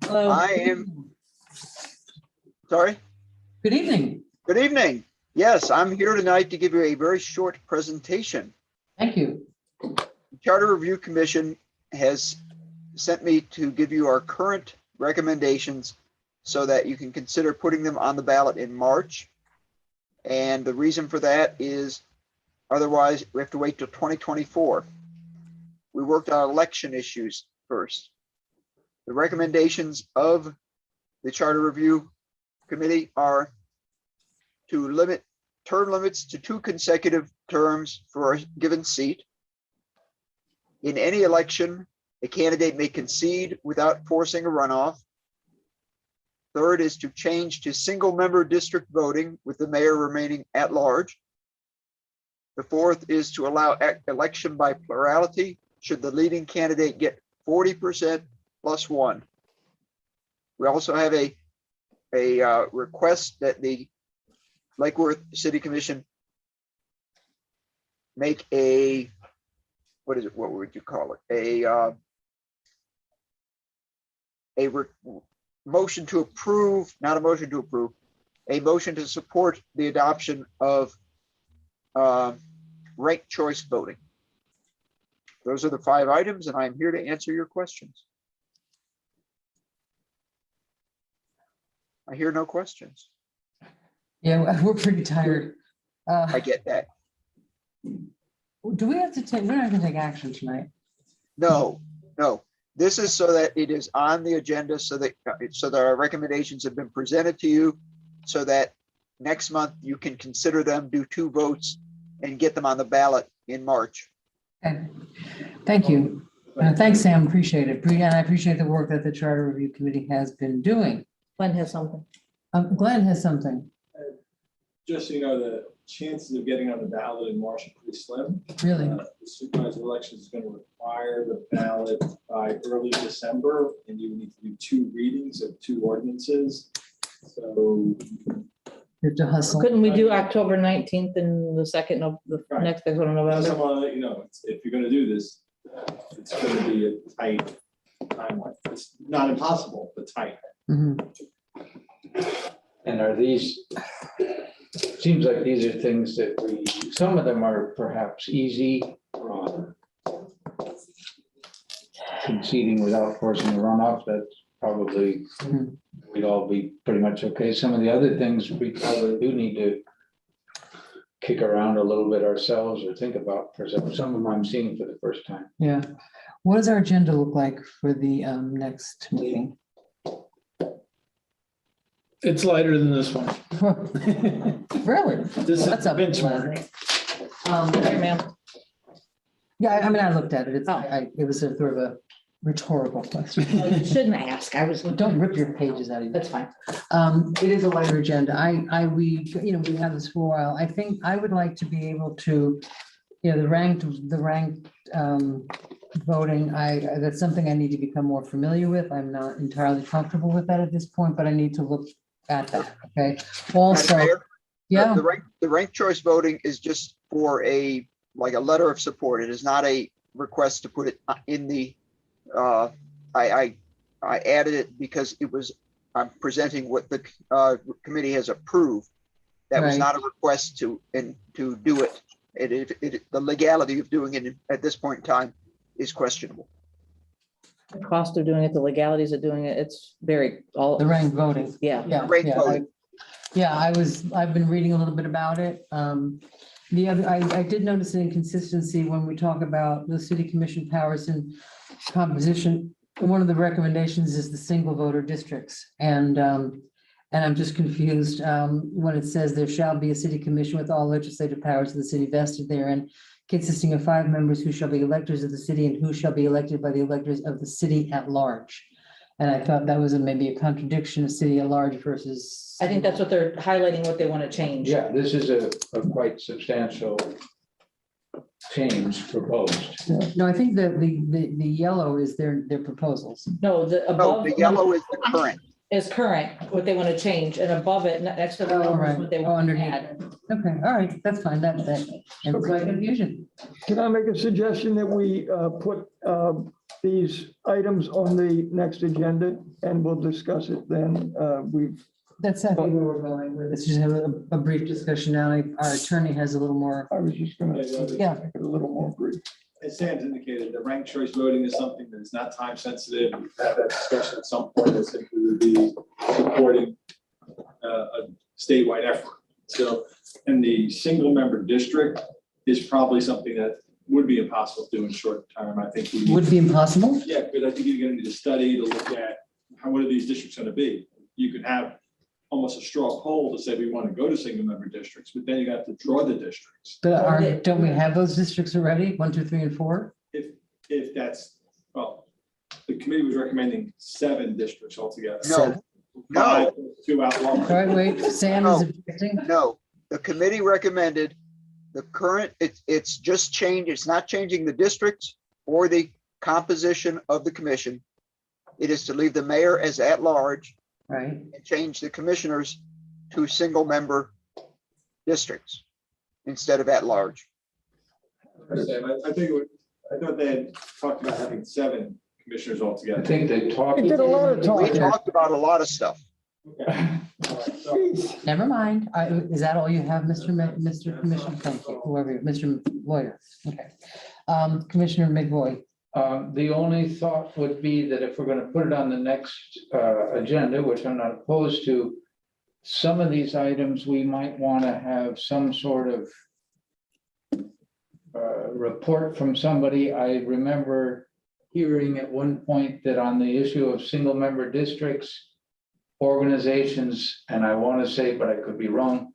Hello. I am, sorry? Good evening. Good evening. Yes, I'm here tonight to give you a very short presentation. Thank you. The Charter Review Commission has sent me to give you our current recommendations so that you can consider putting them on the ballot in March. And the reason for that is otherwise we have to wait till 2024. We worked on election issues first. The recommendations of the Charter Review Committee are to limit term limits to 2 consecutive terms for a given seat. In any election, a candidate may concede without forcing a runoff. Third is to change to single-member district voting with the mayor remaining at large. The fourth is to allow election by plurality should the leading candidate get 40% plus one. We also have a request that the Lake Worth City Commission make a, what is it, what would you call it? Motion to approve, not a motion to approve, a motion to support the adoption of ranked choice voting. Those are the 5 items, and I'm here to answer your questions. I hear no questions. Yeah, we're pretty tired. I get that. Do we have to take, we're not gonna take action tonight. No, no. This is so that it is on the agenda so that our recommendations have been presented to you so that next month you can consider them, do 2 votes and get them on the ballot in March. Okay. Thank you. Thanks, Sam. Appreciate it. And I appreciate the work that the Charter Review Committee has been doing. Glenn has something. Glenn has something. Just so you know, the chances of getting on the ballot in March are pretty slim. Really? The supervisor election is going to require the ballot by early December, and you need to do 2 readings of 2 ordinances. So you have to hustle. Couldn't we do October 19th and the second of the next one of I just November? want to let you know, if you're going to do this, it's going to be a tight timeline. It's not impossible, but tight. Mhm. And are these, seems like these are things that some of them are perhaps easy. Conceding without forcing a runoff, that's probably, we'd all be pretty much okay. Some of the other things we probably do need to kick around a little bit ourselves or think about. For some of them I'm seeing for the first time. Yeah. What does our agenda look like for the next meeting? It's lighter than this one. Really? This is That's a benchmark. Here, ma'am. Yeah, I mean, I looked at it. It's, it was a sort of a rhetorical question. You shouldn't ask. I was. Don't rip your pages out of you. That's fine. It is a lighter agenda. We have this for a while. I think I would like to be able to, the ranked voting, that's something I need to become more familiar with. I'm not entirely comfortable with that at this point, but I need to look at that, okay? Also, Mayor, yeah. The ranked choice voting is just for a letter of support. It is not a request to put it in the, I added it because I'm presenting what the committee has approved. That was Right. not a request to do it. The legality of doing it at this point in time is questionable. The cost of doing it, the legalities of doing it, it's very all. The ranked voting. Yeah. I've been reading a little bit about it. I did notice an inconsistency when we talk about the city commission powers and composition. One of the recommendations is the single voter districts. And I'm just confused when it says there shall be a city commission with all legislative powers of the city vested therein, consisting of 5 members who shall be electors of the city and who shall be elected by the electors of the city at large. And I thought that was maybe a contradiction of city at large versus. I think that's what they're highlighting, what they want to change. Yeah, this is a quite substantial change proposed. No, I think that the yellow is their proposals. No, the above. The yellow is the current. Is current, what they want to change, and above it, next to the number is what they want to add. Okay, all right, that's fine. That ends my confusion. Can I make a suggestion that we put these items on the next agenda and we'll discuss it then? That's I think where we're going with. Let's just have a brief discussion now. Our attorney has a little more. I was just gonna Yeah. make it a little more brief. As Sam's indicated, the ranked choice voting is something that is not time sensitive. We've had that discussion at some point, that simply would be supporting a statewide effort. So, and the single member district is probably something that would be impossible to do in short term. I think we Would be impossible? Yeah, because I think you're gonna need to study to look at what are these districts gonna be. You could have almost a straw poll to say we want to go to single member districts, but then you have to draw the districts. But don't we have those districts already? 1, 2, 3, and 4? If that's, well, the committee was recommending 7 districts altogether. No, Two outlaws. All right, wait, Sam is objecting. no. The committee recommended the current, it's just changed, it's not changing the districts or the composition of the commission. It is to leave the mayor as at-large Right. and change the commissioners to single-member districts instead of at-large. Sam, I think I thought they had talked about having 7 commissioners altogether. I think they talked. We did a lot of We talking. talked about a lot of stuff. Okay. All right, so- Never mind. Is that all you have, Mr. Commissioner? Thank you, whoever, Mr. Lawyer. Okay. Commissioner McVoy. The only thought would be that if we're going to put it on the next agenda, which I'm not opposed to, some of these items, we might want to have some sort of report from somebody. I remember hearing at one point that on the issue of single member districts, organizations, and I want to say, but I could be wrong,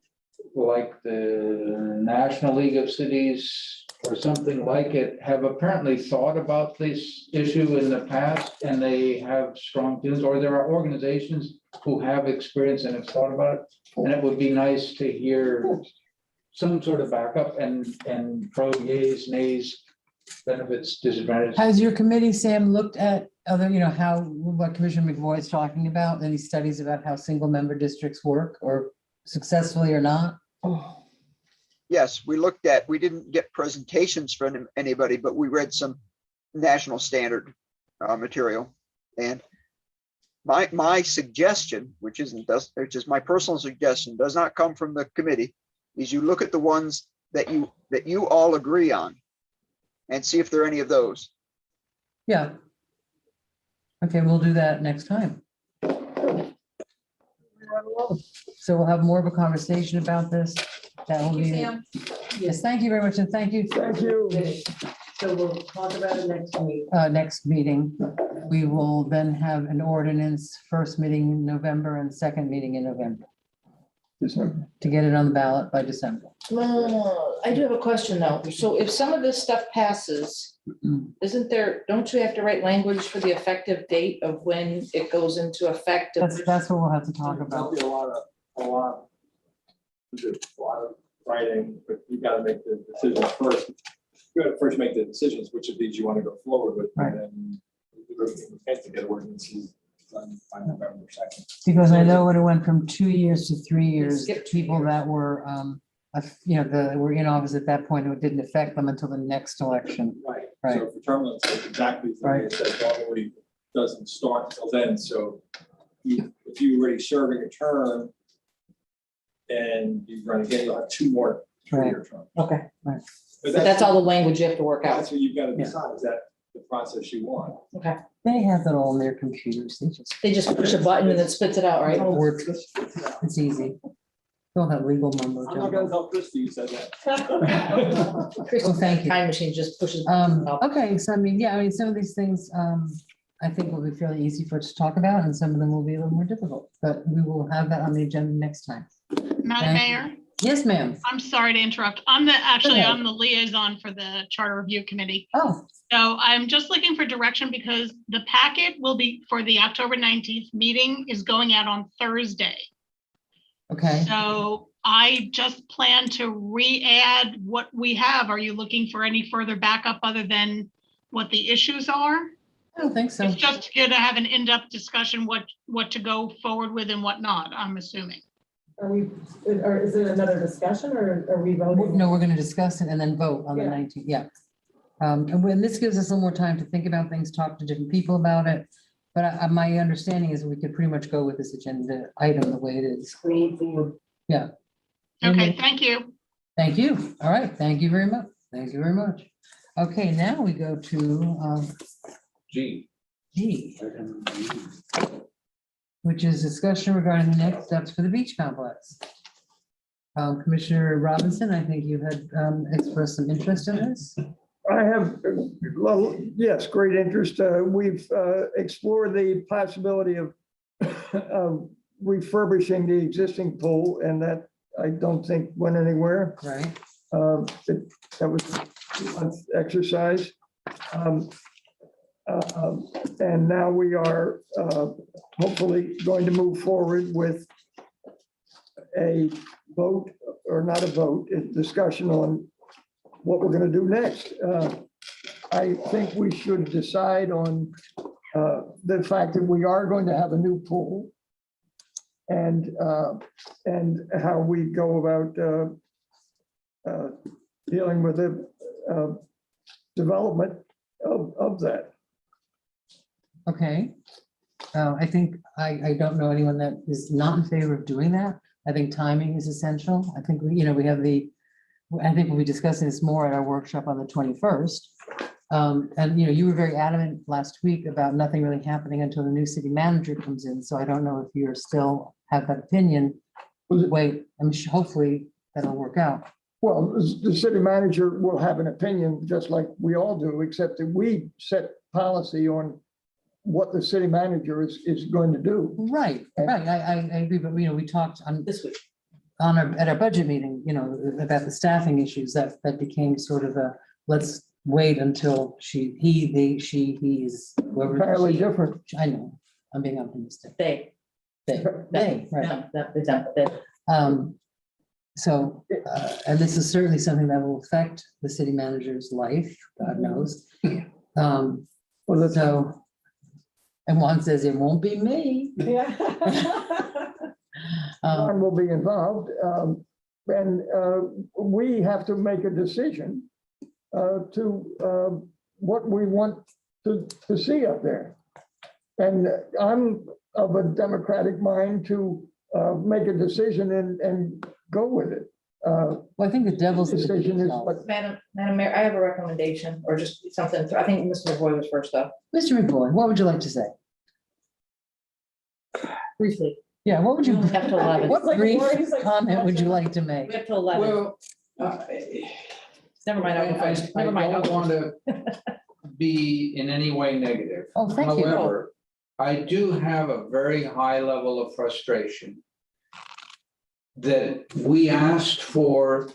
like the National League of Cities or something like it, have apparently thought about this issue in the past, and they have strong feelings, or there are organizations who have experience and have thought about it. And it would be nice to hear some sort of backup and pro yays, nays, benefits, disadvantages. Has your committee, Sam, looked at other, what Commissioner McVoy is talking about? Any studies about how single member districts work, or successfully or not? Yes, we didn't get presentations from anybody, but we read some national standard material. And my suggestion, which is my personal suggestion, does not come from the committee, is you look at the ones that you all agree on and see if there are any of those. Yeah. Okay, we'll do that next time. So we'll have more of a conversation about this. That will be. Yes, thank you very much, and thank you. Thank you. So we'll talk about it next week. Next meeting. We will then have an ordinance, first meeting in November and second meeting in November. To get it on the ballot by December. I do have a question though. So if some of this stuff passes, don't you have to write language for the effective date of when it goes into effect? That's what we'll have to talk about. There'll be a lot of writing, but you gotta make the decision first. You gotta first make the decisions, which of these you want to go forward with, Right. and then we have to get ordinances done by November 2nd. Because I know when it went from 2 years to 3 years, Skip 2 people that were, were in office at that point, it didn't affect them until the next election. Right. Right. So for term limits, it's exactly Right. it says normally doesn't start until then. So if you're already serving a term and you run again, you'll have 2 more 3-year terms. Okay. Right. But that's all the language you have to work out. That's what you've got to decide. Is that the process you want? Okay. They have that all in their computers. They just push a button and it spits it out, right? It works. It's easy. Don't have legal mumbo I'm not jumbo. gonna tell Christie you said that. Well, thank you. Time machine just pushes. buttons out. Okay, so some of these things, I think will be fairly easy for us to talk about, and some of them will be a little more difficult, but we will have that on the agenda next time. Madam Mayor, Yes, ma'am. I'm sorry to interrupt. I'm the liaison for the Charter Review Committee. Oh, So I'm just looking for direction because the packet will be for the October 19th meeting is going out on Thursday. okay. So I just plan to re-add what we have. Are you looking for any further backup other than what the issues are? I don't think so. It's just good to have an in-depth discussion, what to go forward with and what not, I'm assuming. Or is it another discussion, or are we voting? No, we're going to discuss it and then vote on the Yeah. 19th, yeah. And when this gives us a little more time to think about things, talk to different people about it. But my understanding is we could pretty much go with this agenda item the way it is. Yeah. Okay, thank you. Thank you. All right, thank you very much. Thank you very much. Okay, now we go to G. G, which is discussion regarding the next steps for the beach complex. Commissioner Robinson, I think you had expressed some interest in this. I have, yes, great interest. We've explored the possibility of refurbishing the existing pool, and that I don't think went anywhere. Right. That was a 2-month exercise. And now we are hopefully going to move forward with a vote, or not a vote, a discussion on what we're going to do next. I think we should decide on the fact that we are going to have a new pool and how we go about dealing with the development of that. Okay. I think, I don't know anyone that is not in favor of doing that. I think timing is essential. I think, we have I think we'll be discussing this more at our workshop on the 21st. And, you were very adamant last week about nothing really happening until the new city manager comes in. So I don't know if you're still have that opinion. Wait, hopefully that'll work out. Well, the city manager will have an opinion, just like we all do, except that we set policy on what the city manager is going to do. Right, right. I agree, but we talked on this week at our budget meeting, about the staffing issues that became sort of a, let's wait until he is. Entirely different. I know, I'm being optimistic. They, They, right. no. So, and this is certainly something that will affect the city manager's life, God knows. So, and Juan says it won't be me. Yeah. John will be involved, and we have to make a decision to what we want to see up there. And I'm of a democratic mind to make a decision and go with it. Well, I think the devil's decision is what. Madam Mayor, I have a recommendation or just something. I think Mr. McVoy was first up. Mr. McVoy, what would you like to say? Briefly. Yeah, what would you, Have to 11. what brief comment would you like to make? We have to 11. Well, Never mind. I'll go first. I Never mind. I'll don't go want first. to be in any way negative. Oh, thank you. However, I do have a very high level of frustration that we asked for,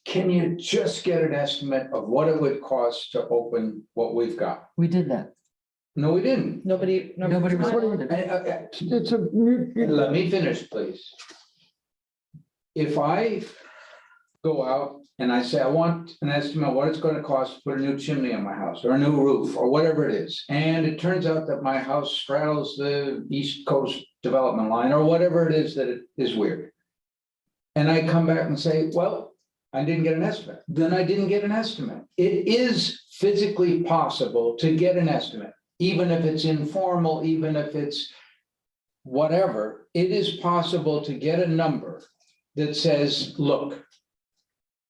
can you just get an estimate of what it would cost to open what we've got? We did that. No, we didn't. Nobody responded. It's a new. Let me finish, please. If I go out and I say, I want an estimate of what it's going to cost to put a new chimney on my house or a new roof or whatever it is, and it turns out that my house straddles the East Coast development line or whatever it is that it is weird, and I come back and say, well, I didn't get an estimate, then I didn't get an estimate. It is physically possible to get an estimate, even if it's informal, even if it's whatever, it is possible to get a number that says, look,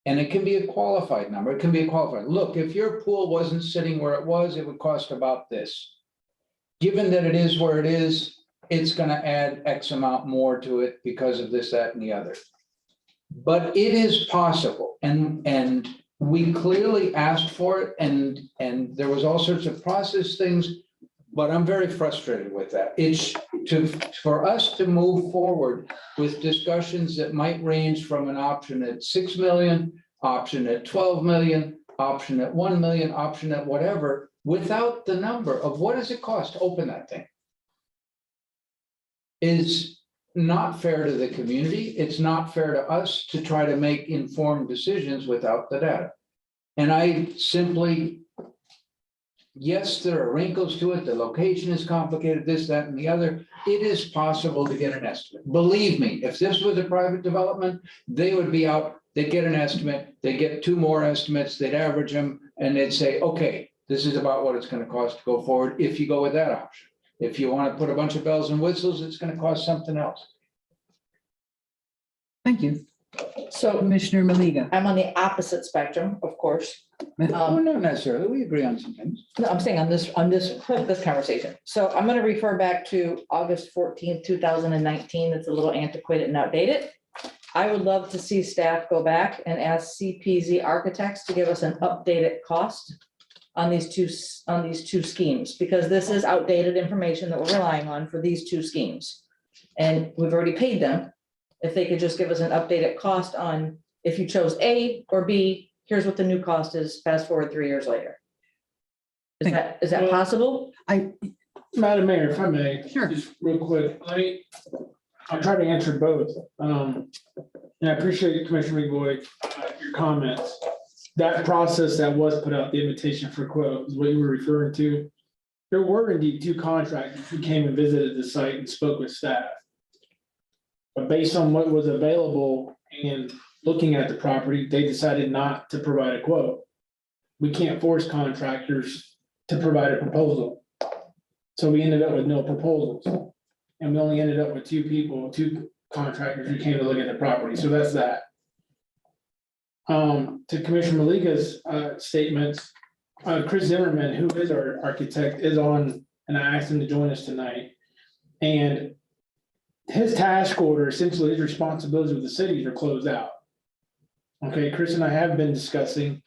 and it can be a qualified number, it can be a qualified, look, if your pool wasn't sitting where it was, it would cost about this. Given that it is where it is, it's gonna add X amount more to it because of this, that, and the other. But it is possible, and we clearly asked for it, and there was all sorts of process things, but I'm very frustrated with that. It's for us to move forward with discussions that might range from an option at 6 million, option at 12 million, option at 1 million, option at whatever, without the number of what does it cost to open that thing, is not fair to the community. It's not fair to us to try to make informed decisions without the data. And I simply, yes, there are wrinkles to it. The location is complicated, this, that, and the other. It is possible to get an estimate. Believe me, if this was a private development, they would be out, they'd get an estimate, they'd get 2 more estimates, they'd average them, and they'd say, okay, this is about what it's going to cost to go forward if you go with that option. If you want to put a bunch of bells and whistles, it's going to cost something else. Thank you. So Commissioner Maliga. I'm on the opposite spectrum, of course. Well, not necessarily. We agree on some things. No, I'm saying on this conversation. So I'm going to refer back to August 14th, 2019. It's a little antiquated and outdated. I would love to see staff go back and ask CPZ Architects to give us an updated cost on these two schemes, because this is outdated information that we're relying on for these 2 schemes. And we've already paid them. If they could just give us an updated cost on if you chose A or B, here's what the new cost is, fast forward 3 years later. Is that possible? Madam Mayor, if I may. Sure. Just real quick, I'll try to answer both. And I appreciate Commissioner McBoy, your comments. That process that was put out, the invitation for quote, is what you were referring to. There were indeed 2 contractors who came and visited the site and spoke with staff. But based on what was available and looking at the property, they decided not to provide a quote. We can't force contractors to provide a proposal. So we ended up with no proposals. And we only ended up with 2 contractors who came to look at the property. So that's that. To Commissioner Malika's statements, Chris Zimmerman, who is our architect, is on, and I asked him to join us tonight. And his task order, essentially his responsibilities with the cities are closed out. Okay, Chris and I have been discussing,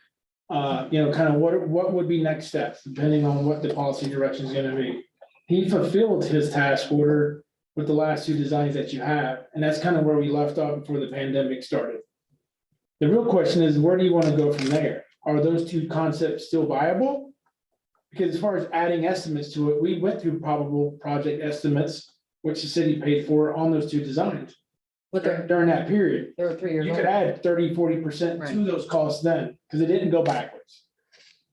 kind of what would be next steps, depending on what the policy direction is going to be. He fulfilled his task order with the last 2 designs that you have, and that's kind of where we left off before the pandemic started. The real question is, where do you want to go from there? Are those 2 concepts still viable? Because as far as adding estimates to it, we went through probable project estimates, which the city paid for on those 2 designs. But during that period, There were 3 years you old. could add 30–40% to those costs then, because it didn't go backwards.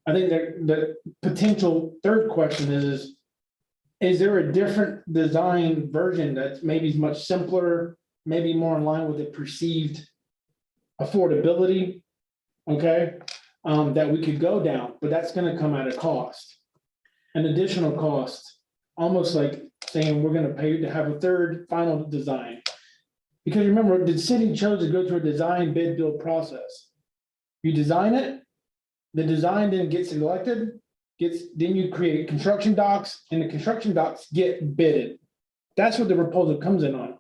I think that the potential third question is there a different design version that's maybe much simpler, maybe more in line with the perceived affordability, okay, that we could go down, but that's gonna come at a cost. An additional cost, almost like saying we're gonna pay to have a third final design. Because remember, the city chose to go through a design bid build process. You design it, the design then gets selected, then you create construction docs, and the construction docs get bidded. That's what the proposal comes in on.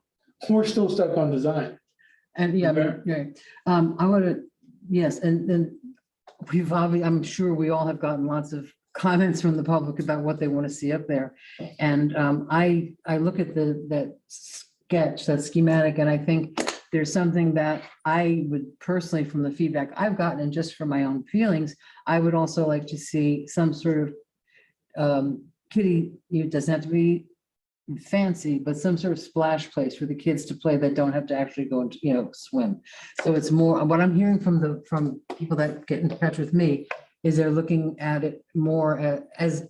We're still stuck on design. And yeah, right. I want to, yes, and then we've obviously, I'm sure we all have gotten lots of comments from the public about what they want to see up there. And I look at that sketch, that schematic, and I think there's something that I would personally, from the feedback I've gotten, and just from my own feelings, I would also like to see some sort of kiddie, it doesn't have to be fancy, but some sort of splash place for the kids to play that don't have to actually go and, swim. So it's more, what I'm hearing from people that get in touch with me is they're looking at it more as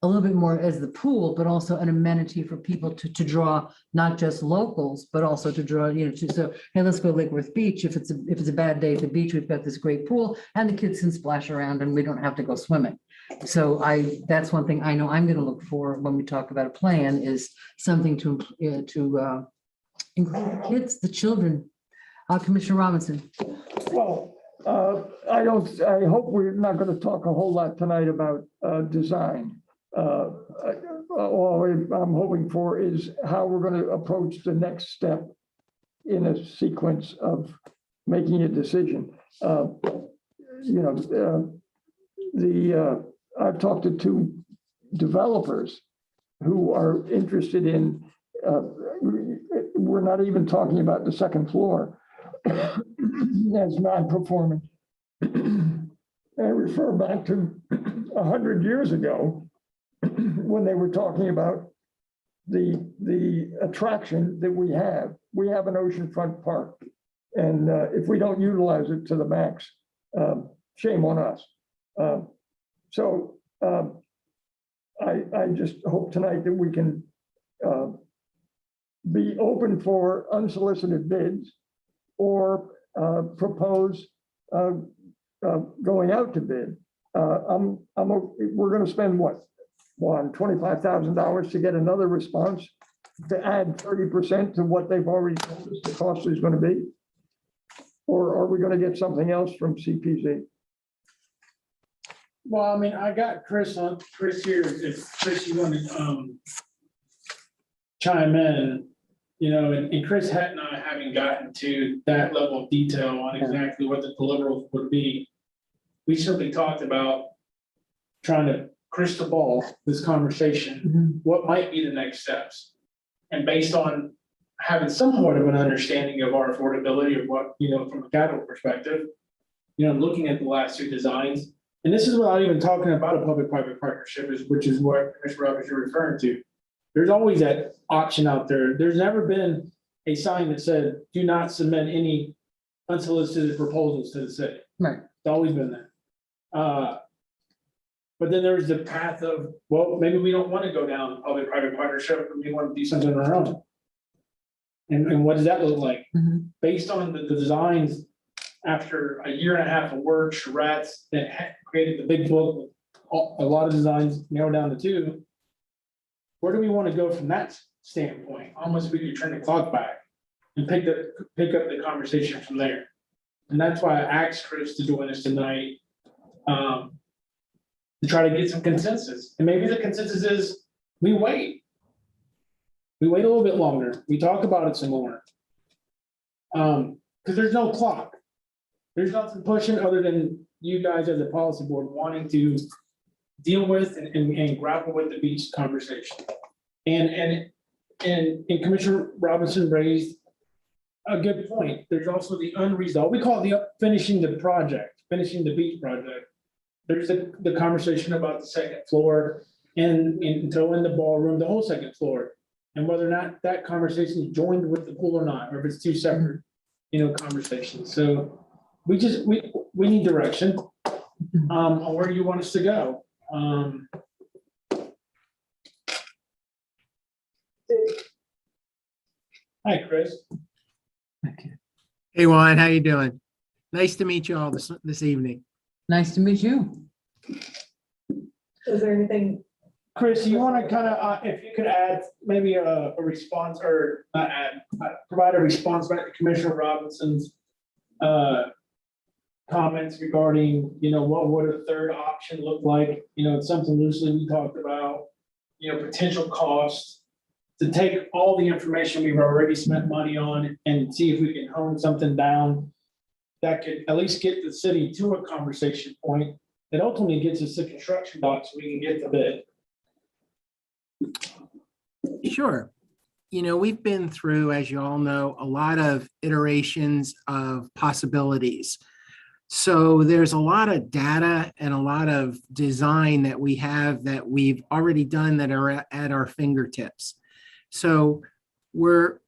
a little bit more as the pool, but also an amenity for people to draw, not just locals, but also to draw, so, hey, let's go to Lake Worth Beach. If it's a bad day at the beach, we've got this great pool and the kids can splash around and we don't have to go swimming. So that's one thing I know I'm going to look for when we talk about a plan, is something to include the kids, the children. Commissioner Robinson. Well, I hope we're not going to talk a whole lot tonight about design. All I'm hoping for is how we're going to approach the next step in a sequence of making a decision. I've talked to 2 developers who are interested in, we're not even talking about the second floor as non-performing. I refer back to 100 years ago when they were talking about the attraction that we have. We have an oceanfront park, and if we don't utilize it to the max, shame on us. So I just hope tonight that we can be open for unsolicited bids or propose going out to bid. We're going to spend what, Juan, $25,000 to get another response to add 30% to what they've already told us the cost is going to be? Or are we going to get something else from CPZ? Well, I mean, I got Chris here. If Chris, you want to chime in, and Chris and I haven't gotten to that level of detail on exactly what the deliverables would be. We simply talked about trying to crystal ball this conversation, what might be the next steps. And based on having somewhat of an understanding of our affordability of what, from a capital perspective, looking at the last 2 designs, And this is without even talking about a public-private partnership, which is what Commissioner Roberts you're referring to. There's always that option out there. There's never been a sign that said, do not submit any unsolicited proposals to the city. Right. It's always been that. But then there's the path of, well, maybe we don't want to go down public-private partnership, and we want to do something on our own. And what does that look like? Based on the designs, after a year and a half of work, charrettes that created the big book, with a lot of designs narrowed down to 2. Where do we want to go from that standpoint? Almost we could turn the clock back and pick up the conversation from there. And that's why I asked Chris to join us tonight, to try to get some consensus. And maybe the consensus is we wait. We wait a little bit longer. We talk about it some more. Because there's no clock. There's nothing pushing other than you guys as a policy board wanting to deal with and grapple with the beach conversation. And Commissioner Robinson raised a good point. There's also the unresolved, we call it finishing the beach project. There's the conversation about the second floor and throw in the ballroom, the whole second floor. And whether or not that conversation is joined with the pool or not, or if it's 2 separate, conversations. So we need direction on where you want us to go. Hi, Chris. Hey, Juan, how you doing? Nice to meet you all this evening. Nice to meet you. Is there anything? Chris, you want to kind of, if you could add maybe a response, or not add, provide a response back to Commissioner Robinson's comments regarding, what would a third option look like? It's something loosely we talked about, potential costs, to take all the information we've already spent money on and see if we can hone something down that could at least get the city to a conversation point that ultimately gets us the construction docs so we can get the bid. Sure. We've been through, as you all know, a lot of iterations of possibilities. So there's a lot of data and a lot of design that we have that we've already done that are at our fingertips. So we're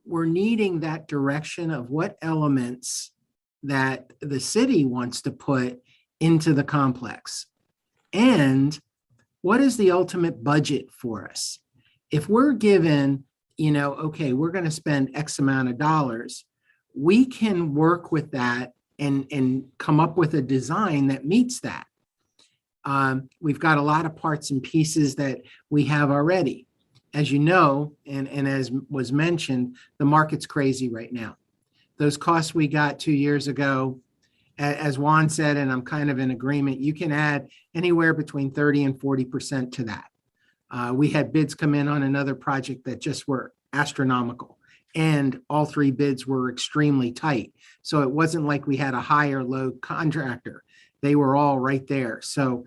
needing that direction of what elements that the city wants to put into the complex. And what is the ultimate budget for us? If we're given, okay, we're going to spend X amount of dollars, we can work with that and come up with a design that meets that. We've got a lot of parts and pieces that we have already. As you know, and as was mentioned, the market's crazy right now. Those costs we got 2 years ago, as Juan said, and I'm kind of in agreement, you can add anywhere between 30 and 40% to that. We had bids come in on another project that just were astronomical, and all 3 bids were extremely tight. So it wasn't like we had a high or low contractor. They were all right there. So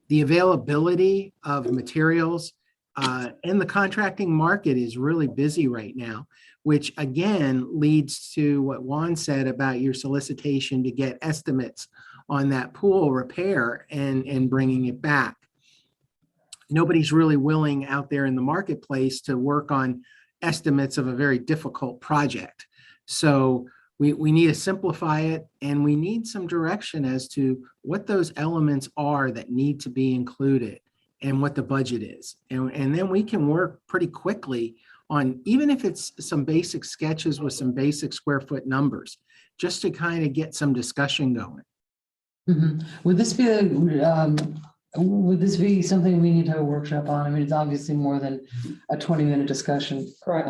the availability of materials and the contracting market is really busy right now, which again leads to what Juan said about your solicitation to get estimates on that pool repair and bringing it back. Nobody's really willing out there in the marketplace to work on estimates of a very difficult project. So we need to simplify it, and we need some direction as to what those elements are that need to be included and what the budget is. And then we can work pretty quickly on, even if it's some basic sketches with some basic square foot numbers, just to kind of get some discussion going. Would this be something we need to have a workshop on? I mean, it's obviously more than a 20-minute discussion. Correct.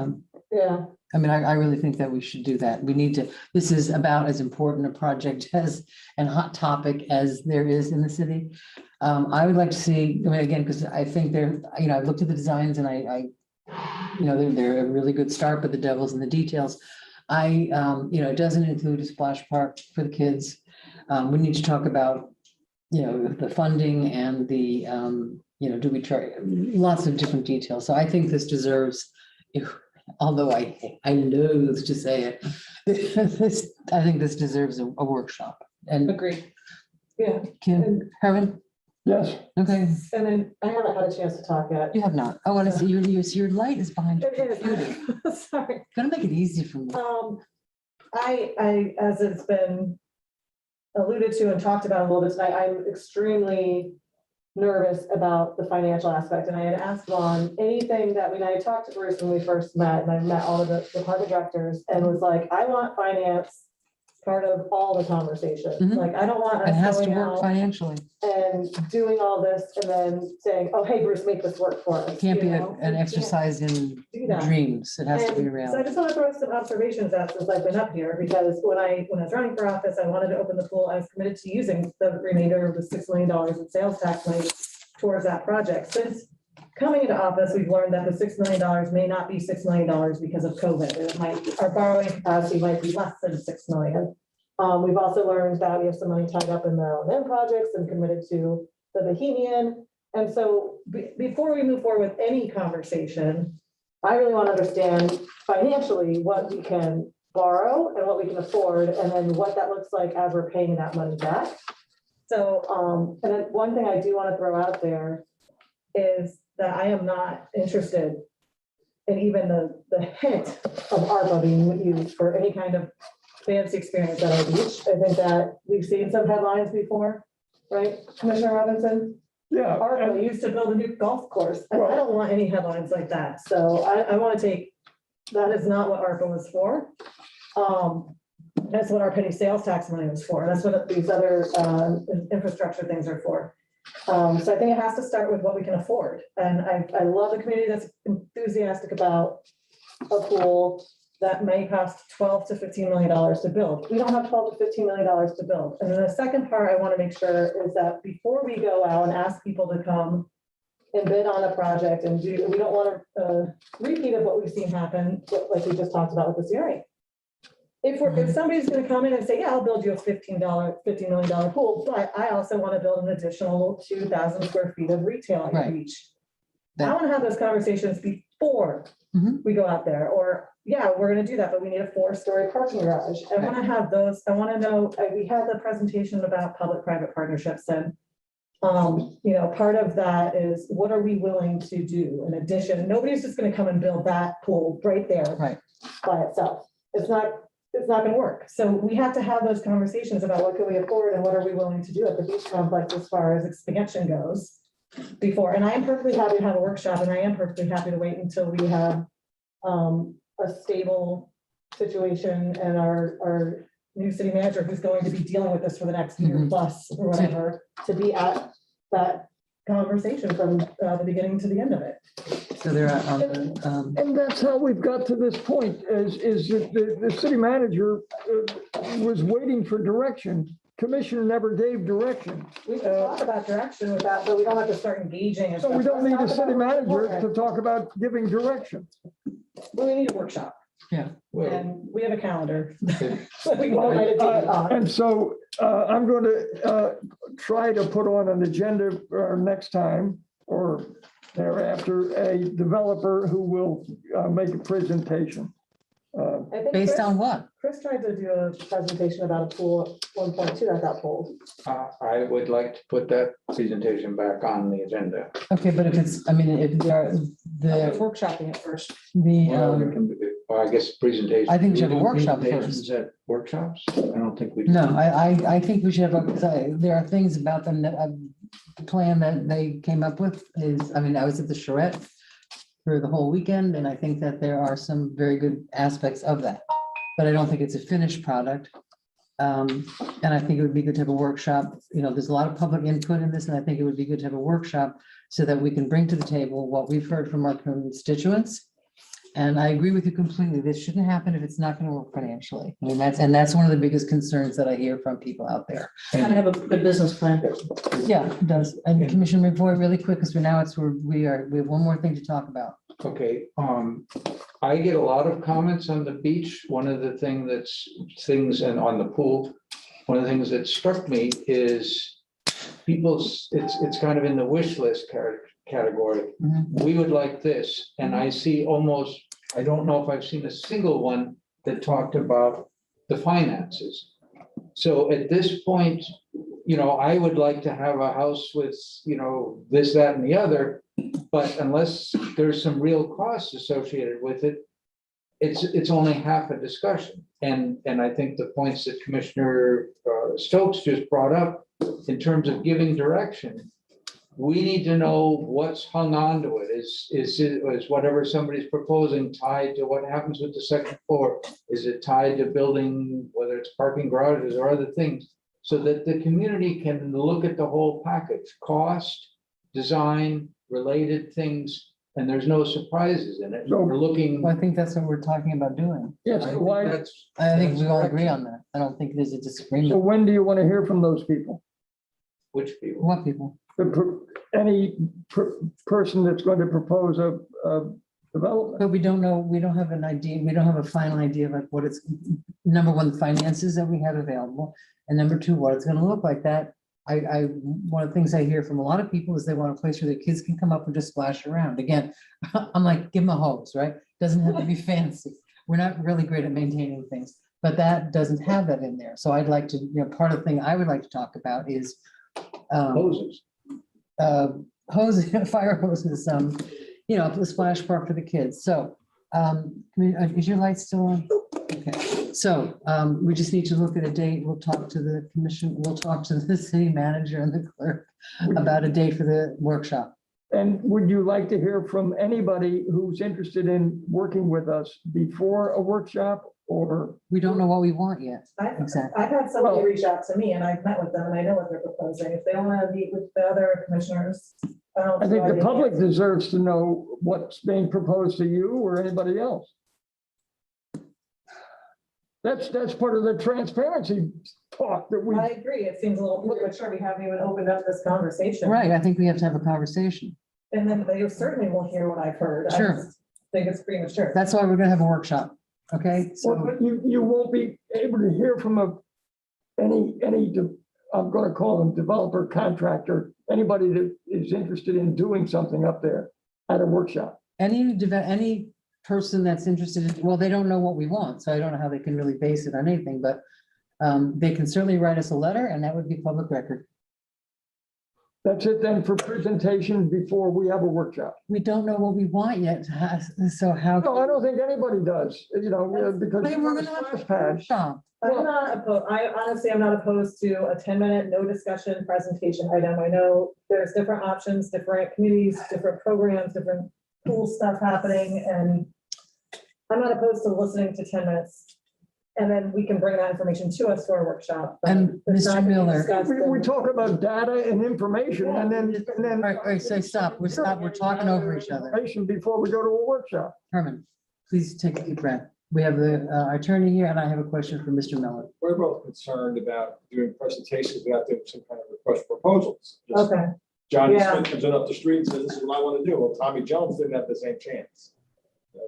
Yeah. I mean, I really think that we should do that. We need to, this is about as important a project and hot topic as there is in the city. I would like to see, again, because I think I've looked at the designs and they're a really good start, but the devil's in the details. It doesn't include a splash park for the kids. We need to talk about, the funding and the, do we try lots of different details. So I think this deserves, although I loathe to say it, I think this deserves a workshop. And agreed. Yeah. Kim, Herman? Yes. Okay, And then I haven't had a chance to talk yet. you have not. Oh, and I see your light is behind your It computer. is. Sorry. Gonna make it easy for me. I, as it's been alluded to and talked about a little bit tonight, I'm extremely nervous about the financial aspect. And I had asked Vaughn anything that, when I talked to Bruce when we first met, and I met all of the department directors and was like, I want finance part of all the conversations. Mhm. Like, I don't want It us has to going work out financially. and doing all this and then saying, oh, hey, Bruce, make this work for us. It can't you be know? an We can't exercise in do that. dreams. It has to be And real. So I just want to throw some observations out since I've been up here, because when I was running for office, I wanted to open the pool. I was committed to using the remainder of the $6 million in sales tax money towards that project. Since coming into office, we've learned that the $6 million may not be $6 million because of COVID. And it might, our borrowing capacity might be less than $6 million. We've also learned that we have some money tied up in the L&M projects and committed to the Bohemian. And so before we move forward with any conversation, I really want to understand financially what we can borrow and what we can afford, and then what that looks like as we're paying that money back. So, and then one thing I do want to throw out there is that I am not interested in even the hint of ARPA being used for any kind of fancy experience at our beach. I think that we've seen some headlines before, right, Commissioner Robinson? Yeah. ARPA used to build a new golf course. And I don't want any headlines like that. So I want to take, that is not what ARPA was for. That's what our penny sales tax money was for. That's what these other infrastructure things are for. So I think it has to start with what we can afford. And I love the community that's enthusiastic about a pool that may cost $12 to $15 million to build. We don't have $12 to $15 million to build. And then the second part I want to make sure is that before we go out and ask people to come and bid on a project and do, we don't want a repeat of what we've seen happen, like we just talked about with the CRA. If somebody's going to come in and say, yeah, I'll build you a $50 million pool, but I also want to build an additional 2,000 square feet of retail on the beach. I want to have those conversations before we go out there, or yeah, we're going to do that, but we need a 4-story parking garage. I want to have those. I want to know, we had the presentation about public-private partnerships, and you know, part of that is what are we willing to do in addition? Nobody's just going to come and build that pool right there by itself. It's not going to work. So we have to have those conversations about what can we afford and what are we willing to do at the beach complex as far as expansion goes before. And I am perfectly happy to have a workshop, and I am perfectly happy to wait until we have a stable situation and our new city manager, who's going to be dealing with this for the next year plus or whatever, to be at that conversation from the beginning to the end of it. So there are, and that's how we've got to this point, is that the city manager was waiting for direction. Commissioner never gave direction. We can talk about direction with that, but we don't have to start engaging. So we don't need a city manager to talk about giving direction. Well, we need a workshop. Yeah. And we have a calendar. So we can write it down. And so I'm going to try to put on an agenda next time or thereafter, a developer who will make a presentation. I think based on what? Chris tried to do a presentation about a pool at 1.2 that got pulled. I would like to put that presentation back on the agenda. Okay, but if it's, I mean, if there are the workshopping it first. Well, there can be, I guess presentation. I think we should have a Do workshop presentations first. at workshops? I don't think we. No, I think we should have, there are things about the plan that they came up with is, I mean, I was at the charrette for the whole weekend, and I think that there are some very good aspects of that. But I don't think it's a finished product. And I think it would be good to have a workshop. You know, there's a lot of public input in this, and I think it would be good to have a workshop so that we can bring to the table what we've heard from our constituents. And I agree with you completely. This shouldn't happen if it's not going to work financially. I mean, that's one of the biggest concerns that I hear from people out there. Gotta have a good business plan. Yeah, it does. And Commissioner McVoy, really quick, because we have one more thing to talk about. Okay, I get a lot of comments on the beach. One of the things and on the pool, one of the things that struck me is people's, it's kind of in the wish list category. We would like this, and I see almost, I don't know if I've seen a single one that talked about the finances. So at this point, you know, I would like to have a house with, you know, this, that, and the other, but unless there's some real costs associated with it, it's only half a discussion. And I think the points that Commissioner Stokes just brought up in terms of giving direction, we need to know what's hung on to it. Is whatever somebody's proposing tied to what happens with the second floor? Is it tied to building, whether it's parking garages or other things? So that the community can look at the whole package, cost, design, related things, and there's no surprises in it. We're looking. Well, I think that's what we're talking about doing. Yes, I why, think that's- I think we all correct. agree on that. I don't think there's a so disagreement. when do you want to hear from those people? Which people? What people? Any person that's going to propose a development? But we don't know, we don't have an idea, we don't have a final idea of like what it's, number one, the finances that we have available, and number two, what it's gonna look like. That, one of the things I hear from a lot of people is they want a place where the kids can come up and just splash around. Again, I'm like, give them a hose, right? Doesn't have to be fancy. We're not really great at maintaining things, but that doesn't have that in there. So I'd like to, you know, part of the thing I would like to talk about is Hoses. hoses, fire hoses, you know, the splash park for the kids. So, is your light still on? Okay, so, we just need to look at a date. We'll talk to the commission, we'll talk to the city manager and the clerk about a date for the workshop. And would you like to hear from anybody who's interested in working with us before a workshop, or? We don't know what we want yet. Exactly. I've had somebody reach out to me and I've met with them and I know what they're proposing. If they want to meet with the other commissioners. I think the public deserves to know what's being proposed to you or anybody else. That's part of the transparency talk that we. I agree. It seems a little premature. We haven't even opened up this conversation. Right, I think we have to have a conversation. And then they certainly will hear what I've heard. Sure. I just think it's premature. That's why we're gonna have a workshop, okay? Well, So, but you won't be able to hear from I'm gonna call them developer, contractor, anybody that is interested in doing something up there at a workshop. any person that's interested in, well, they don't know what we want, so I don't know how they can really base it on anything, but they can certainly write us a letter and that would be public record. That's it then for presentation before we have a workshop. We don't know what we want yet, so how? No, I don't think anybody does, you know, because. Hey, we're gonna have a splash pad. workshop. I'm not opposed, I honestly, I'm not opposed to a 10-minute, no discussion presentation item. I know there's different options, different communities, different programs, different cool stuff happening, and I'm not opposed to listening to 10 minutes. And then we can bring that information to us for our workshop. but And it's not Mr. gonna be Miller. discussed We in- talk about data and information and then. All right, say stop, we're talking over each other. Information before we go to a workshop. Herman, please take a deep breath. We have the attorney here and I have a question for Mr. Miller. We're both concerned about doing presentations without doing some kind of request for proposals. Just Okay, Johnny Yeah. Smith comes in up the street and says, this is what I want to do. Well, Tommy Jones didn't have the same chance.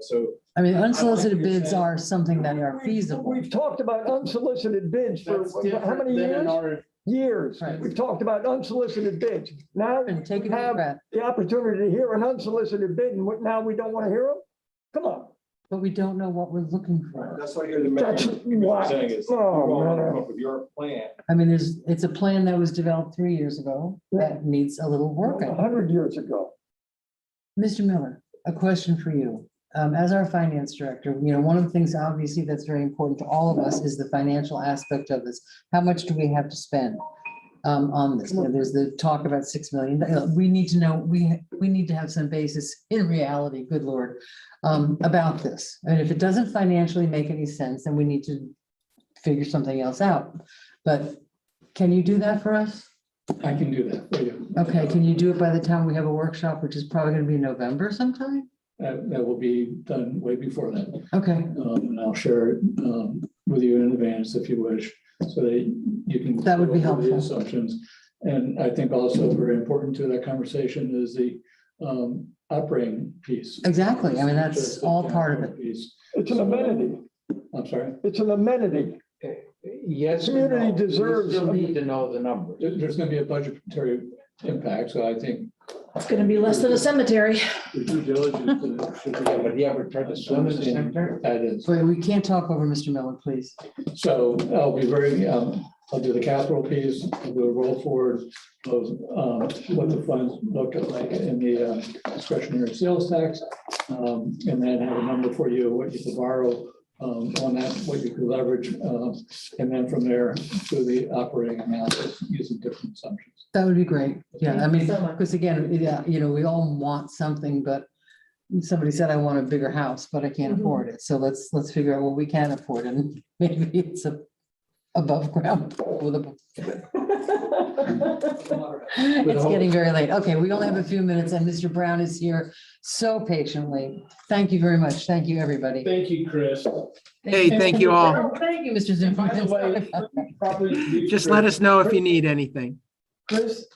So I mean, unsolicited you're bids saying- are something that are feasible. We've talked about unsolicited bids for That's how different many than an years? Years. Right. We've talked about unsolicited bids. Now And take a we deep have breath, the opportunity to hear an unsolicited bid and now we don't want to hear them? Come on. but we don't know what we're looking for. that's what you're That's why- saying is, you Oh, want to man. come up with your plan. I mean, it's a plan that was developed 3 years ago that needs a little work. 100 years ago. Mr. Miller, a question for you. As our finance director, you know, one of the things obviously that's very important to all of us is the financial aspect of this. How much do we have to spend on this? You know, there's the talk about 6 million. We need to know, we need to have some basis in reality, good Lord, about this. And if it doesn't financially make any sense, then we need to figure something else out. But can you do that for us? I can do that for you. Okay, can you do it by the time we have a workshop, which is probably gonna be November sometime? That will be done way before that. Okay, And I'll share it with you in advance if you wish, so that you can. That would be go over the helpful. Assumptions. And I think also very important to that conversation is the operating piece. exactly. I mean, that's Just the all part of it. piece. It's an amenity. I'm sorry. It's an amenity. Yes. and Community no. deserves We still some- need to know the numbers. There's going to be a budgetary impact, so I think It's gonna be less than a cemetery. The due diligence. Have you ever tried to swim in the cemetery? That is. But we can't talk over Mr. Miller, please. So I'll be very, I'll do the capital piece, I'll do a roll forward of what the funds look like in the discretionary sales tax. And then have a number for you, what you could borrow on that, what you could leverage. And then from there, do the operating analysis using different assumptions. That would be great. Yeah, I mean, So much. because again, yeah, you know, we all want something, but somebody said, I want a bigger house, but I can't Mhm. afford it. So let's figure out what we can afford, and maybe it's above ground with a. It's getting very late. Okay, we only have a few minutes, and Mr. Brown is here so patiently. Thank you very much. Thank you, everybody. Thank you, Chris. Hey, thank you all. Thank you, Mr. By the way, Zimmerman. probably. Just let us know if you need anything. Chris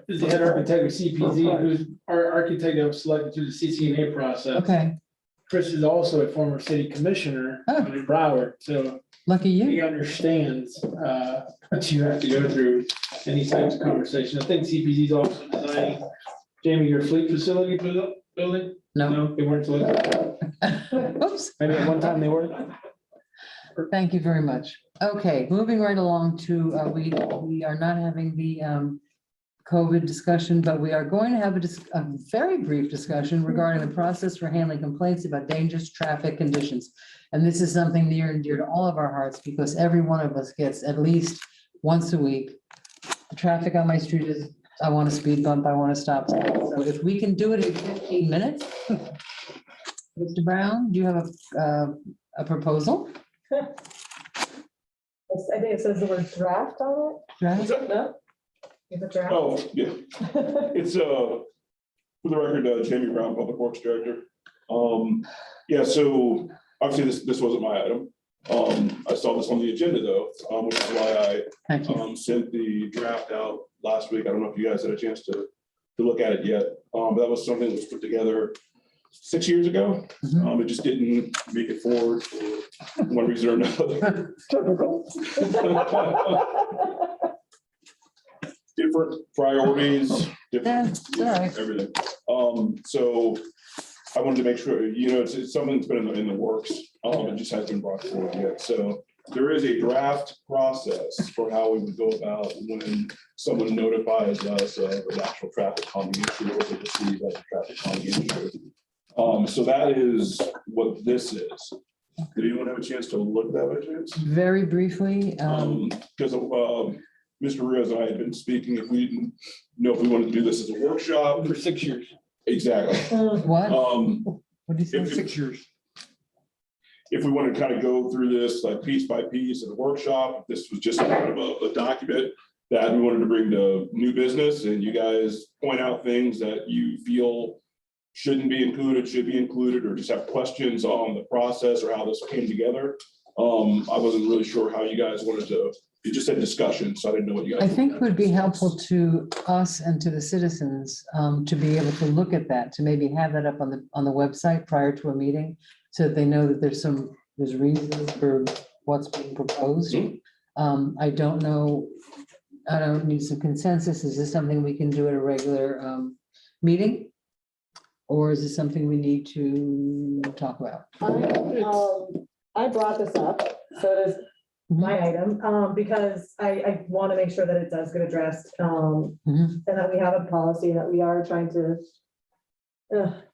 is the head architect of CPZ, who's our architect that was selected through the CCNA process. Okay, Chris is also a former city commissioner in Broward, so lucky you. he understands what you have to go through in these types of conversations. I think CPZ is also designing, Jamie, your fleet facility building? No. They weren't selected. Oops. Maybe at one time they were. Thank you very much. Okay, moving right along to, we are not having the COVID discussion, but we are going to have a very brief discussion regarding the process for handling complaints about dangerous traffic conditions. And this is something near and dear to all of our hearts, because every one of us gets at least once a week. The traffic on my street is, I want a speed bump, I want to stop. So if we can do it in 15 minutes. Mr. Brown, do you have a proposal? I think it says the word draft on it. Draft? No? You have a draft? Oh, yeah. It's, for the record, Jamie Brown, Public Works Director. Yeah, so obviously this wasn't my item. I saw this on the agenda though, which is why I sent the draft out last week. I don't know if you guys had a chance to look at it yet. But that was something that was put together 6 years ago. It just didn't make it forward for one reason or another. Different priorities, different everything. So I wanted to make sure, you know, it's something that's been in the works. It just hasn't been brought forward yet. So there is a draft process for how we would go about when someone notifies us of an actual traffic calming issue or they perceive as a traffic calming issue. So that is what this is. Did anyone have a chance to look at that by chance? Very briefly. Because Mr. Rios and I had been speaking, if we didn't know if we wanted to do this as a workshop. For 6 years. Exactly. What? What do you say? 6 years. If we want to kind of go through this like piece by piece in a workshop, this was just kind of a document that we wanted to bring to new business, and you guys point out things that you feel shouldn't be included, should be included, or just have questions on the process or how this came together. I wasn't really sure how you guys wanted to, it just said discussion, so I didn't know what you guys. I think it would be helpful to us and to the citizens to be able to look at that, to maybe have that up on the website prior to a meeting, so that they know that there's reasons for what's being proposed. I don't know, I don't need some consensus. Is this something we can do at a regular meeting? Or is this something we need to talk about? I brought this up, so it is my item, because I want to make sure that it does get addressed, and that we have a policy, and that we are trying to,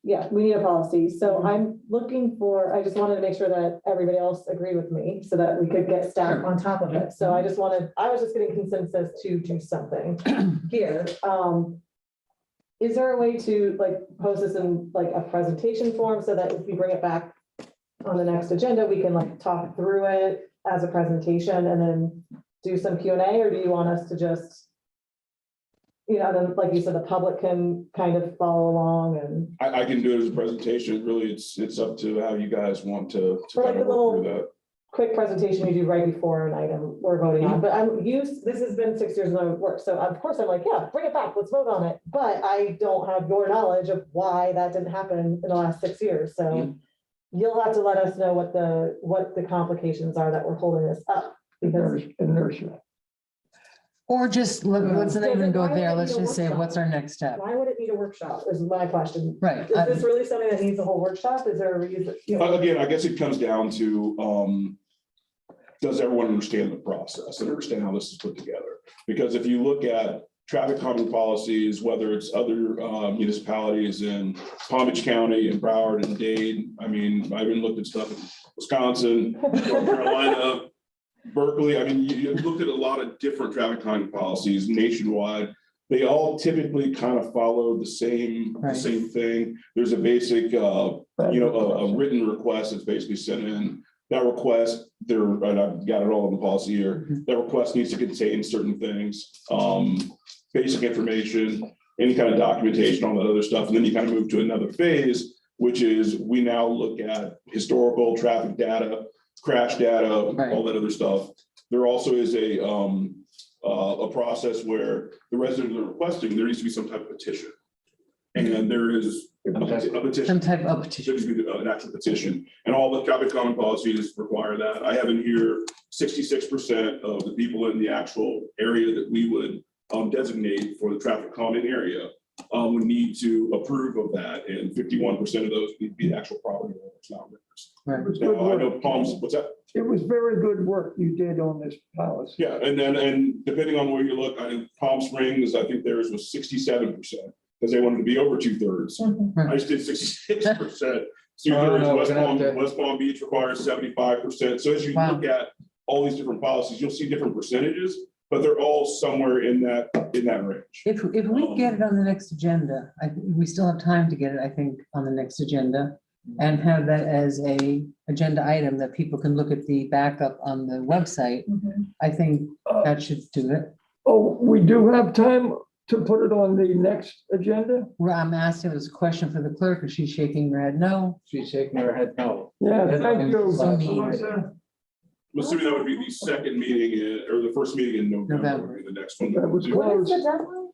yeah, we need a policy. So I'm looking for, I just wanted to make sure that everybody else agreed with me, so that we could get staff on top of it. So I was just getting consensus to do something here. Is there a way to like post this in like a presentation form, so that if we bring it back on the next agenda, we can like talk through it as a presentation and then do some Q&A, or do you want us to just, you know, then like you said, the public can kind of follow along and. I can do it as a presentation. Really, it's up to how you guys want to For like kind a of work little through that. quick presentation you do right before an item we're voting on, but this has been 6 years of work, so of course I'm like, yeah, bring it back, let's vote on it. But I don't have your knowledge of why that didn't happen in the last 6 years, so you'll have to let us know what the complications are that we're holding this up, because Inertia. Or just, let's not even go there. Let's just say, what's our next step? Why would it need a workshop is my question. Right. Is this really something that needs a whole workshop? Is there a reason? Again, I guess it comes down to, does everyone understand the process and understand how this is put together? Because if you look at traffic calming policies, whether it's other municipalities in Palm Beach County and Broward and Dade, I mean, I even looked at stuff in Wisconsin, North Carolina, Berkeley. I mean, you looked at a lot of different traffic calming policies nationwide. They all typically kind of follow the same thing. There's a basic, a written request that's basically sent in. That request, and I've got it all in the policy here. That request needs to contain certain things, basic information, any kind of documentation, all that other stuff. And then you kind of move to another phase, which is we now look at historical traffic data, crash data, all that other stuff. There also is a process where the residents are requesting, there needs to be some type of petition. And there is a petition. Some type of petition. There needs to be an actual petition. And all the traffic calming policies require that. I have in here 66% of the people in the actual area that we would designate for the traffic calming area would need to approve of that. And 51% of those need to be the actual property owners, not renters. Now, I know Palms, what's that? It was very good work you did on this policy. Yeah, and depending on where you look, I think Palm Springs, I think theirs was 67%. Because they wanted to be over 2/3. I just did 66%. 2/3. West Palm Beach requires 75%. So as you look at all these different policies, you'll see different percentages, but they're all somewhere in that range. If we get it on the next agenda, we still have time to get it, I think, on the next agenda, and have that as a agenda item that people can look at the backup on the website. I think that should do it. Oh, we do have time to put it on the next agenda? Well, I'm asking this question for the clerk, and she's shaking her head no. She's shaking her head no. Yeah, thank you. So mean. I'm assuming that would be the second meeting or the first meeting in November, would be the next one. That was What is close. the deadline?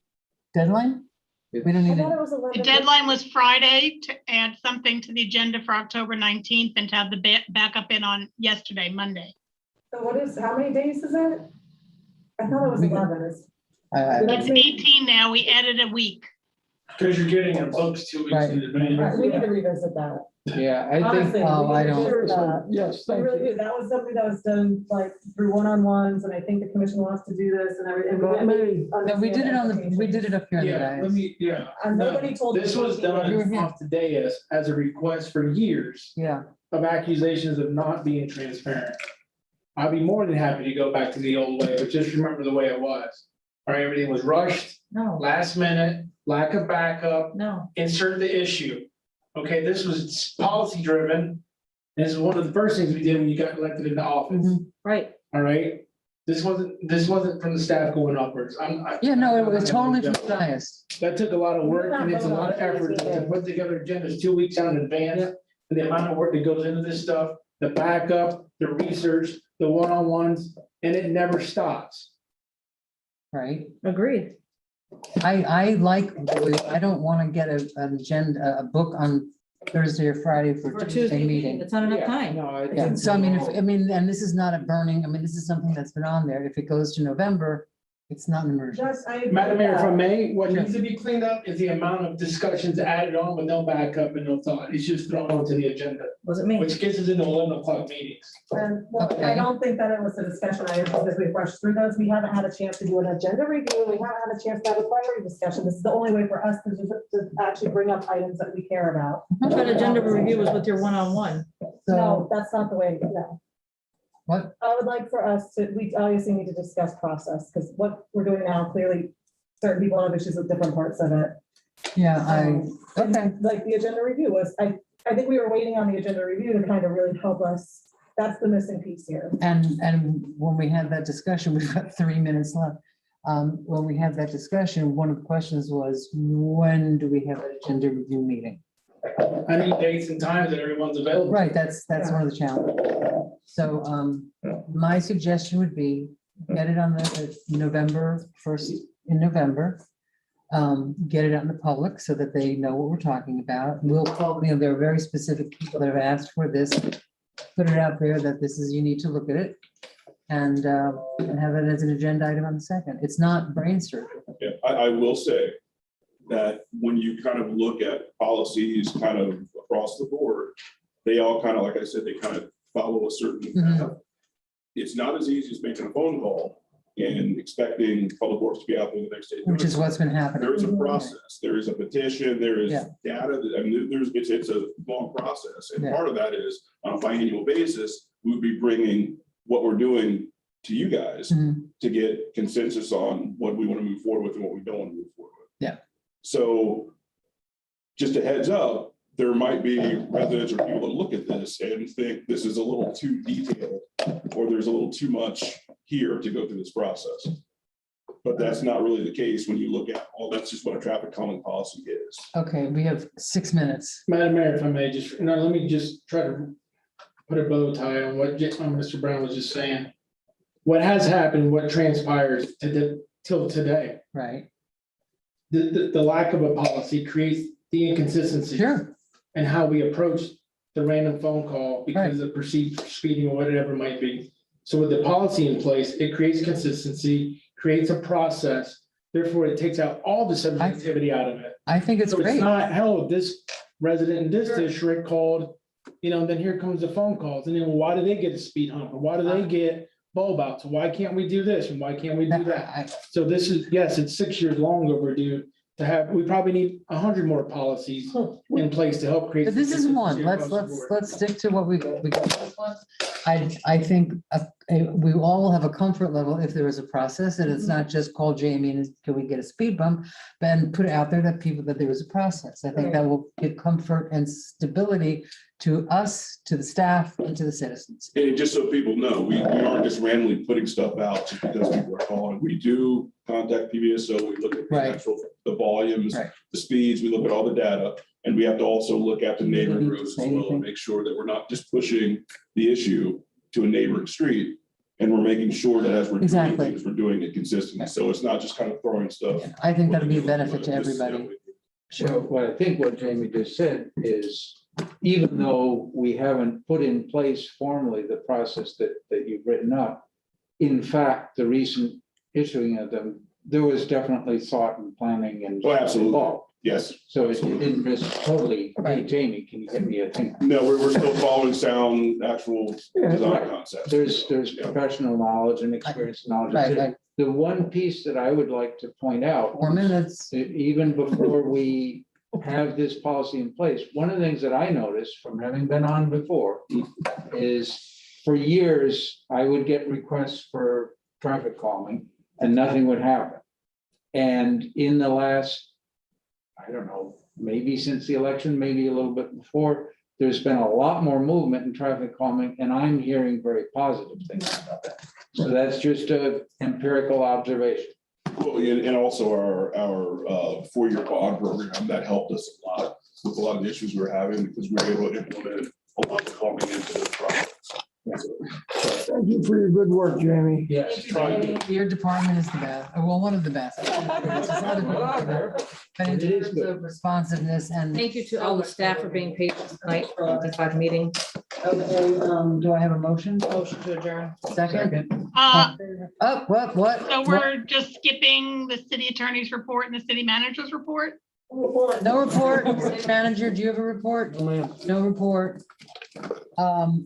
Deadline? We don't I need thought it. it was 11. The deadline was Friday to add something to the agenda for October 19th and to have the backup in on yesterday, Monday. So how many days is it? I thought it was 11. It's 18 now. We added a week. Because you're getting a books 2 weeks in advance. We need to revisit that. Yeah, I think, Honestly, I don't. Yes, I thank really you. do. That was something that was done like through one-on-ones, and I think the commission wants to do this and everything. Not me. No, we did it we did it up here in the Yeah, guys. And nobody told me. This was done off the dais as a request for years Yeah. of accusations of not being transparent. I'd be more than happy to go back to the old way, but just remember the way it was. All right, everything was rushed, No, last minute, lack of backup, no. insert the issue. Okay, this was policy driven. This is one of the first things we did when you got elected into office. Right. All right. This wasn't from the staff going upwards. Yeah, no, it was totally from the dais. That took a lot of work and it's a lot of effort to put together agendas 2 weeks out in advance. And the amount of work that goes into this stuff, the backup, the research, the one-on-ones, and it never stops. Right. Agreed. I don't want to get an agenda, a book on Thursday or Friday for Tuesday meeting. It's not enough Yeah, time. no, Yeah, so I mean, and this is not a burning, I mean, this is something that's been on there. If it goes to November, it's not an emergency. Madam Mayor, if I may, what needs to be cleaned up is the amount of discussions added on with no backup and no thought. It's just thrown onto the agenda. Was it me? Which gets us into 11 o'clock meetings. Well, I don't think that it was a discussion. I specifically rushed through those. We haven't had a chance to do an agenda review. We haven't had a chance to have a priority discussion. This is the only way for us to actually bring up items that we care about. But agenda review was with your one-on-one. No, that's not the way to go. What? I would like for us to, we obviously need to discuss process, because what we're doing now, clearly, certain people have issues with different parts of it. Yeah, okay. Like the agenda review was, I think we were waiting on the agenda review to kind of really help us. That's the missing piece here. And when we had that discussion, we've got 3 minutes left. When we had that discussion, one of the questions was, when do we have an agenda review meeting? I need dates and times that everyone's available. Right, that's one of the challenges. So my suggestion would be get it on the November 1st in November. Get it out in the public so that they know what we're talking about. We'll call, there are very specific people that have asked for this. Put it out there that this is, you need to look at it. and have it as an agenda item on the second. It's not brain surgery. Yeah, I will say that when you kind of look at policies kind of across the board, they all kind of, like I said, they kind of follow a certain path. It's not as easy as making a phone call and expecting Public Works to be out there the next day. Which is what's been happening. There is a process, there is a petition, there is Yeah. data, I mean, it's a long process. And Yeah. part of that is on a biannual basis, we would be bringing what we're doing to you guys to get consensus on what we want to move forward with and what we don't want to move forward with. Yeah. So just a heads up, there might be residents or people that look at this and think this is a little too detailed, or there's a little too much here to go through this process. But that's not really the case when you look at, that's just what a traffic calming policy is. Okay, we have 6 minutes. Madam Mayor, if I may, let me just try to put a bow tie on what Mr. Brown was just saying. What has happened, what transpires till today, Right. the lack of a policy creates the inconsistency. Sure. And how we approach the random phone call because of perceived speeding or whatever it might be. So with the policy in place, it creates consistency, creates a process. Therefore, it takes out all the subjectivity out of it. I think it's So great. it's not, hell, this resident in this district called, then here comes the phone calls. And then why do they get a speed hump? Or why do they get bulb outs? Why can't we do this? And why can't we do that? So this is, yes, it's 6 years long overdue to have, we probably need 100 more policies in place to help create. But this is one. consistency Let's across the board. let's stick to what we got this one. I think we all have a comfort level if there is a process, and it's not just call Jamie and can we get a speed bump, and put it out there that there is a process. I think that will give comfort and stability to us, to the staff, and to the citizens. And just so people know, we aren't just randomly putting stuff out just because people are calling. We do contact PBSO, we look at the volumes, the speeds, we look at all the data. And we have to also look at the neighboring roads as well and make sure that we're not just pushing the issue to a neighboring street. And we're making sure that as we're doing things, we're doing it consistently. So it's not just kind of throwing stuff. I think that'd be a benefit to everybody. So what I think what Jamie just said is, even though we haven't put in place formally the process that you've written up, in fact, the recent issuing of them, there was definitely thought and planning and. Oh, absolutely. involved. Yes. So it didn't just totally, hey, Jamie, can you give me a thing? No, we're still following sound actual design concepts. There's professional knowledge and experience knowledge. Right. The one piece that I would like to point out. 4 minutes. Even before we have this policy in place, one of the things that I noticed from having been on before is for years, I would get requests for traffic calming and nothing would happen. And in the last, I don't know, maybe since the election, maybe a little bit before, there's been a lot more movement in traffic calming, and I'm hearing very positive things about that. So that's just an empirical observation. Well, and also our 4-year bond program, that helped us a lot with a lot of the issues we were having because we were able to implement a lot of calming into the projects. Thank you for your good work, Jamie. Yes. Your department is the best, well, one of the best. But in terms of responsiveness and. Thank you to all the staff for being patient tonight for a 55 meeting. Okay, do I have a motion? Motion to adjourn. Second? Uh, Oh, what? So we're just skipping the city attorney's report and the city manager's report? No report. City manager, do you have a report? No report.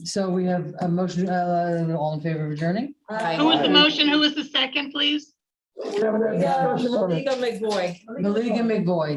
So we have a motion, all in favor of adjourning? Who was the motion? Who was the second, please? We're having that discussion on it. Legal McBoy. Maliga McVoy.